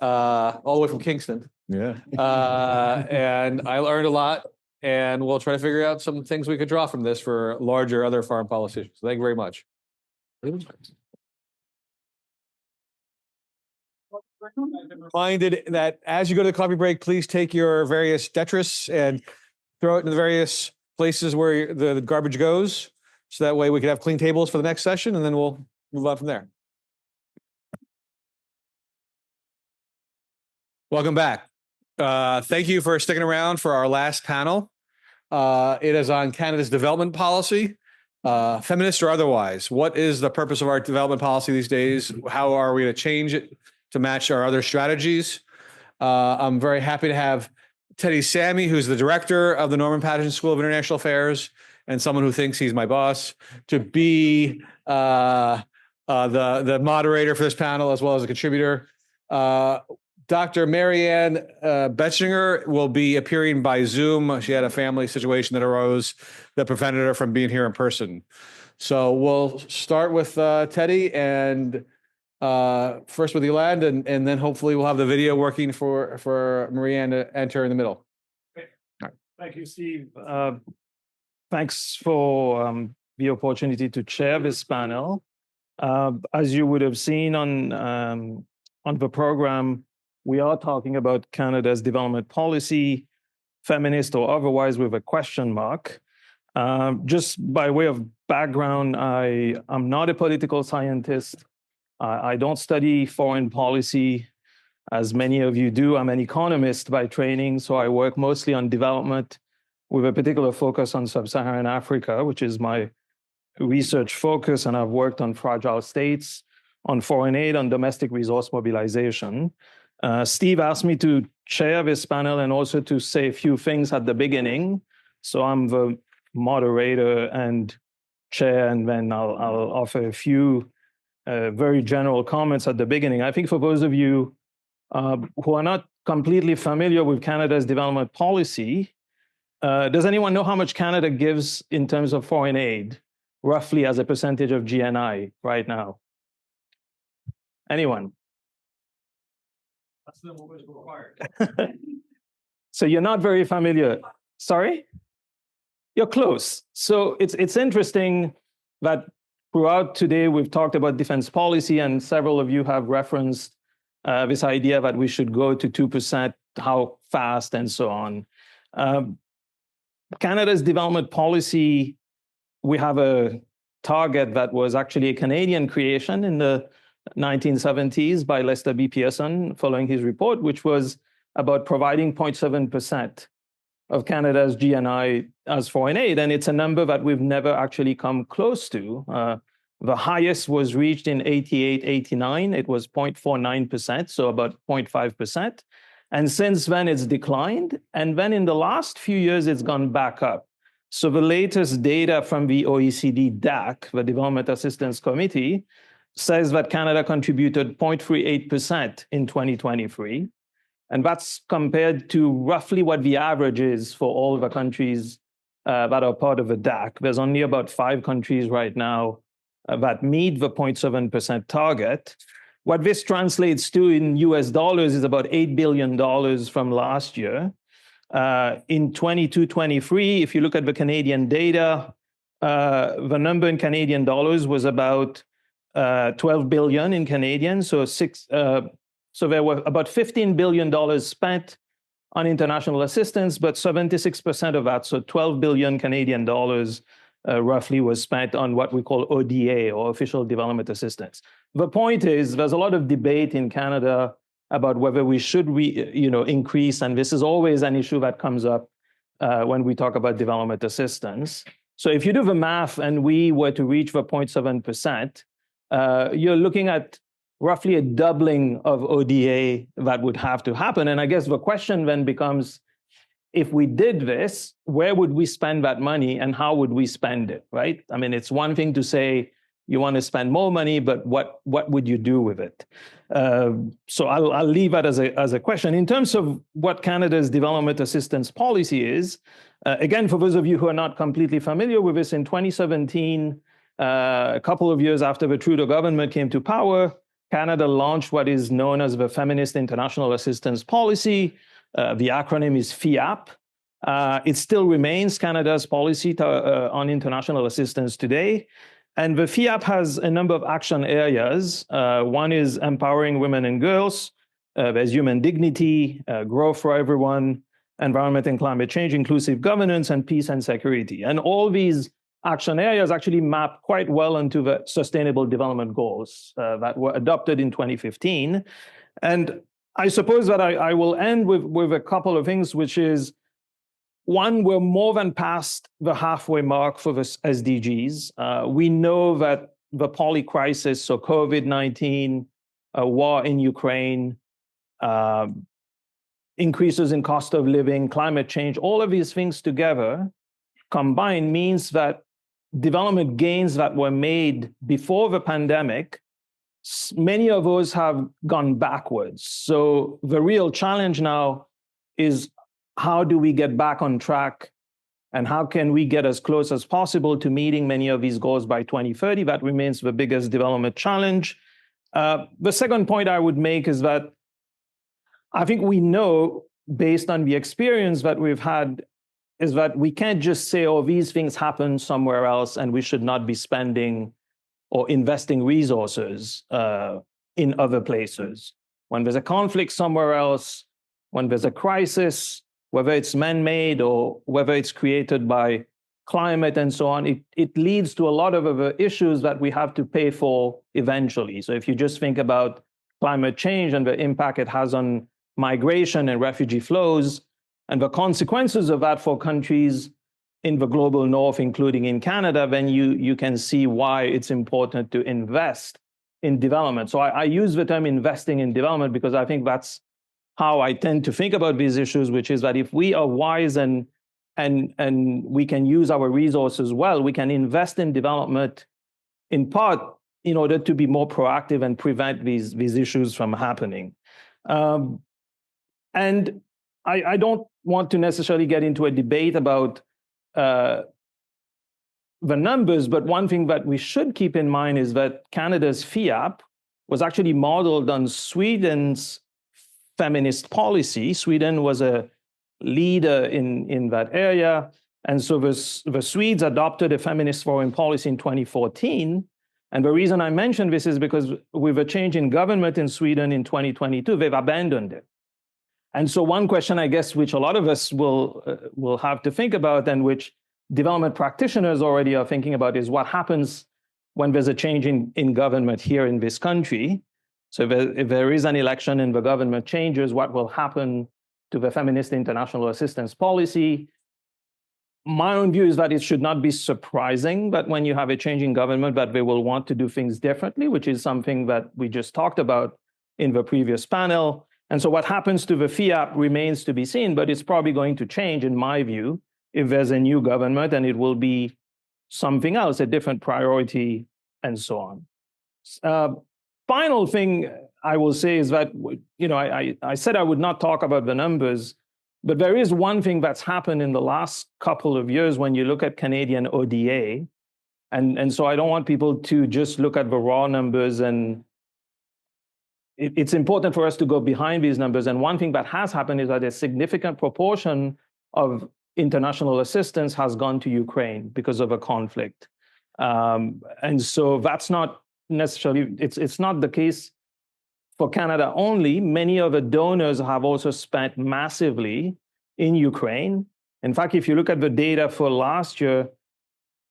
all the way from Kingston.
Yeah.
And I learned a lot, and we'll try to figure out some things we could draw from this for larger other foreign policy issues. Thank you very much. I've been reminded that as you go to the coffee break, please take your various detritus and throw it in the various places where the garbage goes. So that way we can have clean tables for the next session, and then we'll move on from there. Welcome back. Thank you for sticking around for our last panel. It is on Canada's development policy, feminist or otherwise. What is the purpose of our development policy these days? How are we going to change it to match our other strategies? I'm very happy to have Teddy Sammy, who's the director of the Norman Paterson School of International Affairs and someone who thinks he's my boss, to be the moderator for this panel as well as a contributor. Dr. Marianne Betzinger will be appearing by Zoom. She had a family situation that arose that prevented her from being here in person. So we'll start with Teddy and first with Yolande, and then hopefully we'll have the video working for Marianne to enter in the middle.
Thank you, Steve. Thanks for the opportunity to chair this panel. As you would have seen on the program, we are talking about Canada's development policy, feminist or otherwise, with a question mark. Just by way of background, I'm not a political scientist. I don't study foreign policy as many of you do. I'm an economist by training, so I work mostly on development with a particular focus on sub-Saharan Africa, which is my research focus, and I've worked on fragile states, on foreign aid, on domestic resource mobilization. Steve asked me to chair this panel and also to say a few things at the beginning. So I'm the moderator and chair, and then I'll offer a few very general comments at the beginning. I think for those of you who are not completely familiar with Canada's development policy, does anyone know how much Canada gives in terms of foreign aid, roughly as a percentage of GNI right now? Anyone? That's not what was required. So you're not very familiar. Sorry? You're close. So it's interesting that throughout today we've talked about defense policy, and several of you have referenced this idea that we should go to 2%, how fast, and so on. Canada's development policy, we have a target that was actually a Canadian creation in the 1970s by Lester B. Pearson following his report, which was about providing 0.7% of Canada's GNI as foreign aid. And it's a number that we've never actually come close to. The highest was reached in 88, 89. It was 0.49%, so about 0.5%. And since then, it's declined. And then in the last few years, it's gone back up. So the latest data from the OECD DAC, the Development Assistance Committee, says that Canada contributed 0.38% in 2023. And that's compared to roughly what the average is for all the countries that are part of the DAC. There's only about 5 countries right now that meet the 0.7% target. What this translates to in US dollars is about $8 billion from last year. In 22-23, if you look at the Canadian data, the number in Canadian dollars was about 12 billion in Canadian. So there were about $15 billion spent on international assistance, but 76% of that, so 12 billion Canadian dollars, roughly was spent on what we call ODA, or official development assistance. The point is, there's a lot of debate in Canada about whether we should increase, and this is always an issue that comes up when we talk about development assistance. So if you do the math and we were to reach the 0.7%, you're looking at roughly a doubling of ODA that would have to happen. And I guess the question then becomes, if we did this, where would we spend that money and how would we spend it, right? I mean, it's one thing to say you want to spend more money, but what would you do with it? So I'll leave that as a question. In terms of what Canada's development assistance policy is, again, for those of you who are not completely familiar with this, in 2017, a couple of years after the Trudeau government came to power, Canada launched what is known as the Feminist International Assistance Policy. The acronym is FIAP. It still remains Canada's policy on international assistance today. And the FIAP has a number of action areas. One is empowering women and girls. There's human dignity, growth for everyone, environment and climate change, inclusive governance, and peace and security. And all these action areas actually map quite well into the Sustainable Development Goals that were adopted in 2015. And I suppose that I will end with a couple of things, which is, one, we're more than past the halfway mark for the SDGs. We know that the poly crisis, so COVID-19, war in Ukraine, increases in cost of living, climate change, all of these things together combined means that development gains that were made before the pandemic, many of those have gone backwards. So the real challenge now is, how do we get back on track, and how can we get as close as possible to meeting many of these goals by 2030? That remains the biggest development challenge. The second point I would make is that I think we know, based on the experience that we've had, is that we can't just say, oh, these things happen somewhere else and we should not be spending or investing resources in other places. When there's a conflict somewhere else, when there's a crisis, whether it's man-made or whether it's created by climate and so on, it leads to a lot of other issues that we have to pay for eventually. So if you just think about climate change and the impact it has on migration and refugee flows, and the consequences of that for countries in the global north, including in Canada, then you can see why it's important to invest in development. So I use the term investing in development because I think that's how I tend to think about these issues, which is that if we are wise and and we can use our resources well, we can invest in development in part in order to be more proactive and prevent these issues from happening. And I don't want to necessarily get into a debate about the numbers, but one thing that we should keep in mind is that Canada's FIAP was actually modeled on Sweden's feminist policy. Sweden was a leader in that area. And so the Swedes adopted a feminist foreign policy in 2014. And the reason I mention this is because with a change in government in Sweden in 2022, they've abandoned it. And so one question, I guess, which a lot of us will have to think about, and which development practitioners already are thinking about, is what happens when there's a change in government here in this country. So if there is an election and the government changes, what will happen to the feminist international assistance policy? My own view is that it should not be surprising that when you have a change in government, that they will want to do things differently, which is something that we just talked about in the previous panel. And so what happens to the FIAP remains to be seen, but it's probably going to change, in my view, if there's a new government, and it will be something else, a different priority, and so on. Final thing I will say is that, I said I would not talk about the numbers, but there is one thing that's happened in the last couple of years when you look at Canadian ODA. And so I don't want people to just look at the raw numbers, and it's important for us to go behind these numbers. And one thing that has happened is that a significant proportion of international assistance has gone to Ukraine because of a conflict. And so that's not necessarily, it's not the case for Canada only. Many of the donors have also spent massively in Ukraine. In fact, if you look at the data for last year,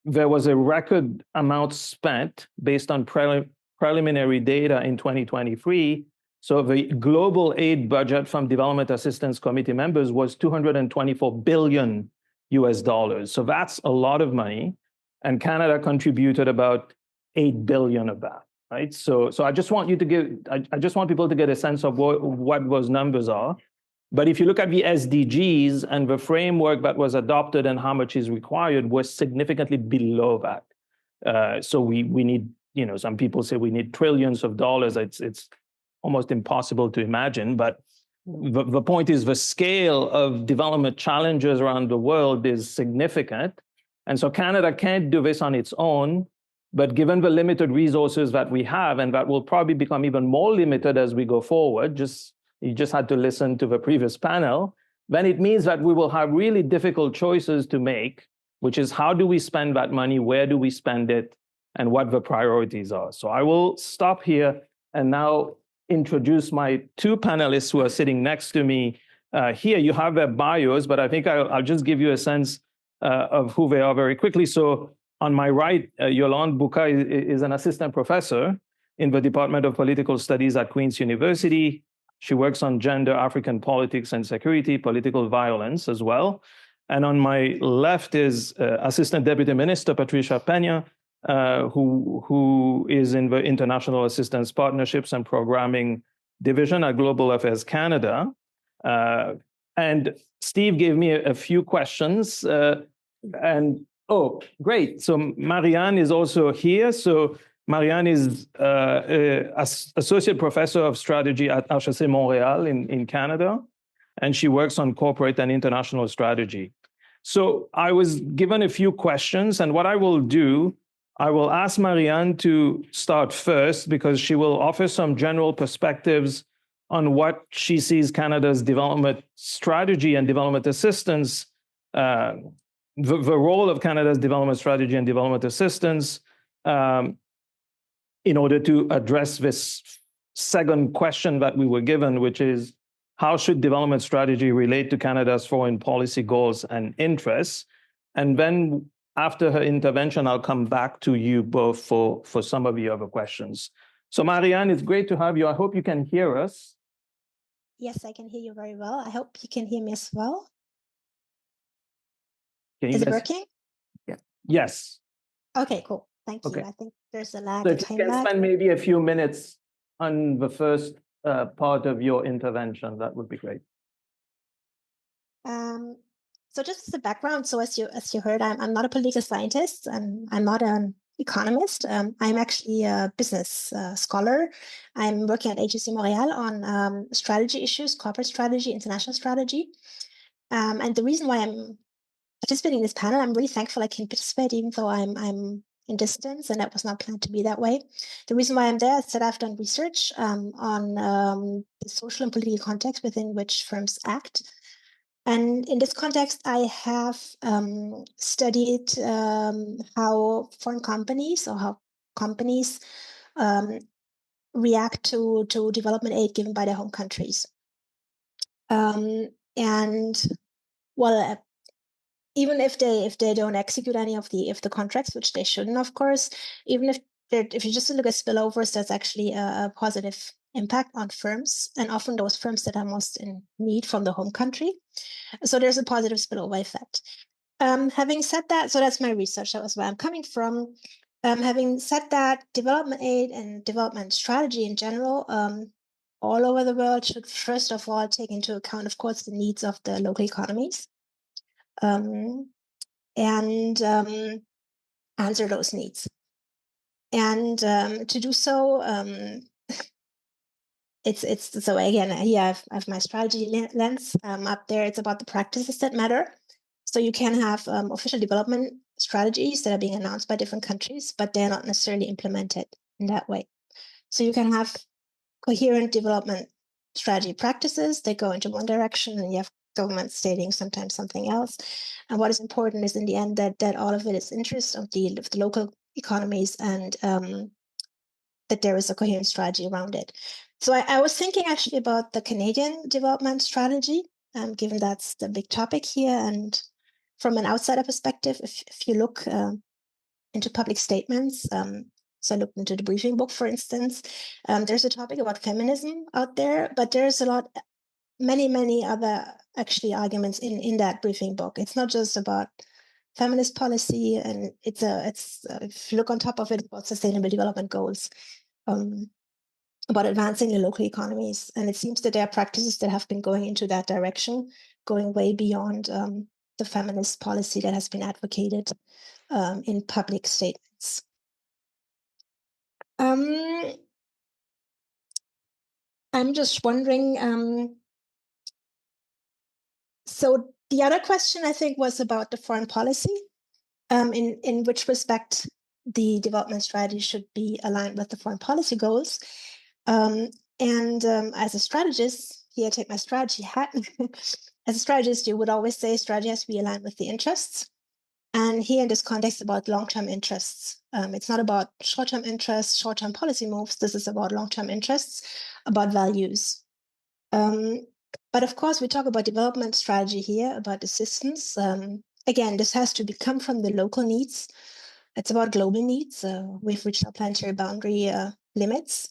there was a record amount spent based on preliminary data in 2023. So the global aid budget from Development Assistance Committee members was $224 billion US. So that's a lot of money. And Canada contributed about 8 billion of that, right? So I just want you to I just want people to get a sense of what those numbers are. But if you look at the SDGs and the framework that was adopted and how much is required, was significantly below that. So we need, some people say we need trillions of dollars. It's almost impossible to imagine. But the point is, the scale of development challenges around the world is significant. And so Canada can't do this on its own. But given the limited resources that we have, and that will probably become even more limited as we go forward, you just had to listen to the previous panel, then it means that we will have really difficult choices to make, which is how do we spend that money, where do we spend it, and what the priorities are. So I will stop here and now introduce my two panelists who are sitting next to me here. You have their bios, but I think I'll just give you a sense of who they are very quickly. So on my right, Yolande Bouka is an assistant professor in the Department of Political Studies at Queen's University. She works on gender, African politics and security, political violence as well. And on my left is Assistant Deputy Minister Patricia Pena, who is in the International Assistance Partnerships and Programming Division at Global Affairs Canada. And Steve gave me a few questions. Oh, great. So Marianne is also here. So Marianne is Associate Professor of Strategy at HEC Montréal in Canada, and she works on corporate and international strategy. So I was given a few questions, and what I will do, I will ask Marianne to start first, because she will offer some general perspectives on what she sees Canada's development strategy and development assistance, the role of Canada's development strategy and development assistance, in order to address this second question that we were given, which is, how should development strategy relate to Canada's foreign policy goals and interests? And then after her intervention, I'll come back to you both for some of your other questions. So Marianne, it's great to have you. I hope you can hear us.
Yes, I can hear you very well. I hope you can hear me as well.
Is
it working?
Yeah. Yes.
Okay, cool. Thank you.
Okay.
I think there's a lag.
So if you can spend maybe a few minutes on the first part of your intervention, that would be great.
So just as a background, so as you heard, I'm not a political scientist and I'm not an economist. I'm actually a business scholar. I'm working at HEC Montreal on strategy issues, corporate strategy, international strategy. And the reason why I'm participating in this panel, I'm really thankful I can participate, even though I'm in distance, and that was not planned to be that way. The reason why I'm there is that I've done research on the social and political context within which firms act. And in this context, I have studied how foreign companies or how companies react to development aid given by their home countries. And well, even if they don't execute any of the contracts, which they shouldn't, of course, even if you just look at spillovers, that's actually a positive impact on firms, and often those firms that are most in need from the home country. So there's a positive spillover effect. Having said that, so that's my research. That was where I'm coming from. Having said that, development aid and development strategy in general, all over the world should first of all take into account, of course, the needs of the local economies, and answer those needs. And to do so, it's so again, here I have my strategy lens up there. It's about the practices that matter. So you can have official development strategies that are being announced by different countries, but they're not necessarily implemented in that way. So you can have coherent development strategy practices that go into one direction, and you have governments stating sometimes something else. And what is important is in the end that all of it is interest of the local economies, and that there is a coherent strategy around it. So I was thinking actually about the Canadian development strategy, given that's the big topic here. And from an outsider perspective, if you look into public statements, so I looked into the briefing book, for instance, there's a topic about feminism out there, but there's many other actually arguments in that briefing book. It's not just about feminist policy, and it's if you look on top of it, about sustainable development goals, about advancing the local economies. And it seems that there are practices that have been going into that direction, going way beyond the feminist policy that has been advocated in public statements. I'm just wondering, so the other question I think was about the foreign policy, in which respect the development strategy should be aligned with the foreign policy goals. As a strategist, here I take my strategy hat. As a strategist, you would always say strategy has to be aligned with the interests. And here in this context, about long-term interests. It's not about short-term interests, short-term policy moves. This is about long-term interests, about values. But of course, we talk about development strategy here, about assistance. Again, this has to come from the local needs. It's about global needs. We've reached our planetary boundary limits.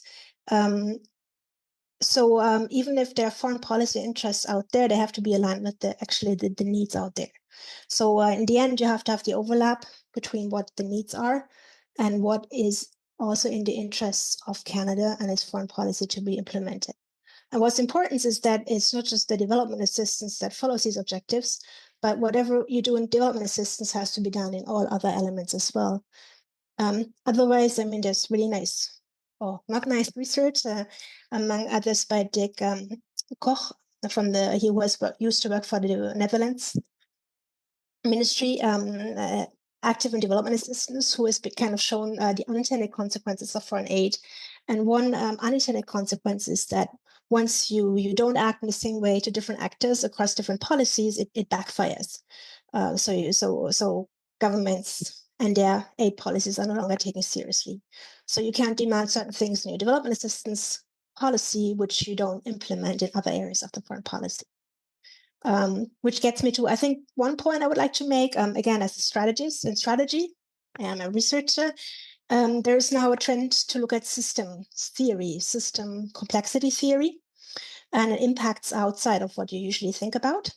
So even if there are foreign policy interests out there, they have to be aligned with the needs out there. So in the end, you have to have the overlap between what the needs are and what is also in the interests of Canada and its foreign policy to be implemented. And what's important is that it's not just the development assistance that follows these objectives, but whatever you do in development assistance has to be done in all other elements as well. Otherwise, I mean, there's really nice, or not nice research, among others by Dick Koch used to work for the Netherlands Ministry, active in development assistance, who has kind of shown the unintended consequences of foreign aid. And one unintended consequence is that once you don't act in the same way to different actors across different policies, it backfires. So governments and their aid policies are no longer taken seriously. So you can't demand certain things in your development assistance policy, which you don't implement in other areas of the foreign policy. Which gets me to, I think, one point I would like to make, again, as a strategist in strategy and a researcher, there's now a trend to look at system theory, system complexity theory, and it impacts outside of what you usually think about.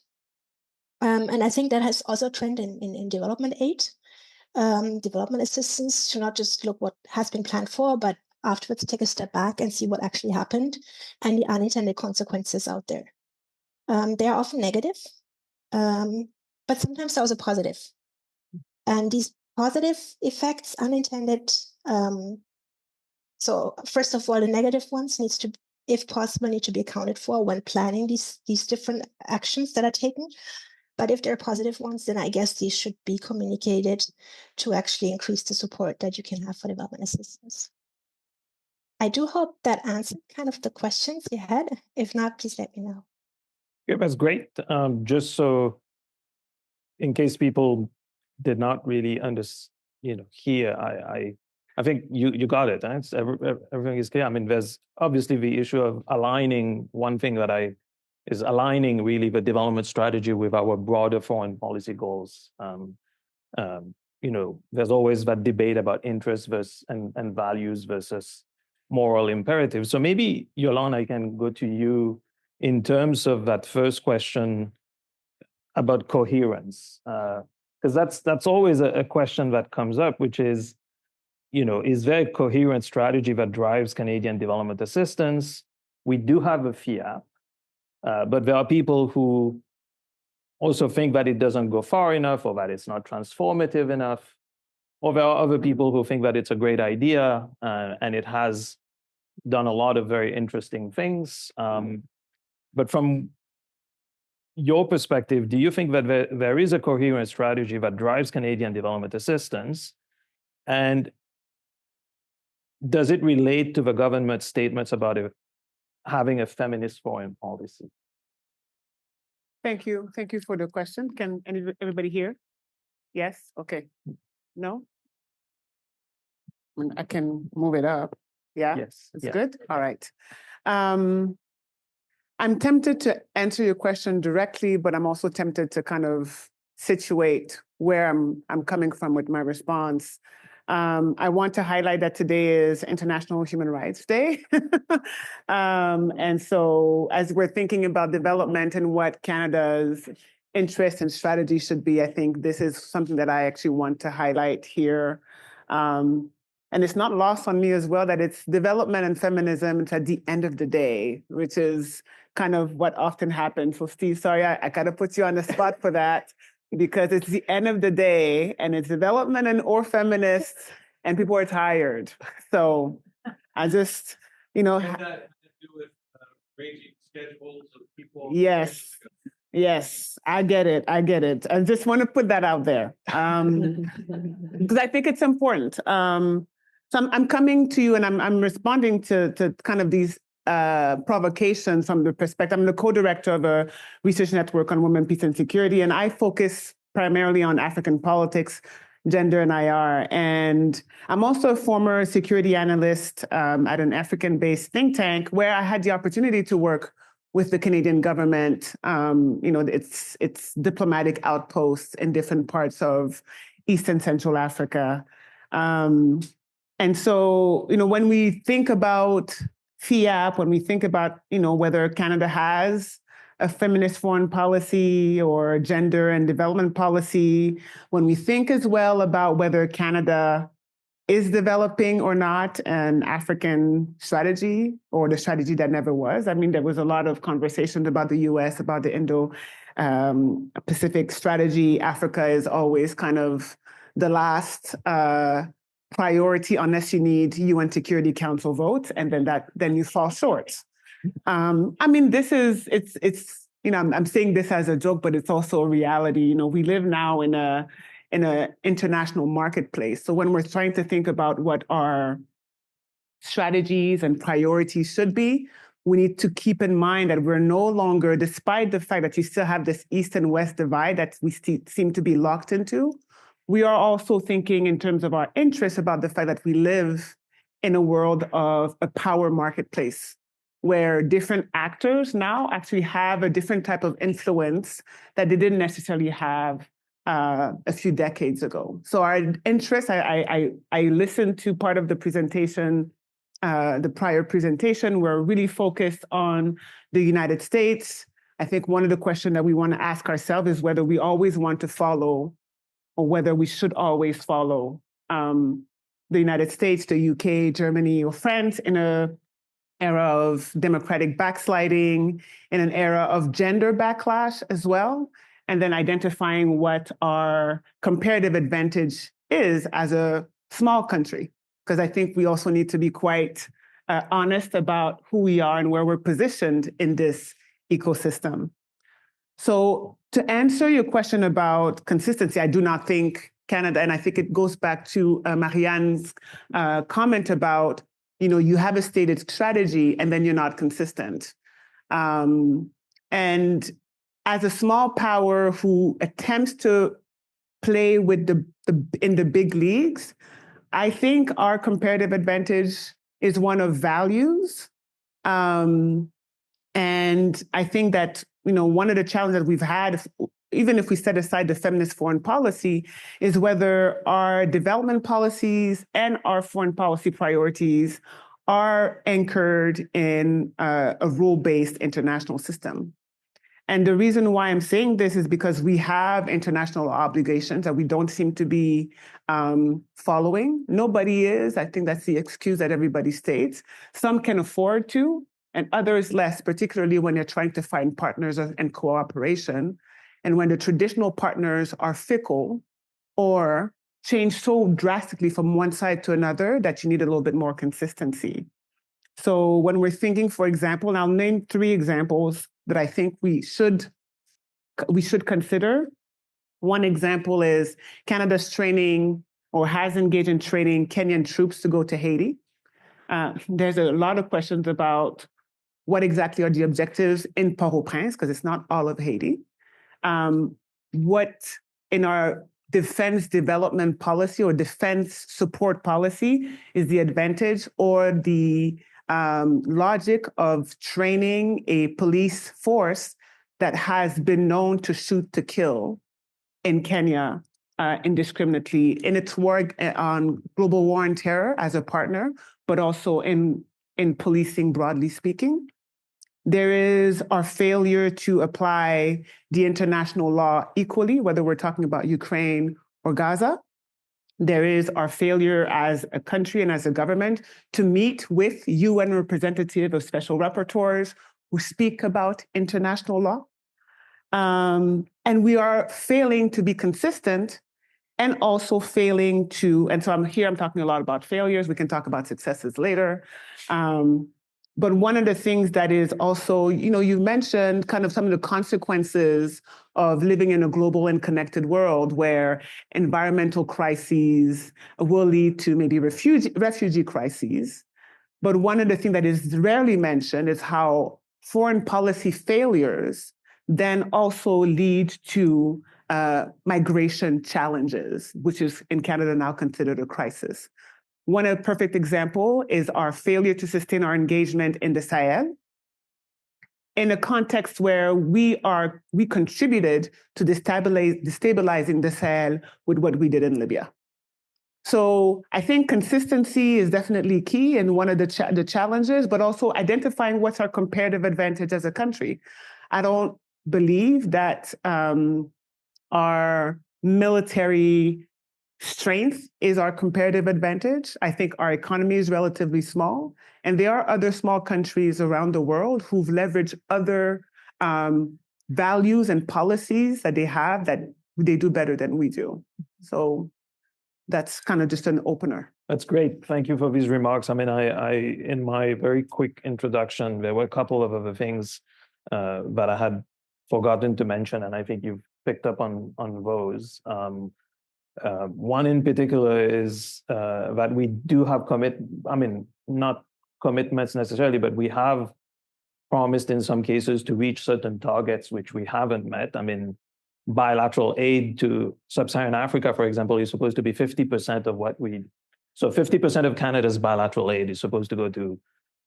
And I think that has also a trend in development aid, development assistance, to not just look what has been planned for, but afterwards take a step back and see what actually happened and the unintended consequences out there. They are often negative. but sometimes those are positive. And these positive effects, unintended, so first of all, the negative ones needs to, if possible, need to be accounted for when planning these different actions that are taken. But if they're positive ones, then I guess these should be communicated to actually increase the support that you can have for development assistance. I do hope that answered kind of the questions you had. If not, please let me know.
Yeah, that's great. Just so, in case people did not really hear, I think you got it. Right? Everything is clear. I mean, there's obviously the issue of aligning. One thing that is aligning really the development strategy with our broader foreign policy goals. There's always that debate about interest versus and values versus moral imperatives. So maybe, Yolanda, I can go to you in terms of that first question about coherence, because that's always a question that comes up, which is, is there a coherent strategy that drives Canadian development assistance? We do have a FIAP, but there are people who also think that it doesn't go far enough, or that it's not transformative enough. Or there are other people who think that it's a great idea and it has done a lot of very interesting things. But from your perspective, do you think that there is a coherent strategy that drives Canadian development assistance? And does it relate to the government's statements about having a feminist foreign policy?
Thank you. Thank you for the question. Can everybody hear? Yes? Okay. No? I can move it up. Yeah?
Yes.
It's good? All right. I'm tempted to answer your question directly, but I'm also tempted to kind of situate where I'm coming from with my response. I want to highlight that today is International Human Rights Day. And so as we're thinking about development and what Canada's interest and strategy should be, I think this is something that I actually want to highlight here. And it's not lost on me as well that it's development and feminism. It's at the end of the day, which is kind of what often happens. So Steve, sorry, I got to put you on the spot for that, because it's the end of the day and it's development and or feminists and people are tired. So I just,
And that has to do with ranging schedules of people.
Yes, I get it. I just want to put that out there because I think it's important. So I'm coming to you and I'm responding to kind of these provocations from the perspective. I'm the co-director of a research network on women, peace, and security, and I focus primarily on African politics, gender, and IR. And I'm also a former security analyst at an African-based think tank where I had the opportunity to work with the Canadian government, its diplomatic outposts in different parts of East and Central Africa. And so, when we think about FIAP, when we think about, whether Canada has a feminist foreign policy or gender and development policy, when we think as well about whether Canada is developing or not an African strategy or the strategy that never was. I mean, there was a lot of conversation about the US, about the Indo-Pacific strategy. Africa is always kind of the last priority unless you need UN Security Council votes, and then you fall short. I mean, I'm saying this as a joke, but it's also a reality. We live now in an international marketplace. So when we're trying to think about what our strategies and priorities should be, we need to keep in mind that we're no longer, despite the fact that you still have this East and West divide that we seem to be locked into, we are also thinking in terms of our interests about the fact that we live in a world of a power marketplace where different actors now actually have a different type of influence that they didn't necessarily have a few decades ago. So our interests, I listened to part of the presentation, the prior presentation, we're really focused on the United States. I think one of the questions that we want to ask ourselves is whether we always want to follow or whether we should always follow the United States, the UK, Germany, or France in an era of democratic backsliding, in an era of gender backlash as well. and then identifying what our comparative advantage is as a small country. Because I think we also need to be quite honest about who we are and where we're positioned in this ecosystem. So to answer your question about consistency, I do not think Canada, and I think it goes back to Marianne's comment about, you have a stated strategy and then you're not consistent. And as a small power who attempts to play with in the big leagues, I think our comparative advantage is one of values. And I think that, one of the challenges that we've had, even if we set aside the feminist foreign policy, is whether our development policies and our foreign policy priorities are anchored in a rule-based international system. And the reason why I'm saying this is because we have international obligations that we don't seem to be following. Nobody is. I think that's the excuse that everybody states. Some can afford to, and others less, particularly when you're trying to find partners and cooperation. And when the traditional partners are fickle or change so drastically from one side to another that you need a little bit more consistency. So when we're thinking, for example, and I'll name 3 examples that I think we should consider. One example is Canada's training or has engaged in training Kenyan troops to go to Haiti. There's a lot of questions about what exactly are the objectives in Port-au-Prince, because it's not all of Haiti. What in our defense development policy or defense support policy is the advantage or the logic of training a police force that has been known to shoot to kill in Kenya indiscriminately in its work on global war on terror as a partner, but also in policing broadly speaking. There is our failure to apply the international law equally, whether we're talking about Ukraine or Gaza. There is our failure as a country and as a government to meet with UN representative of special rapporteurs who speak about international law. And we are failing to be consistent and also failing to, and so I'm talking a lot about failures. We can talk about successes later. But one of the things that is also, you mentioned kind of some of the consequences of living in a global and connected world where environmental crises will lead to maybe refugee crises. But one of the things that is rarely mentioned is how foreign policy failures then also lead to migration challenges, which is in Canada now considered a crisis. One perfect example is our failure to sustain our engagement in the Sahel in a context where we contributed to destabilizing the Sahel with what we did in Libya. So I think consistency is definitely key and one of the challenges, but also identifying what's our comparative advantage as a country. I don't believe that our military strength is our comparative advantage. I think our economy is relatively small, and there are other small countries around the world who've leveraged other values and policies that they have that they do better than we do. So that's kind of just an opener.
That's great. Thank you for these remarks. I mean, I in my very quick introduction, there were a couple of other things that I had forgotten to mention, and I think you've picked up on those. One in particular is that we do have not commitments necessarily, but we have promised in some cases to reach certain targets which we haven't met. I mean, bilateral aid to Sub-Saharan Africa, for example, is supposed to be 50% of what so 50% of Canada's bilateral aid is supposed to go to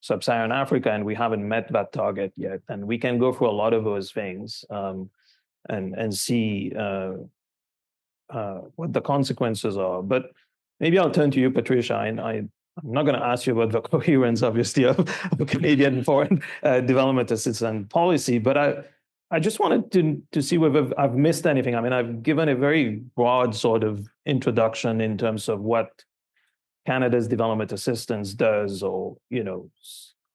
Sub-Saharan Africa, and we haven't met that target yet. And we can go through a lot of those things and see what the consequences are. But maybe I'll turn to you, Patricia. I'm not going to ask you about the coherence, obviously, of Canadian foreign development assistance policy, but I just wanted to see whether I've missed anything. I mean, I've given a very broad sort of introduction in terms of what Canada's development assistance does, or,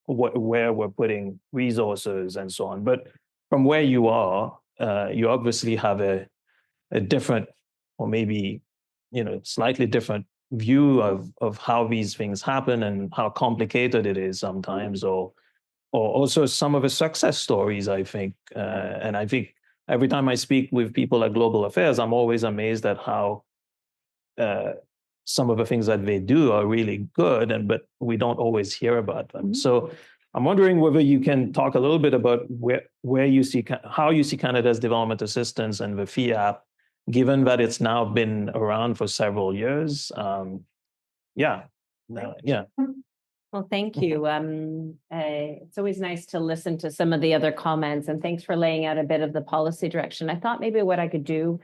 where we're putting resources and so on. But from where you are, you obviously have a different, or maybe, slightly different view of how these things happen and how complicated it is sometimes, or also some of the success stories, I think. And I think every time I speak with people at Global Affairs, I'm always amazed at how some of the things that they do are really good, but we don't always hear about them. So I'm wondering whether you can talk a little bit about where you see, how you see Canada's development assistance and the FIAP, given that it's now been around for several years. Yeah.
Well, thank you. It's always nice to listen to some of the other comments, and thanks for laying out a bit of the policy direction. I thought maybe what I could do,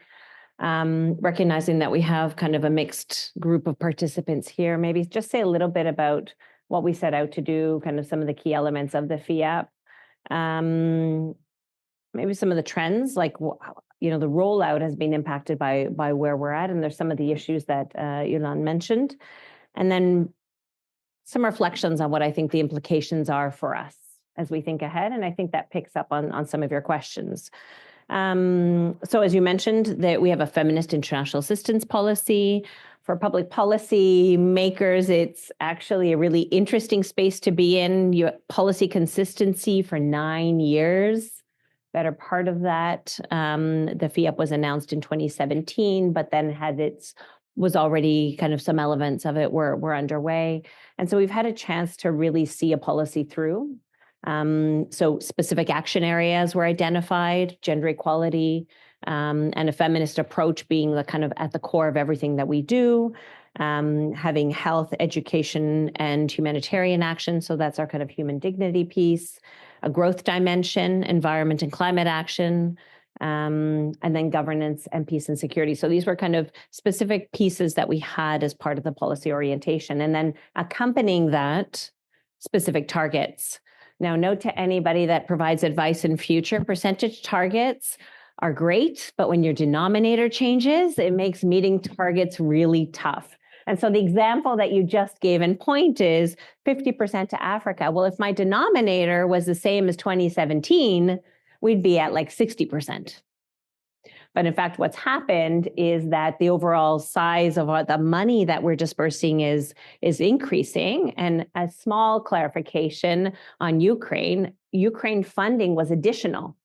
recognizing that we have kind of a mixed group of participants here, maybe just say a little bit about what we set out to do, kind of some of the key elements of the FIAP, maybe some of the trends, like, the rollout has been impacted by where we're at, and there's some of the issues that Yolande mentioned, and then some reflections on what I think the implications are for us as we think ahead. And I think that picks up on some of your questions. So as you mentioned, that we have a feminist international assistance policy. For public policy makers, it's actually a really interesting space to be in. You have policy consistency for 9 years. Better part of that, the FIAP was announced in 2017, but then was already kind of some elements of it were underway. And so we've had a chance to really see a policy through. So specific action areas were identified, gender equality, and a feminist approach being the kind of at the core of everything that we do, having health, education, and humanitarian action. So that's our kind of human dignity piece, a growth dimension, environment and climate action, and then governance and peace and security. So these were kind of specific pieces that we had as part of the policy orientation. And then accompanying that, specific targets. Now, note to anybody that provides advice in future, percentage targets are great, but when your denominator changes, it makes meeting targets really tough. And so the example that you just gave in point is 50% to Africa. Well, if my denominator was the same as 2017, we'd be at like 60%. But in fact, what's happened is that the overall size of the money that we're dispersing is increasing. And a small clarification on Ukraine funding was additional.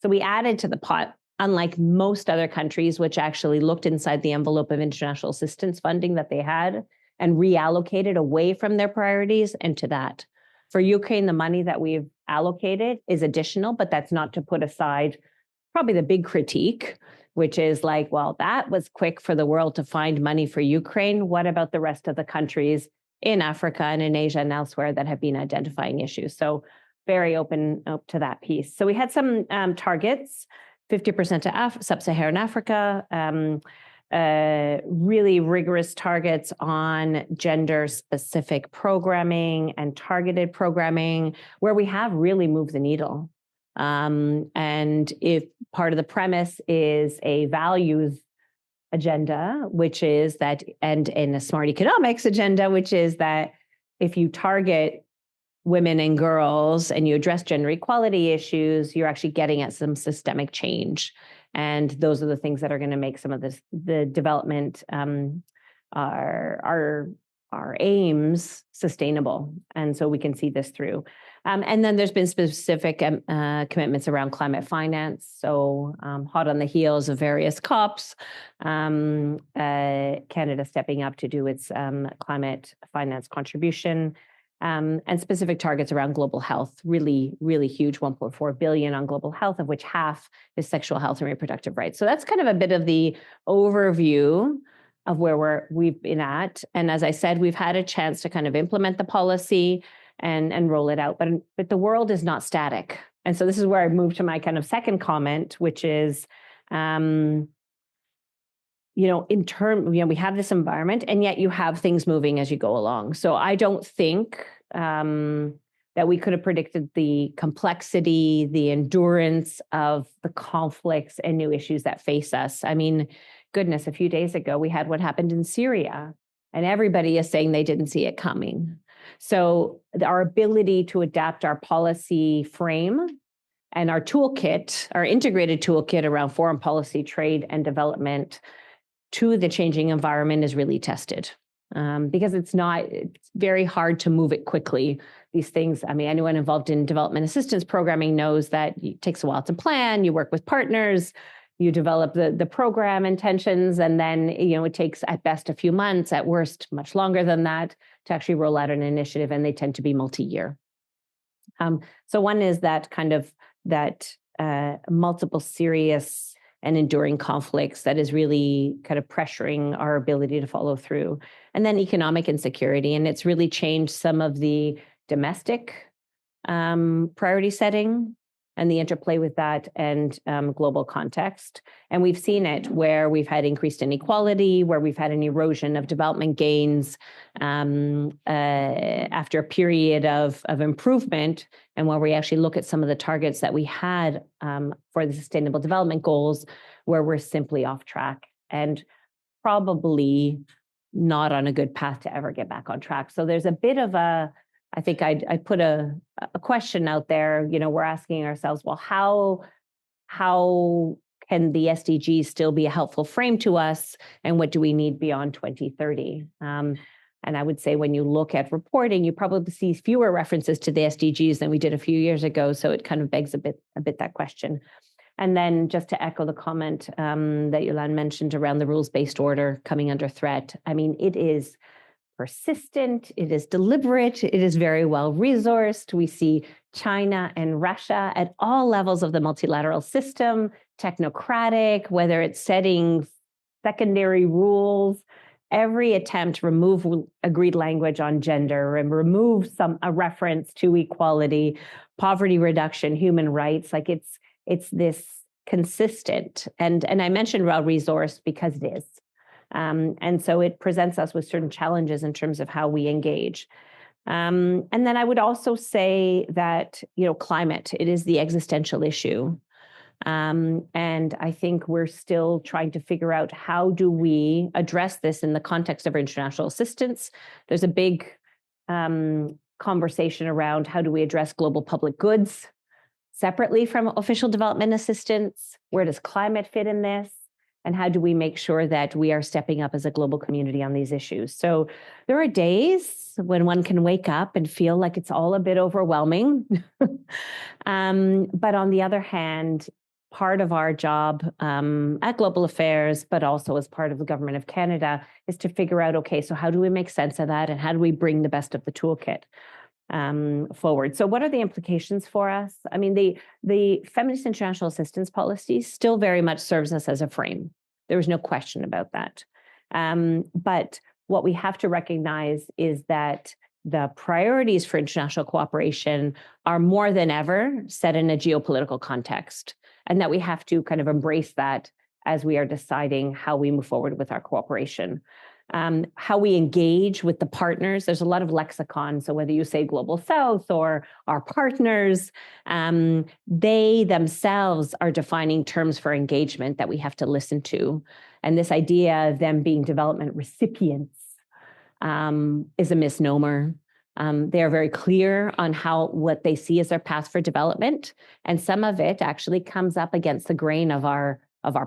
So we added to the pot, unlike most other countries, which actually looked inside the envelope of international assistance funding that they had and reallocated away from their priorities into that. For Ukraine, the money that we've allocated is additional, but that's not to put aside probably the big critique, which is like, well, that was quick for the world to find money for Ukraine. What about the rest of the countries in Africa and in Asia and elsewhere that have been identifying issues? So very open up to that piece. So we had some targets, 50% to sub-Saharan Africa, really rigorous targets on gender-specific programming and targeted programming, where we have really moved the needle. And if part of the premise is a values agenda, which is that, and a smart economics agenda, which is that if you target women and girls and you address gender equality issues, you're actually getting at some systemic change. And those are the things that are going to make some of the development, our aims sustainable. And so we can see this through. And then there's been specific commitments around climate finance. So hot on the heels of various COPs, Canada stepping up to do its climate finance contribution, and specific targets around global health, really, really huge, 1.4 billion on global health, of which half is sexual health and reproductive rights. So that's kind of a bit of the overview of where we've been at. And as I said, we've had a chance to kind of implement the policy and roll it out, but the world is not static. And so this is where I move to my kind of second comment, which is, we have this environment, and yet you have things moving as you go along. So I don't think that we could have predicted the complexity, the endurance of the conflicts and new issues that face us. I mean, goodness, a few days ago, we had what happened in Syria, and everybody is saying they didn't see it coming. So our ability to adapt our policy frame And our toolkit, our integrated toolkit around foreign policy, trade, and development to the changing environment is really tested. Because it's very hard to move it quickly. These things, I mean, anyone involved in development assistance programming knows that it takes a while to plan, you work with partners, you develop the program intentions, and then, it takes at best a few months, at worst, much longer than that, to actually roll out an initiative, and they tend to be multi-year. So one is that kind of multiple serious and enduring conflicts that is really kind of pressuring our ability to follow through. And then economic insecurity, and it's really changed some of the domestic priority setting and the interplay with that and global context. And we've seen it where we've had increased inequality, where we've had an erosion of development gains after a period of improvement, and where we actually look at some of the targets that we had for the Sustainable Development Goals, where we're simply off track and probably not on a good path to ever get back on track. So there's a bit of I think I'd put a question out there. We're asking ourselves, well, how can the SDGs still be a helpful frame to us, and what do we need beyond 2030? And I would say when you look at reporting, you probably see fewer references to the SDGs than we did a few years ago. So it kind of begs a bit that question. And then just to echo the comment that Yolande mentioned around the rules-based order coming under threat. I mean, it is persistent, it is deliberate, it is very well resourced. We see China and Russia at all levels of the multilateral system, technocratic, whether it's setting secondary rules, every attempt to remove agreed language on gender and remove a reference to equality, poverty reduction, human rights, like it's this consistent. And I mentioned well-resourced because it is. And so it presents us with certain challenges in terms of how we engage. And then I would also say that, climate, it is the existential issue. And I think we're still trying to figure out how do we address this in the context of our international assistance. There's a big conversation around how do we address global public goods separately from official development assistance? Where does climate fit in this? And how do we make sure that we are stepping up as a global community on these issues? So there are days when one can wake up and feel like it's all a bit overwhelming. But on the other hand, part of our job at Global Affairs, but also as part of the Government of Canada, is to figure out, okay, so how do we make sense of that? And how do we bring the best of the toolkit forward? So what are the implications for us? I mean, the Feminist International Assistance Policy still very much serves us as a frame. There is no question about that. But what we have to recognize is that the priorities for international cooperation are more than ever set in a geopolitical context, and that we have to kind of embrace that as we are deciding how we move forward with our cooperation. How we engage with the partners. There's a lot of lexicon. So whether you say Global South or our partners, they themselves are defining terms for engagement that we have to listen to. And this idea of them being development recipients is a misnomer. They are very clear on what they see as their path for development. And some of it actually comes up against the grain of our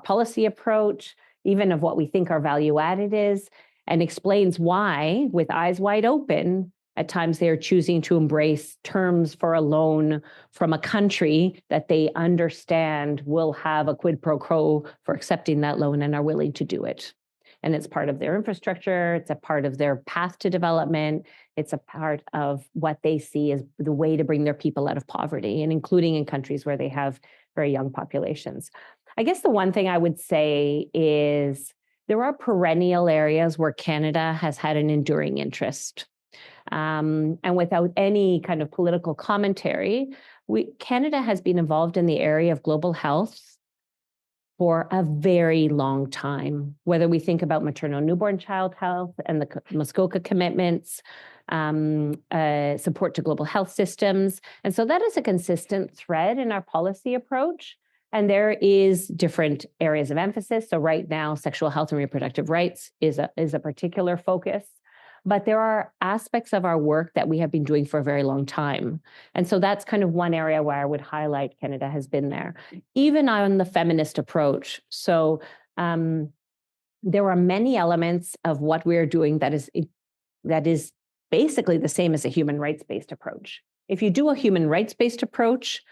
policy approach, even of what we think our value added is, and explains why, with eyes wide open, at times they are choosing to embrace terms for a loan from a country that they understand will have a quid pro quo for accepting that loan and are willing to do it. And it's part of their infrastructure, it's a part of their path to development, it's a part of what they see as the way to bring their people out of poverty, and including in countries where they have very young populations. I guess the one thing I would say is there are perennial areas where Canada has had an enduring interest. And without any kind of political commentary, Canada has been involved in the area of global health for a very long time, whether we think about maternal newborn child health and the Muskoka commitments, support to global health systems. And so that is a consistent thread in our policy approach. And there is different areas of emphasis. So right now, sexual health and reproductive rights is a particular focus. but there are aspects of our work that we have been doing for a very long time. And so that's kind of one area where I would highlight Canada has been there, even on the feminist approach. So there are many elements of what we're doing that is basically the same as a human rights-based approach. If you do a human rights-based approach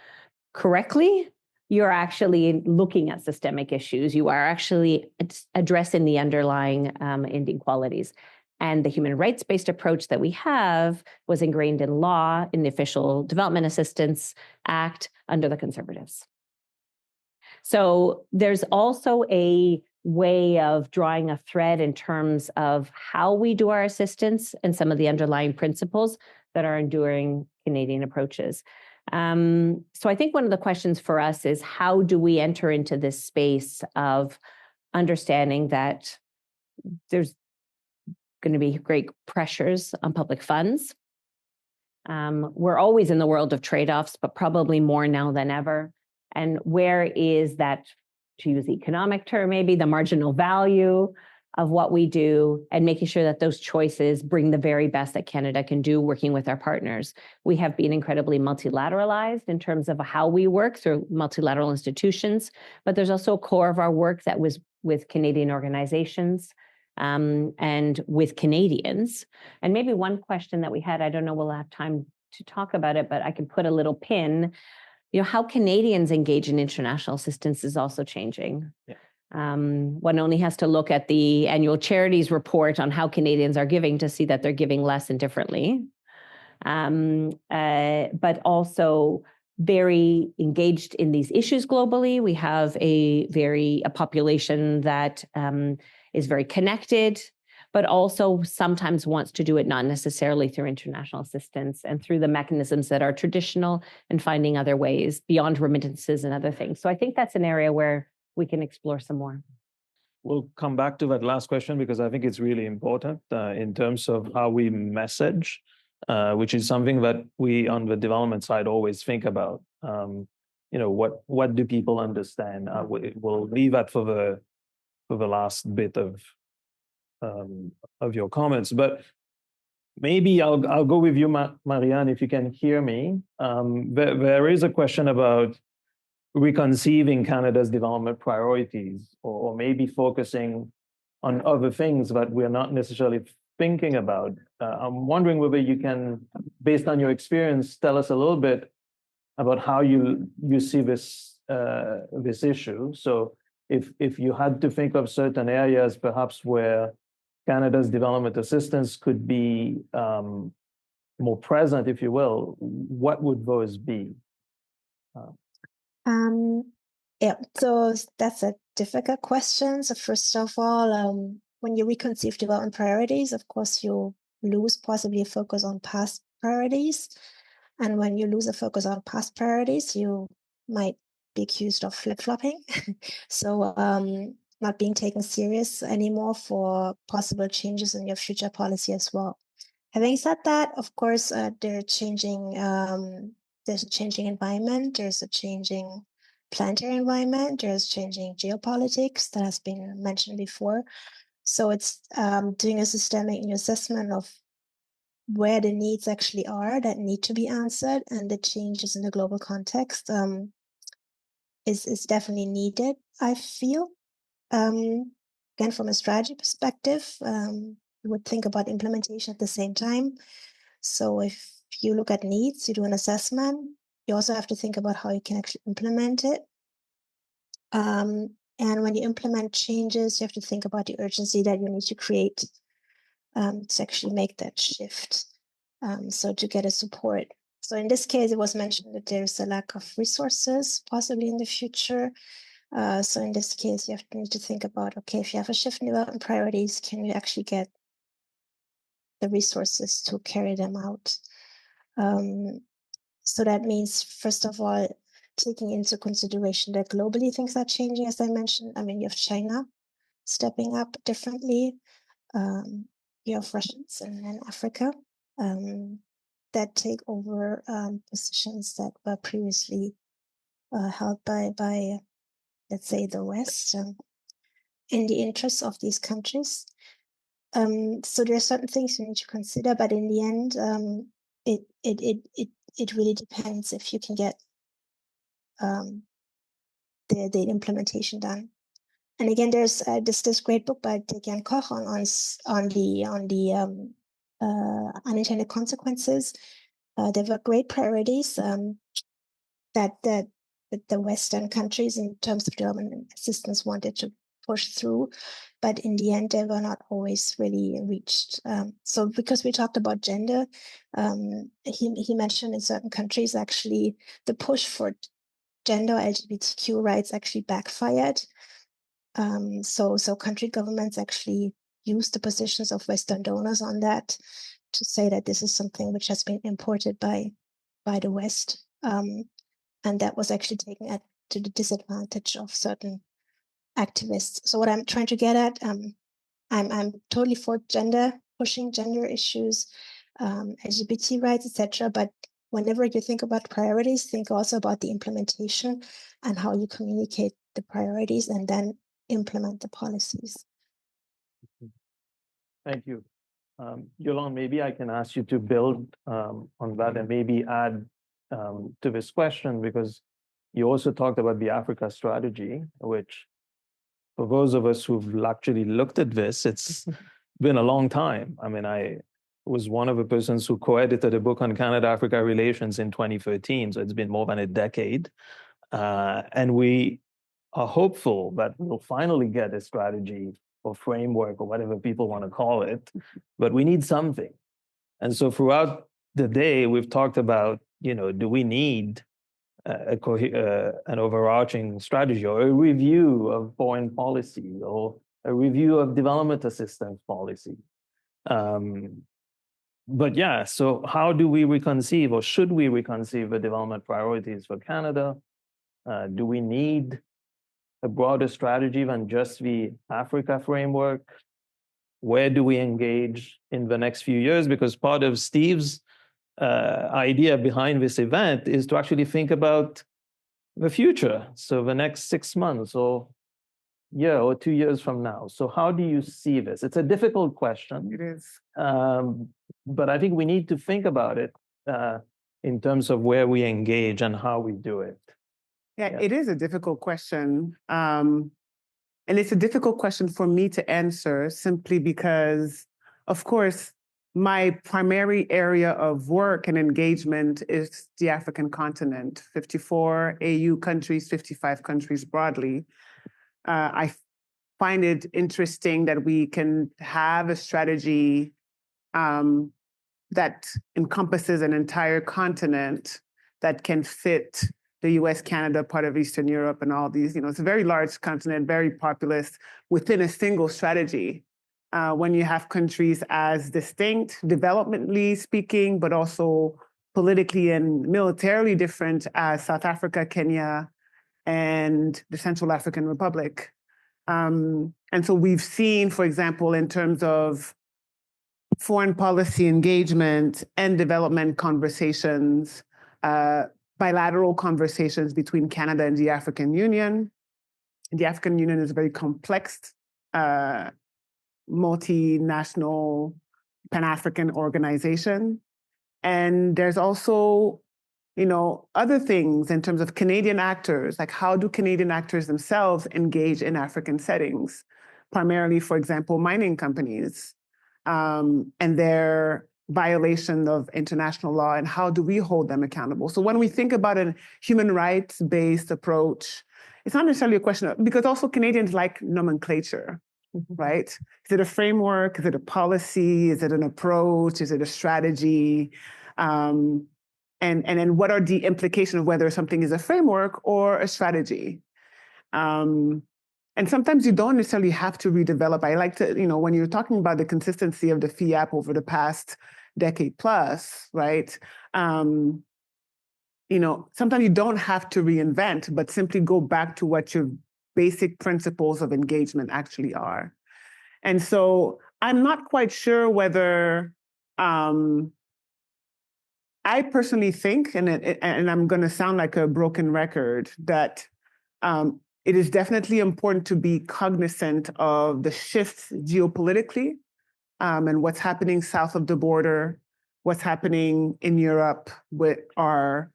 correctly, you're actually looking at systemic issues. You are actually addressing the underlying inequalities. And the human rights-based approach that we have was ingrained in law, in the Official Development Assistance Act under the Conservatives. So there's also a way of drawing a thread in terms of how we do our assistance and some of the underlying principles that are enduring Canadian approaches. So I think one of the questions for us is, how do we enter into this space of understanding that there's going to be great pressures on public funds? We're always in the world of trade-offs, but probably more now than ever. And where is that, to use the economic term, maybe the marginal value of what we do, and making sure that those choices bring the very best that Canada can do working with our partners. We have been incredibly multilateralized in terms of how we work through multilateral institutions, but there's also a core of our work that was with Canadian organizations and with Canadians. And maybe one question that we had, I don't know we'll have time to talk about it, but I can put a little pin. How Canadians engage in international assistance is also changing. Yeah. One only has to look at the annual charities report on how Canadians are giving to see that they're giving less and differently. But also very engaged in these issues globally. We have a population that is very connected, but also sometimes wants to do it not necessarily through international assistance and through the mechanisms that are traditional, and finding other ways beyond remittances and other things. So I think that's an area where we can explore some more.
We'll come back to that last question because I think it's really important in terms of how we message, which is something that we on the development side always think about. What do people understand? We'll leave that for the last bit of your comments, but maybe I'll go with you, Marianne, if you can hear me. There is a question about reconceiving Canada's development priorities, or maybe focusing on other things that we're not necessarily thinking about. I'm wondering whether you can, based on your experience, tell us a little bit about how you see this issue. So if you had to think of certain areas perhaps where Canada's development assistance could be more present, if you will, what would those be?
Yeah, so that's a difficult question. So first of all, when you reconceive development priorities, of course, you lose possibly a focus on past priorities. And when you lose a focus on past priorities, you might be accused of flip-flopping. So not being taken serious anymore for possible changes in your future policy as well. Having said that, of course, there's a changing environment, there's a changing planetary environment, there's changing geopolitics that has been mentioned before. So it's doing a systemic assessment of where the needs actually are that need to be answered, and the changes in the global context is definitely needed, I feel. Again, from a strategy perspective, you would think about implementation at the same time. So if you look at needs, you do an assessment, you also have to think about how you can actually implement it. And when you implement changes, you have to think about the urgency that you need to create to actually make that shift. So to get a support. So in this case, it was mentioned that there's a lack of resources possibly in the future. So in this case, you need to think about, okay, if you have a shift in development priorities, can you actually get the resources to carry them out? So that means, first of all, taking into consideration that globally things are changing, as I mentioned. I mean, you have China stepping up differently. You have Russians in Africa that take over positions that were previously held by, let's say, the West, in the interests of these countries. So there are certain things you need to consider, but in the end, it really depends if you can get the implementation done. And again, there's this great book by Jan Koch on the unintended consequences. There were great priorities that the Western countries, in terms of development assistance, wanted to push through, but in the end, they were not always really reached. So, because we talked about gender, he mentioned in certain countries actually the push for gender LGBTQ rights actually backfired. So country governments actually use the positions of Western donors on that to say that this is something which has been imported by the West, and that was actually taken to the disadvantage of certain activists. So what I'm trying to get at, I'm totally for pushing gender issues, LGBT rights, etc. But whenever you think about priorities, think also about the implementation and how you communicate the priorities and then implement the policies.
Thank you. Yolande, maybe I can ask you to build on that and maybe add to this question, because you also talked about the Africa strategy, which for those of us who've actually looked at this, it's been a long time. I mean, I was one of the persons who co-edited a book on Canada-Africa relations in 2013, so it's been more than a decade. And we are hopeful that we'll finally get a strategy or framework or whatever people want to call it, but we need something. And so throughout the day, we've talked about, do we need an overarching strategy or a review of foreign policy or a review of development assistance policy? But yeah, so how do we reconceive, or should we reconceive, the development priorities for Canada? Do we need a broader strategy than just the Africa framework? Where do we engage in the next few years? Because part of Steve's idea behind this event is to actually think about the future. So the next 6 months or year or 2 years from now. So how do you see this? It's a difficult question.
It is.
But I think we need to think about it in terms of where we engage and how we do it.
Yeah, it is a difficult question. And it's a difficult question for me to answer simply because, of course, my primary area of work and engagement is the African continent, 54 AU countries, 55 countries broadly. I find it interesting that we can have a strategy that encompasses an entire continent that can fit the US, Canada, part of Eastern Europe, and all these, it's a very large continent, very populous, within a single strategy. When you have countries as distinct, developmentally speaking, but also politically and militarily different as South Africa, Kenya, and the Central African Republic. And so we've seen, for example, in terms of foreign policy engagement and development conversations, bilateral conversations between Canada and the African Union. The African Union is a very complex, multinational, Pan-African organization. And there's also, other things in terms of Canadian actors, like how do Canadian actors themselves engage in African settings, primarily, for example, mining companies, and their violation of international law, and how do we hold them accountable? So when we think about a human rights-based approach, it's not necessarily a question of, because also Canadians like nomenclature, right? Is it a framework? Is it a policy? Is it an approach? Is it a strategy? And then what are the implications of whether something is a framework or a strategy? And sometimes you don't necessarily have to redevelop. I like to, when you're talking about the consistency of the FIAP over the past decade plus, right? Sometimes you don't have to reinvent, but simply go back to what your basic principles of engagement actually are. And so I'm not quite sure whether, I personally think, and I'm going to sound like a broken record, that it is definitely important to be cognizant of the shifts geopolitically and what's happening south of the border, what's happening in Europe with our,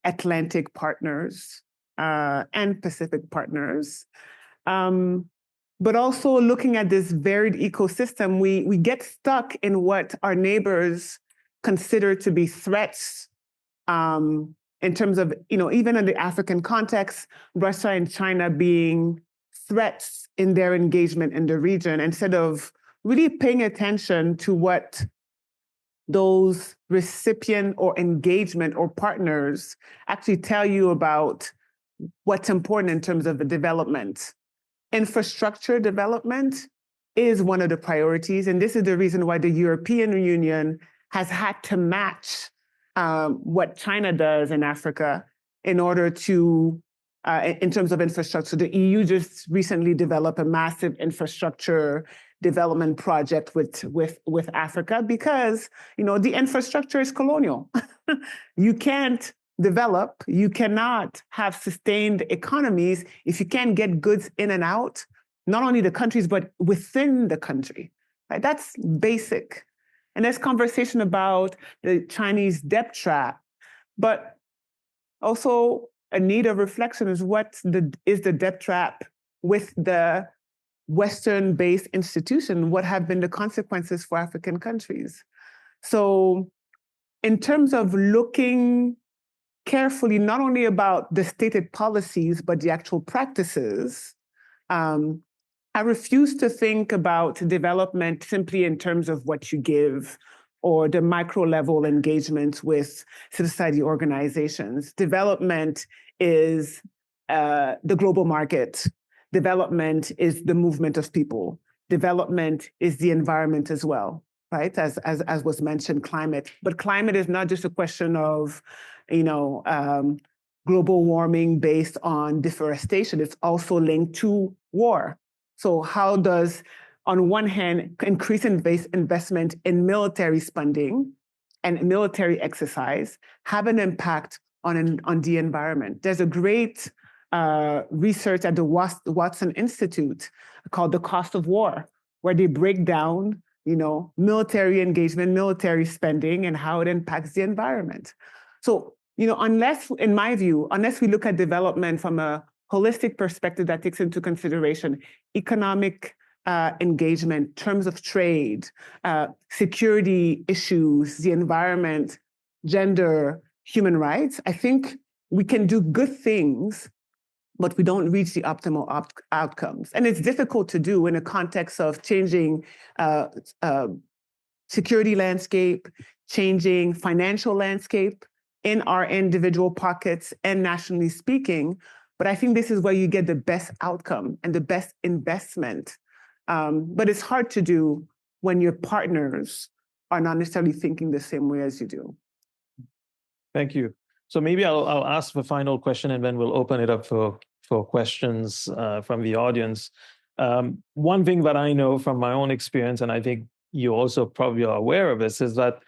Atlantic partners and Pacific partners. But also looking at this varied ecosystem, we get stuck in what our neighbors consider to be threats in terms of, even in the African context, Russia and China being threats in their engagement in the region, instead of really paying attention to what those recipient or engagement or partners actually tell you about what's important in terms of the development. Infrastructure development is one of the priorities, and this is the reason why the European Union has had to match what China does in Africa in order to, in terms of infrastructure. The EU just recently developed a massive infrastructure development project with Africa because, the infrastructure is colonial. You can't develop, you cannot have sustained economies if you can't get goods in and out, not only the countries, but within the country, right? That's basic. And there's conversation about the Chinese debt trap, but also a need of reflection is is the debt trap with the Western-based institution? What have been the consequences for African countries? So in terms of looking carefully, not only about the stated policies, but the actual practices, I refuse to think about development simply in terms of what you give or the micro level engagement with civil society organizations. Development is the global market. Development is the movement of people. Development is the environment as well, right? As was mentioned, climate. But climate is not just a question of, global warming based on deforestation. It's also linked to war. So how does, on one hand, increase investment in military spending and military exercise have an impact on the environment? There's a great research at the Watson Institute called The Cost of War, where they break down, military engagement, military spending, and how it impacts the environment. So, unless, in my view, unless we look at development from a holistic perspective that takes into consideration economic engagement, terms of trade, security issues, the environment, gender, human rights, I think we can do good things, but we don't reach the optimal outcomes. And it's difficult to do in a context of changing security landscape, changing financial landscape in our individual pockets and nationally speaking. But I think this is where you get the best outcome and the best investment. But it's hard to do when your partners are not necessarily thinking the same way as you do.
Thank you. So maybe I'll ask the final question and then we'll open it up for questions from the audience. One thing that I know from my own experience, and I think you also probably are aware of this, is that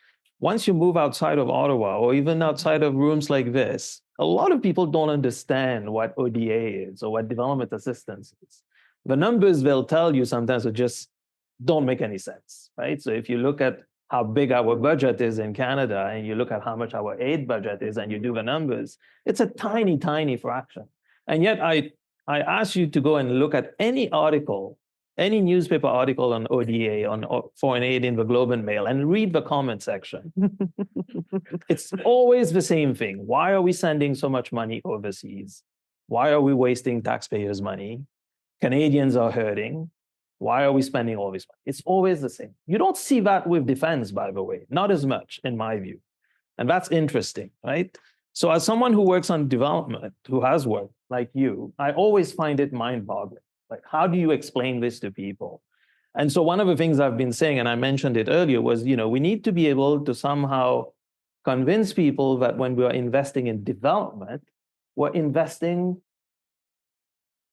once you move outside of Ottawa or even outside of rooms like this, a lot of people don't understand what ODA is or what development assistance is. The numbers they'll tell you sometimes just don't make any sense, right? So if you look at how big our budget is in Canada and you look at how much our aid budget is and you do the numbers, it's a tiny, tiny fraction. And yet I ask you to go and look at any article, any newspaper article on ODA, on foreign aid in the Globe and Mail, and read the comment section. It's always the same thing. Why are we sending so much money overseas? Why are we wasting taxpayers' money? Canadians are hurting. Why are we spending all this money? It's always the same. You don't see that with defense, by the way, not as much, in my view. And that's interesting, right? So as someone who works on development, who has worked like you, I always find it mind-boggling. Like, how do you explain this to people? And so one of the things I've been saying, and I mentioned it earlier, was, we need to be able to somehow convince people that when we're investing in development, we're investing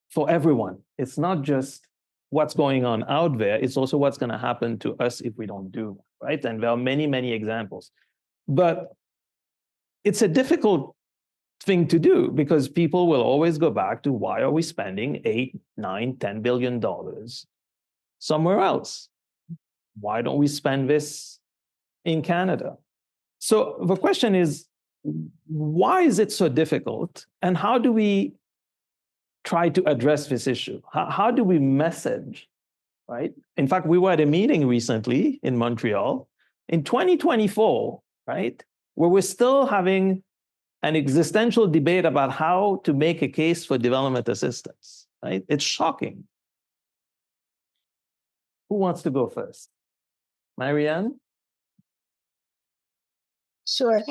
for everyone. It's not just what's going on out there, it's also what's going to happen to us if we don't do that, right? And there are many, many examples. But it's a difficult thing to do because people will always go back to why are we spending $8, $9, $10 billion somewhere else. Why don't we spend this in Canada? So the question is, why is it so difficult? And how do we try to address this issue? How do we message, right? In fact, we were at a meeting recently in Montreal in 2024, right? Where we're still having an existential debate about how to make a case for development assistance, right? It's shocking. Who wants to go first? Marianne?
Sure.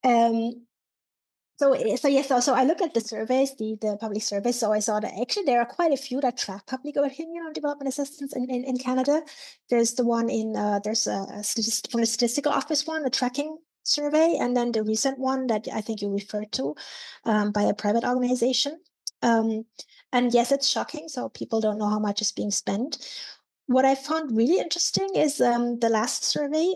So I look at the surveys, the public surveys. So I saw that actually there are quite a few that track public opinion on development assistance in Canada. There's the one there's from the statistical office one, a tracking survey, and then the recent one that I think you referred to by a private organization. And yes, it's shocking. So people don't know how much is being spent. What I found really interesting is the last survey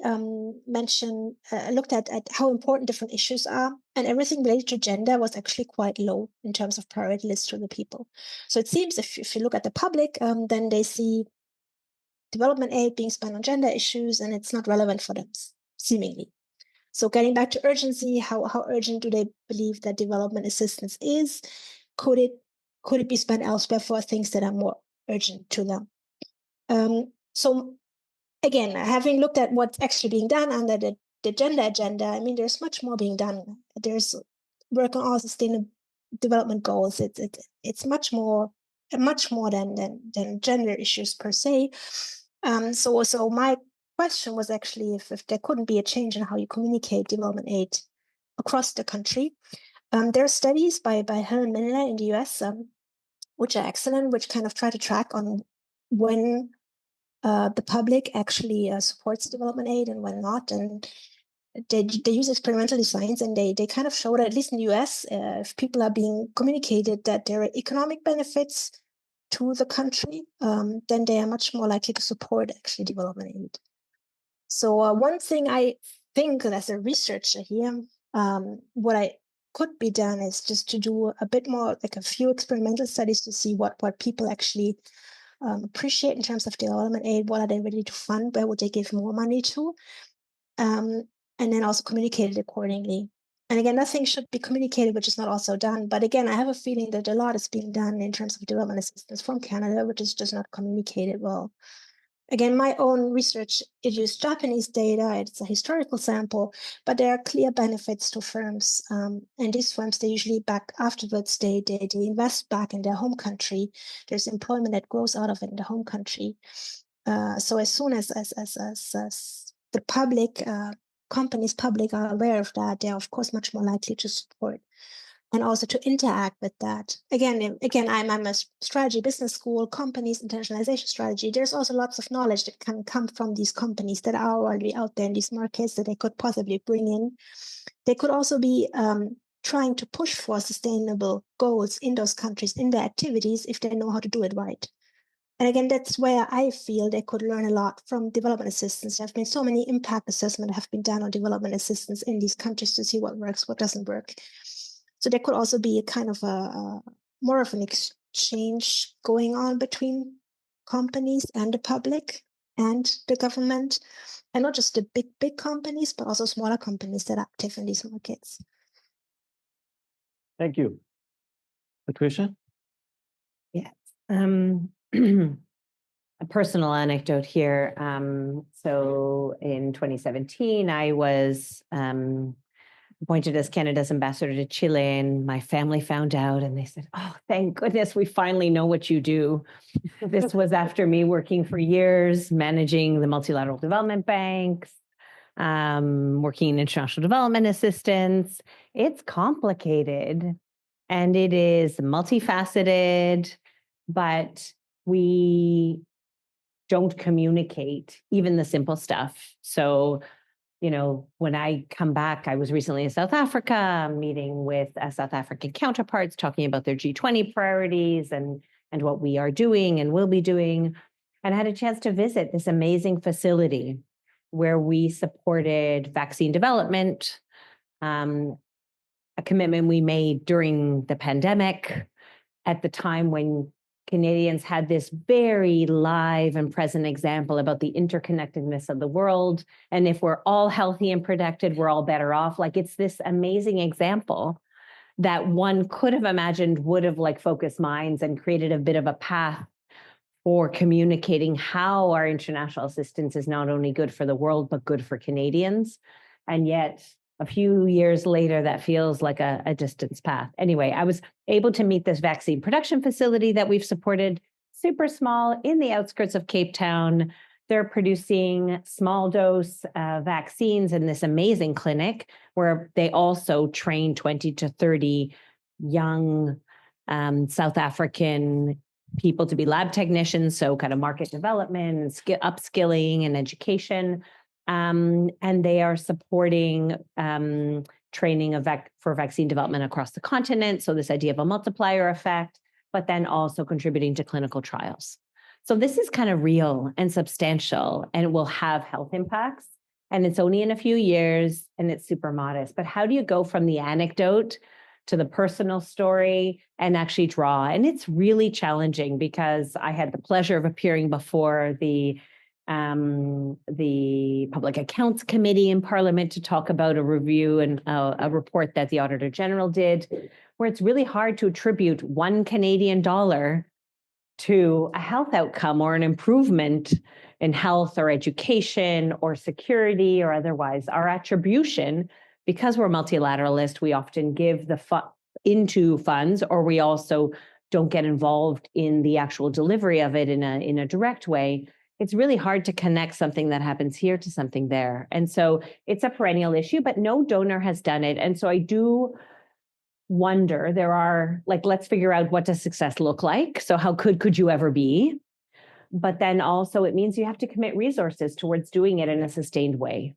looked at how important different issues are, and everything related to gender was actually quite low in terms of priority list to the people. So it seems if you look at the public, then they see development aid being spent on gender issues, and it's not relevant for them, seemingly. So getting back to urgency, how urgent do they believe that development assistance is? Could it be spent elsewhere for things that are more urgent to them? So again, having looked at what's actually being done under the gender agenda, I mean, there's much more being done. There's work on all sustainable development goals. It's much more than gender issues per se. So my question was actually if there couldn't be a change in how you communicate development aid across the country. There are studies by Helen Minler in the US, which are excellent, which kind of try to track on when the public actually supports development aid and when not. And they use experimental designs, and they kind of show that, at least in the US, if people are being communicated that there are economic benefits to the country, then they are much more likely to support actually development aid. So one thing I think as a researcher here, what could be done is just to do a bit more, like a few experimental studies to see what people actually appreciate in terms of development aid. What are they ready to fund? Where would they give more money to? And then also communicate it accordingly. And again, nothing should be communicated which is not also done. But again, I have a feeling that a lot is being done in terms of development assistance from Canada, which is just not communicated well. Again, my own research, it used Japanese data, it's a historical sample, but there are clear benefits to firms. And these firms, they usually back afterwards, they invest back in their home country. There's employment that grows out of it in the home country. So as soon as the public, companies public are aware of that, they're of course much more likely to support and also to interact with that. Again, I'm a strategy business school, companies, internationalization strategy. There's also lots of knowledge that can come from these companies that are already out there in these markets that they could possibly bring in. They could also be trying to push for sustainable goals in those countries, in their activities, if they know how to do it right. And again, that's where I feel they could learn a lot from development assistance. There have been so many impact assessments have been done on development assistance in these countries to see what works, what doesn't work. So there could also be a kind of more of an exchange going on between companies and the public and the government, and not just the big companies, but also smaller companies that are active in these markets.
Thank you. Patricia?
Yes. A personal anecdote here. So in 2017, I was appointed as Canada's ambassador to Chile, and my family found out and they said, "Oh, thank goodness we finally know what you do." This was after me working for years, managing the multilateral development banks, working in international development assistance. It's complicated and it is multifaceted, but we don't communicate even the simple stuff. So, you know, when I come back, I was recently in South Africa, meeting with South African counterparts, talking about their G20 priorities and what we are doing and will be doing. And I had a chance to visit this amazing facility where we supported vaccine development, a commitment we made during the pandemic at the time when Canadians had this very live and present example about the interconnectedness of the world. And if we're all healthy and protected, we're all better off. Like, it's this amazing example that one could have imagined would have like focused minds and created a bit of a path for communicating how our international assistance is not only good for the world, but good for Canadians. And yet, a few years later, that feels like a distance path. Anyway, I was able to meet this vaccine production facility that we've supported, super small, in the outskirts of Cape Town. They're producing small dose vaccines in this amazing clinic where they also train 20 to 30 young South African people to be lab technicians, so kind of market development, upskilling and education. And they are supporting training for vaccine development across the continent. So this idea of a multiplier effect, but then also contributing to clinical trials. So this is kind of real and substantial, and it will have health impacts. And it's only in a few years, and it's super modest. But how do you go from the anecdote to the personal story and actually draw? And it's really challenging because I had the pleasure of appearing before the Public Accounts Committee in Parliament to talk about a review and a report that the Auditor General did, where it's really hard to attribute $1 Canadian to a health outcome or an improvement in health or education or security or otherwise. Our attribution, because we're multilateralist, we often give into funds, or we also don't get involved in the actual delivery of it in a direct way. It's really hard to connect something that happens here to something there. And so it's a perennial issue, but no donor has done it. And so I do wonder, let's figure out, what does success look like? So how could you ever be? But then also it means you have to commit resources towards doing it in a sustained way.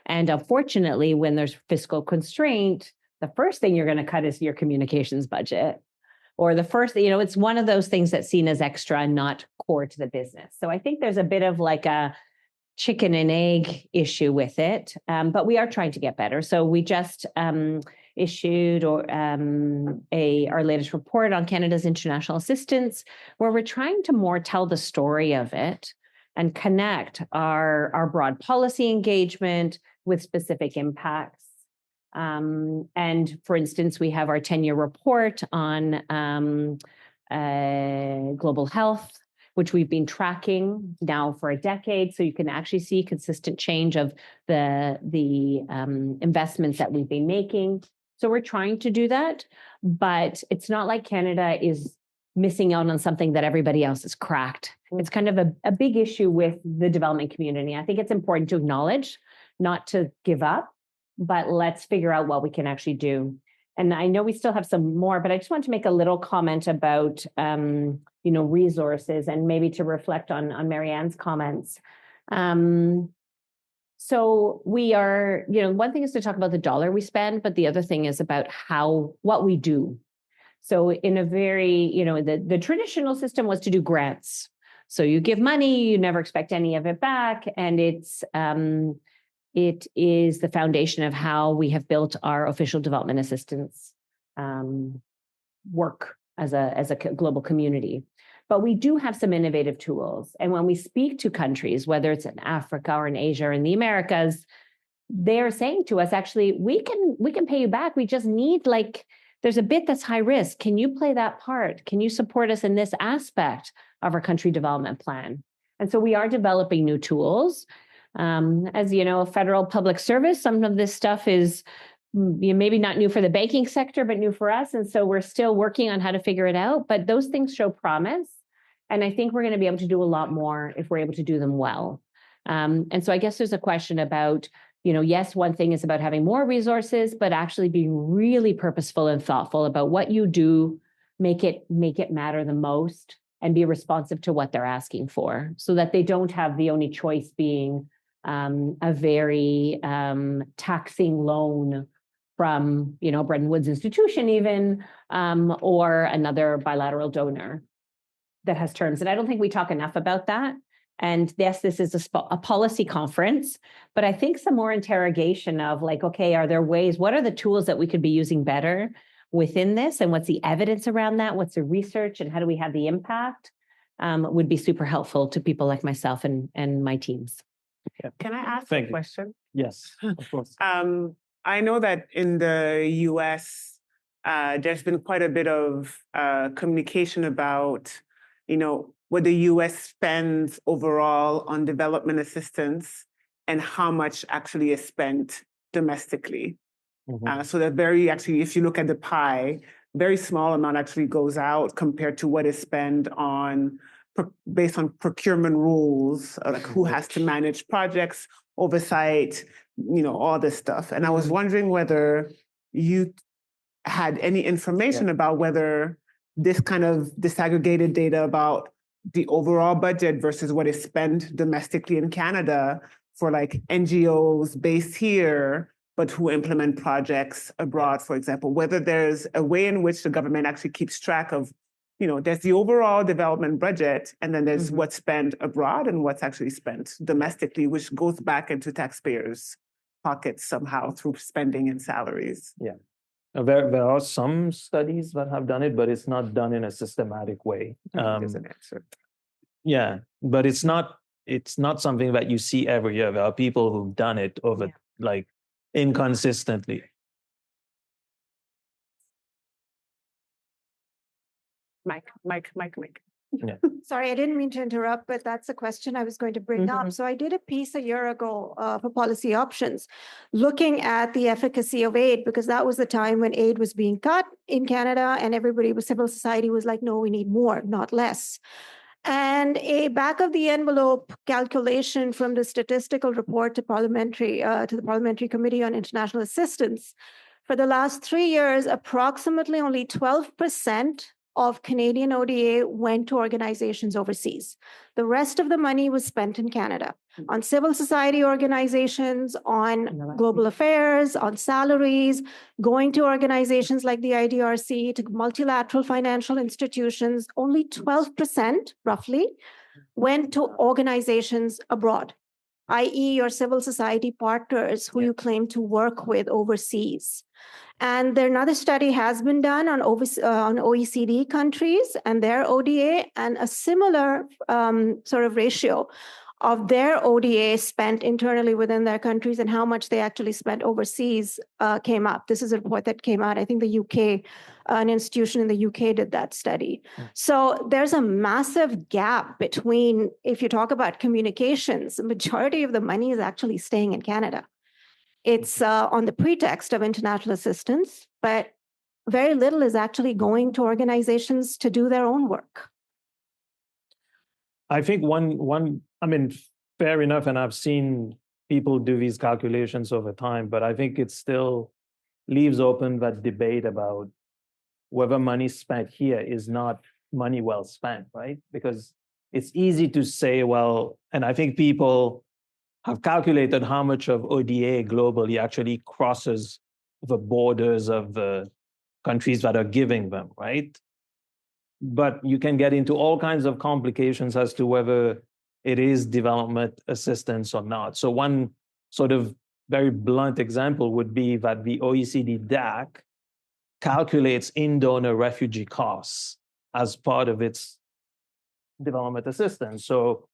And unfortunately, when there's fiscal constraint, the first thing you're going to cut is your communications budget. Or the first, it's one of those things that's seen as extra and not core to the business. So I think there's a bit of like a chicken and egg issue with it, but we are trying to get better. So we just issued our latest report on Canada's international assistance, where we're trying to more tell the story of it and connect our broad policy engagement with specific impacts. And for instance, we have our 10-year report on global health, which we've been tracking now for a decade. So you can actually see consistent change of the investments that we've been making. So we're trying to do that, but it's not like Canada is missing out on something that everybody else has cracked. It's kind of a big issue with the development community. I think it's important to acknowledge, not to give up, but let's figure out what we can actually do. And I know we still have some more, but I just want to make a little comment about, resources, and maybe to reflect on Marianne's comments. So we are, one thing is to talk about the dollar we spend, but the other thing is about what we do. So in a very, the traditional system was to do grants. So you give money, you never expect any of it back. And it is the foundation of how we have built our official development assistance work as a global community. But we do have some innovative tools. And when we speak to countries, whether it's in Africa or in Asia or in the Americas, they're saying to us, actually, we can pay you back. We just need, there's a bit that's high risk. Can you play that part? Can you support us in this aspect of our country development plan? And so we are developing new tools. As you know, federal public service, some of this stuff is maybe not new for the banking sector, but new for us. And so we're still working on how to figure it out. But those things show promise. And I think we're going to be able to do a lot more if we're able to do them well. And so I guess there's a question about, yes, one thing is about having more resources, but actually being really purposeful and thoughtful about what you do, make it matter the most, and be responsive to what they're asking for, so that they don't have the only choice being a very taxing loan from, Bretton Woods institution even, or another bilateral donor that has terms. And I don't think we talk enough about that. And yes, this is a policy conference, but I think some more interrogation of okay, are there ways, what are the tools that we could be using better? within this and what's the evidence around that, what's the research, and how do we have the impact, would be super helpful to people like myself and my teams.
Can I ask
Thank
a
you.
question?
Yes, of course.
I know that in the US, there's been quite a bit of communication about, what the US spends overall on development assistance and how much actually is spent domestically. So that actually, if you look at the pie, very small amount actually goes out compared to what is spent on based on procurement rules, like who has to manage projects, oversight, all this stuff. And I was wondering whether you had any information about whether this kind of disaggregated data about the overall budget versus what is spent domestically in Canada for like NGOs based here, but who implement projects abroad, for example, whether there's a way in which the government actually keeps track of, there's the overall development budget, and then there's what's spent abroad and what's actually spent domestically, which goes back into taxpayers' pockets somehow through spending and salaries.
Yeah. There are some studies that have done it, but it's not done in a systematic way.
There's an answer.
Yeah, but it's not something that you see every year. There are people who've done it over like inconsistently.
Mike.
Yeah.
Sorry, I didn't mean to interrupt, but that's a question I was going to bring up. So I did a piece a year ago for Policy Options, looking at the efficacy of aid, because that was the time when aid was being cut in Canada, and civil society was like, no, we need more, not less. And a back of the envelope calculation from the statistical report to the Parliamentary Committee on International Assistance, for the last 3 years, approximately only 12% of Canadian ODA went to organizations overseas. The rest of the money was spent in Canada on civil society organizations, on global affairs, on salaries, going to organizations like the IDRC, to multilateral financial institutions. Only 12%, roughly, went to organizations abroad, i.e. your civil society partners who you claim to work with overseas. And another study has been done on OECD countries and their ODA, and a similar sort of ratio of their ODA spent internally within their countries and how much they actually spent overseas came up. This is a report that came out, I think the UK, an institution in the UK did that study. So there's a massive gap between, if you talk about communications, the majority of the money is actually staying in Canada. It's on the pretext of international assistance, but very little is actually going to organizations to do their own work.
I think fair enough, and I've seen people do these calculations over time, but I think it still leaves open that debate about whether money spent here is not money well spent, right? Because it's easy to say, well, and I think people have calculated how much of ODA globally actually crosses the borders of the countries that are giving them, right? But you can get into all kinds of complications as to whether it is development assistance or not. So one sort of very blunt example would be that the OECD DAC calculates in-donor refugee costs as part of its development assistance. So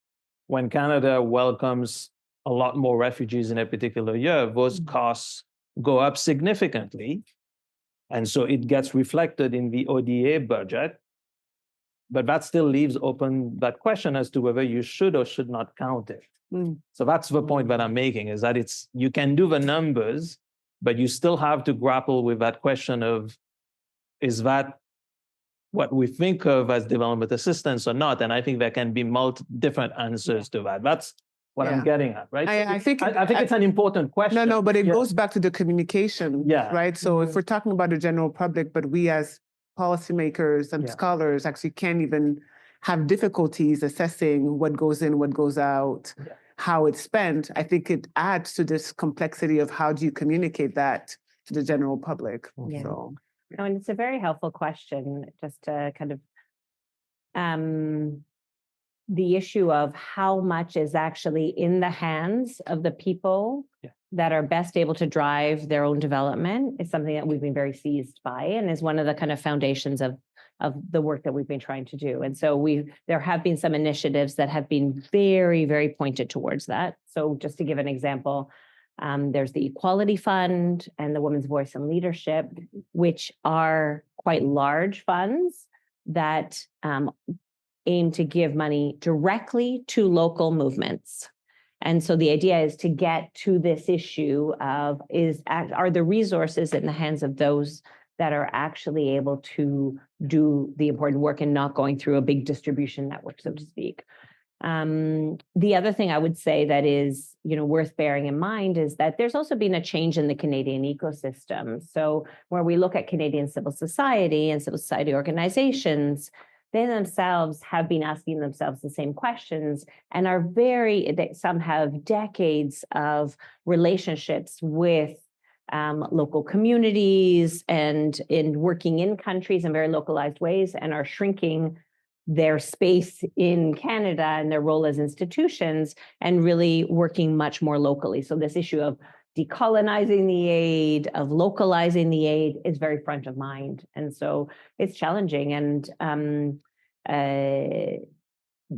when Canada welcomes a lot more refugees in a particular year, those costs go up significantly. And so it gets reflected in the ODA budget. But that still leaves open that question as to whether you should or should not count it. So that's the point that I'm making, is that you can do the numbers, but you still have to grapple with that question of, is that what we think of as development assistance or not? And I think there can be different answers to that. That's what I'm getting at, right?
I think
it's an important question.
No, but it goes back to the communication, right? So if we're talking about the general public, but we as policymakers and scholars actually can't even have difficulties assessing what goes in, what goes out, how it's spent, I think it adds to this complexity of how do you communicate that to the general public.
Yeah.
So.
No, and it's a very helpful question, just to kind of the issue of how much is actually in the hands of the people that are best able to drive their own development is something that we've been very seized by and is one of the kind of foundations of the work that we've been trying to do. And so there have been some initiatives that have been very, very pointed towards that. So just to give an example, there's the Equality Fund and the Women's Voice and Leadership, which are quite large funds that aim to give money directly to local movements. And so the idea is to get to this issue of are the resources in the hands of those that are actually able to do the important work and not going through a big distribution network, so to speak. The other thing I would say that is, worth bearing in mind is that there's also been a change in the Canadian ecosystem. So where we look at Canadian civil society and civil society organizations, they themselves have been asking themselves the same questions and are some have decades of relationships with local communities and in working in countries in very localized ways and are shrinking their space in Canada and their role as institutions and really working much more locally. So this issue of decolonizing the aid, of localizing the aid is very front of mind. And so it's challenging. And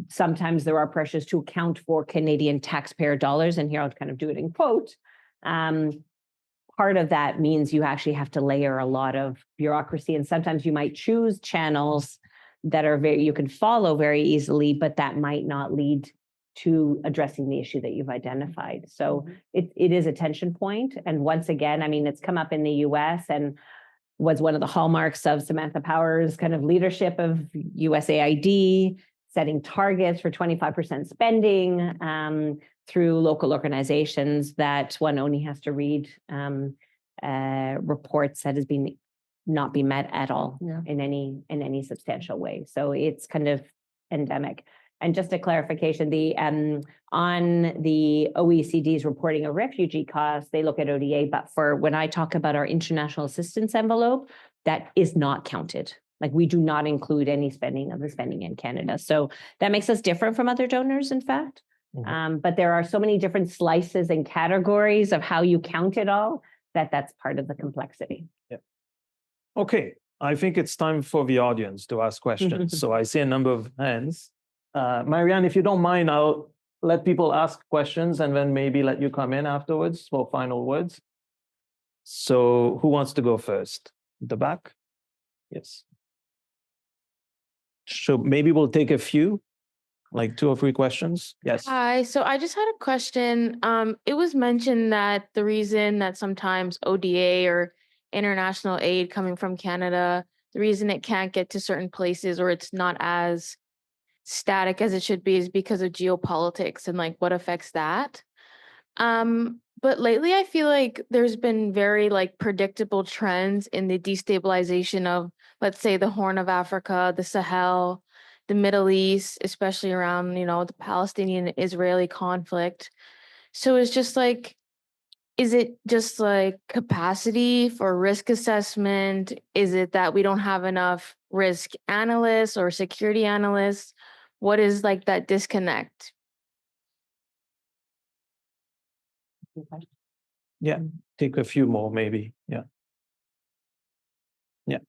sometimes there are pressures to account for Canadian taxpayer dollars. And here I'll kind of do it in quote. Part of that means you actually have to layer a lot of bureaucracy. And sometimes you might choose channels that are you can follow very easily, but that might not lead to addressing the issue that you've identified. So it is a tension point. And once again, I mean, it's come up in the US and was one of the hallmarks of Samantha Power's kind of leadership of USAID, setting targets for 25% spending through local organizations that one only has to read reports that has been not be met at all in any substantial way. So it's kind of endemic. And just a clarification, on the OECD's reporting of refugee costs, they look at ODA, but for when I talk about our international assistance envelope, that is not counted. Like we do not include any spending of the spending in Canada. So that makes us different from other donors, in fact. But there are so many different slices and categories of how you count it all that's part of the complexity.
Yeah. Okay, I think it's time for the audience to ask questions. So I see a number of hands. Marianne, if you don't mind, I'll let people ask questions and then maybe let you come in afterwards for final words. So who wants to go first? The back? Yes. So maybe we'll take a few, like 2 or 3 questions. Yes.
Hi, so I just had a question. It was mentioned that the reason that sometimes ODA or international aid coming from Canada, the reason it can't get to certain places or it's not as static as it should be is because of geopolitics and like what affects that. But lately I feel like there's been very like predictable trends in the destabilization of, let's say, the Horn of Africa, the Sahel, the Middle East, especially around, the Palestinian-Israeli conflict. So it's just like, is it just like capacity for risk assessment? Is it that we don't have enough risk analysts or security analysts? What is like that disconnect?
Yeah, take a few more maybe. Yeah. Yeah.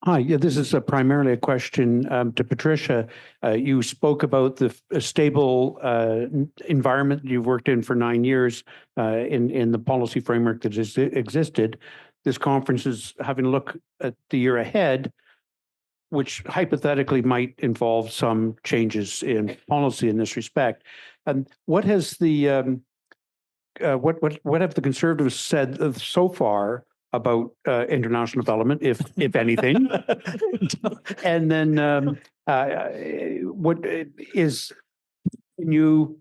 Hi, yeah, this is primarily a question to Patricia. You spoke about the stable environment you've worked in for 9 years in the policy framework that has existed. This conference is having a look at the year ahead, which hypothetically might involve some changes in policy in this respect. And what has the what have the Conservatives said so far about international development, if anything? And then can you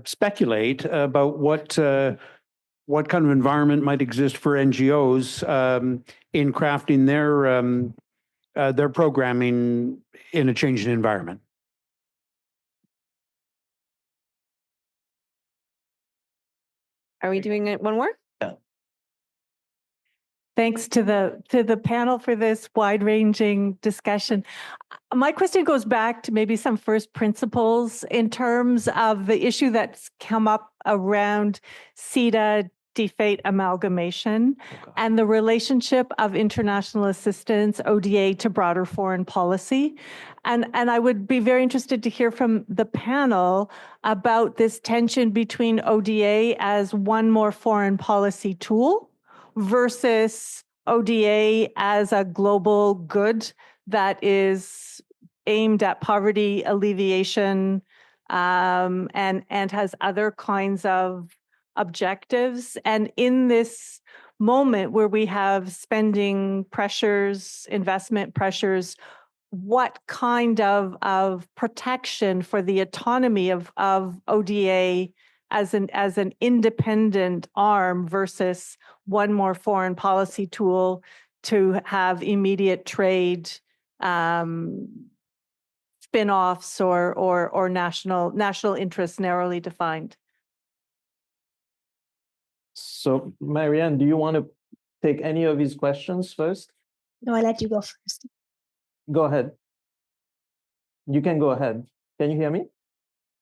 speculate about what kind of environment might exist for NGOs in crafting their programming in a changing environment?
Are we doing it one more?
Yeah.
Thanks to the panel for this wide-ranging discussion. My question goes back to maybe some first principles in terms of the issue that's come up around CETA defate amalgamation and the relationship of international assistance, ODA, to broader foreign policy. And I would be very interested to hear from the panel about this tension between ODA as one more foreign policy tool versus ODA as a global good that is aimed at poverty alleviation and has other kinds of objectives. And in this moment where we have spending pressures, investment pressures, what kind of protection for the autonomy of ODA as an independent arm versus one more foreign policy tool to have immediate trade spin-offs or national interests narrowly defined?
So, Marianne, do you want to take any of these questions first?
No, I let you go first.
Go ahead. You can go ahead. Can you hear me?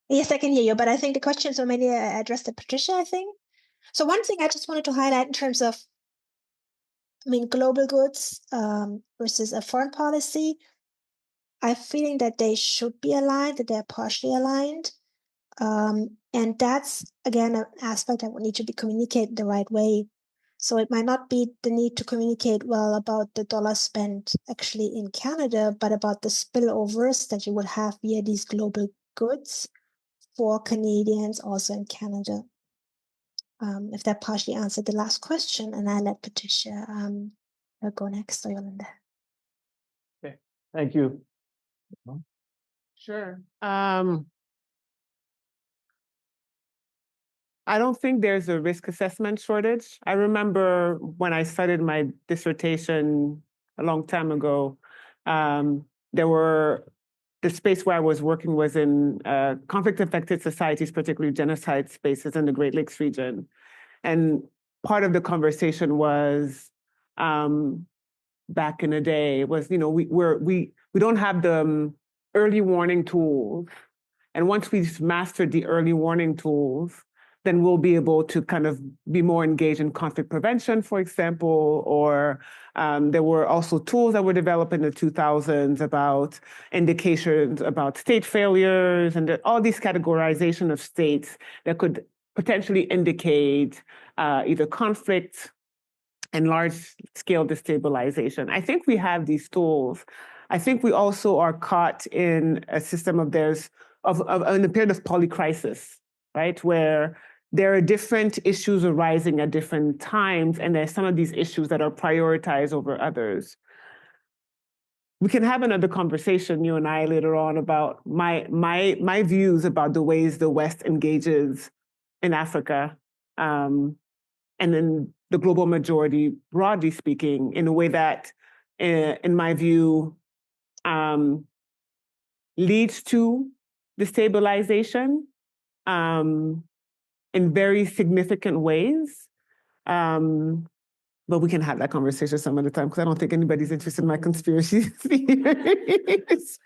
Yes, I can hear you, but I think the questions are mainly addressed to Patricia, I think. So one thing I just wanted to highlight in terms of, global goods versus a foreign policy, I'm feeling that they should be aligned, that they're partially aligned. And that's, again, an aspect that would need to be communicated the right way. So it might not be the need to communicate well about the dollar spent actually in Canada, but about the spillovers that you would have via these global goods for Canadians also in Canada. If that partially answered the last question, and I let Patricia go next, or Yolanda.
Okay, thank you.
Sure. I don't think there's a risk assessment shortage. I remember when I studied my dissertation a long time ago, the space where I was working was in conflict-affected societies, particularly genocide spaces in the Great Lakes region. And part of the conversation was, back in the day, was, we don't have the early warning tools. And once we've mastered the early warning tools, then we'll be able to kind of be more engaged in conflict prevention, for example, or there were also tools that were developed in the 2000s about indications about state failures and all these categorization of states that could potentially indicate either conflict and large-scale destabilization. I think we have these tools. I think we also are caught in a system in a period of polycrisis, right, where there are different issues arising at different times, and there's some of these issues that are prioritized over others. We can have another conversation, you and I, later on about my views about the ways the West engages in Africa, and in the global majority, broadly speaking, in a way that, in my view, leads to destabilization in very significant ways. But we can have that conversation some other time, because I don't think anybody's interested in my conspiracy theories.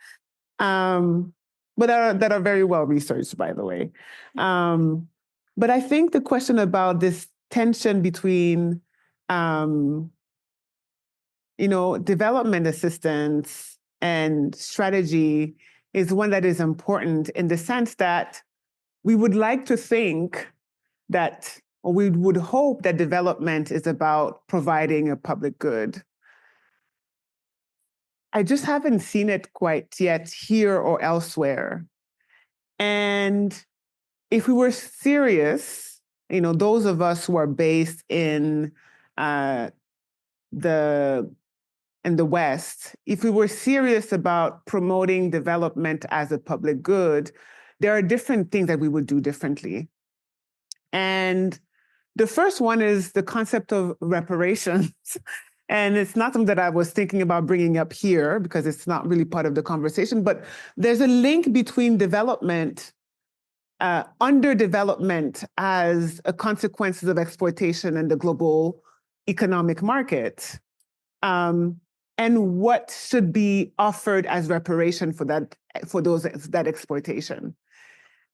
But that are very well researched, by the way. But I think the question about this tension between, development assistance and strategy is one that is important in the sense that we would like to think that, or we would hope that development is about providing a public good. I just haven't seen it quite yet here or elsewhere. And if we were serious, those of us who are based in the West, if we were serious about promoting development as a public good, there are different things that we would do differently. And the first one is the concept of reparations. And it's not something that I was thinking about bringing up here because it's not really part of the conversation, but there's a link between development, underdevelopment as a consequence of exploitation and the global economic market, and what should be offered as reparation for that exploitation.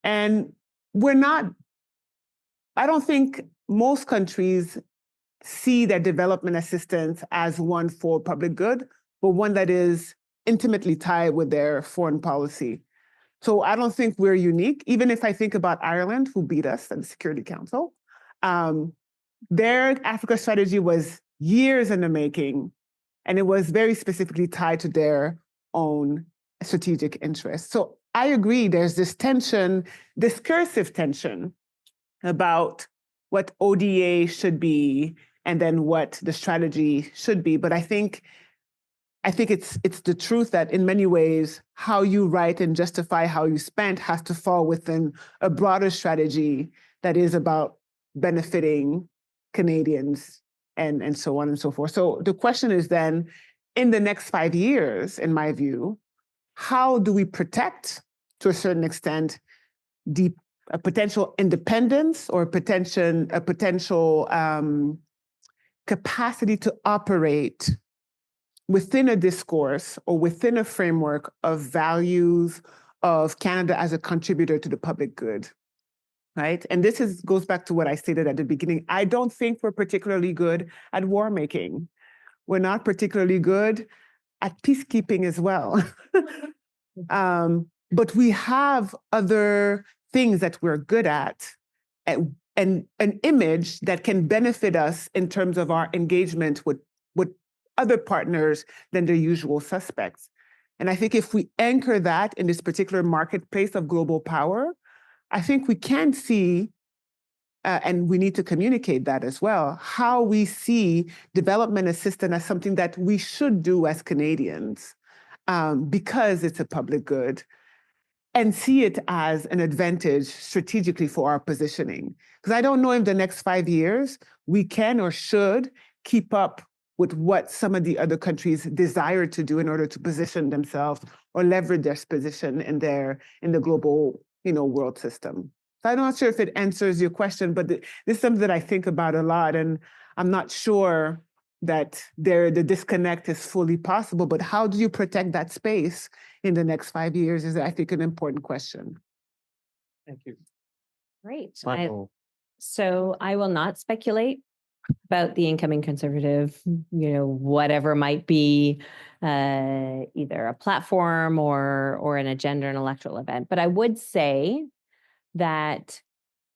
And I don't think most countries see their development assistance as one for public good, but one that is intimately tied with their foreign policy. So I don't think we're unique. Even if I think about Ireland, who beat us at the Security Council, their Africa strategy was years in the making, and it was very specifically tied to their own strategic interests. So I agree, there's this tension, discursive tension about what ODA should be and then what the strategy should be. But I think it's the truth that in many ways, how you write and justify how you spend has to fall within a broader strategy that is about benefiting Canadians and so on and so forth. So the question is then, in the next 5 years, in my view, how do we protect, to a certain extent, a potential independence or a potential capacity to operate within a discourse or within a framework of values of Canada as a contributor to the public good, right? And this goes back to what I stated at the beginning. I don't think we're particularly good at war making. We're not particularly good at peacekeeping as well. But we have other things that we're good at, and an image that can benefit us in terms of our engagement with other partners than the usual suspects. And I think if we anchor that in this particular marketplace of global power, I think we can see, and we need to communicate that as well, how we see development assistance as something that we should do as Canadians because it's a public good, and see it as an advantage strategically for our positioning. Because I don't know if the next 5 years we can or should keep up with what some of the other countries desire to do in order to position themselves or leverage their position in the global, world system. So I'm not sure if it answers your question, but this is something that I think about a lot, and I'm not sure that the disconnect is fully possible. But how do you protect that space in the next 5 years is, I think, an important question.
Thank you.
Great.
Michael.
So I will not speculate about the incoming Conservative, whatever might be either a platform or an agenda, an electoral event. But I would say that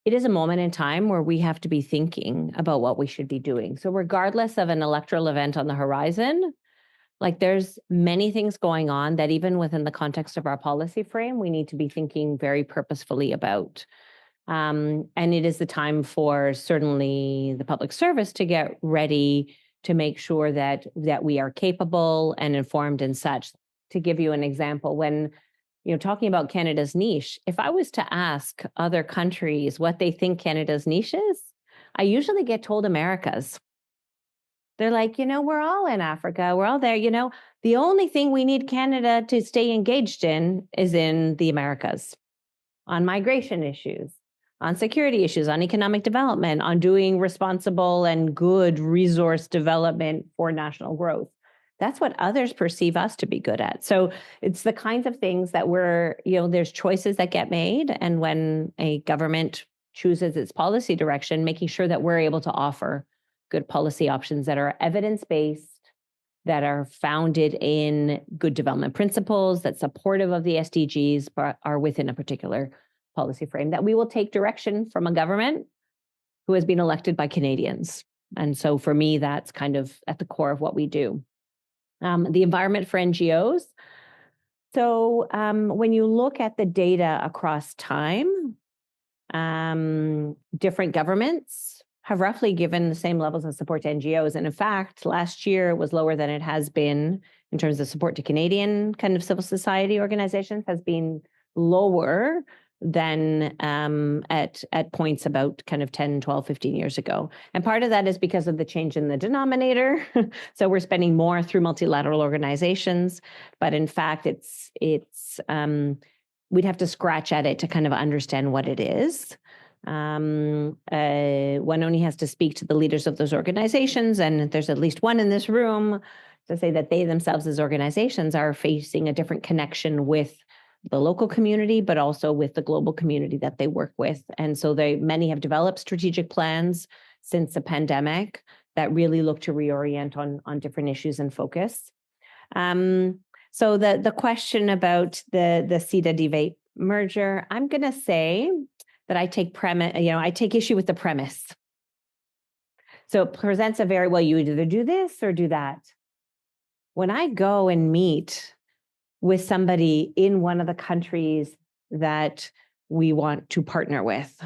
it is a moment in time where we have to be thinking about what we should be doing. So regardless of an electoral event on the horizon, there's many things going on that even within the context of our policy frame, we need to be thinking very purposefully about. And it is the time for certainly the public service to get ready to make sure that we are capable and informed and such. To give you an example, when talking about Canada's niche, if I was to ask other countries what they think Canada's niche is, I usually get told America's. They're like, we're all in Africa, we're all there. The only thing we need Canada to stay engaged in is in the Americas, on migration issues, on security issues, on economic development, on doing responsible and good resource development for national growth. That's what others perceive us to be good at. So it's the kinds of things that there's choices that get made. And when a government chooses its policy direction, making sure that we're able to offer good policy options that are evidence-based, that are founded in good development principles, that's supportive of the SDGs, but are within a particular policy frame, that we will take direction from a government who has been elected by Canadians. And so for me, that's kind of at the core of what we do. The environment for NGOs. So when you look at the data across time, different governments have roughly given the same levels of support to NGOs. And in fact, last year was lower than it has been in terms of support to Canadian kind of civil society organizations, has been lower than at points about kind of 10, 12, 15 years ago. And part of that is because of the change in the denominator. So we're spending more through multilateral organizations, but in fact, we'd have to scratch at it to kind of understand what it is. One only has to speak to the leaders of those organizations, and there's at least one in this room to say that they themselves as organizations are facing a different connection with the local community, but also with the global community that they work with. And so many have developed strategic plans since the pandemic that really look to reorient on different issues and focus. So the question about the CETA-DVAPE merger, I'm going to say that I take issue with the premise. So it presents a very, well, you either do this or do that. When I go and meet with somebody in one of the countries that we want to partner with,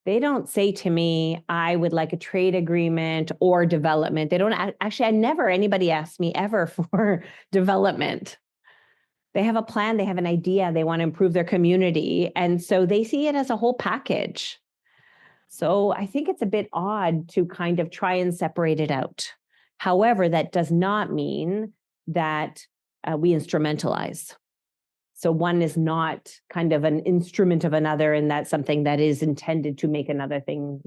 they don't say to me, I would like a trade agreement or development. They don't actually, anybody asked me ever for development. They have a plan, they have an idea, they want to improve their community. And so they see it as a whole package. So I think it's a bit odd to kind of try and separate it out. However, that does not mean that we instrumentalize. So one is not kind of an instrument of another, and that's something that is intended to make another thing,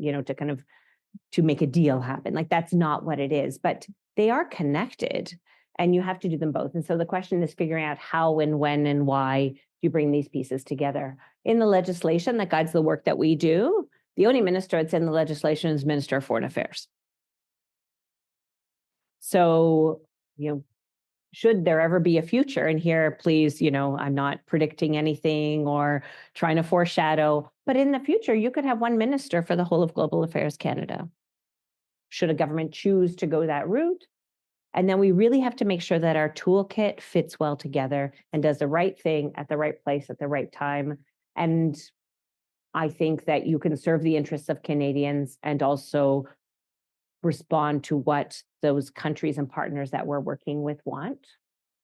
to make a deal happen. Like, that's not what it is, but they are connected and you have to do them both. And so the question is figuring out how and when and why you bring these pieces together. In the legislation that guides the work that we do, the only minister that's in the legislation is Minister of Foreign Affairs. So, should there ever be a future, and here, please, I'm not predicting anything or trying to foreshadow, but in the future, you could have one minister for the whole of Global Affairs Canada. Should a government choose to go that route? And then we really have to make sure that our toolkit fits well together and does the right thing at the right place at the right time. And I think that you can serve the interests of Canadians and also respond to what those countries and partners that we're working with want,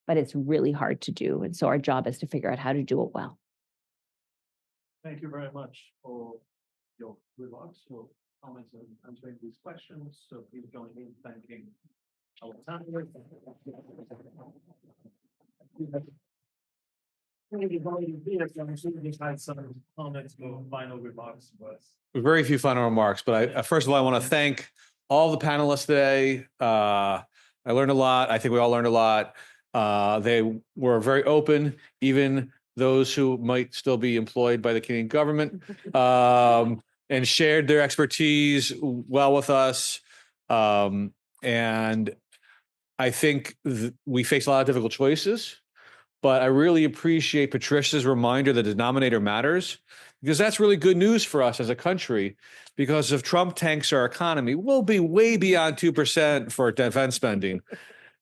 but it's really hard to do. And so our job is to figure out how to do it well.
Thank you very much for your remarks, your comments, and answering these questions. So please join me in thanking our panelists. Had some comments or final remarks.
Very few final remarks, but I first of all, I want to thank all the panelists today. I learned a lot. I think we all learned a lot. They were very open, even those who might still be employed by the Canadian government, and shared their expertise well with us. And I think we face a lot of difficult choices, but I really appreciate Patricia's reminder that the denominator matters, because that's really good news for us as a country. Because if Trump tanks our economy, we'll be way beyond 2% for defense spending.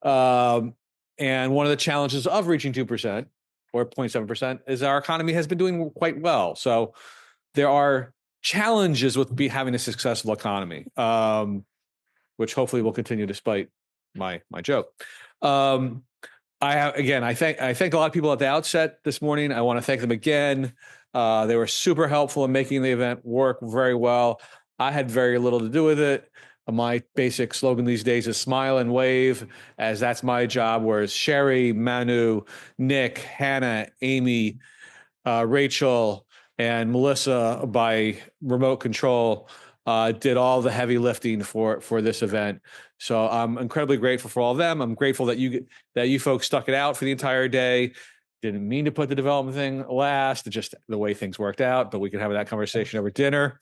And one of the challenges of reaching 2% or 0.7% is our economy has been doing quite well. So there are challenges with having a successful economy, which hopefully will continue despite my joke. I thank a lot of people at the outset this morning. I want to thank them again. They were super helpful in making the event work very well. I had very little to do with it. My basic slogan these days is smile and wave, as that's my job, whereas Sherry, Manu, Nick, Hannah, Amy, Rachel, and Melissa by remote control did all the heavy lifting for this event. So I'm incredibly grateful for all of them. I'm grateful that you folks stuck it out for the entire day. Didn't mean to put the development thing last, just the way things worked out, but we could have that conversation over dinner.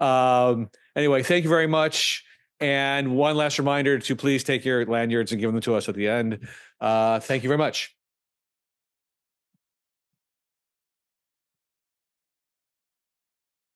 Anyway, thank you very much. And one last reminder to please take your lanyards and give them to us at the end. Thank you very much.